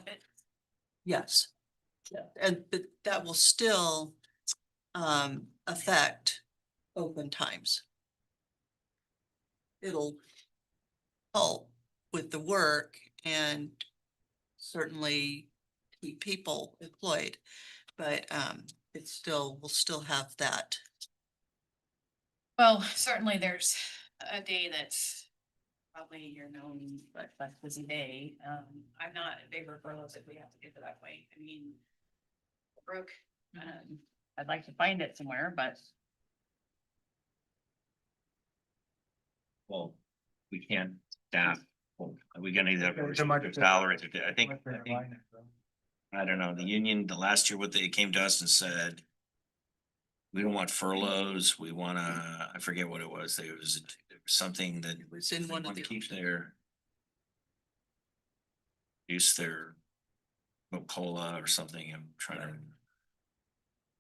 yes. And but that will still affect open times. It'll help with the work and certainly keep people employed, but it still, we'll still have that. Well, certainly there's a day that's probably your known, but less busy day. I'm not in favor of furloughs if we have to get to that point. I mean, Brooke, I'd like to find it somewhere, but. Well, we can't staff, well, we gonna either have a It's a much- restricted salary, I think, I don't know, the union, the last year, what they came to us and said. We don't want furloughs, we wanna, I forget what it was, there was something that. It was in they one of wanted the. to keep their. Use their. Coca-Cola or something, I'm trying to.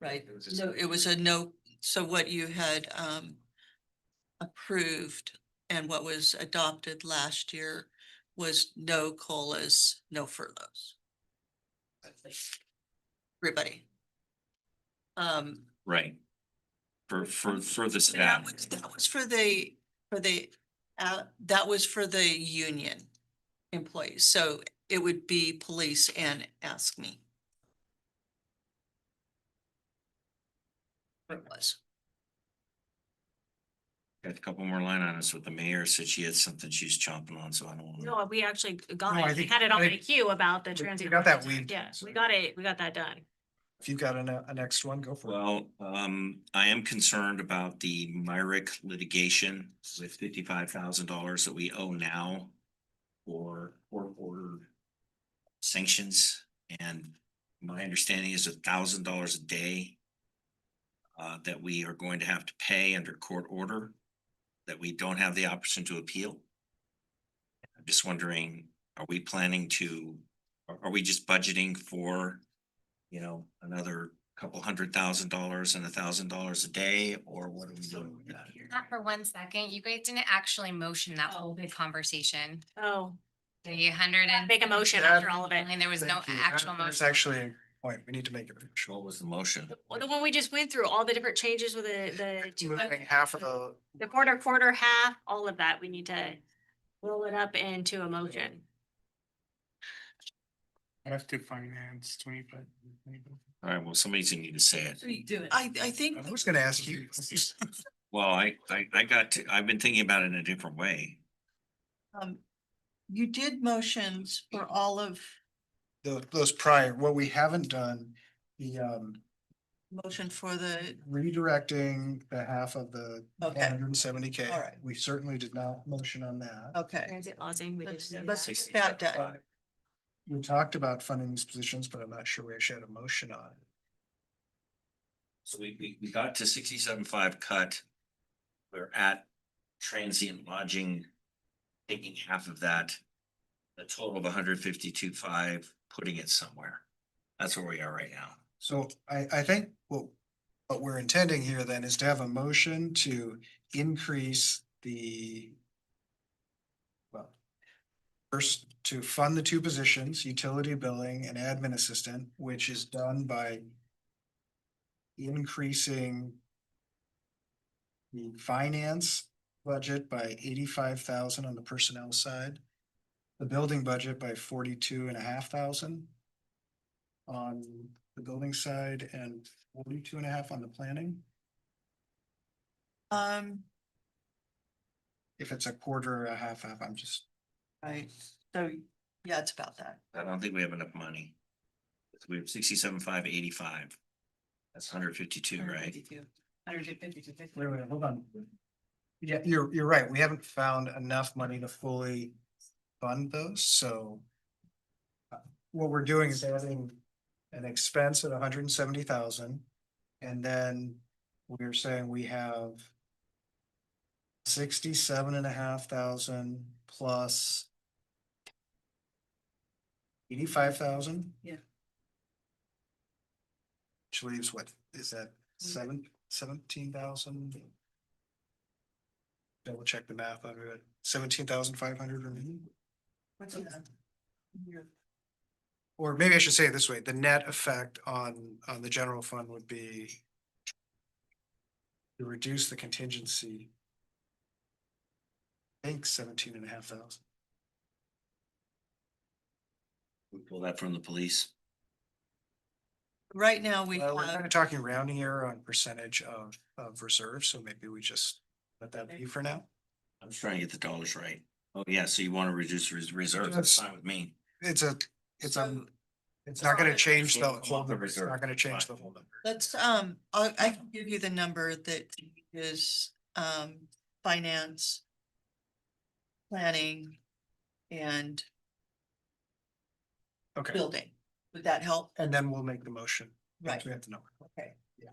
Right, It was just- no, it was a no, so what you had approved and what was adopted last year was no COLAs, no furloughs. Everybody. Right. For the That staff, was for that was for the union employees, so it would be police and ask me. It was. got a couple more line items with the mayor said she had something she's chomping on, so I don't wanna. No, we actually got No, I it. We think- had it on I the think queue about the we transient. got that workers. weed. Yeah, we got it. We got that done. If you've got a next one, go for it. Well, I am concerned about the Myrick litigation with $55,000 that we owe now. For court ordered sanctions, and my understanding is $1,000 a day. That we are going to have to pay under court order, that we don't have the option to appeal. I'm just wondering, are we planning to, are we just budgeting for? You know, another couple $100,000 and $1,000 a day, or what are we doing with that here? Not for 1 second, you guys didn't actually motion that whole big conversation. Oh, The 100 and. make a motion after all of it. And there was no Thank you. actual There's motion. actually point. We need to make it official. What was the motion? Well, the one we just went through, all the different changes with the two, Moving half of the quarter, half, all of that, we need to roll it up into a motion. Have to finance 25. All right, well, somebody's gonna need to say it. Do it. I think, I was gonna ask you. Well, I've been thinking about it in a different way. you did motions for all of Those prior, what we haven't done, the motion for the, redirecting the half of the Okay. 170K. All right. We certainly did not motion on that. okay. Transit lodging, we Let's, didn't do let's that. get that done. We talked about funding these positions, but I'm not sure we actually had a motion on it. So we got to 67.5 cut. We're at transient lodging, taking half of that. A total of 152.5, putting it somewhere. That's where we are right now. So I think what we're intending here then is to have a motion to increase the. Well, first to fund the two positions, utility billing and admin assistant, which is done by increasing the finance budget by 85,000 on the personnel side, the building budget by 42,500 on the building side and 42.5 on the planning. If it's a quarter or a half, I'm just. Right, so, yeah, it's about that. I don't think we have enough money. We have 67.585. That's 152, right? 152. Wait, hold on. Yeah, you're right. We haven't found enough money to fully fund those, so. What we're doing is adding an expense at 170,000. And then we're saying we have 67,500 plus 85,000. Yeah. Which leaves what, is that 17,000? Double check the math on it, 17,500 remaining. What's that? Or maybe I should say it this way, the net effect on the general fund would be to reduce the contingency. I think 17,500. We pull that from the police. Right now, we We're kind have, of talking rounding error on percentage of reserve, so maybe we just let that be for now. I'm just trying to get the dollars right. Oh, yeah, so you want to reduce reserves, that's fine with me. It's not gonna change the whole number, it's not gonna change the whole number. let's, I can give you the number that is, finance, planning, and Okay, building. Would that help? and then we'll make the motion. once Right. We have the number. Okay. Yeah.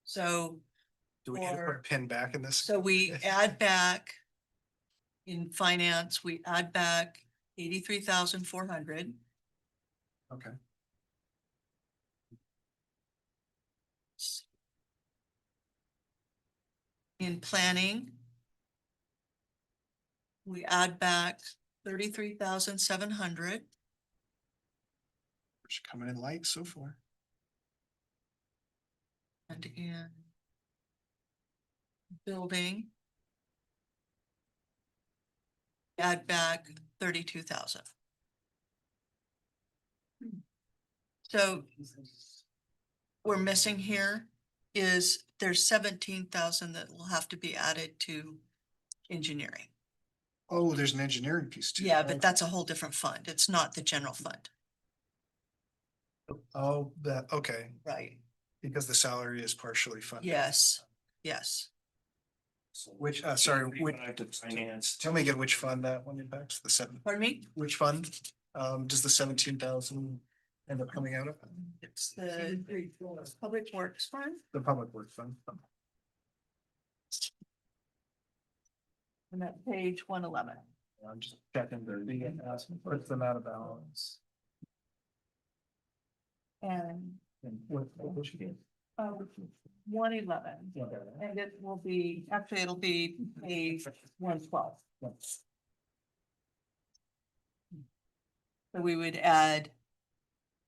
So, Do we need to put a pin back in this? so we add back in finance, we add back 83,400. Okay. In planning, we add back 33,700. Which is coming in light so far. And in building, add back 32,000. So we're missing here is there's 17,000 that will have to be added to engineering. Oh, there's an engineering piece too. Yeah, but that's a whole different fund. It's not the general fund. Oh, that, okay, Right. because the salary is partially funded. Yes, yes. Which, sorry, which, To finance. tell me again which fund that one impacts, the seven, Pardon me? which fund? Does the 17,000 end up coming out of? It's the Public Works Fund. The public works fund. And that page 111. I'm just checking what's the amount of balance? And What you get? 111. And it will be, actually, it'll be a 112. So we would add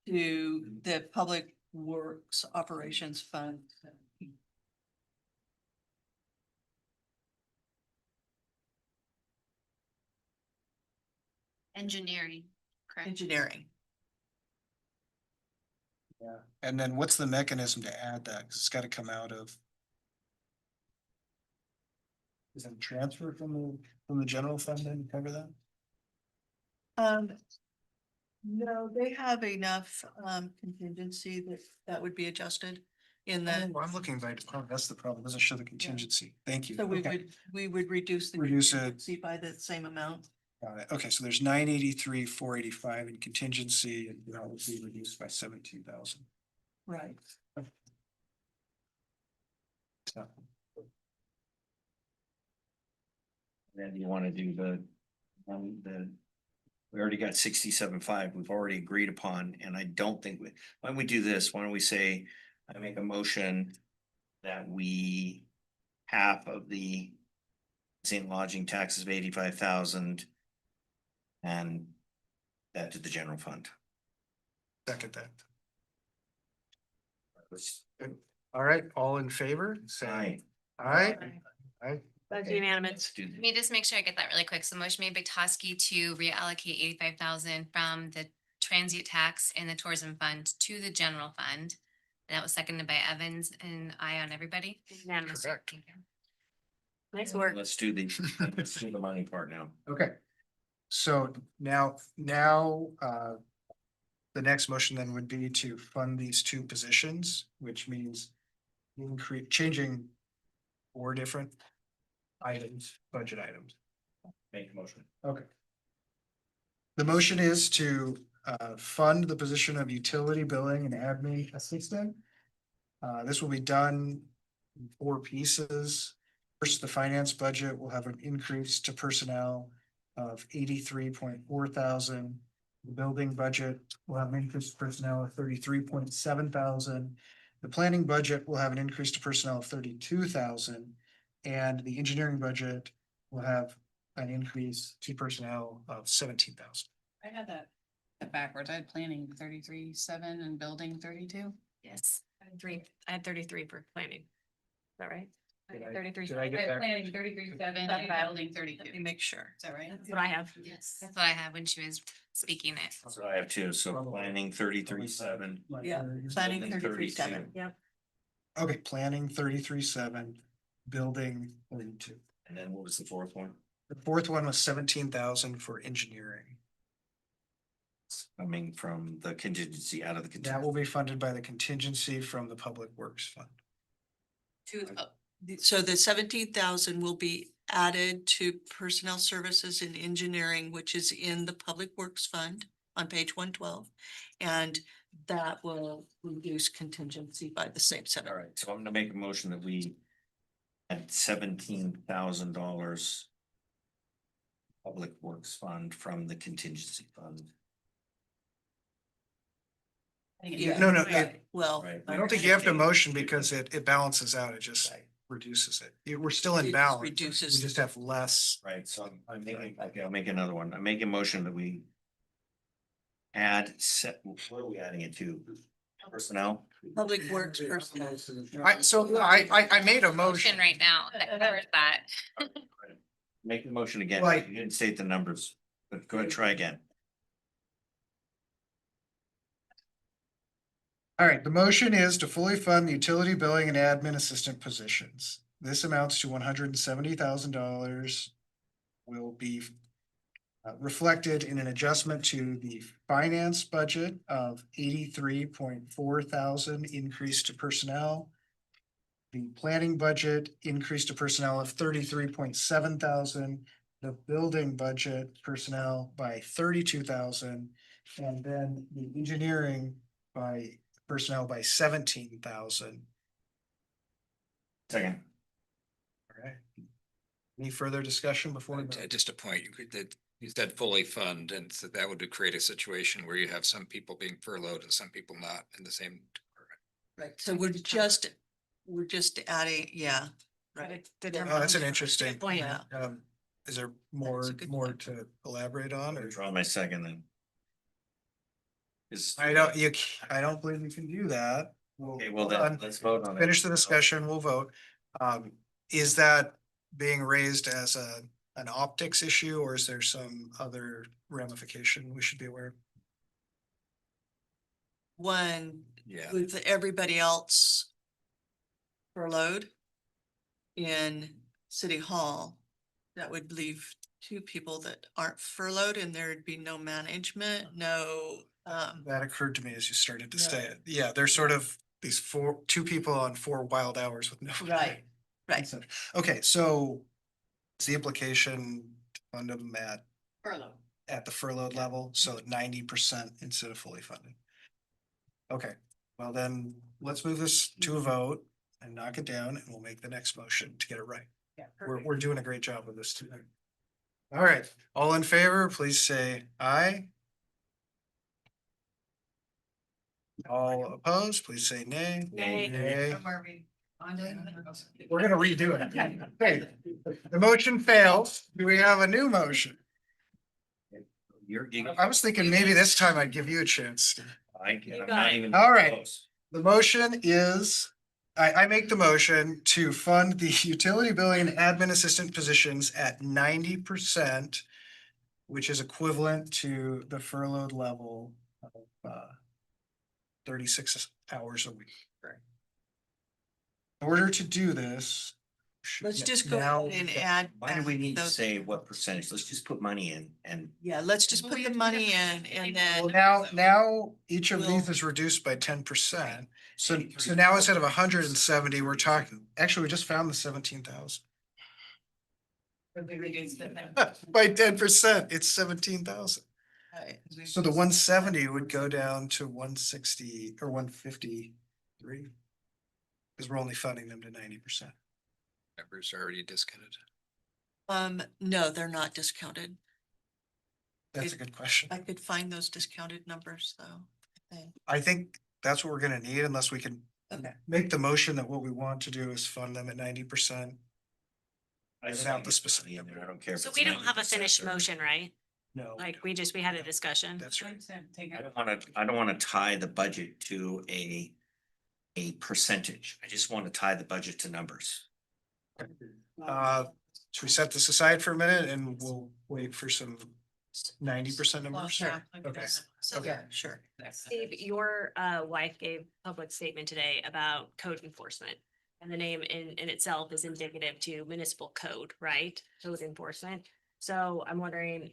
to the Public Works Operations Fund. Engineering, correct? Engineering. Yeah. And then what's the mechanism to add that? Cause it's gotta come out of. Is it a transfer from the general fund then to cover that? No, they have enough contingency that would be adjusted in that. Oh, I'm looking by department. That's the problem. Doesn't show the contingency. Thank you. So Okay. we would reduce the Reduce it. contingency by the same amount. Got it. Okay, so there's 983, 485 in contingency, and that would be reduced by 17,000. Right. So, Then you wanna do we already got 67.5, we've already agreed upon, and I don't think why don't we do this? Why don't we say, I make a motion that we half of the St. lodging taxes of 85,000 and that to the general fund. second that. All right, all in favor? Say Aye. aye. Aye. That's Okay, unanimous. let's do Let me just make sure I get that really quick. So motion made by Toski to reallocate 85,000 from the transient tax and the tourism fund to the general fund. And that was seconded by Evans and I on everybody. Unanimous. Correct. Thank you. Nice work. Let's do the money part now. Okay. So now, the next motion then would be to fund these two positions, which means changing 4 different items, budget items. Make a motion. Okay. The motion is to fund the position of utility billing and admin assistant. This will be done in 4 pieces. First, the finance budget will have an increase to personnel of 83.4 thousand. The building budget will have an increase to personnel of 33.7 thousand. The planning budget will have an increase to personnel of 32,000. And the engineering budget will have an increase to personnel of 17,000. I had that backwards. I had planning 33.7 and building 32. Yes, I had 33 for planning. Is that right? Did I- 33. did I get that? Planning 33.7 and building 32. Let me make sure. Is that right? That's what I have. Yes. That's what I had when she was speaking it. That's what I have too. So planning 33.7. Yeah, planning Building 33.7. Yep. Okay, planning 33.7, building 32. And then what was the fourth one? The fourth one was 17,000 for engineering. Coming from the contingency out of the That contingency. will be funded by the contingency from the Public Works Fund. So the 17,000 will be added to personnel services and engineering, which is in the Public Works Fund on page 112. And that will reduce contingency by the same All 7. right, so I'm gonna make a motion that we add $17,000 Public Works Fund from the contingency fund. No, Well. Right. I don't think you have to motion because it balances out. It just reduces it. We're still in It just balance. reduces We just have less. Right, so I'm making, okay, I'll make another one. I make a motion that we add what are we adding it to? Personnel? Public Works personnel. I made a Motion motion. right now that covers that. Make the motion again. Right. You didn't state the numbers, but go ahead, try again. All right, the motion is to fully fund the utility billing and admin assistant positions. This amounts to $170,000. Will be reflected in an adjustment to the finance budget of 83.4 thousand increase to personnel. The planning budget increase to personnel of 33.7 thousand. The building budget personnel by 32,000, and then the engineering by personnel by 17,000. Second. All right. Any further discussion before? we vote? Just a point, you said fully fund, and so that would create a situation where you have some people being furloughed and some people not in the same department. Right, so we're just adding, yeah, right. Oh, that's an interesting point. Yeah. Is there more a good to elaborate on or? Draw my second then. Is. I don't, I don't believe you can do that. Okay, well Hold then, on. let's vote on it. Finish the discussion, we'll vote. Is that being raised as an optics issue, or is there some other ramification we should be aware of? One, Yeah. with everybody else furloughed in City Hall, that would leave two people that aren't furloughed and there'd be no management, no, That occurred to me as you started to say No. it. Yeah, there's sort of these two people on 4 wild hours with no. Right, right. Okay, so is the implication to fund them Furlough. at the furloughed level, so 90% instead of fully funded? Okay, well then, let's move this to a vote and knock it down, and we'll make the next motion to get it right. Yeah, We're doing a great job with this too. All right, all in favor, please say aye. All opposed, please say nay. Nay. Nay. On We're gonna redo it. Okay, the motion fails. Do we have a new motion? I was thinking maybe this time I'd give you a chance. I'm not even. All right. close. The motion is, I make the motion to fund the utility billing and admin assistant positions at 90%, which is equivalent to the furloughed level of 36 hours a week. In order to do this. Let's just go now- ahead and add. Why do we back need to those- say what percentage? Let's just put money in and. Yeah, let's just put the money in and Well, then, now each of these Will- is reduced by 10%. So now instead of 170, we're talking, actually, we just found the 17,000. we reduce them there. By 10%, it's 17,000. Right. So the 170 would go down to 160 or 153. Because we're only funding them to 90%. Members are already discounted. No, they're not discounted. That's a good question. I could find those discounted numbers though, I think. I think that's what we're gonna need unless we can Okay. make the motion that what we want to do is fund them at 90%. I just Without want the the specific specific, in there. I don't care. if So it's we don't have a 90% finished or- motion, right? No. Like, we had a discussion. That's right. I don't wanna tie the budget to a percentage. I just want to tie the budget to numbers. Should we set this aside for a minute and we'll wait for some 90% numbers? Sure. Okay. So, yeah, sure. Steve, your wife gave public statement today about code enforcement. And the name in itself is indicative to municipal code, right? Code enforcement. So I'm wondering,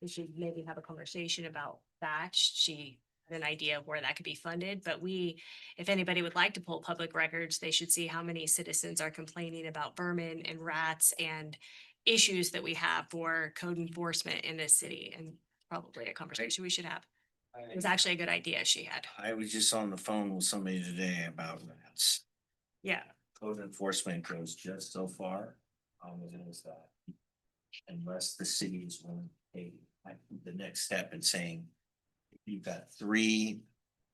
we should maybe have a conversation about that. She had an idea of where that could be funded, but if anybody would like to pull public records, they should see how many citizens are complaining about vermin and rats and issues that we have for code enforcement in this city, and probably a conversation we should have. It was actually a good idea she had. I was just on the phone with somebody today about rats. Yeah. Code enforcement goes just so far. Is that unless the city is willing to take the next step in saying, if you've got 3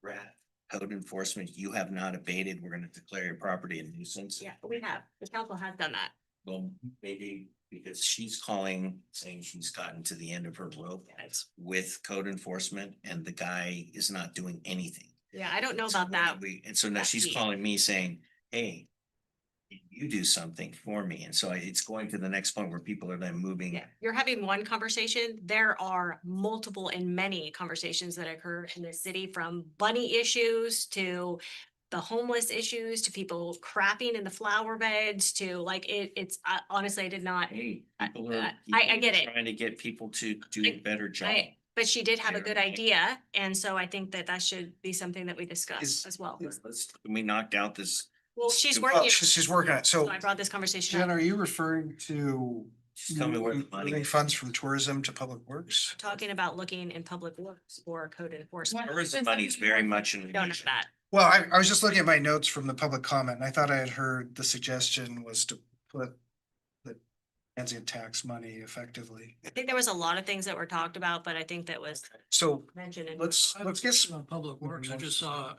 rat code enforcement you have not abated, we're gonna declare your property a nuisance. Yeah, we have. The council has done that. Well, maybe because she's calling, saying she's gotten to the end of her rope with code enforcement and the guy is not doing anything. Yeah, I don't know So about that. And so now That's she's key. calling me saying, hey, you do something for me. And so it's going to the next point where people are then moving. Yeah, you're having one conversation. There are multiple and many conversations that occur in the city, from bunny issues to the homeless issues to people crapping in the flower beds to like it's honestly, I did not. Hey, people are. I get it. Trying to get people to do a better job. But she did have a good idea. And so I think that should be something that we discuss as well. We knocked out this. Well, she's Well, working. She's working on it. So So I brought this conversation Jen, up. are you referring to Just tell me where the money moving is. funds from tourism to public works? Talking about looking in public works for code enforcement. Tourism money is very much in. Don't know that. Well, I was just looking at my notes from the public comment and I thought I had heard the suggestion was to put the transient tax money effectively. I think there was a lot of things that were talked about, but I think that was So mentioned. in- let's get On Public Works, I just saw a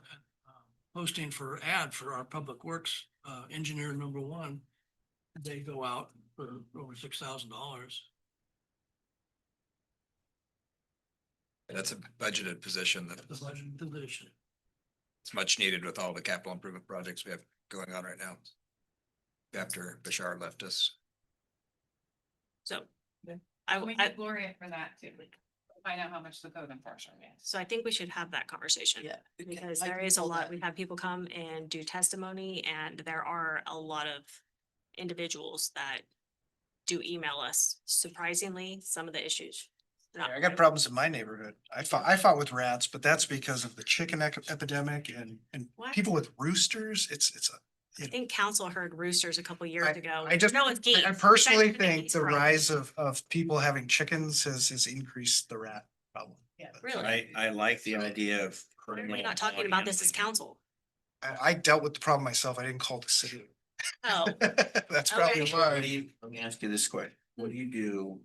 posting for ad for our Public Works, engineer number 1. They go out for over $6,000. That's a budgeted position that The budget position. it's much needed with all the capital improvement projects we have going on right now. After Bashar left us. So We I, get Gloria for that too. Find out how much the code enforcement is. so I think we should have that conversation. Yeah. Because I there can is a pull lot, that. we've had people come and do testimony and there are a lot of individuals that do email us. Surprisingly, some of the issues. Yeah, I got problems in my neighborhood. I fought with rats, but that's because of the chicken epidemic and What? people with roosters. It's I think council heard roosters a couple years ago. I just, No, it's geese. I personally It's actually think geese, the bro. rise of people having chickens has increased the rat problem. Yeah. Really? I like the idea of. Why are we not talking about this as council? I dealt with the problem myself. I didn't call the city. Oh, That's probably Okay. why. Let me ask you this question. What do you do?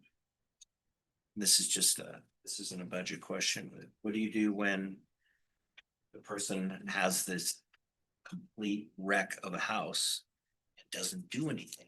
This is just this isn't a budget question, but what do you do when the person has this complete wreck of a house and doesn't do anything?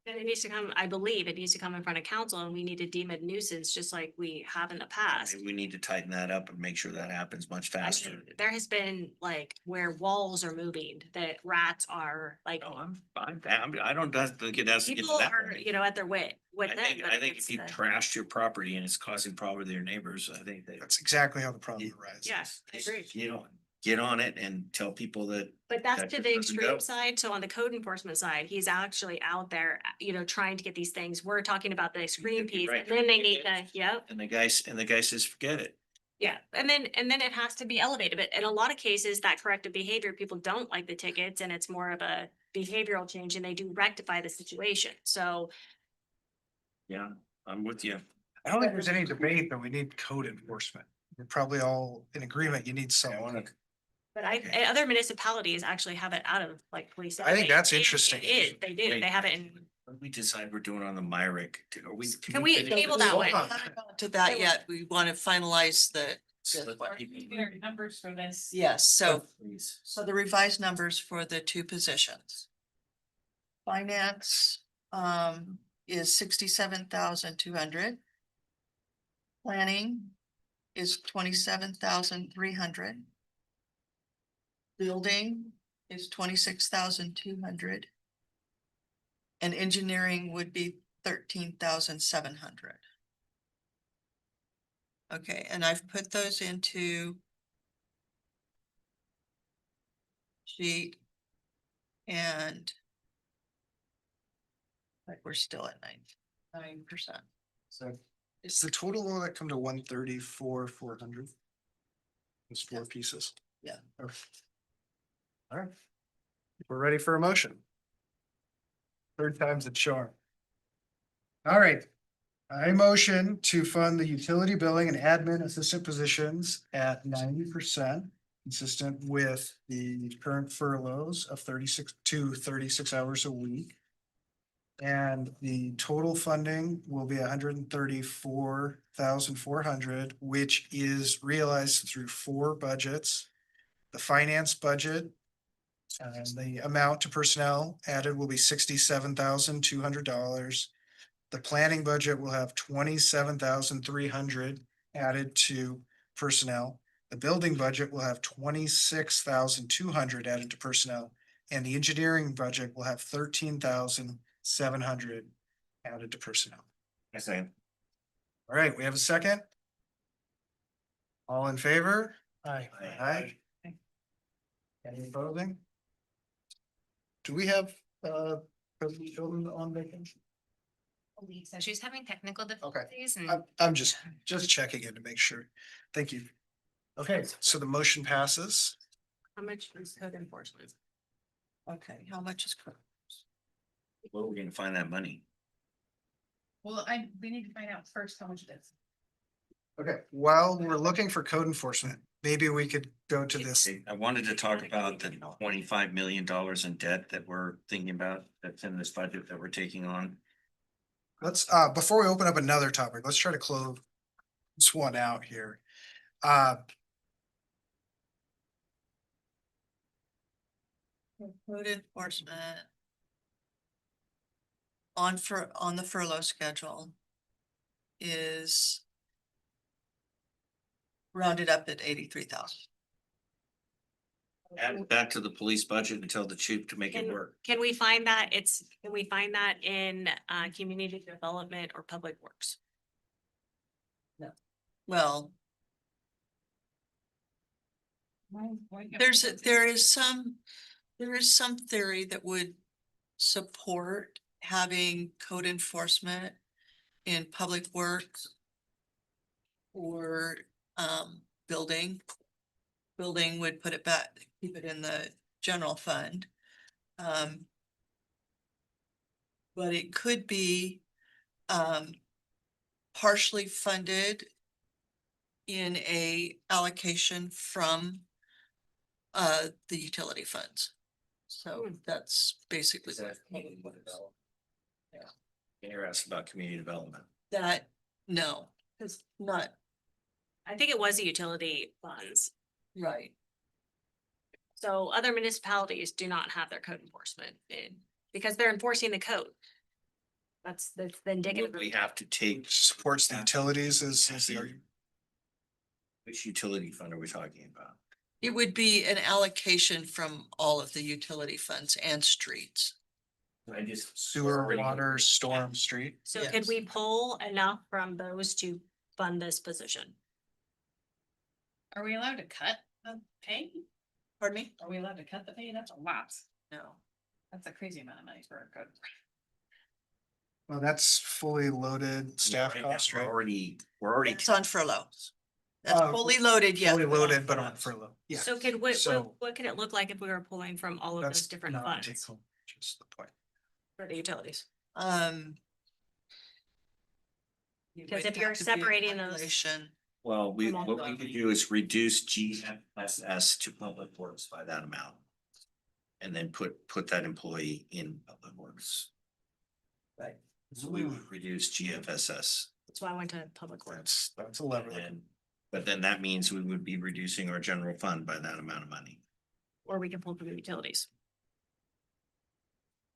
then it needs to come, I believe it needs to come in front of council and we need to deem it nuisance, just like we have in the past. Maybe we need to tighten that up and make sure that happens much I faster. mean, there has been like where walls are moving, that rats are like, No, I don't think it has to get to people that are, point. you know, at their wit with I them. think, but I think it's if you the- trashed your property and it's causing problem to your neighbors, I think that. That's exactly how the problem arises. Yes, I agree. You know, get on it and tell people that. But that's that to just the doesn't go. extreme side. So on the code enforcement side, he's actually out there, you know, trying to get these things. We're talking about the extreme piece Right. and then they need to, yep. And the guy says, forget it. Yeah, and then it has to be elevated, but in a lot of cases, that corrective behavior, people don't like the tickets and it's more of a behavioral change and they do rectify the situation, so. Yeah, I'm with you. I don't think there's any debate that we need code enforcement. We're probably all in agreement. You need someone. But other municipalities actually have it out of like police. I think that's It interesting. is, they do, Wait. they have it in, When we decide we're doing on the Myrick, are we? can we finish table this? that one? To that yet, we want to finalize the, Numbers for this. yes, so, Please. so the revised numbers for the two positions. Finance, is 67,200. Planning is 27,300. Building is 26,200. And engineering would be 13,700. Okay, and I've put those into sheet and like we're still at 9%. So is the total will that come to 134,400? It's four pieces. Yeah. Okay. All right. We're ready for a motion. Third time's a charm. All right. I motion to fund the utility billing and admin assistant positions at 90%, consistent with the current furloughs of 36 to 36 hours a week. And the total funding will be 134,400, which is realized through 4 budgets. The finance budget, and the amount to personnel added will be $67,200. The planning budget will have 27,300 added to personnel. The building budget will have 26,200 added to personnel. And the engineering budget will have 13,700 added to personnel. I say. All right, we have a second. All in favor? Aye. Aye. Any opposing? Do we have President Children on vacation? So she's having technical difficulties and. I'm just checking in to make sure. Thank you. Okay, so the motion passes. How much is code enforcement? Okay, how much is? Where are we gonna find that money? Well, we need to find out first how much it is. Okay, while we're looking for code enforcement, maybe we could go to this. I wanted to talk about the $25 million in debt that we're thinking about, that's in this budget that we're taking on. Let's, before we open up another topic, let's try to close this one out here. Code enforcement. On the furlough schedule. Is rounded up at 83,000. Add it back to the police budget and tell the chief to make it work. Can we find that? Can we find that in community development or public works? Well, there is some theory that would support having code enforcement in public works or building. Building would put it back, keep it in the general fund. But it could be partially funded in a allocation from the utility funds. So that's basically You're asking about community development. that, no, it's not I think it was the utility funds. right. So other municipalities do not have their code enforcement in because they're enforcing the code. That's the indicative. We have to take, Supports the utilities is the argument. which utility fund are we talking about? It would be an allocation from all of the utility funds and streets. I just. Sewer, water, storm, street. So could we pull enough from those to fund this position? Are we allowed to cut the pay? Pardon me? Are we allowed to cut the pay? That's a lot. No. That's a crazy amount of money for a code. Well, that's fully loaded staff cost, right? We're already. It's on furlough. That's Oh, fully loaded, yeah. Fully loaded, but on furlough. Yeah. So So- what can it look like if we were pulling from all of those That's different not funds take home, just the point. for the utilities? You Because would if you're have to do a separating those- calculation. Well, what we could do is reduce GFSS to public works by that amount. And then put that employee in public works. Right. So we would reduce GFSS. That's why I went to public works. That's a lever. But then that means we would be reducing our general fund by that amount of money. Or we can pull from the utilities.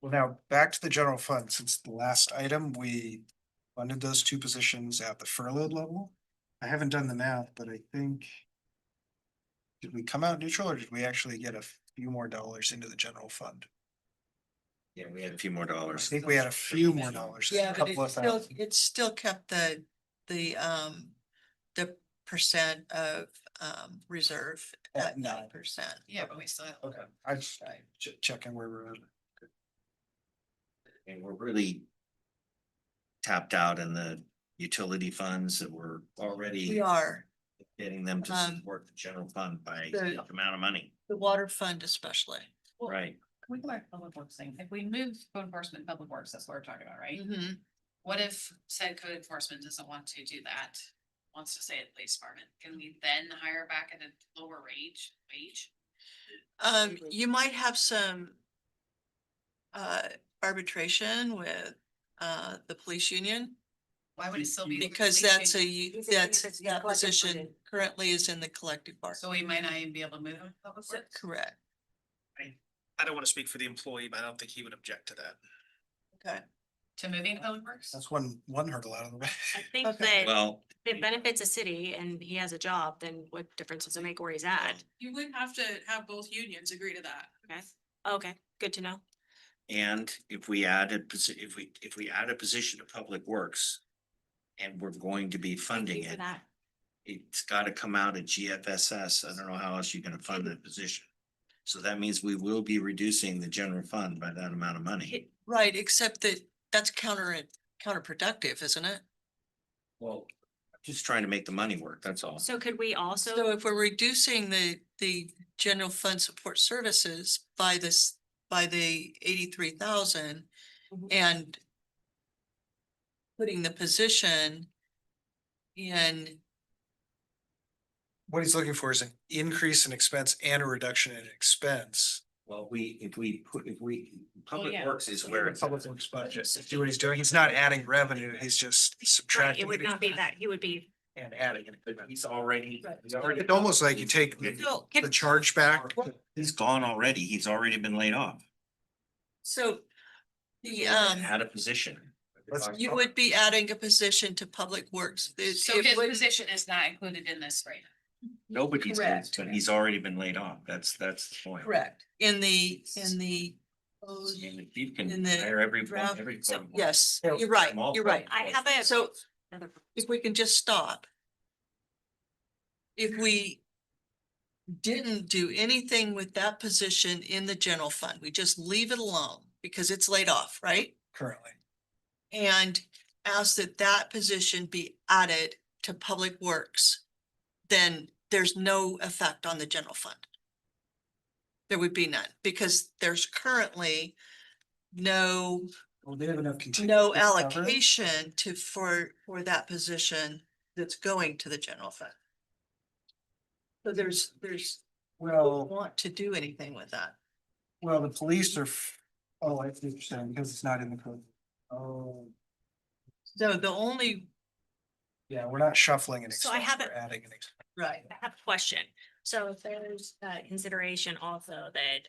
Well, now back to the general fund, since the last item, we funded those two positions at the furloughed level. I haven't done the math, but I think. Did we come out neutral or did we actually get a few more dollars into the general fund? Yeah, we had a few more I dollars. think we had a few more dollars. a Yeah, but couple of thousand. it still kept the percent of reserve at 9%. Yeah, but we still have. Okay, I just checking where we're at. And we're really tapped out in the utility funds that we're already. We are, Getting them to support the general fund by the- the amount of money, the water fund especially. right? Can we go back to public works thing? If we move code enforcement and public works, that's what we're talking about, right? Mhm. What if said code enforcement doesn't want to do that? Wants to stay at the police department? Can we then hire back at a lower wage? You might have some arbitration with the police union. Why would it still be? Because that's that position currently is in the collective bargaining. So we might not even be able to move him to public works? Correct, I don't want to speak for the employee, but I don't think he would object to that. okay. To moving to public works? That's one hurdle out of the way. I think Okay. that Well, if it benefits a city and he has a job, then what difference does it make where he's at? You would have to have both unions agree to that. Okay, okay, good to know. and if we added, if we add a position to Public Works. And we're going to be funding Thank you for it, that. it's gotta come out of GFSS. I don't know how else you're gonna fund that position. So that means we will be reducing the general fund by that amount of money. Right, except that that's counterproductive, isn't it? Well, just trying to make the money work, that's all. So could we also? So if we're reducing the general fund support services by the 83,000 Mhm. and putting the position in, What he's looking for is an increase in expense and a reduction in expense. Well, Public yeah. Works is where it's. Public works budget. See what he's doing? He's not adding revenue, he's just Right, subtracting. it would not be that, he would be. And adding it. He's already. It's almost like you take So, the charge back. He's gone already. He's already been laid off. so the, Had a position. you would be adding a position to public works. So his position is not included in this right Nobody's, Correct. but he's already been laid off. That's the point. Correct. In the, I mean, if you can In the hire every, draft- every. yes, you're right, Small you're right. I have a. So if we can just stop. If we didn't do anything with that position in the general fund, we just leave it alone because it's laid off, right? Currently. And ask that that position be added to Public Works, then there's no effect on the general fund. There would be none, because there's currently no, Well, they have enough. no contingency covered. allocation to, for that position that's going to the general fund. So there's, Well, want to do anything with that. well, the police are, oh, I see what you're saying, because it's not in the code. Oh, So the only, yeah, we're not shuffling an So I expense, have we're adding an expense. right, I have a question. So if there's consideration also that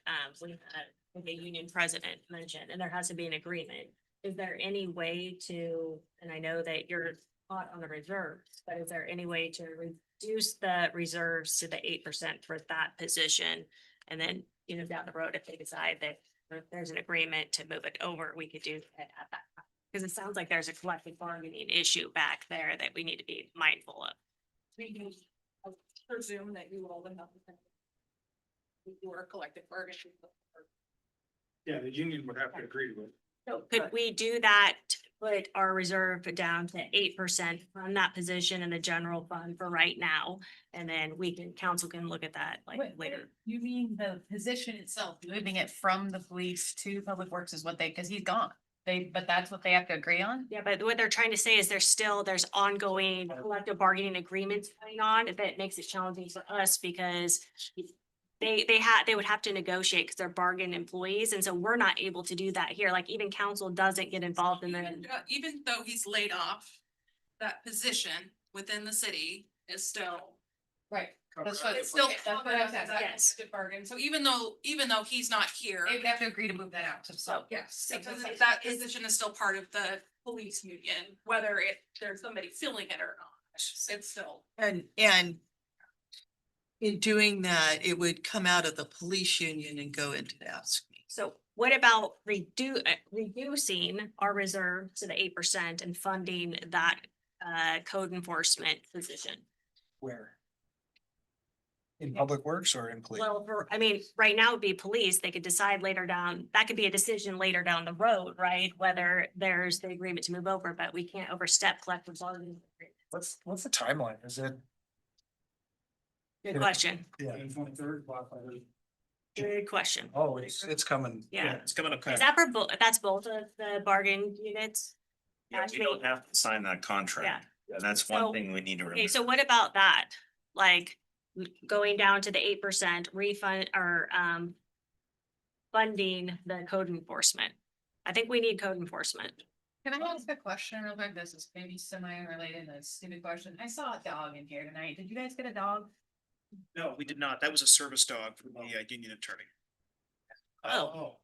we had like a union president mentioned, and there has to be an agreement. Is there any way to, and I know that you're hot on the reserves, but is there any way to reduce the reserves to the 8% for that position? And then, you know, down the road, if they decide that there's an agreement to move it over, we could do it at that time. Because it sounds like there's a collective bargaining issue back there that we need to be mindful of. I presume that you all would have. Your collective bargaining. Yeah, the union would have to agree to it. So could we do that, put our reserve down to 8% from that position in the general fund for right now? And then we can, council can look at that like later. You mean the position itself, moving it from the police to Public Works is what they, because he's gone. But that's what they have to agree on? Yeah, but what they're trying to say is there's ongoing collective bargaining agreements going on that makes it challenging for us because they would have to negotiate because they're bargain employees. And so we're not able to do that here. Like even council doesn't get involved in the. Even though he's laid off, that position within the city is still. Right. It's That's still. what I was asking. Yes. Bargain. So even though he's not here. They would have to agree to move that out. So, Yes, because that position is still part of the police union, whether there's somebody filling it or not. It's still. and in doing that, it would come out of the police union and go into the ASME. So what about reducing our reserve to the 8% and funding that code enforcement position? Where? In Public Works or in police? Well, I mean, right now it'd be police. They could decide later down, that could be a decision later down the road, right? Whether there's the agreement to move over, but we can't overstep collective bargaining. What's the timeline? Is it? Good question. Yeah. Good question. Oh, it's coming. Yeah. It's coming up. Is that for that's both of the bargain units? Yeah, we don't have to sign that contract. Yeah, that's So- one thing we need to remember. Okay, so what about that? Like going down to the 8% refund or funding the code enforcement? I think we need code enforcement. can I ask a question real quick? This is maybe semi-related, a stupid question. I saw a dog in here tonight. Did you guys get a dog? No, we did not. That was a service dog for the union attorney. Oh,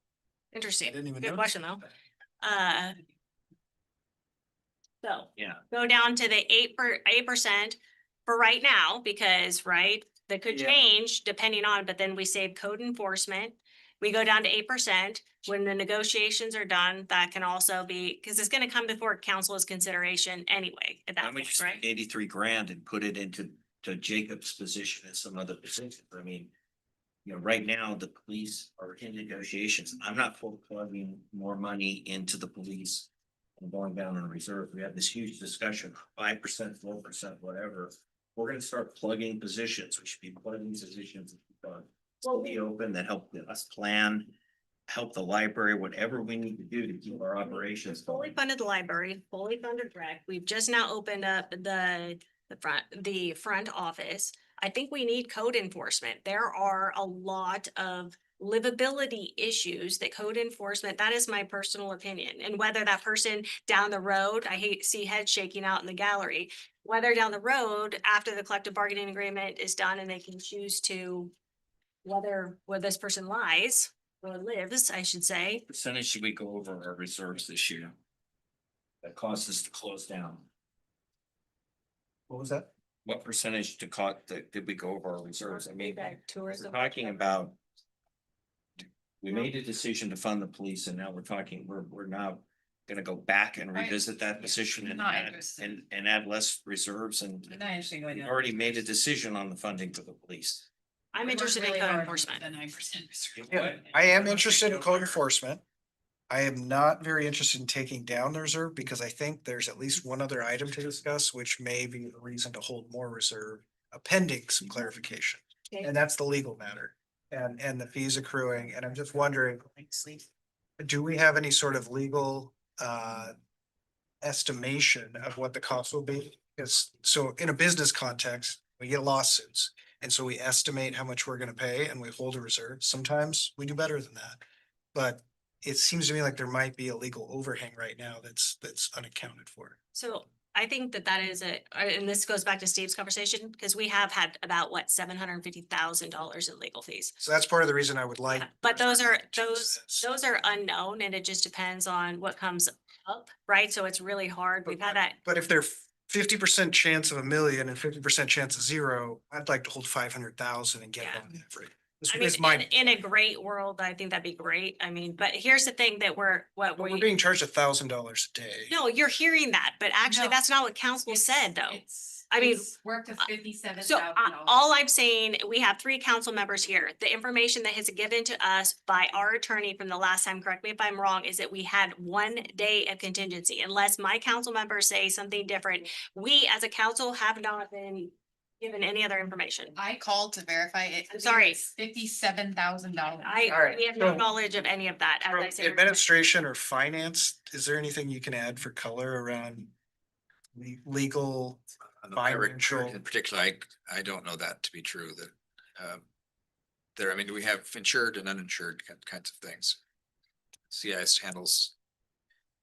interesting. didn't even Good notice question though. So Yeah. go down to the 8% for right now, because, right, that could Yeah. change depending on, but then we save code enforcement. We go down to 8%. When the negotiations are done, that can also be, because it's gonna come before council's consideration anyway, at Why that don't we point, just right? take 83 grand and put it into Jacob's position and some other position? I mean, you know, right now, the police are in negotiations. I'm not for plugging more money into the police and going down on reserve. We have this huge discussion, 5%, 4%, whatever. We're gonna start plugging positions. We should be plugging positions. Be open that help us plan, help the library, whatever we need to do to keep our operations Fully going. funded library, fully funded rec. We've just now opened up the front office. I think we need code enforcement. There are a lot of livability issues that code enforcement, that is my personal opinion. And whether that person down the road, I hate see heads shaking out in the gallery, whether down the road, after the collective bargaining agreement is done and they can choose to where this person lies or lives, I should say. Percentage should we go over our reserves this year? That caused us to close down. What was that? what percentage did we go over our reserves? I mean, we're Tourism. talking about. We made a decision to fund the police and now we're now gonna go back and revisit that position and Not add, interested. and add less reserves and. Not actually going We down. already made a decision on the funding for the police. I'm We worked interested in really code hard enforcement. with the 9%. Yeah, I am interested in code enforcement. I am not very interested in taking down the reserve because I think there's at least one other item to discuss, which may be a reason to hold more reserve, pending some clarification. Okay. And that's the legal matter and the fees accruing. And I'm just wondering, do we have any sort of legal estimation of what the cost will be? Because so in a business context, we get lawsuits. And so we estimate how much we're gonna pay and we hold a reserve. Sometimes we do better than that. But it seems to me like there might be a legal overhang right now that's unaccounted for. So I think that is and this goes back to Steve's conversation, because we have had about what, $750,000 in legal fees. So that's part of the reason I would like. But those are unknown, and it just depends on what comes up, right? So it's really hard. We've had that. But if they're 50% chance of a million and 50% chance of zero, I'd like to hold 500,000 and get it on every. I mean, in a great world, I think that'd be great. I mean, but here's the thing that we're being charged $1,000 a day. no, you're hearing that, but actually No. that's not what council said, though. I mean, Worked to $57,000. So all I'm saying, we have 3 council members here. The information that has given to us by our attorney from the last time, correct me if I'm wrong, is that we had 1 day of contingency. Unless my council members say something different, we as a council have not been given any other information. I called to verify it. I'm sorry. $57,000. We have no knowledge of any of that, as From I say. administration or finance, is there anything you can add for color around legal, financial? In particular, I don't know that to be true, that I mean, we have insured and uninsured kinds of things. CIS handles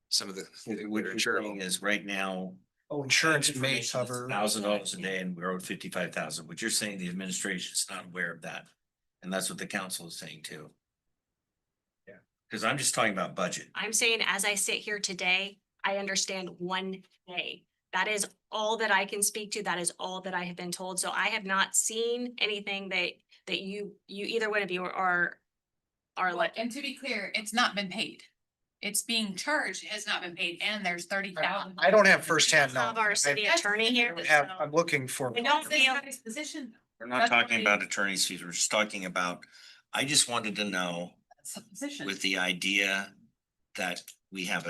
some of the. What you're saying is right now. Oh, insurance may cover. $1,000 a day and we're owed 55,000. What you're saying, the administration is not aware of that. And that's what the council is saying too. Yeah. Cause I'm just talking about budget. I'm saying, as I sit here today, I understand 1 day. That is all that I can speak to. That is all that I have been told. So I have not seen anything that you either one of you are like. And to be clear, it's not been paid. It's being charged, it has not been paid, and there's 30,000. I don't have firsthand knowledge. Of our city attorney here. I'm looking for. I don't feel. Position. We're not talking about attorney's fees. We're just talking about, I just wanted to know Position. with the idea that we have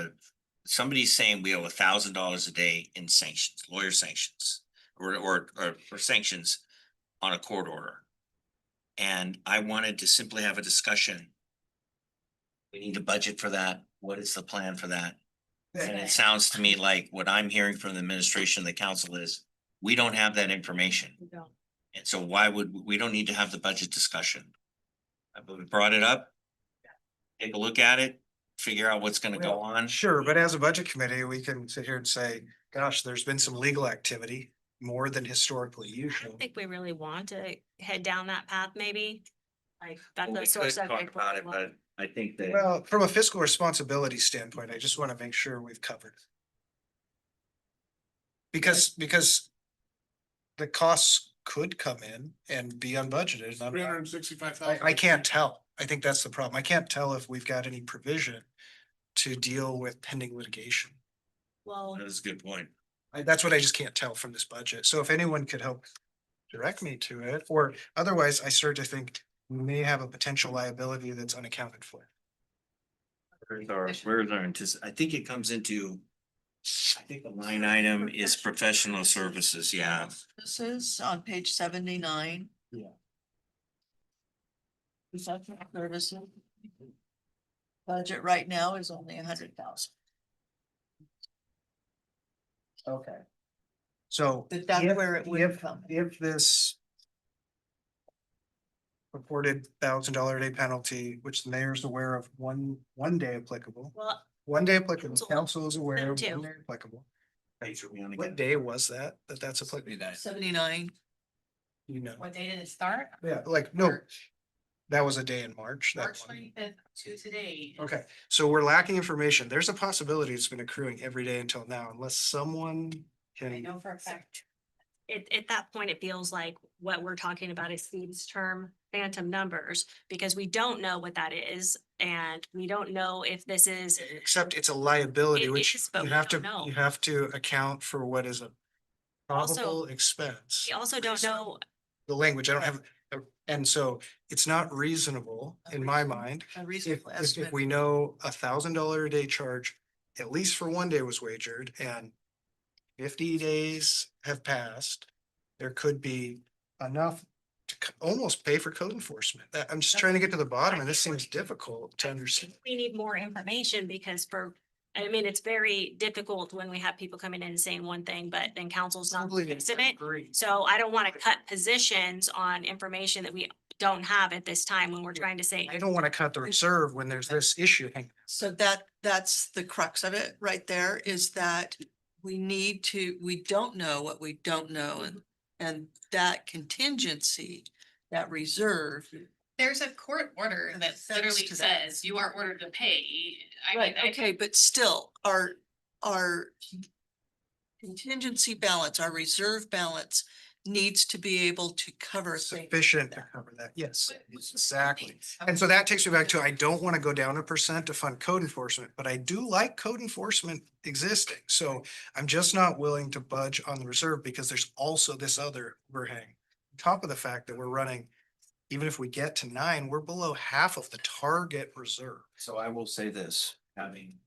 somebody's saying we owe $1,000 a day in sanctions, lawyer sanctions, or sanctions on a court order. And I wanted to simply have a discussion. We need a budget for that. What is the plan for that? And it sounds to me like what I'm hearing from the administration, the council is, we don't have that information. And so we don't need to have the budget discussion. We brought it up. Take a look at it, figure out what's gonna go on. Sure, but as a budget committee, we can sit here and say, gosh, there's been some legal activity more than historically I usual. don't think we really want to head down that path, maybe. Like that's We the source could of. talk about it, but I think that. Well, from a fiscal responsibility standpoint, I just want to make sure we've covered it. Because the costs could come in and be unbudgeted. and I'm- $365,000. I can't tell. I think that's the problem. I can't tell if we've got any provision to deal with pending litigation. Well, That's a good point. That's what I just can't tell from this budget. So if anyone could help direct me to it, or otherwise I start to think we may have a potential liability that's unaccounted for. I think it comes into, I think the line item is professional services, yeah. This is on page 79. Yeah. Professional services. Budget right now is only 100,000. Okay. So. That's where it would come. If this reported $1,000 a day penalty, which the mayor is aware of, one day applicable, well, 1 day applicable, council is aware of Them too. 1 day applicable. Thanks for being on What again. day was that's applicable? 79. You know, What day did it start? yeah, like, no, that was a day in March. that March one. 25th to today. Okay, so we're lacking information. There's a possibility it's been accruing every day until now, unless someone I can. know for a fact. at that point, it feels like what we're talking about is Steve's term phantom numbers, because we don't know what that is. And we don't know if this is, Except it's a liability, It which is, but you we have don't to, know. you have to account for what is a Also- probable expense. we also don't know. The language, I don't have, and so it's not reasonable in my mind. A If, reasonable if estimate. we know $1,000 a day charge, at least for one day was wagered and 50 days have passed, there could be enough to almost pay for code enforcement. I'm just trying to get to the bottom and this seems difficult to understand. We need more information because I mean, it's very difficult when we have people coming in and saying one thing, but then council's not Totally fixing it. agree. So I don't want to cut positions on information that we don't have at this time when we're trying to say. I don't want to cut the reserve when there's this issue. So that's the crux of it right there, is that we don't know what we don't know, and that contingency, that reserve. There's a court order that literally to that. says you are ordered to pay. I Right, mean, okay, but still, our contingency balance, our reserve balance needs to be able to cover things. Sufficient to cover that, yes, exactly. And so that takes me back to, I don't want to go down 1% to fund code enforcement, but I do like code enforcement existing. So I'm just not willing to budge on the reserve because there's also this other overhang. On top of the fact that we're running, even if we get to 9, we're below half of the target reserve. So I will say this, having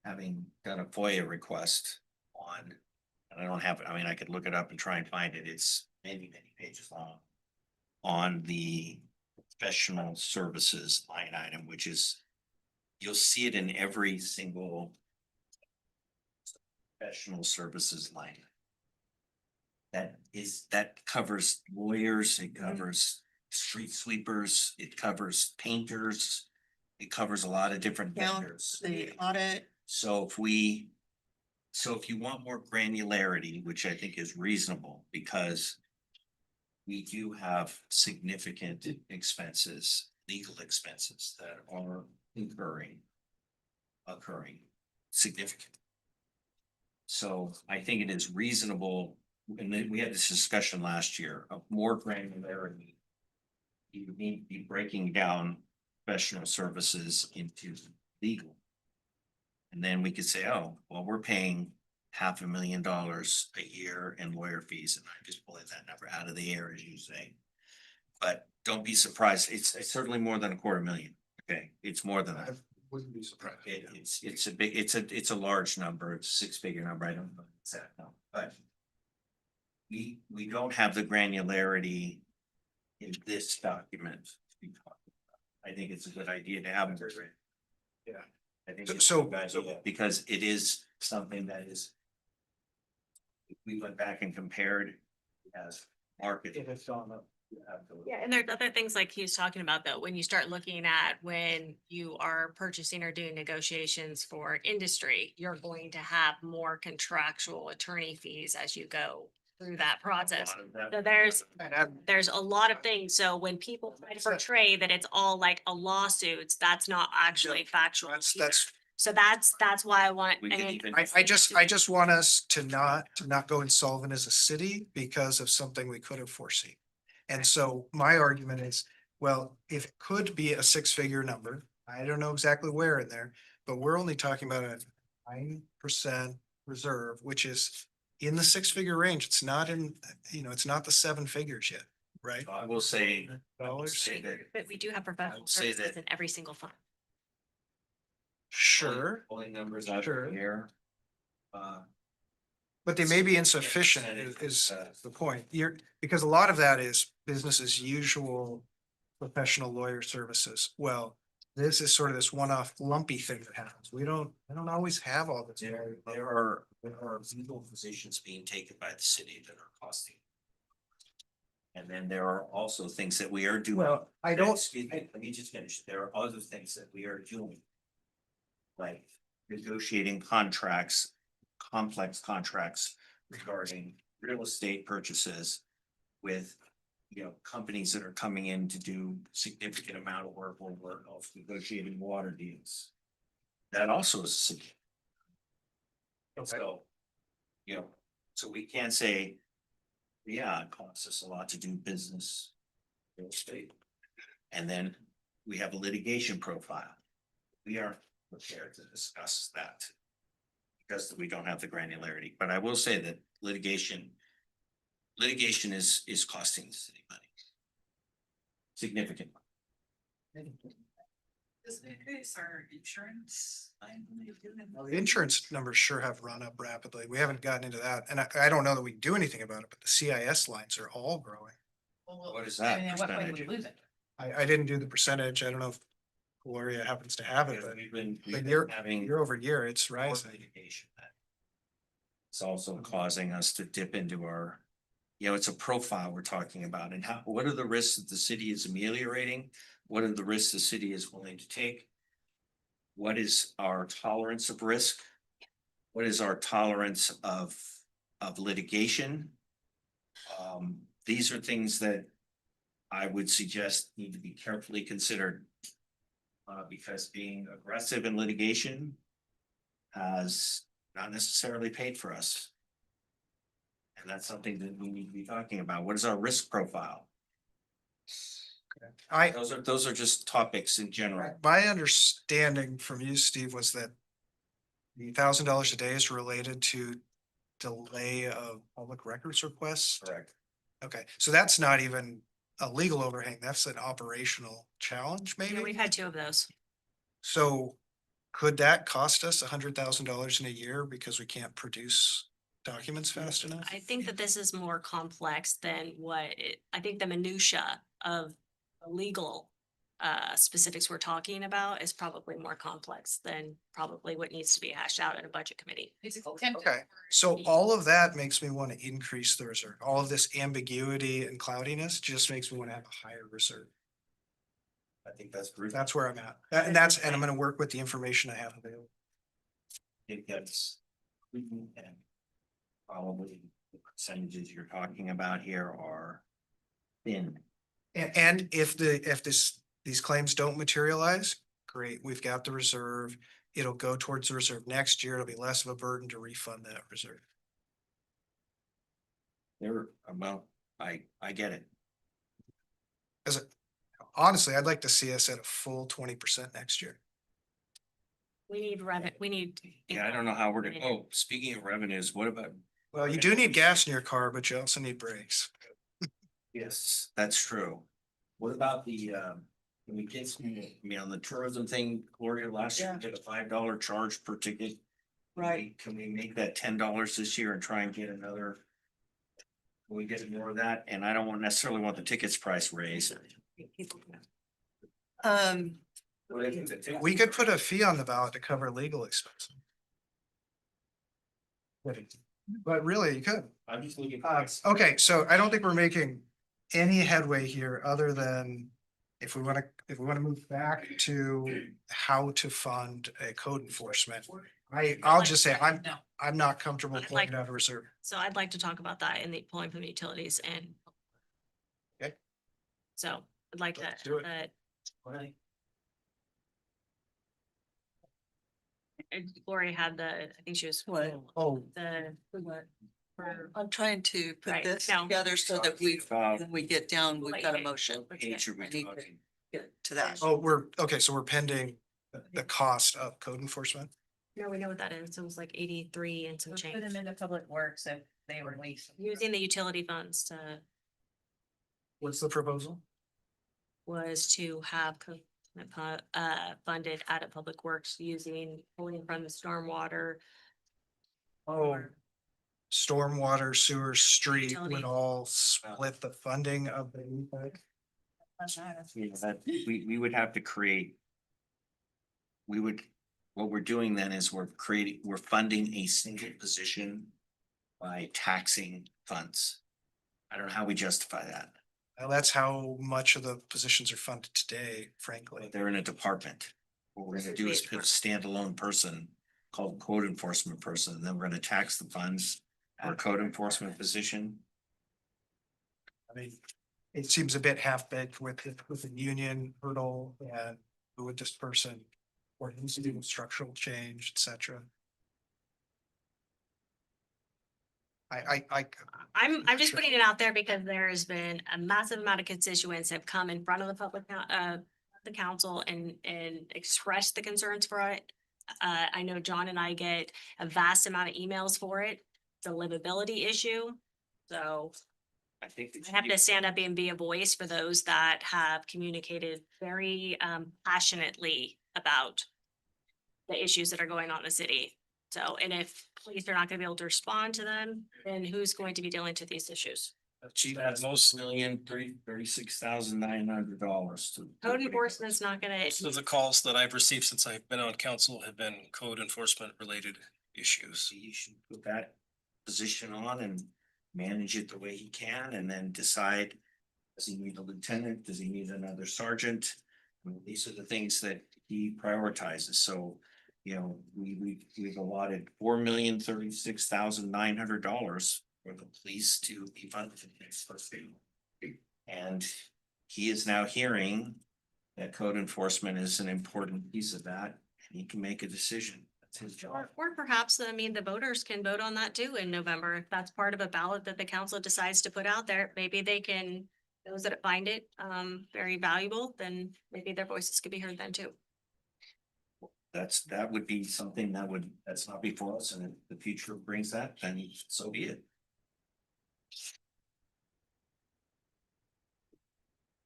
done a FOIA request on, and I don't have it, I mean, I could look it up and try and find it, it's many pages long. On the professional services line item, which is, you'll see it in every single professional services line. That covers lawyers, it covers street sweepers, it covers painters, it covers a lot of different vendors. The audit. So if you want more granularity, which I think is reasonable, because we do have significant expenses, legal expenses that are occurring significant. So I think it is reasonable, and then we had this discussion last year of more granularity. You need to be breaking down professional services into legal. And then we could say, oh, well, we're paying $500,000 a year in lawyer fees, and I'm just pulling that number out of the air, as you say. But don't be surprised, it's certainly more than $250,000, okay, it's more than that. Wouldn't be surprised. It's a large number, it's a 6-figure number, I don't know the exact number, but we don't have the granularity in this document. I think it's a good idea to have. Yeah. I think it's a good idea, because it is something that is. If we went back and compared as market. It has gone up. Yeah, and there's other things like he was talking about though, when you start looking at when you are purchasing or doing negotiations for industry, you're going to have more contractual attorney fees as you go through that process. So there's a lot of things. So when people try to portray that it's all like a lawsuits, that's not actually factual. So that's why I want. I just want us to not go insolvent as a city because of something we could have foreseen. And so my argument is, well, if it could be a 6-figure number, I don't know exactly where in there, but we're only talking about a 9% reserve, which is in the 6-figure range. It's not in, it's not the 7 figures yet, right? I will say. Dollars. But we do have professional say services that- in every single fund. Sure. Pulling numbers out Sure. of the air. But they may be insufficient is the point. Because a lot of that is business as usual professional lawyer services. Well, this is sort of this one-off lumpy thing that happens. I don't always have all this. There are legal positions being taken by the city that are costing. And then there are also things that we are doing. Well, I don't. Excuse me, let me just finish. There are other things that we are doing. Like negotiating contracts, complex contracts regarding real estate purchases with, companies that are coming in to do significant amount of work or work of negotiating water deals. That also is significant. So, so we can't say Yeah, it costs us a lot to do business. Real estate. And then we have a litigation profile. We are prepared to discuss that. Because we don't have the granularity, but I will say that litigation is costing the city money. Significant. Does it increase our insurance? Well, the insurance numbers sure have run up rapidly. We haven't gotten into that. And I don't know that we can do anything about it, but the CIS lines are all growing. What is that percentage? I didn't do the percentage. I don't know if Gloria happens to have it, but We've been having year over year, it's rising. litigation. It's also causing us to dip into our, it's a profile we're talking about, and what are the risks that the city is ameliorating? What are the risks the city is willing to take? What is our tolerance of risk? What is our tolerance of litigation? These are things that I would suggest need to be carefully considered. Because being aggressive in litigation has not necessarily paid for us. And that's something that we need to be talking about. What is our risk profile? Those are just topics in general. My understanding from you, Steve, was that the $1,000 a day is related to delay of public records requests. Correct. Okay, so that's not even a legal overhang. That's an operational challenge, Yeah, maybe? we've had two of those. So could that cost us $100,000 in a year because we can't produce documents fast enough? I think that this is more complex than I think the minutia of the legal specifics we're talking about is probably more complex than probably what needs to be hashed out at a budget committee. Okay, so all of that makes me want to increase the reserve. All of this ambiguity and cloudiness just makes me want to have a higher reserve. I think that's true. That's where I'm at. And I'm gonna work with the information I have available. It gets. And probably the percentages you're talking about here are thin. And if these claims don't materialize, great, we've got the reserve. It'll go towards the reserve next year. It'll be less of a burden to refund that reserve. I get it. Honestly, I'd like to see us at a full 20% next year. We need. Yeah, I don't know how we're gonna, speaking of revenues, what about? Well, you do need gas in your car, but you also need brakes. Yes, that's true. What about can we get some, on the tourism thing, Gloria, last year we did a $5 charge per ticket. Right. Can we make that $10 this year and try and get another? Can we get more of that? And I don't necessarily want the tickets price raised. We could put a fee on the ballot to cover legal expenses. But really, you could. I'm just looking. Okay, so I don't think we're making any headway here other than if we wanna move back to how to fund a code enforcement. I'll just say, I'm not comfortable pulling it out of reserve. So I'd like to talk about that in the pulling from the utilities and. Okay. So I'd like Let's do it. Gloria had I think she was. What? Oh. I'm trying to put Right, this no. together so that when we get down, we've got a motion. Page are we I need to talking? get to that. Oh, so we're pending the cost of code enforcement. No, we know what that is. It was like 83 and some change. Put them into public works if they were leased. Using the utility funds What's the proposal? was to have funded out of public works using pulling from the stormwater. Oh, stormwater, sewer, street Utility. would all split the funding of the E-Tech. We would have to create. What we're doing then is we're funding a single position by taxing funds. I don't know how we justify that. Well, that's how much of the positions are funded today, frankly. They're in a department. What we're gonna do is put a standalone person called code enforcement person, and then we're gonna tax the funds for a code enforcement position. I mean, it seems a bit half-baked with the union hurdle and who would this person or needs to do with structural change, et cetera. I'm just putting it out there because there has been a massive amount of constituents have come in front of the the council and expressed the concerns for it. I know John and I get a vast amount of emails for it. It's a livability issue. So I think. I have to stand up and be a voice for those that have communicated very passionately about the issues that are going on in the city. So, and if police are not gonna be able to respond to them, then who's going to be dealing with these issues? Chief has most $36,900 to. Code enforcement's not gonna, Most of the calls that I've received since I've been on council have been code enforcement related issues. You should put that position on and manage it the way he can and then decide. Does he need a lieutenant? Does he need another sergeant? I mean, these are the things that he prioritizes. So, you know, we've allotted $4,036,900 for the police to be funded for the next first year. And he is now hearing that code enforcement is an important piece of that, and he can make a decision. That's his job. or perhaps, I mean, the voters can vote on that too in November. If that's part of a ballot that the council decides to put out there, maybe they can, those that find it very valuable, then maybe their voices could be heard then too. That would be something that's not before us, and if the future brings that, then so be it.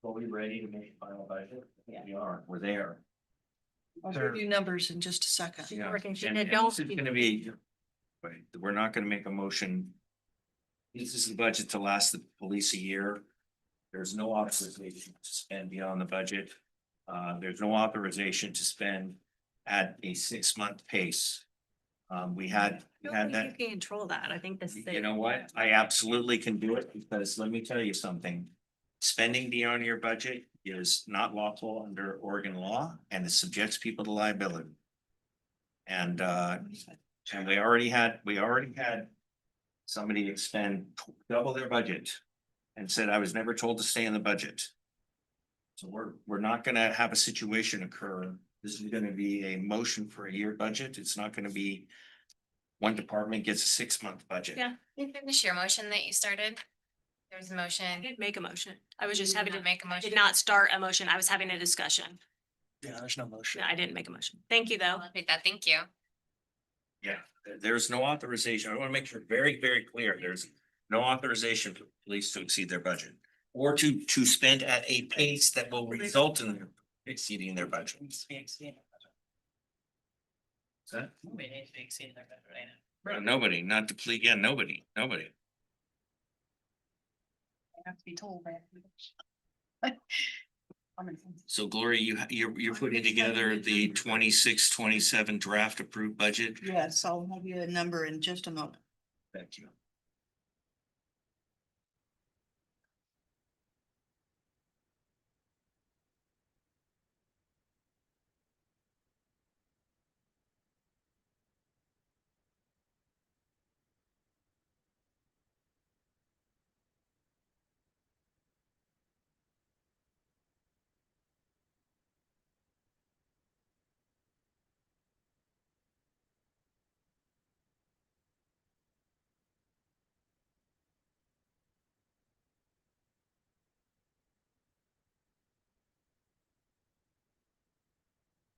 Are we ready to make a final budget? Yeah, we are, we're there. I'll give you numbers in just a second. Yeah, Working sheet, and don't- this is gonna be, wait, we're not gonna make a motion. This is the budget to last the police a year. There's no authorization to spend beyond the budget. There's no authorization to spend at a 6-month pace. We had You that. can control that. I think this. You know what? I absolutely can do it because let me tell you something. Spending beyond your budget is not lawful under Oregon law and it subjects people to liability. And we already had somebody expend double their budget and said, I was never told to stay in the budget. So we're not gonna have a situation occur. This is gonna be a motion for a year budget. It's not gonna be one department gets a 6-month budget. Yeah, Can you finish your motion that you started? There was a I motion. didn't make a motion. I was just You having did to not make a I motion. did not start a motion. I was having a discussion. Yeah, there's no motion. No, I didn't make a motion. Thank you, though. I'll repeat that. Thank you. Yeah, there's no authorization. I want to make sure very, very clear. There's no authorization for police to exceed their budget. Or to spend at a pace that will result in them exceeding their budget. Is that? Nobody, not to plead, yeah, nobody. Have to be told that. So Gloria, you're putting together the 26-27 draft approved budget? Yes, I'll have you a number in just a moment. Thank you.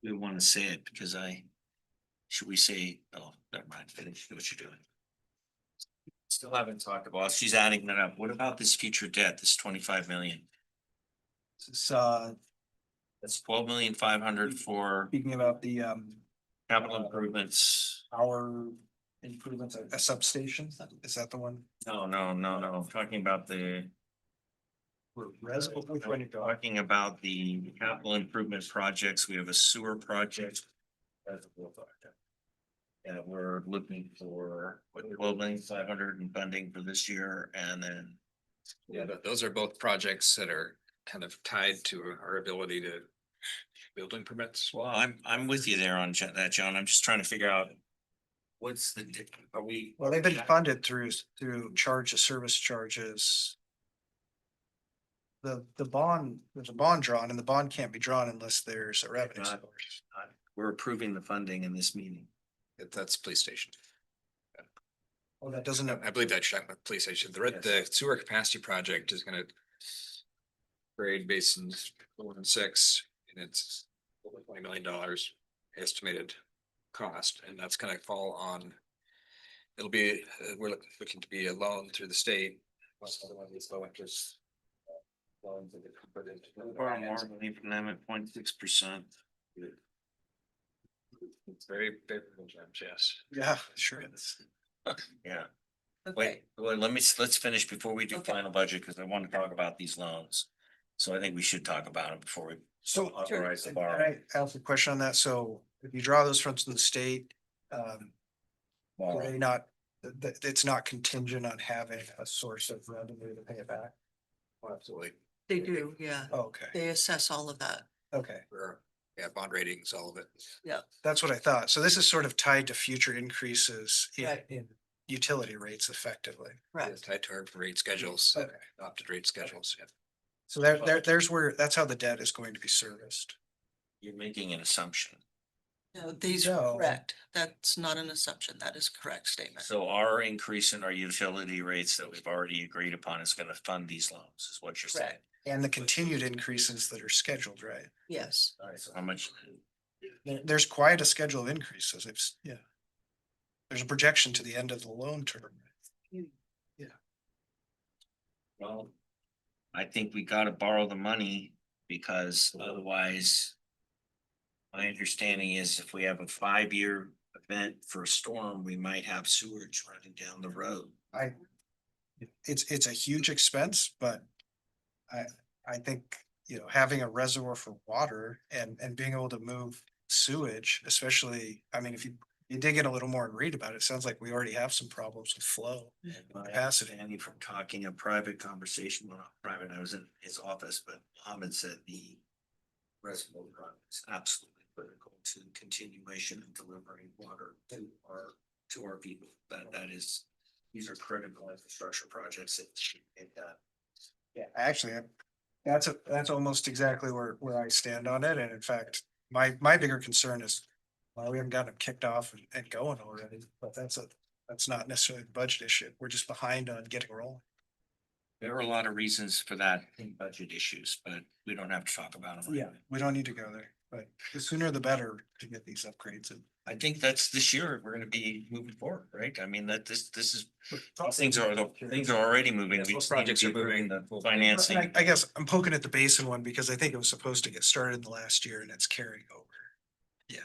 We want to say it because should we say, oh, never mind, finish what you're doing. Still haven't talked about, she's adding that up. What about this future debt, this 25 million? It's That's 12,500,000 for speaking about the capital improvements. power improvements, a substation, is that the one? No, I'm talking about talking about the capital improvement projects. We have a sewer project. And we're looking for 12,500,000 in funding for this year and then. Yeah, those are both projects that are kind of tied to our ability to building permits. Well, I'm with you there on that, John. I'm just trying to figure out. Are we? Well, they've been funded through service charges. The bond, there's a bond drawn and the bond can't be drawn unless there's a revenue source. We're approving the funding in this meeting. That's police station. Oh, that doesn't, I believe that should, police station, the sewer capacity project is gonna grade basins 4 and 6, and it's over $20 million estimated cost, and that's gonna fall on. It'll be, we're looking to be a loan through the state. Plus another one of these low interest. Loans that get put into. Borrow more money from them at 0.6%. It's very favorable terms, yes. yeah, sure is. Yeah. Okay, Wait, let's finish before we do final budget, because I want to talk about these loans. So I think we should talk about them before we So. authorize the Can borrow. I ask a question on that? So if you draw those funds from the state, do they not, it's not contingent on having a source of revenue to pay it back? Oh, absolutely. they do, yeah. Okay, They assess all of that. okay. Yeah, bond ratings, all of it. Yeah. That's what I thought. So this is sort of tied to future increases Right. in utility rates effectively. Right. It's tied to our rate schedules, Okay. adopted rate schedules, yeah. So there's where, that's how the debt is going to be serviced. You're making an assumption. No, these No. are correct. That's not an assumption. That is a correct statement. So our increase in our utility rates that we've already agreed upon is going to fund these loans, is what you're saying. Correct. And the continued increases that are scheduled, right? Yes. All right, so how much? There's quite a schedule of increases. Yeah. There's a projection to the end of the loan term. Well, I think we gotta borrow the money because otherwise. My understanding is if we have a 5-year event for a storm, we might have sewage running down the road. It's a huge expense, but I think, having a reservoir for water and being able to move sewage, especially, I mean, if you dig in a little more and read about it, it sounds like we already have some problems with flow. Capacity. Andy, from talking a private conversation, well, not private, I was in his office, but Mohammed said the reservoir project is absolutely critical to continuation of delivering water to our people. That is, these are critical infrastructure projects that should get done. Yeah, actually, that's almost exactly where I stand on it. And in fact, my bigger concern is why we haven't gotten them kicked off and going already, but that's not necessarily the budget issue. We're just behind on getting rolling. There are a lot of reasons for that in budget issues, but we don't have to talk about them. Yeah, we don't need to go there, but the sooner the better to get these upgrades. And I think that's this year, we're gonna be moving forward, right? I mean, that this is, things are already moving. We just need projects to are be approving moving. the financing. I guess I'm poking at the basin one because I think it was supposed to get started in the last year and it's carrying over. Yeah.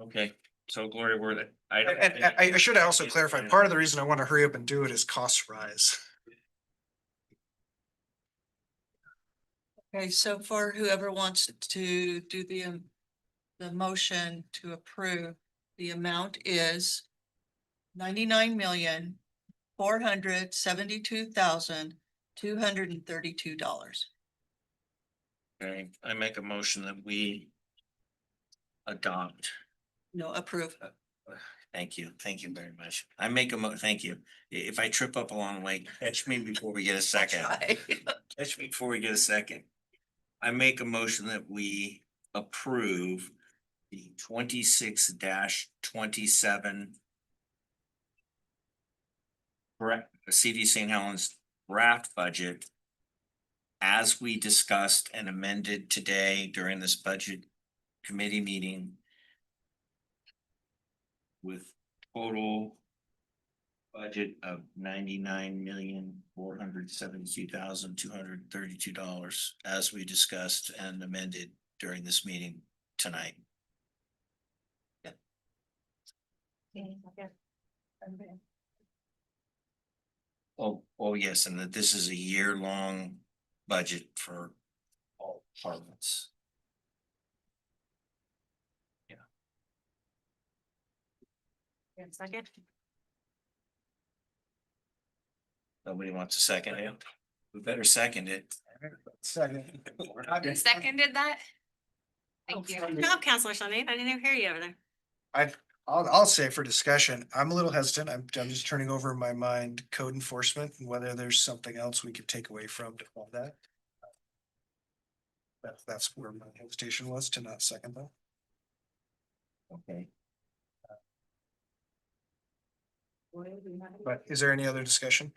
Okay, so Gloria, we're that, I don't. And I should also clarify, part of the reason I want to hurry up and do it is costs rise. Okay, so for whoever wants to do the motion to approve, the amount is 99,472,232. Okay, I make a motion that we adopt. No, approve. Thank you very much. I make thank you. If I trip up along the way, catch me before we get a second. Catch me before we get a second. I make a motion that we approve the 26-27. Correct, CD St. Helens draft budget. As we discussed and amended today during this budget committee meeting. With total budget of $99,472,232 as we discussed and amended during this meeting tonight. Oh, yes, and that this is a year-long budget for all departments. Second. Nobody wants a second it. We better second it. Second. Who seconded that? Thank you. Good job, Counselor Sunday. I didn't even hear you over there. I'll say for discussion, I'm a little hesitant. I'm just turning over in my mind code enforcement and whether there's something else we could take away from to all that. That's where my hesitation was to not second that. Okay. But is there any other discussion?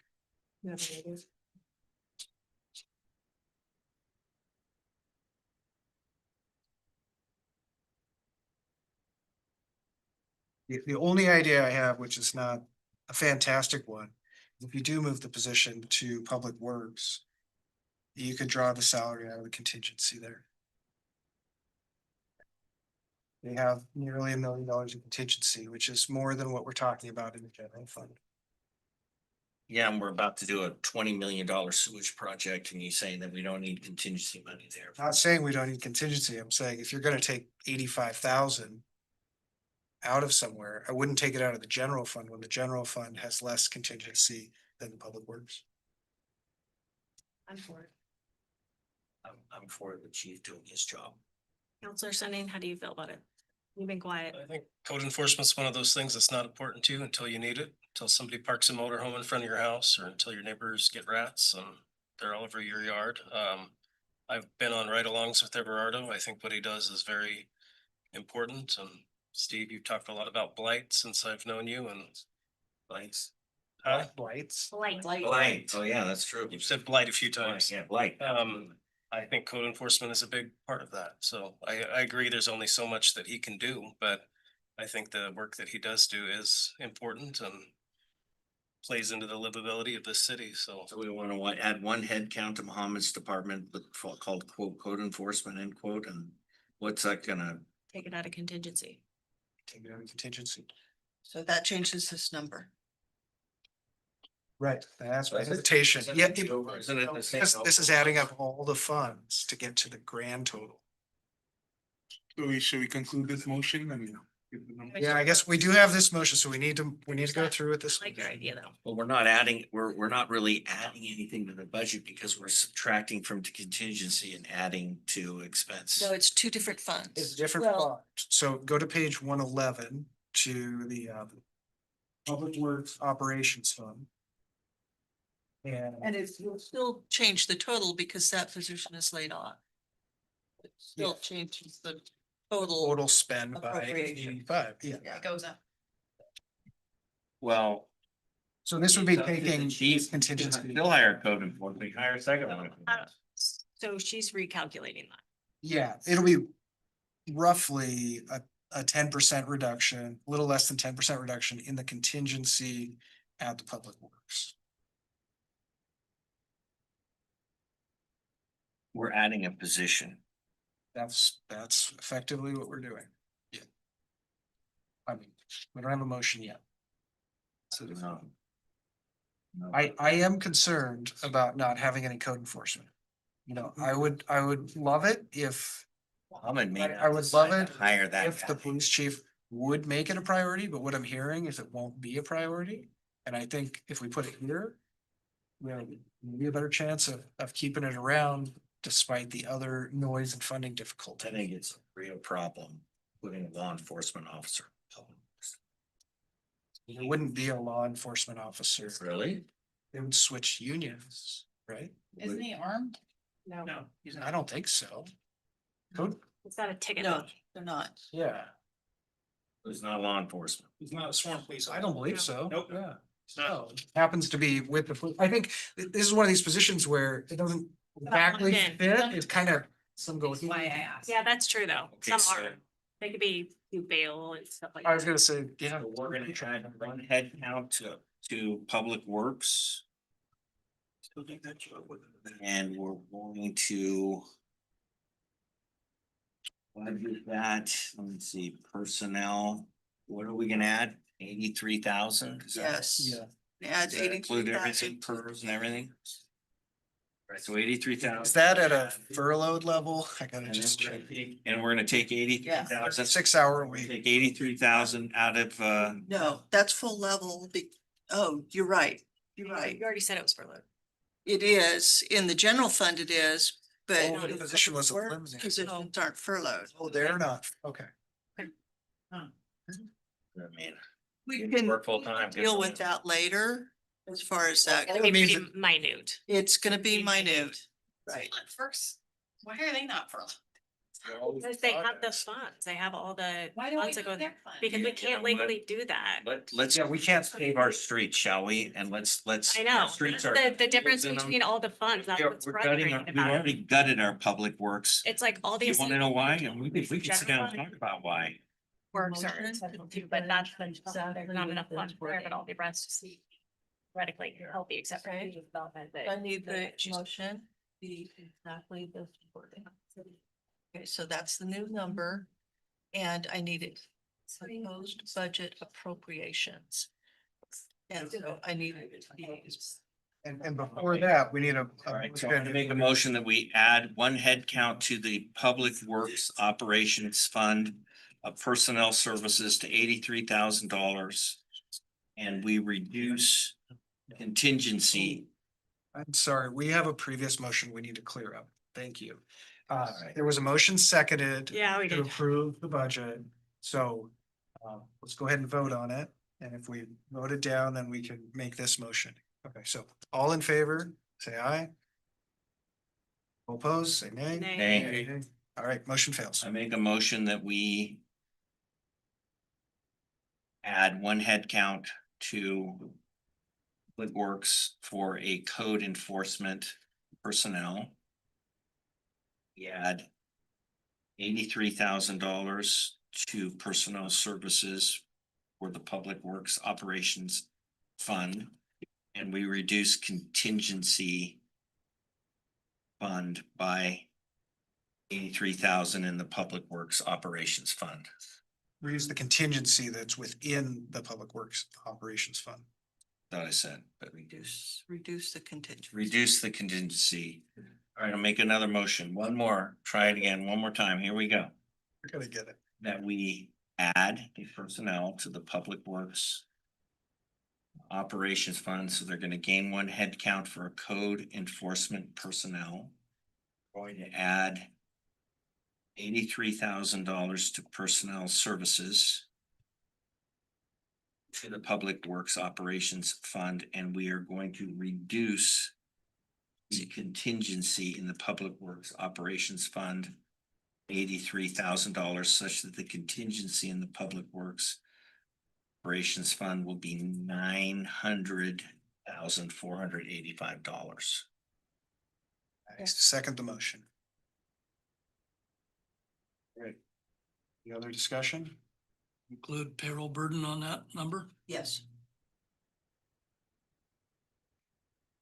The only idea I have, which is not a fantastic one, if you do move the position to Public Works, you could draw the salary out of the contingency there. They have nearly $1 million in contingency, which is more than what we're talking about in the general fund. Yeah, and we're about to do a $20 million sewage project and you saying that we don't need contingency money there. Not saying we don't need contingency. I'm saying if you're gonna take 85,000 out of somewhere, I wouldn't take it out of the general fund when the general fund has less contingency than the Public Works. I'm for it. I'm for the chief doing his job. Counselor Sunning, how do you feel about it? You've been quiet. I think code enforcement's one of those things that's not important to you until you need it, until somebody parks a motorhome in front of your house or until your neighbors get rats and they're all over your yard. I've been on ride-alongs with Everardo. I think what he does is very important. And Steve, you've talked a lot about blight since I've known you and Blights. Blights. Blight. Oh, yeah, that's true. You've said blight a few times. Yeah, blight. I think code enforcement is a big part of that. So I agree, there's only so much that he can do, but I think the work that he does do is important and plays into the livability of this city. So We want to add one head count to Mohammed's department, but called quote, code enforcement, end quote, and what's that gonna? Take it out of contingency. Take it out of contingency. So that changes this number. Right, that's my hesitation. Yeah, Isn't it the same? this is adding up all the funds to get to the grand total. Should we conclude this motion? I mean. give the number? Yeah, I guess we do have this motion, so we need to go through with this. I like your idea though. Well, we're not adding, we're not really adding anything to the budget because we're subtracting from the contingency and adding to expense. No, it's two different funds. It's a different Well, fund. So go to page 111 to the Public Works Operations Fund. And it will still change the total because that position is laid on. It still changes the Total spend by Appropriation. 85, yeah. Yeah. It goes up. Well. So this would be it's up to the taking chief. contingency. Still hire code enforcement, hire a second one. So she's recalculating that. Yeah, it'll be roughly a 10% reduction, a little less than 10% reduction in the contingency at the Public Works. We're adding a position. That's effectively what we're doing. Yeah. I mean, we don't have a motion yet. So No. I am concerned about not having any code enforcement. You know, I would love it if Mohammed may I would not love decide it to hire that if the guy. police chief would make it a priority, but what I'm hearing is it won't be a priority. And I think if we put it here, we have maybe a better chance of keeping it around despite the other noise and funding I difficulty. think it's a real problem putting a law enforcement officer. There wouldn't be a law enforcement officer. Really? They would switch unions, right? Isn't he armed? No. No, I don't think so. Code, It's not a ticket. No, they're not. yeah, It's not law enforcement. He's not a sworn police. I don't believe so. Nope. Yeah. It's not. No, it happens to be with the, I think this is one of these positions where it doesn't exactly locked in. fit. It's kind of some go. That's why I asked. Yeah, that's true though. Okay, Some so- are. They could be do bail and stuff like I was that. gonna say, yeah. So we're gonna try to run head count to Public Works. And we're going to. What is that? Let me see, personnel, what are we gonna add? 83,000? Yes. Yeah. Add Include everything, 83,000. PERS and everything? Right, so 83,000. Is that at a furloughed level? I gotta just check. And we're gonna take 83,000. 6 hour week. Take 83,000 out of, No, that's full level. Oh, you're right. You're right. You already said it was furloughed. It is. In the general fund it is, but. Oh, the position was work eliminated. Positions aren't furloughed. Oh, they're not. Okay. I mean. We you can work full-time, good deal for with you. that later. As far as that, It would be pretty minute. it's gonna be minute. Right. First, why are they not furloughed? Because they have the funds, they have all the Why don't we funds that do go their there, fund? because we can't legally do that. Let's, yeah, we can't pave our streets, shall we? And let's. I know, Streets that's are. the difference in them. between all the funds, that's We're what's we're gutting, frustrating we've about it. already gutted our public works. It's like all You these. wanna know why? And we can sit down and General talk about why. Works are essential too, but that's the, there's not enough funds there, but all the rest is theoretically healthy except for community development. but- I need the but- motion, be exactly this wording. Okay, so that's the new number, and I need it proposed budget appropriations. And so I need it to be. And before that, we need a. All right, so I'm gonna make a motion that we add one head count to the Public Works Operations Fund of Personnel Services to $83,000. And we reduce contingency. I'm sorry, we have a previous motion we need to clear up. Thank you. Alright. There was a motion seconded. Yeah, we To did. approve the budget, so let's go ahead and vote on it. And if we vote it down, then we can make this motion. Okay, so all in favor, say aye. All opposed, say nay. Nay. All right, motion fails. I make a motion that we add one head count to Public Works for a code enforcement personnel. We add $83,000 to personnel services for the Public Works Operations Fund. And we reduce contingency fund by 83,000 in the Public Works Operations Fund. We use the contingency that's within the Public Works Operations Fund. That I said, but Reduce the contingent. reduce the contingency. All right, I'll make another motion. One more, try it again, one more time. Here we go. We're gonna get it. That we add a personnel to the Public Works Operations Fund, so they're gonna gain one head count for a code enforcement personnel. Going to add $83,000 to personnel services to the Public Works Operations Fund, and we are going to reduce the contingency in the Public Works Operations Fund $83,000, such that the contingency in the Public Works Operations Fund will be $900,485. Second the motion. Great. Any other discussion? Include payroll burden on that number? Yes.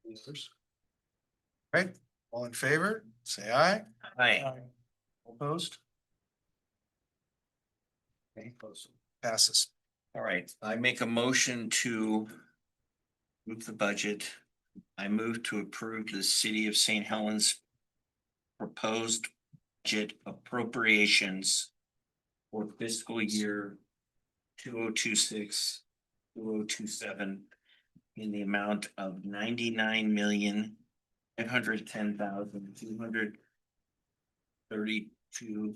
Any others? Right, all in favor, say aye. Aye. All opposed? Okay, passes. All right, I make a motion to move the budget. I move to approve the City of St. Helens proposed budget appropriations for fiscal year 2026, 2027 in the amount of $99,510,232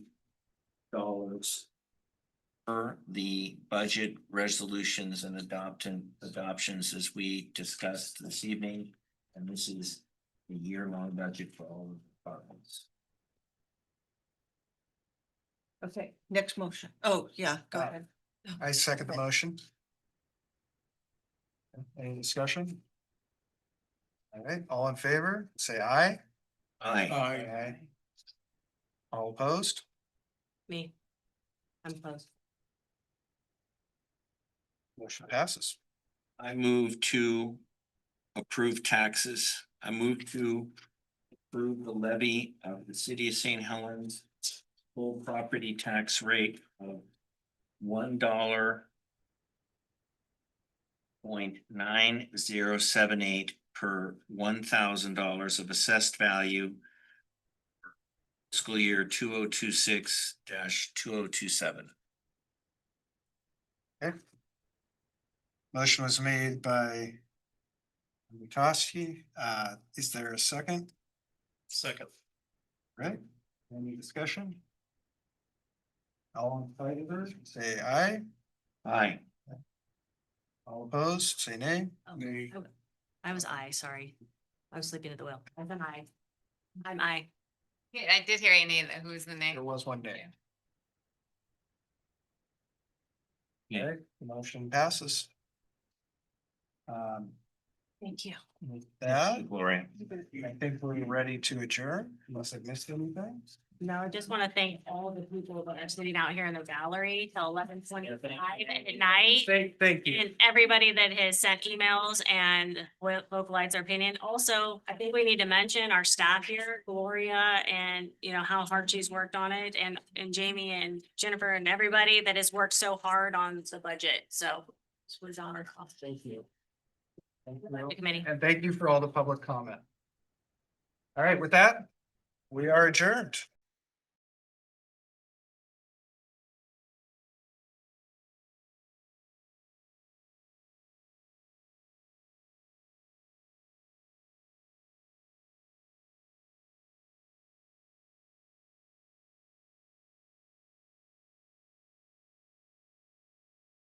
per the budget resolutions and adoptions as we discussed this evening. And this is a year-long budget for all of the departments. Okay, next motion. Oh, yeah, go ahead. I second the motion. Any discussion? All right, all in favor, say aye. Aye. Aye. All opposed? Me. I'm opposed. Motion passes. I move to approve taxes. I move to approve the levy of the City of St. Helens full property tax rate of $1.9078 per $1,000 of assessed value fiscal year 2026-2027. Okay. Motion was made by Mikoski. Is there a second? Second. Right, any discussion? All in favor, say aye. Aye. All opposed, say nay. Oh, I was I, sorry. I was sleeping at the wheel. I'm an I. I'm I. Yeah, I did hear a name. Who's the name? There was one day. Yeah. Okay, the motion passes. Thank you. With that, Gloria. I think we're ready to adjourn unless I missed anything. No, I just want to thank all the people that are sitting out here in the gallery till 11:25 at night. Thank you. And everybody that has sent emails and vocalized their opinion. Also, I think we need to mention our staff here, Gloria, and you know, how hard she's worked on it, and Jamie and Jennifer and everybody that has worked so hard on the budget. So this was on our cost. Thank you. Thank The you. committee. And thank you for all the public comment. All right, with that, we are adjourned.